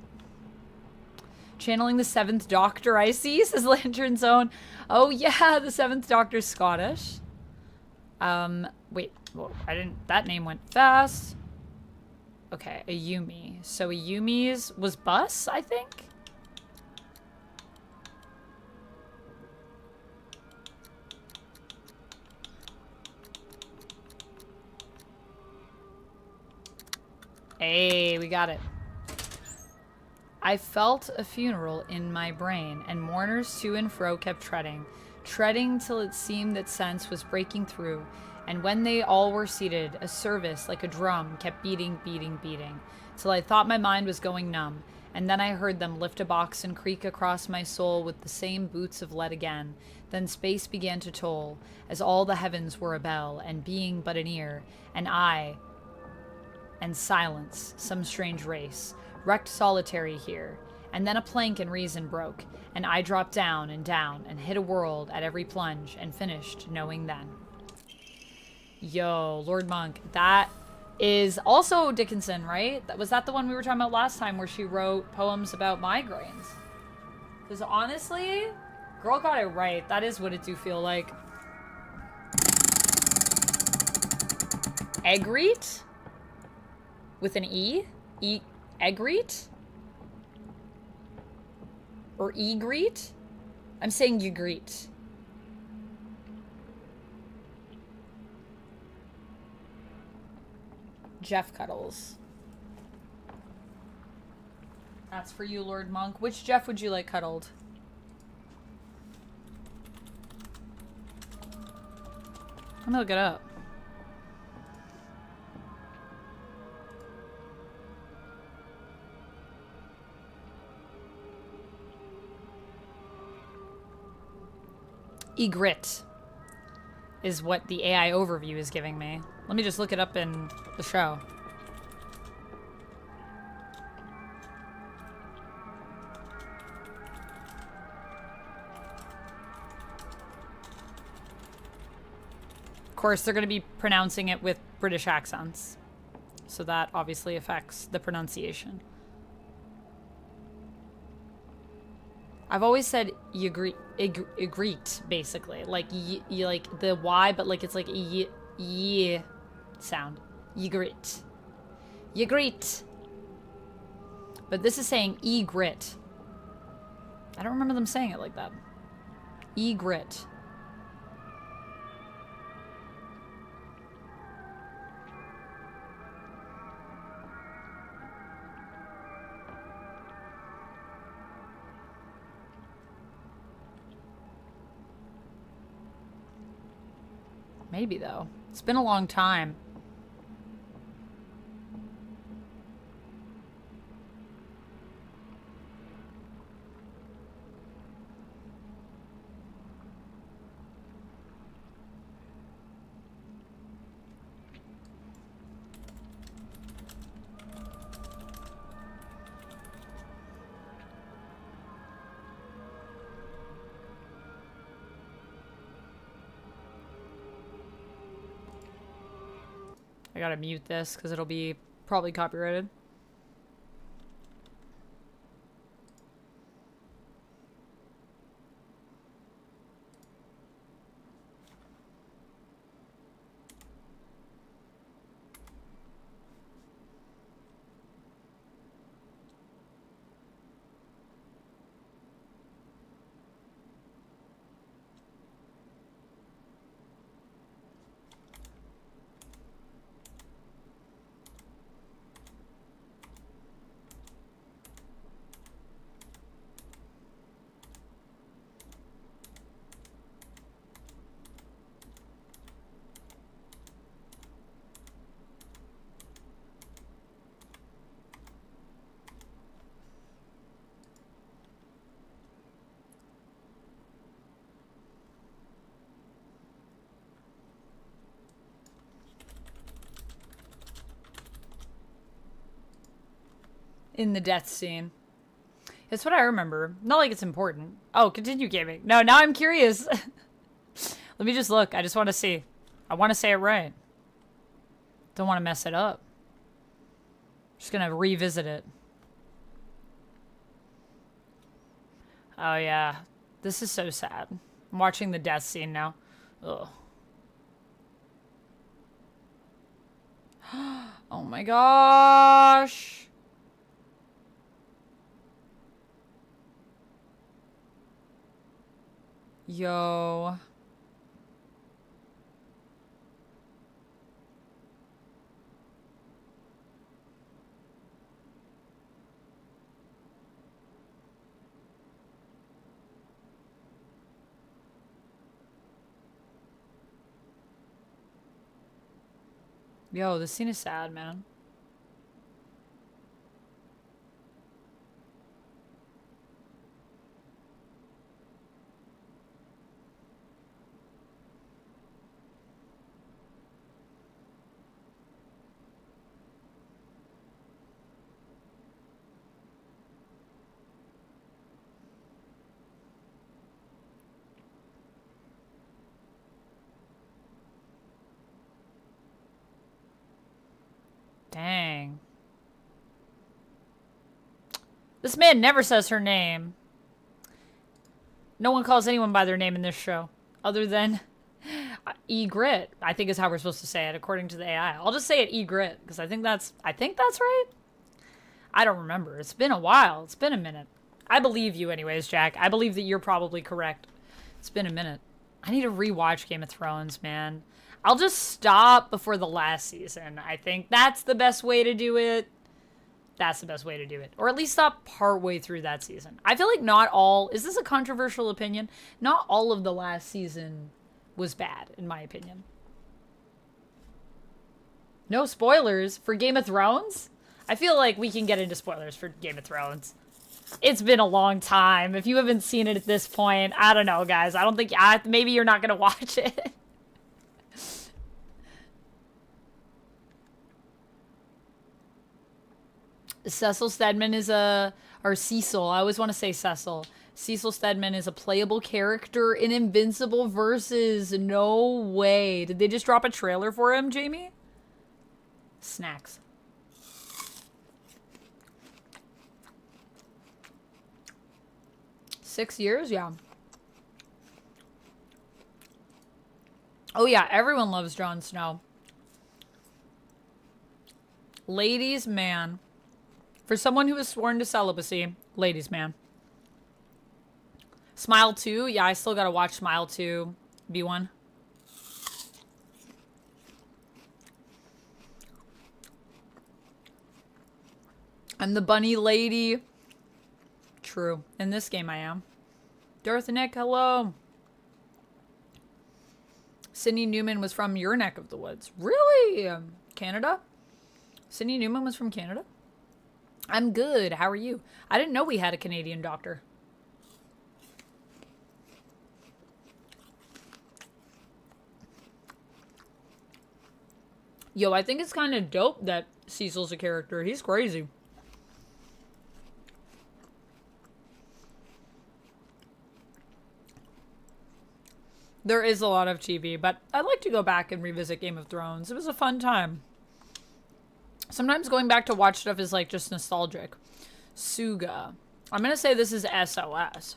Speaker 1: Channeling the 7th Doctor, I see, says Lantern Zone. Oh yeah, the 7th Doctor's Scottish. Wait, whoa, I didn't, that name went fast. Okay, a Yumi. So a Yumi's was Bus, I think? Hey, we got it. I felt a funeral in my brain, and mourners to and fro kept treading till it seemed that sense was breaking through, and when they all were seated, a service like a drum kept beating, till I thought my mind was going numb, and then I heard them lift a box and creak across my soul with the same boots of lead again. Then space began to toll, as all the heavens were a bell, and being but an ear, and I, and silence, some strange race, wrecked solitary here, and then a plank and reason broke, and I dropped down, and hit a world at every plunge, and finished knowing then. Yo, Lord Monk, that is also Dickinson, right? Was that the one we were talking about last time where she wrote poems about migraines? Because honestly, girl got it right. That is what it do feel like. Ygritte? With an E? Ygritte? Or Ygritte? I'm saying Ygritte. Jeff Cuddles. That's for you, Lord Monk. Which Jeff would you like cuddled? I'm gonna look it up. Ygritte is what the AI overview is giving me. Let me just look it up in the show. Of course, they're going to be pronouncing it with British accents. So that obviously affects the pronunciation. I've always said Ygritte, basically. Like, like the Y, but like it's like a y sound. Ygritte. Ygritte. But this is saying Ygritte. I don't remember them saying it like that. Ygritte. Maybe, though. It's been a long time. gotta mute this because it'll be probably copyrighted. In the death scene. It's what I remember. Not like it's important. Oh, continue gaming. No, now I'm curious. Let me just look. I just want to see. I want to say it right. Don't want to mess it up. Just gonna revisit it. Oh yeah. This is so sad. I'm watching the death scene now. Ugh. Oh my gosh. Yo. Yo, this scene is sad, man. Dang. This man never says her name. No one calls anyone by their name in this show. Other than E-Grit, I think is how we're supposed to say it, according to the AI. I'll just say it E-Grit, because I think that's right. I don't remember. It's been a while. It's been a minute. I believe you anyways, Jack. I believe that you're probably correct. It's been a minute. I need to rewatch Game of Thrones, man. I'll just stop before the last season. I think that's the best way to do it. That's the best way to do it. Or at least stop partway through that season. I feel like not all... Is this a controversial opinion? Not all of the last season was bad, in my opinion. No spoilers for Game of Thrones? I feel like we can get into spoilers for Game of Thrones. It's been a long time. If you haven't seen it at this point, I don't know, guys. I don't think... maybe you're not going to watch it. Cecil Stedman is or Cecil, I always want to say Cecil. Cecil Stedman is a playable character in Invincible Versus. No way. Did they just drop a trailer for him, Jamie? Snacks. Six years? Yeah. Oh yeah, everyone loves Jon Snow. Ladies, man. For someone who is sworn to celibacy, ladies, man. Smile 2? Yeah, I still gotta watch Smile 2. B1. I'm the bunny lady. True. In this game, I am. Darth Nick, hello. Sydney Newman was from your neck of the woods. Really? Canada? Sydney Newman was from Canada? I'm good. How are you? I didn't know we had a Canadian doctor. Yo, I think it's kind of dope that Cecil's a character. He's crazy. There is a lot of TV, but I'd like to go back and revisit Game of Thrones. It was a fun time. Sometimes going back to watch stuff is like just nostalgic. Suga. I'm gonna say this is SOS.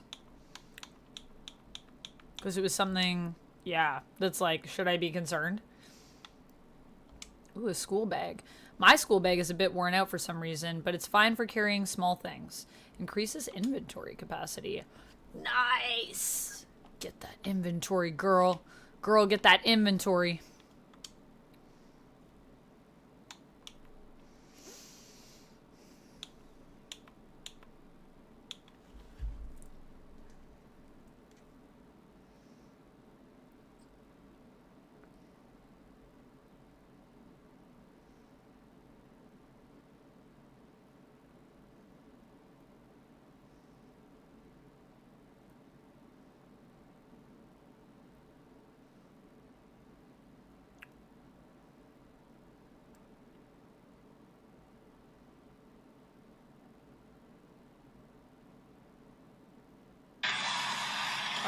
Speaker 1: Because it was something, yeah, that's like, should I be concerned? Ooh, a school bag. My school bag is a bit worn out for some reason, but it's fine for carrying small things. Increases inventory capacity. Nice! Get that inventory, girl. Girl, get that inventory.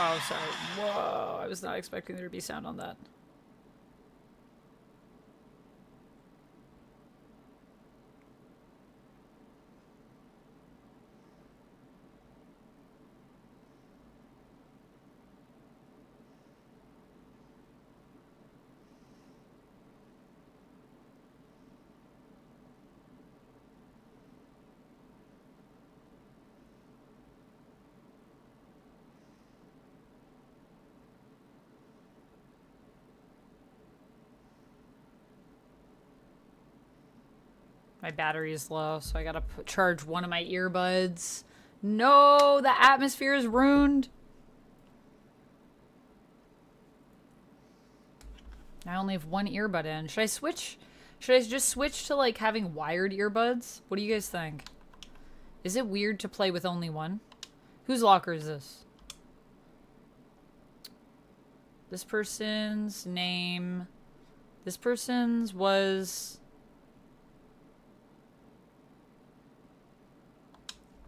Speaker 1: Oh, sorry. Whoa, I was not expecting there to be sound on that. My battery is low, so I gotta charge one of my earbuds. No, the atmosphere is ruined. I only have one earbud in. Should I switch? Should I just switch to like having wired earbuds? What do you guys think? Is it weird to play with only one? Whose locker is this? This person's name. This person's was...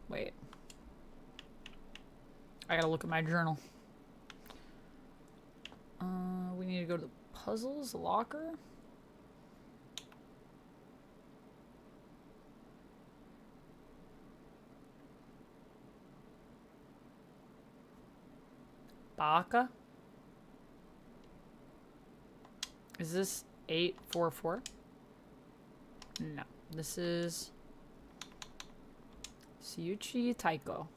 Speaker 1: Wait. I gotta look at my journal. We need to go to the puzzles locker. Baka? Is this 844? No. This is Suyuchi Taiko.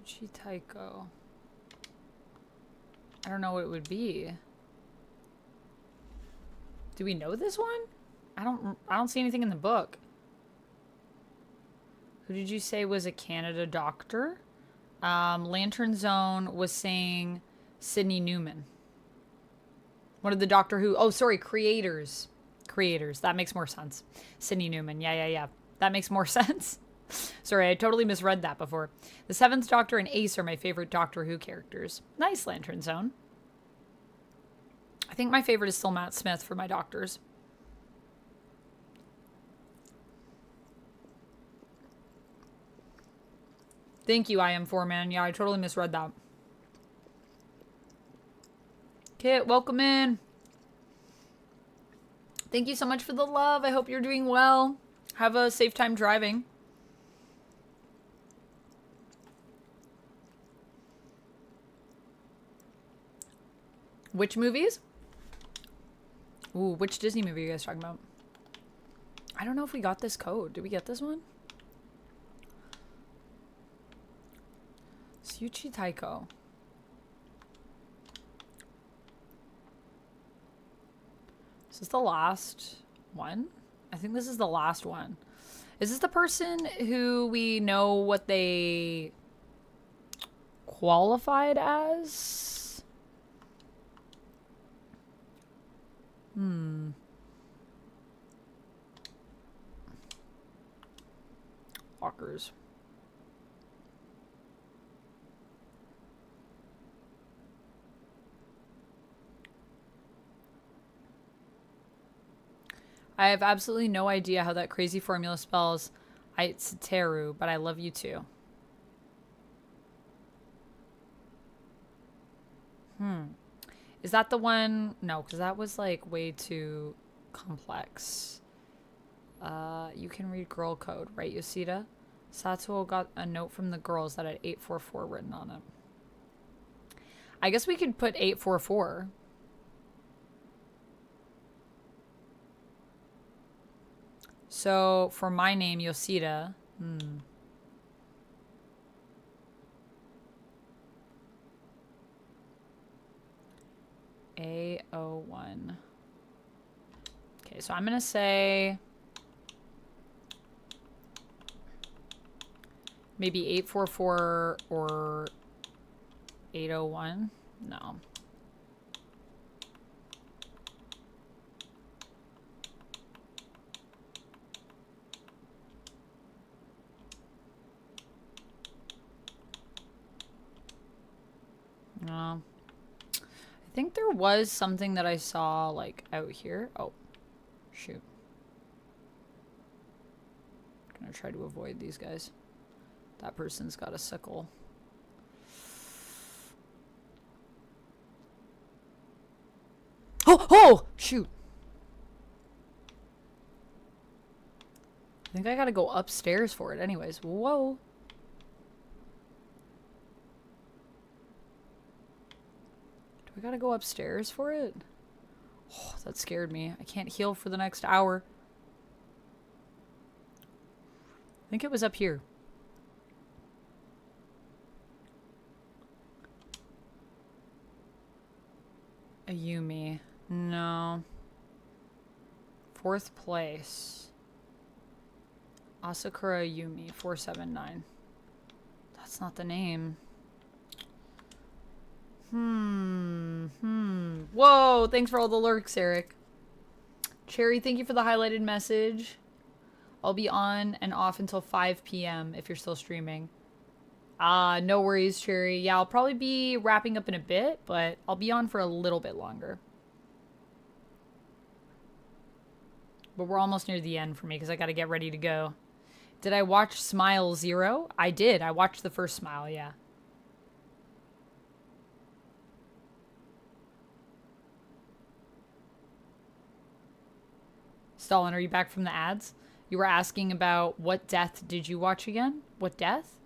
Speaker 1: Suyuchi Taiko. I don't know what it would be. Do we know this one? I don't see anything in the book. Who did you say was a Canada doctor? Lantern Zone was saying Sydney Newman. One of the Doctor Who... Oh, sorry, creators. Creators. That makes more sense. Sydney Newman. Yeah. That makes more sense. Sorry, I totally misread that before. The Seventh Doctor and Ace are my favorite Doctor Who characters. Nice, Lantern Zone. I think my favorite is still Matt Smith for my doctors. Thank you, I am 4-man. Yeah, I totally misread that. Kit, welcome in. Thank you so much for the love. I hope you're doing well. Have a safe time driving. Which movies? Ooh, which Disney movie are you guys talking about? I don't know if we got this code. Did we get this one? Suyuchi Taiko. Is this the last one? I think this is the last one. Is this the person who we know what they qualified as? talkers. I have absolutely no idea how that crazy formula spells Aitsuteru, but I love you too. Is that the one? No, because that was like way too complex. You can read girl code, right, Yoshida? Satsuo got a note from the girls that had 844 written on it. I guess we could put 844. So, for my name, Yoshida. A01. Okay, so I'm going to say maybe 844 or 801. No. No. I think there was something that I saw like out here. Oh, shoot. I'm gonna try to avoid these guys. That person's got a sickle. Oh, shoot. I think I gotta go upstairs for it anyways. Whoa. Do I gotta go upstairs for it? Oh, that scared me. I can't heal for the next hour. I think it was up here. Ayumi. No. 4th place. Asakura Ayumi, 479. That's not the name. Whoa, thanks for all the lurks, Eric. Cherry, thank you for the highlighted message. I'll be on and off until 5 p.m. if you're still streaming. No worries, Cherry. Yeah, I'll probably be wrapping up in a bit, but I'll be on for a little bit longer. But we're almost near the end for me because I got to get ready to go. Did I watch Smile 0? I did. I watched the first Smile, yeah. Stalin, are you back from the ads? You were asking about what death did you watch again? What death?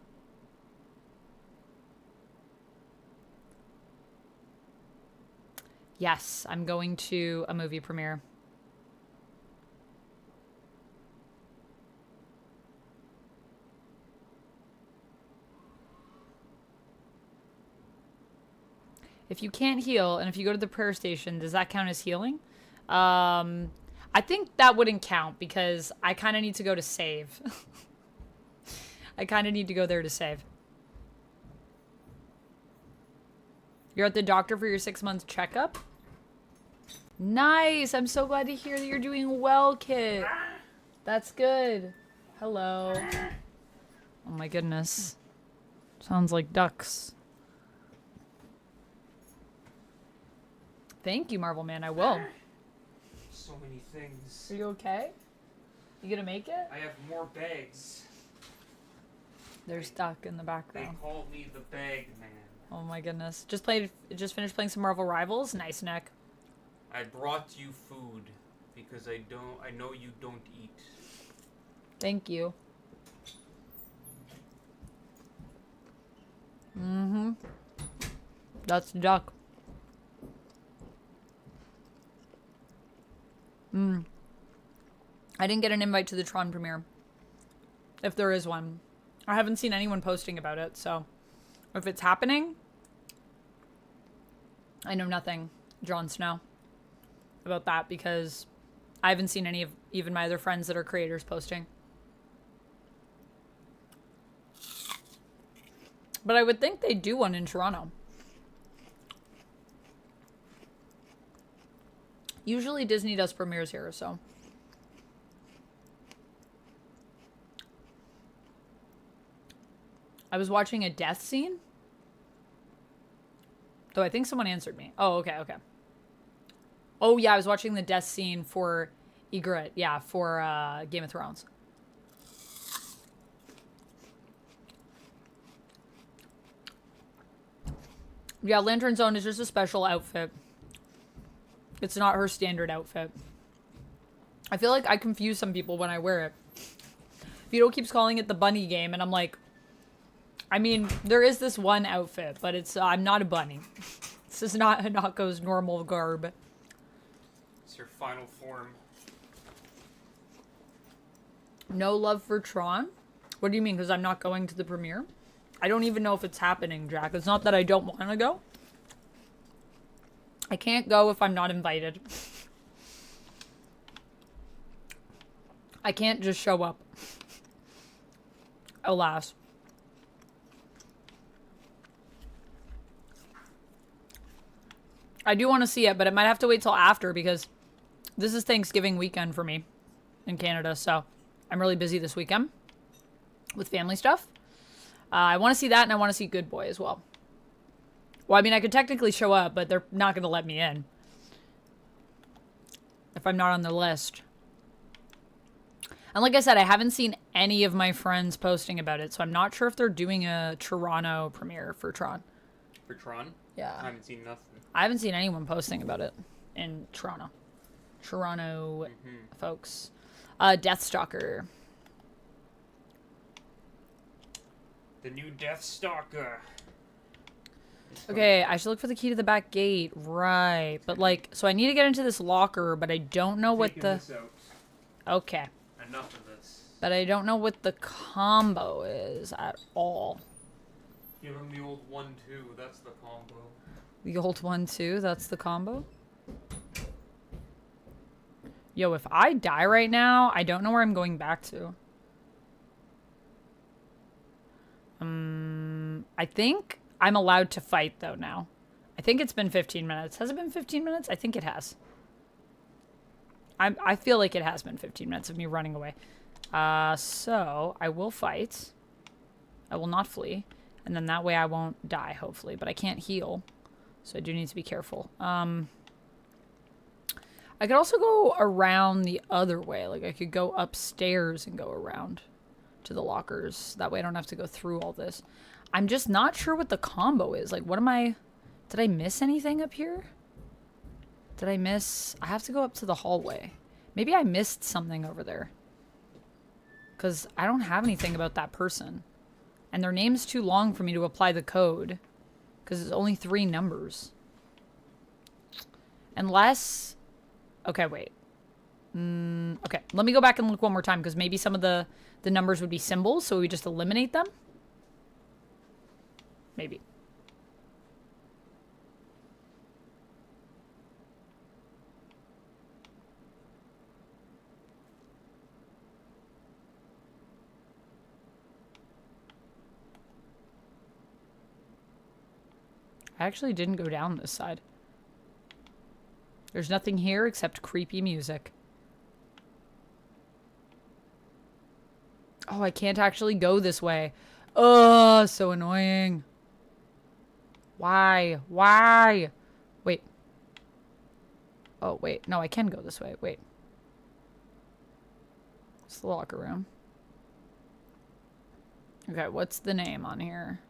Speaker 1: Yes, I'm going to a movie premiere. If you can't heal, and if you go to the prayer station, does that count as healing? I think that wouldn't count because I kind of need to go to save. I kind of need to go there to save. You're at the doctor for your 6-month checkup? Nice! I'm so glad to hear that you're doing well, Kit. That's good. Hello. Oh my goodness. Sounds like ducks. Thank you, Marvel Man. I will.
Speaker 6: So many things.
Speaker 1: Are you okay? You gonna make it?
Speaker 6: I have more bags.
Speaker 1: They're stuck in the
Speaker 6: They
Speaker 1: background.
Speaker 6: call me the bag man.
Speaker 1: Oh my goodness. Just finished playing some Marvel Rivals. Nice, neck.
Speaker 6: I brought you food because I know you don't eat.
Speaker 1: Thank you. That's duck. I didn't get an invite to the Tron premiere. If there is one. I haven't seen anyone posting about it, so if it's happening, I know nothing, Jon Snow, about that because I haven't seen any of even my other friends that are creators posting. But I would think they do one in Toronto. Usually Disney does premieres here, so. I was watching a death scene. Though I think someone answered me. Oh, okay, okay. Oh, yeah, I was watching the death scene for Ygritte. Yeah, for Game of Thrones. Yeah, Lantern Zone is just a special outfit. It's not her standard outfit. I feel like I confuse some people when I wear it. Vito keeps calling it the bunny game, and I'm like, I mean, there is this one outfit, but it's, I'm not a bunny. This is not Hinako's normal garb.
Speaker 6: It's your final form.
Speaker 1: No love for Tron? What do you mean? Because I'm not going to the premiere? I don't even know if it's happening, Jack. It's not that I don't want to go. I can't go if I'm not invited. I can't just show up. Alas. I do want to see it, but it might have to wait till after because this is Thanksgiving weekend for me in Canada, so I'm really busy this weekend with family stuff. I want to see that, and I want to see Good Boy as well. Well, I mean, I could technically show up, but they're not going to let me in if I'm not on the list. And like I said, I haven't seen any of my friends posting about it, so I'm not sure if they're doing a Toronto premiere for Tron.
Speaker 6: For Tron?
Speaker 1: Yeah.
Speaker 6: I haven't seen nothing.
Speaker 1: I haven't seen anyone posting about it in Toronto. Toronto folks. Deathstalker.
Speaker 6: The new Deathstalker.
Speaker 1: Okay, I should look for the key to the back gate. Right. But, like, so I need to get into this locker, but I don't know what the...
Speaker 6: This out.
Speaker 1: Okay.
Speaker 6: Enough of this.
Speaker 1: But I don't know what the combo is at all.
Speaker 6: Give him the old 1-2. That's the combo.
Speaker 1: The old 1-2, that's the combo? Yo, if I die right now, I don't know where I'm going back to. I think I'm allowed to fight, though, now. I think it's been 15 minutes. Has it been 15 minutes? I think it has. I feel like it has been 15 minutes of me running away. So, I will fight. I will not flee. And then that way I won't die, hopefully. But I can't heal. So I do need to be careful. I could also go around the other way. Like, I could go upstairs and go around to the lockers. That way I don't have to go through all this. I'm just not sure what the combo is. Like, what am I... Did I miss anything up here? Did I miss... I have to go up to the hallway. Maybe I missed something over there. Because I don't have anything about that person. And their name's too long for me to apply the code. Because it's only 3 numbers. Unless... Okay, wait. Okay, let me go back and look one more time. Because maybe some of the numbers would be symbols. So we just eliminate them. Maybe. I actually didn't go down this side. There's nothing here except creepy music. Oh, I can't actually go this way. Oh, so annoying. Why? Why? Wait. Oh, wait. No, I can go this way. Wait. It's the locker room. Okay, what's the name on here?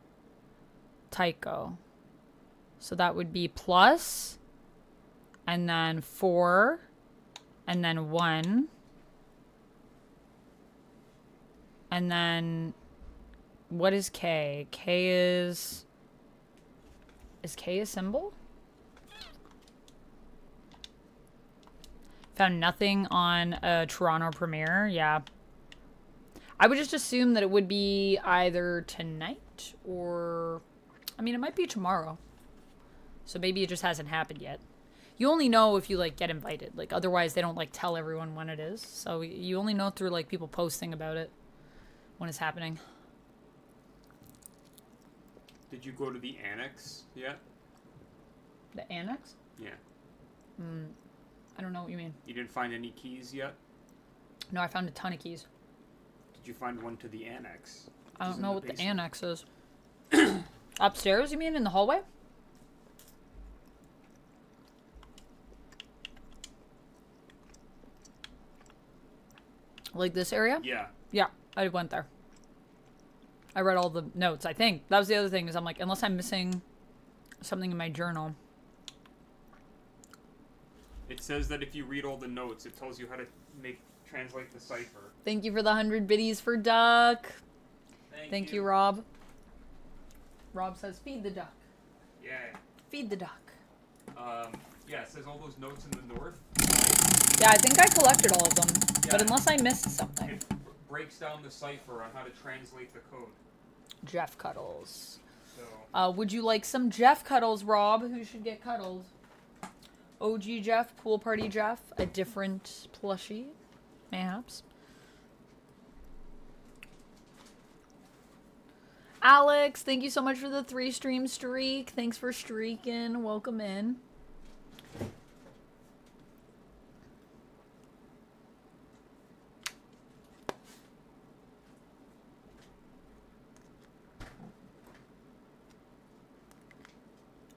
Speaker 1: Tycho. So that would be plus, and then 4, and then 1, and then what is K? K is K a symbol? Found nothing on a Toronto premiere. Yeah. I would just assume that it would be either tonight or, I mean, it might be tomorrow. So maybe it just hasn't happened yet. You only know if you, like, get invited. Like, otherwise they don't, like, tell everyone when it is. So you only know through, like, people posting about it when it's happening.
Speaker 6: Did you go to the annex yet?
Speaker 1: The annex?
Speaker 6: Yeah.
Speaker 1: I don't know what you mean.
Speaker 6: You didn't find any keys yet?
Speaker 1: No, I found a ton of keys.
Speaker 6: Did you find one to the annex?
Speaker 1: I don't know what the
Speaker 6: basement.
Speaker 1: annex is. Upstairs, you mean, in the hallway? Like this area?
Speaker 6: Yeah.
Speaker 1: Yeah, I went there. I read all the notes, I think. That was the other thing, is I'm like, unless I'm missing something in my journal.
Speaker 6: It says that if you read all the notes, it tells you how to translate the cipher.
Speaker 1: Thank you for the 100 biddies for Duck. Thank you, Rob. Rob says, feed the duck.
Speaker 6: Yeah.
Speaker 1: Feed the duck.
Speaker 6: Yeah, it says all those notes in the north.
Speaker 1: Yeah, I think I collected all of them.
Speaker 6: Yeah.
Speaker 1: But unless I missed something.
Speaker 6: It breaks down the cipher on how to translate the code.
Speaker 1: Jeff Cuddles.
Speaker 6: So.
Speaker 1: Would you like some Jeff Cuddles, Rob? Who should get cuddled? OG Jeff, Pool Party Jeff, a different plushie, mayhaps. Alex, thank you so much for the 3 stream streak. Thanks for streaking. Welcome in.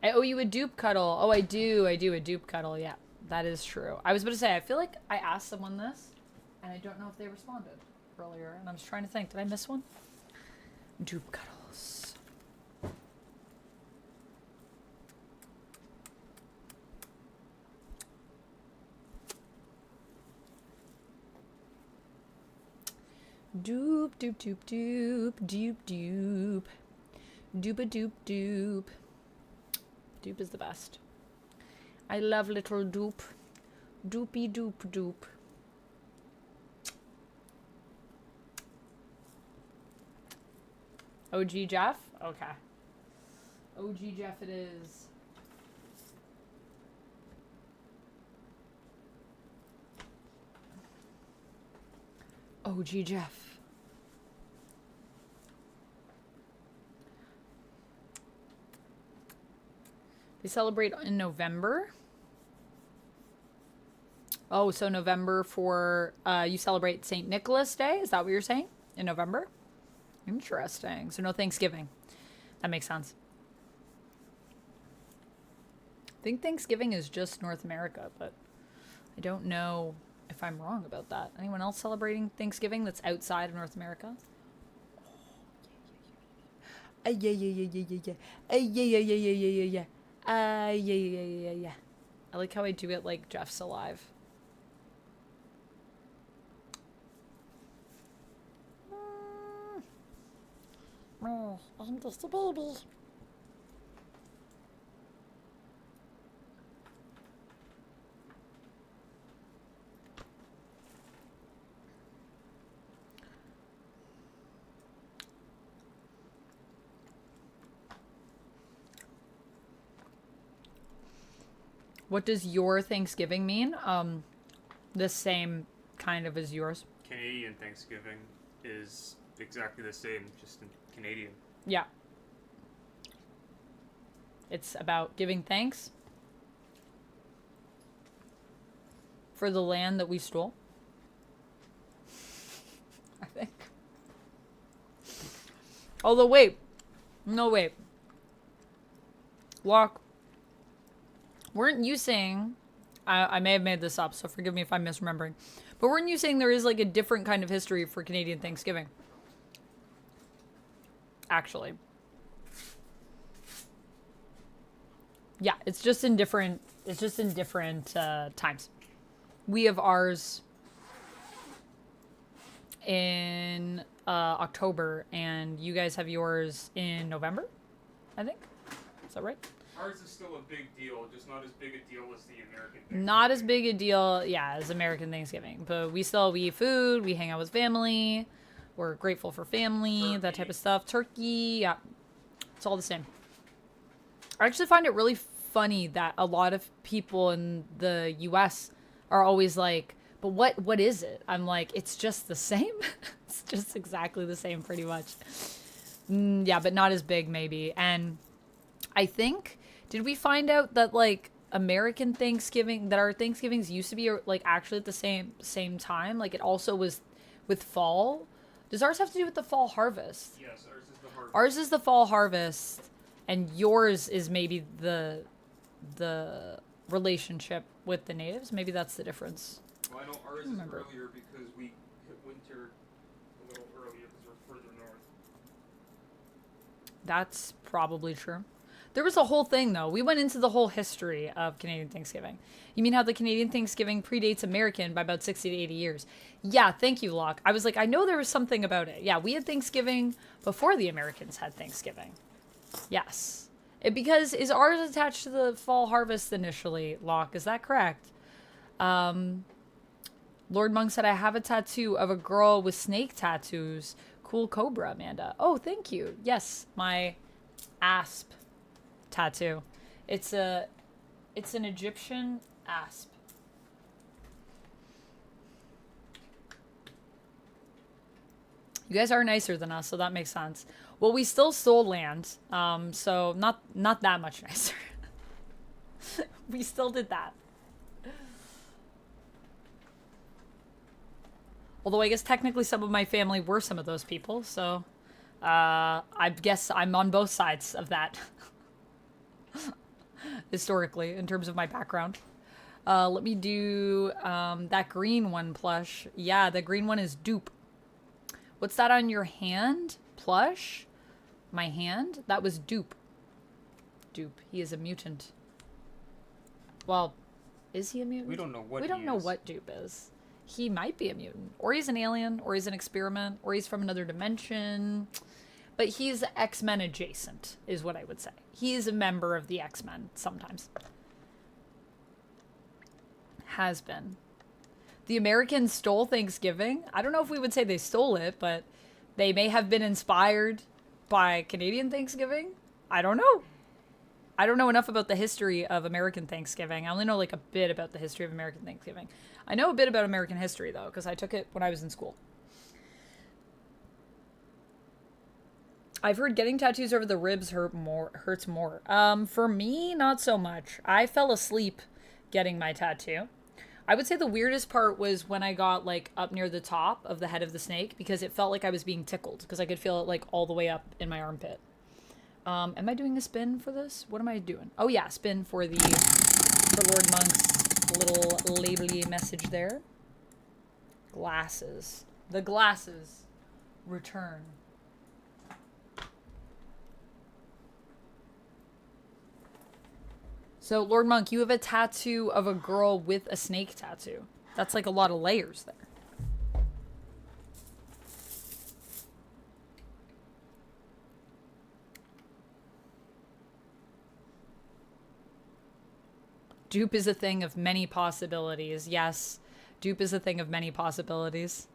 Speaker 1: I owe you a dupe cuddle. Oh, I do a dupe cuddle. Yeah, that is true. I was about to say, I feel like I asked someone this, and I don't know if they responded earlier, and I was trying to think. Did I miss one? Dupe cuddles. Doop, doop, doop, doop, doop, doop. Doop a doop, doop. Dupe is the best. I love little dupe. Doopy doop doop. OG Jeff? Okay. OG Jeff it is. OG Jeff. They celebrate in November. Oh, so November for, you celebrate St. Nicholas Day? Is that what you're saying? In November? Interesting. So no Thanksgiving. That makes sense. I think Thanksgiving is just North America, but I don't know if I'm wrong about that. Anyone else celebrating Thanksgiving that's outside of North America? Yeah, yeah, yeah, yeah, yeah, yeah. Yeah, yeah, yeah, yeah, yeah, yeah, yeah. Yeah. I like how I do it like Jeff's alive. I'm just a baby. What does your Thanksgiving mean? The same kind of as yours.
Speaker 6: Canadian Thanksgiving is exactly the same, just in Canadian.
Speaker 1: Yeah. It's about giving thanks for the land that we stole. I think. Although, wait. No, wait. Walk. Weren't you saying, I may have made this up, so forgive me if I'm misremembering, but weren't you saying there is like a different kind of history for Canadian Thanksgiving? Actually. Yeah, it's just in different times. We have ours in October, and you guys have yours in November, I think. Is that right?
Speaker 6: Ours is still a big deal, just not as big a deal as the American Thanksgiving.
Speaker 1: Not as big a deal, yeah, as American Thanksgiving. But we eat food, we hang out with family, we're grateful for family,
Speaker 6: Turkey.
Speaker 1: that type of stuff. Turkey, yeah. It's all the same. I actually find it really funny that a lot of people in the US are always like, but what is it? I'm like, it's just the same. It's just exactly the same pretty much. Yeah, but not as big maybe. And I think, did we find out that like American Thanksgiving, that our Thanksgivings used to be like actually at the same time? Like it also was with fall. Does ours have to do with the fall harvest?
Speaker 6: Yes, ours is the harvest.
Speaker 1: Ours is the fall harvest, and yours is maybe the relationship with the natives. Maybe that's the difference.
Speaker 6: Well, I know ours is
Speaker 1: remember.
Speaker 6: earlier because we hit winter a little earlier because we're further north.
Speaker 1: That's probably true. There was a whole thing, though. We went into the whole history of Canadian Thanksgiving. You mean how the Canadian Thanksgiving predates American by about 60 to 80 years? Yeah, thank you, Locke. I was like, I know there was something about it. Yeah, we had Thanksgiving before the Americans had Thanksgiving. Yes. Is ours attached to the fall harvest initially, Locke? Is that correct? Lord Monk said, I have a tattoo of a girl with snake tattoos. Cool cobra, Amanda. Oh, thank you. Yes, my asp tattoo. It's an Egyptian asp. You guys are nicer than us, so that makes sense. Well, we still stole land, so not that much nicer. We still did that. Although I guess technically some of my family were some of those people, so I guess I'm on both sides of that. Historically, in terms of my background. Let me do that green one plush. Yeah, the green one is dupe. What's that on your hand? Plush? My hand? That was dupe. Dupe. He is a mutant. Well, is he a mutant?
Speaker 6: We don't know what
Speaker 1: We don't
Speaker 6: he
Speaker 1: know
Speaker 6: is.
Speaker 1: what dupe is. He might be a mutant. Or he's an alien. Or he's an experiment. Or he's from another dimension. But he's X-Men adjacent, is what I would say. He is a member of the X-Men sometimes. Has been. The Americans stole Thanksgiving. I don't know if we would say they stole it, but they may have been inspired by Canadian Thanksgiving. I don't know. I don't know enough about the history of American Thanksgiving. I only know like a bit about the history of American Thanksgiving. I know a bit about American history, though, because I took it when I was in school. I've heard getting tattoos over the ribs hurts more. For me, not so much. I fell asleep getting my tattoo. I would say the weirdest part was when I got like up near the top of the head of the snake because it felt like I was being tickled because I could feel it like all the way up in my armpit. Am I doing a spin for this? What am I doing? Oh yeah, spin for Lord Monk's little labely message there. Glasses. The glasses return. So, Lord Monk, you have a tattoo of a girl with a snake tattoo. That's like a lot of layers there. Dupe is a thing of many possibilities. Yes, dupe is a thing of many possibilities.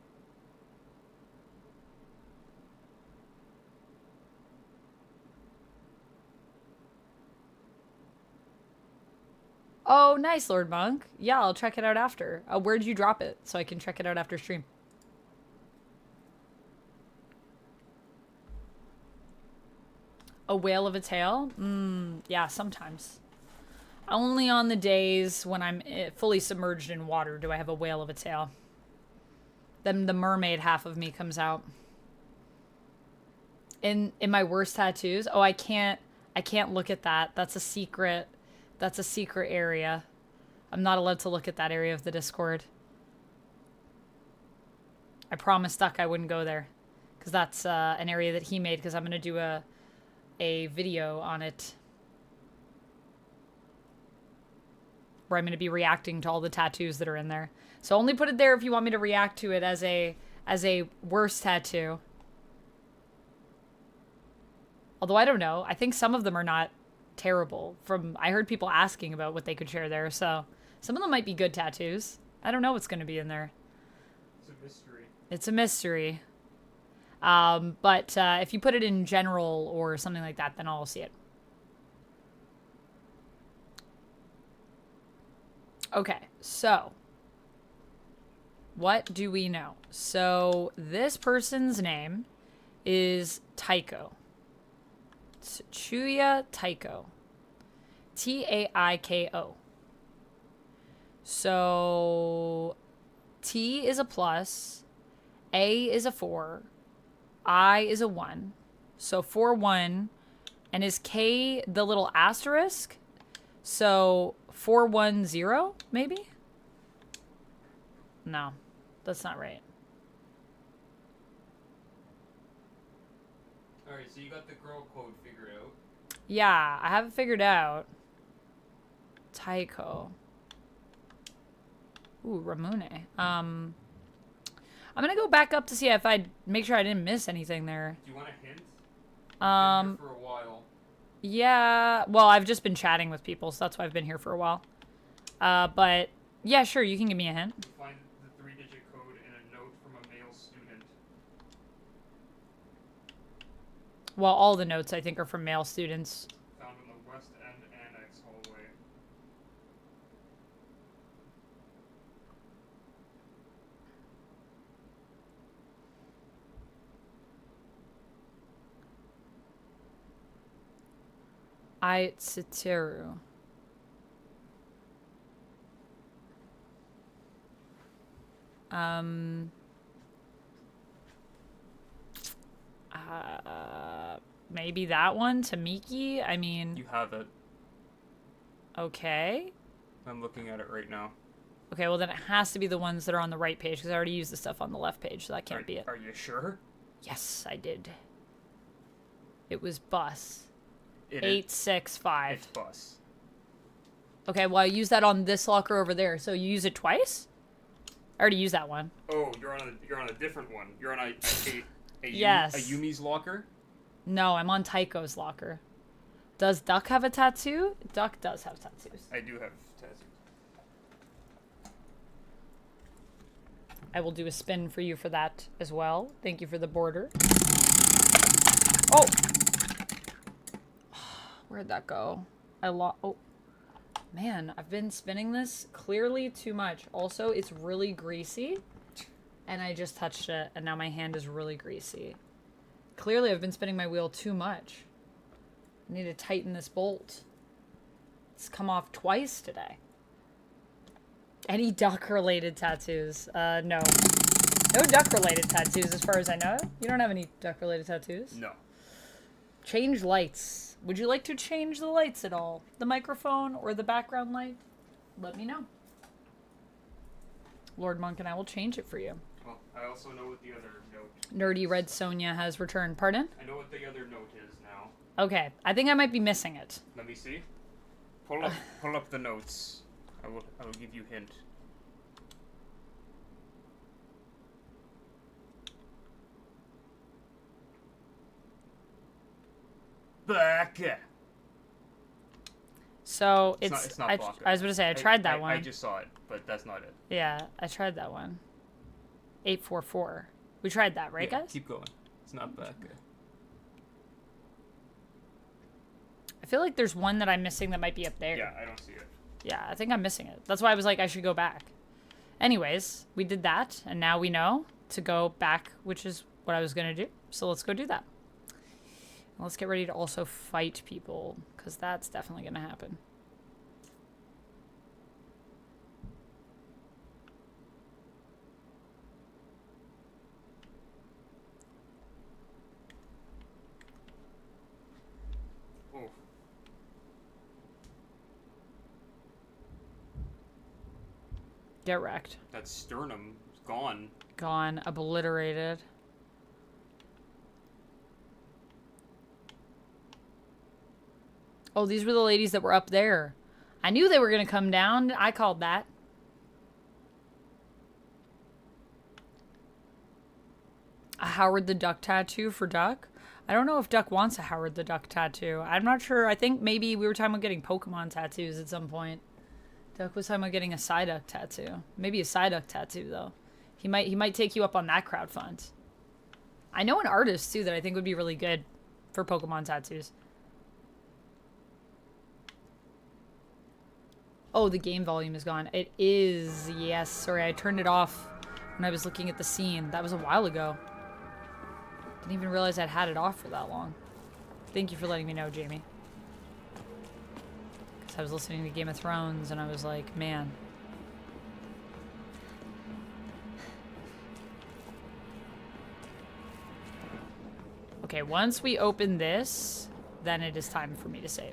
Speaker 1: Oh, nice, Lord Monk. Yeah, I'll check it out after. Where'd you drop it so I can check it out after stream? A whale of a tail? Yeah, sometimes. Only on the days when I'm fully submerged in water do I have a whale of a tail. Then the mermaid half of me comes out. In my worst tattoos? Oh, I can't look at that. That's a secret. That's a secret area. I'm not allowed to look at that area of the Discord. I promised Duck I wouldn't go there. Because that's an area that he made because I'm going to do a video on it. Where I'm going to be reacting to all the tattoos that are in there. So only put it there if you want me to react to it as a worst tattoo. Although I don't know. I think some of them are not terrible. I heard people asking about what they could share there, so some of them might be good tattoos. I don't know what's going to be in there.
Speaker 6: It's a mystery.
Speaker 1: It's a mystery. But if you put it in general or something like that, then I'll see it. Okay, so what do we know? So this person's name is Taiko. Chuya Taiko. Taiko. So T is a plus, A is a 4, I is a 1. So 4, 1. And is K the little asterisk? So 4, 1, 0, maybe? No, that's not right.
Speaker 6: Alright, so you got the girl code figured out.
Speaker 1: Yeah, I have it figured out. Taiko. Ooh, Ramune. I'm gonna go back up to see if I make sure I didn't miss anything there.
Speaker 6: Do you want a hint? Been here for a while.
Speaker 1: Yeah, well, I've just been chatting with people, so that's why I've been here for a while. But yeah, sure, you can give me a hint.
Speaker 6: You find the 3-digit code in a note from a male student.
Speaker 1: Well, all the notes I think are from male students.
Speaker 6: Found in the West End Annex hallway.
Speaker 1: Aitsuteru. Maybe that one, Tamiki? I mean,
Speaker 6: You have it.
Speaker 1: okay.
Speaker 6: I'm looking at it right now.
Speaker 1: Okay, well then it has to be the ones that are on the right page, because I already used the stuff on the left page, so that can't be it.
Speaker 6: Are you sure?
Speaker 1: Yes, I did. It was bus.
Speaker 6: It is.
Speaker 1: 865.
Speaker 6: It's bus.
Speaker 1: Okay, well I used that on this locker over there, so you use it twice? I already used that one.
Speaker 6: Oh, you're on a different one. You're on a
Speaker 1: Yes.
Speaker 6: a Yumi's locker?
Speaker 1: No, I'm on Taiko's locker. Does Duck have a tattoo? Duck does have tattoos.
Speaker 6: I do have tattoos.
Speaker 1: I will do a spin for you for that as well. Thank you for the border. Oh! Where'd that go? Oh. Man, I've been spinning this clearly too much. Also, it's really greasy. And I just touched it, and now my hand is really greasy. Clearly, I've been spinning my wheel too much. I need to tighten this bolt. It's come off twice today. Any duck-related tattoos? No. No duck-related tattoos as far as I know. You don't have any duck-related tattoos?
Speaker 6: No.
Speaker 1: Change lights. Would you like to change the lights at all? The microphone or the background light? Let me know. Lord Monk and I will change it for you.
Speaker 6: Well, I also know what the other note.
Speaker 1: Nerdy Red Sonja has returned. Pardon?
Speaker 6: I know what the other note is now.
Speaker 1: Okay, I think I might be missing it.
Speaker 6: Let me see. Pull up the notes. I will give you hint. Back.
Speaker 1: So
Speaker 6: It's not
Speaker 1: I
Speaker 6: Baka.
Speaker 1: was going to say I tried that one.
Speaker 6: I just saw it, but that's not it.
Speaker 1: Yeah, I tried that one. 844. We tried that, right,
Speaker 6: Yeah,
Speaker 1: guys?
Speaker 6: keep going. It's not Baka.
Speaker 1: I feel like there's one that I'm missing that might be up there.
Speaker 6: Yeah, I don't see it.
Speaker 1: Yeah, I think I'm missing it. That's why I was like, I should go back. Anyways, we did that, and now we know to go back, which is what I was going to do. So let's go do that. And let's get ready to also fight people, because that's definitely going to happen.
Speaker 6: Oh.
Speaker 1: Get wrecked.
Speaker 6: That sternum is gone.
Speaker 1: Gone. Obliterated. Oh, these were the ladies that were up there. I knew they were going to come down. I called that. A Howard the Duck tattoo for Duck? I don't know if Duck wants a Howard the Duck tattoo. I'm not sure. I think maybe we were talking about getting Pokemon tattoos at some point. Duck was talking about getting a Psyduck tattoo. Maybe a Psyduck tattoo, though. He might take you up on that crowdfund. I know an artist, too, that I think would be really good for Pokemon tattoos. Oh, the game volume is gone. It is. Yes. Sorry, I turned it off when I was looking at the scene. That was a while ago. Didn't even realize I'd had it off for that long. Thank you for letting me know, Jamie. Because I was listening to Game of Thrones and I was like, man. Okay, once we open this, then it is time for me to save.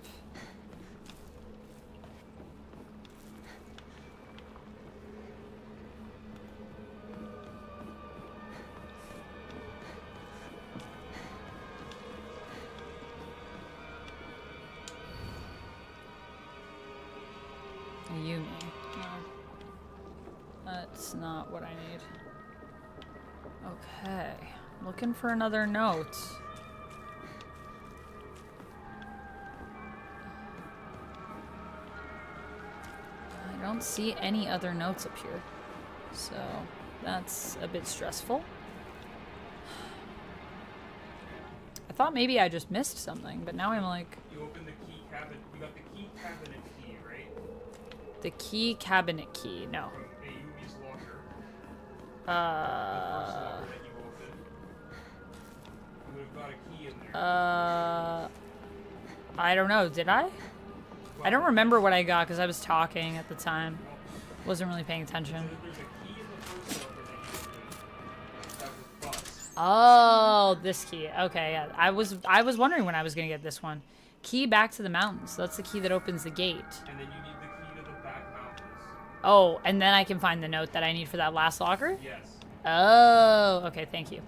Speaker 1: Yumi. No. That's not what I need. Okay. Looking for another note. I don't see any other notes up here. So that's a bit stressful. I thought maybe I just missed something, but now I'm like...
Speaker 6: You opened the key cabinet. You got the key cabinet key, right?
Speaker 1: The key cabinet key. No.
Speaker 6: From Ayumi's locker. The first locker that you opened. You would have got a key in there.
Speaker 1: I don't know. Did I? I don't remember what I got because I was talking at the time. Wasn't really paying attention.
Speaker 6: There's a key in the first locker that you opened. That was bus.
Speaker 1: Oh, this key. Okay, yeah. I was wondering when I was gonna get this one. Key back to the mountains. That's the key that opens the gate.
Speaker 6: And then you need the key to the back mountains.
Speaker 1: Oh, and then I can find the note that I need for that last locker?
Speaker 6: Yes.
Speaker 1: Oh, okay, thank you.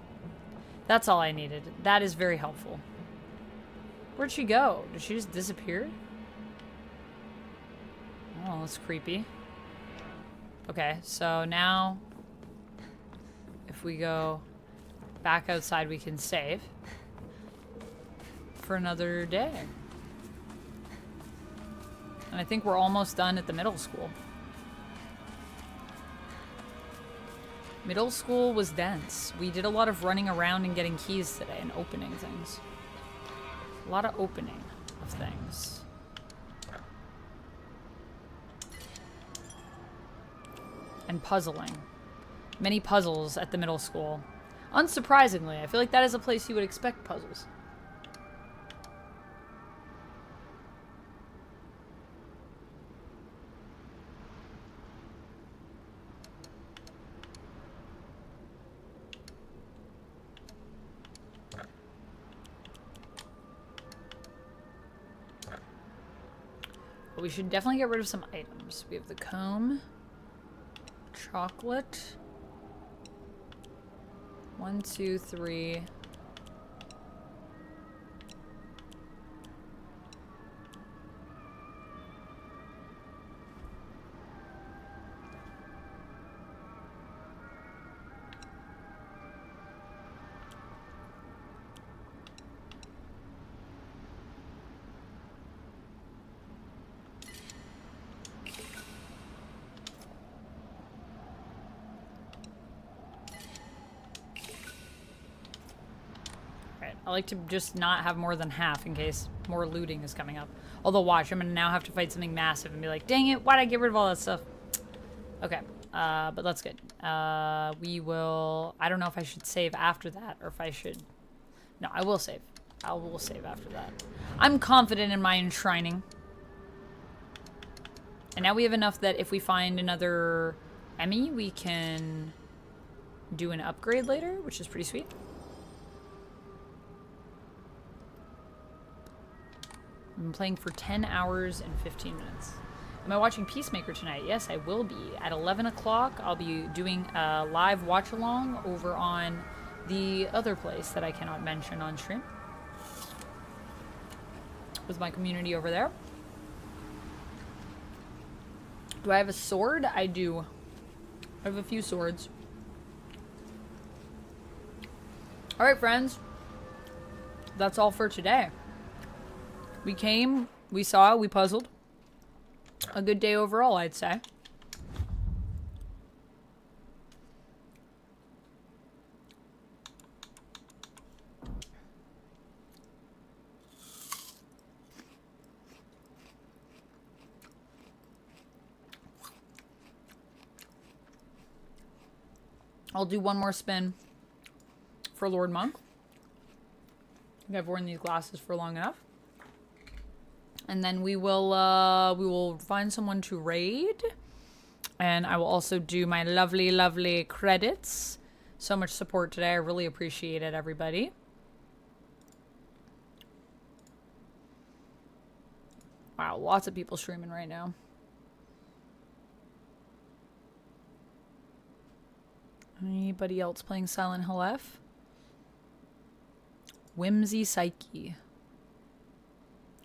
Speaker 1: That's all I needed. That is very helpful. Where'd she go? Did she just disappear? Oh, that's creepy. Okay, so now if we go back outside, we can save for another day. And I think we're almost done at the middle school. Middle school was dense. We did a lot of running around and getting keys today and opening things. A lot of opening of things. And puzzling. Many puzzles at the middle school. Unsurprisingly, I feel like that is a place you would expect puzzles. But we should definitely get rid of some items. We have the comb. Chocolate. 1, 2, 3. I like to just not have more than half in case more looting is coming up. Although watch, I'm gonna now have to fight something massive and be like, dang it, why'd I get rid of all that stuff? Okay, but that's good. We will, I don't know if I should save after that or if I should, no, I will save. I will save after that. I'm confident in my enshrining. And now we have enough that if we find another Emmy, we can do an upgrade later, which is pretty sweet. I've been playing for 10 hours and 15 minutes. Am I watching Peacemaker tonight? Yes, I will be. At 11 o'clock, I'll be doing a live watch-along over on the other place that I cannot mention on stream. With my community over there. Do I have a sword? I do. I have a few swords. Alright, friends. That's all for today. We came, we saw, we puzzled. A good day overall, I'd say. I'll do one more spin for Lord Monk. I think I've worn these glasses for long enough. And then we will find someone to raid. And I will also do my lovely, lovely credits. So much support today. I really appreciate it, everybody. Wow, lots of people streaming right now. Anybody else playing Silent Hill F? Whimsy Psyche.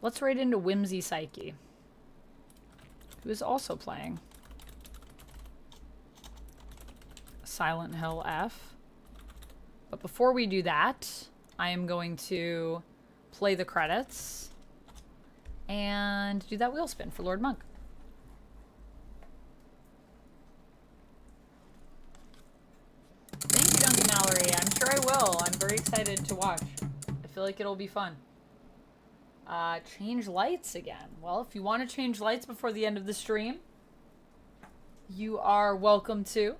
Speaker 1: Let's raid into Whimsy Psyche, who is also playing Silent Hill F. But before we do that, I am going to play the credits and do that wheel spin for Lord Monk. Thank you, Duncan Mallory. I'm sure I will. I'm very excited to watch. I feel like it'll be fun. Change lights again. Well, if you want to change lights before the end of the stream, you are welcome to.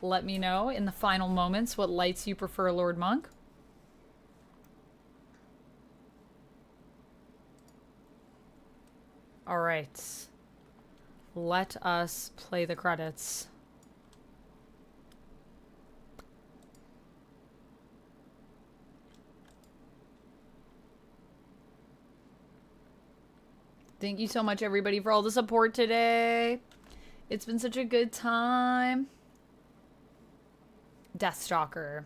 Speaker 1: Let me know in the final moments what lights you prefer, Lord Monk. All right. Let us play the credits. Thank you so much, everybody, for all the support today. It's been such a good time. Deathstalker.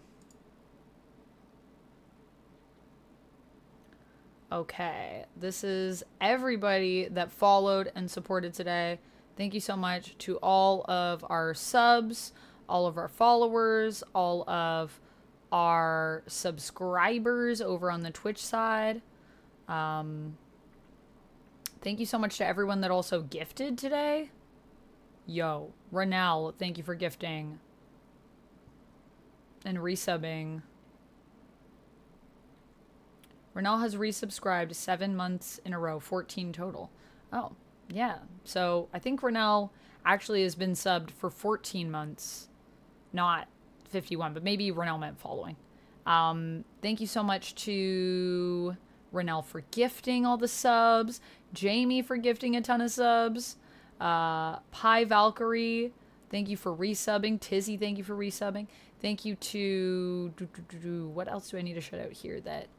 Speaker 1: Okay, this is everybody that followed and supported today. Thank you so much to all of our subs, all of our followers, all of our subscribers over on the Twitch side. Thank you so much to everyone that also gifted today. Yo, Renell, thank you for gifting and resubbing. Renell has resubscribed 7 months in a row, 14 total. Oh, yeah. So I think Renell actually has been subbed for 14 months, not 51, but maybe Renell meant following. Thank you so much to Renell for gifting all the subs, Jamie for gifting a ton of subs, Pi Valkyrie, thank you for resubbing, Tizzy, thank you for resubbing, thank you to, what else do I need to shout out here that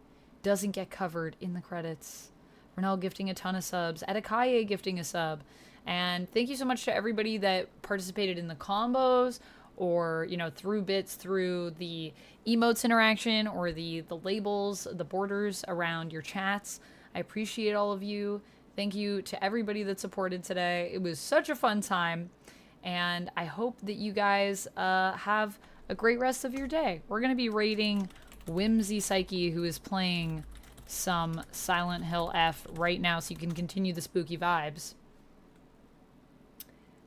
Speaker 1: doesn't get covered in the credits? Renell gifting a ton of subs, Edakaye gifting a sub, and thank you so much to everybody that participated in the combos, or, you know, through bits, through the emotes interaction, or the labels, the borders around your chats. I appreciate all of you. Thank you to everybody that supported today. It was such a fun time, and I hope that you guys have a great rest of your day. We're going to be rating Whimsy Psyche, who is playing some Silent Hill F right now, so you can continue the spooky vibes.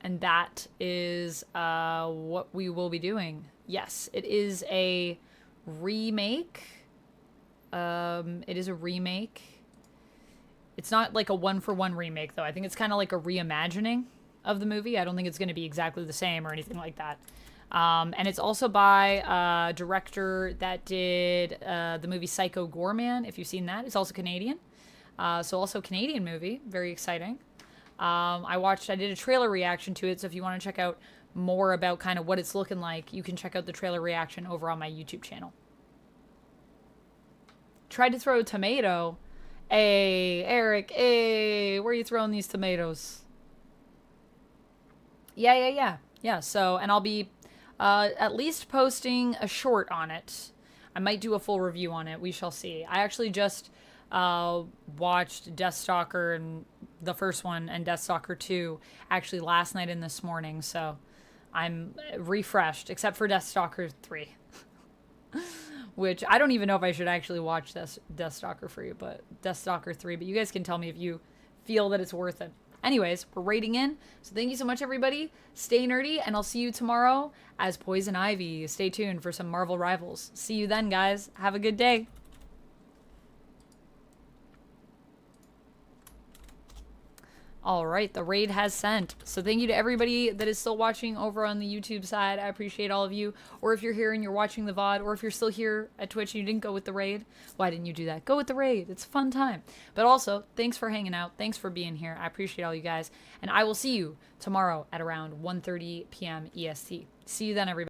Speaker 1: And that is what we will be doing. Yes, it is a remake. It is a remake. It's not like a one-for-one remake, though. I think it's kind of like a reimagining of the movie. I don't think it's going to be exactly the same or anything like that. And it's also by a director that did the movie Psycho Goreman, if you've seen that. It's also Canadian. So also Canadian movie. Very exciting. I did a trailer reaction to it, so if you want to check out more about kind of what it's looking like, you can check out the trailer reaction over on my YouTube channel. Tried to throw a tomato. Hey, Eric, hey, where are you throwing these tomatoes? Yeah, so, and I'll be at least posting a short on it. I might do a full review on it. We shall see. I actually just watched Deathstalker and the first one and Deathstalker 2 actually last night and this morning, so I'm refreshed, except for Deathstalker 3. Which I don't even know if I should actually watch Deathstalker 3, but Deathstalker 3, but you guys can tell me if you feel that it's worth it. Anyways, we're rating in, so thank you so much, everybody. Stay nerdy, and I'll see you tomorrow as Poison Ivy. Stay tuned for some Marvel Rivals. See you then, guys. Have a good day. All right, the raid has sent. So thank you to everybody that is still watching over on the YouTube side. I appreciate all of you. Or if you're here and you're watching the VOD, or if you're still here at Twitch and you didn't go with the raid, why didn't you do that? Go with the raid. It's a fun time. But also, thanks for hanging out. Thanks for being here. I appreciate all you guys. And I will see you tomorrow at around 1:30 p.m. EST. See you then, everybody.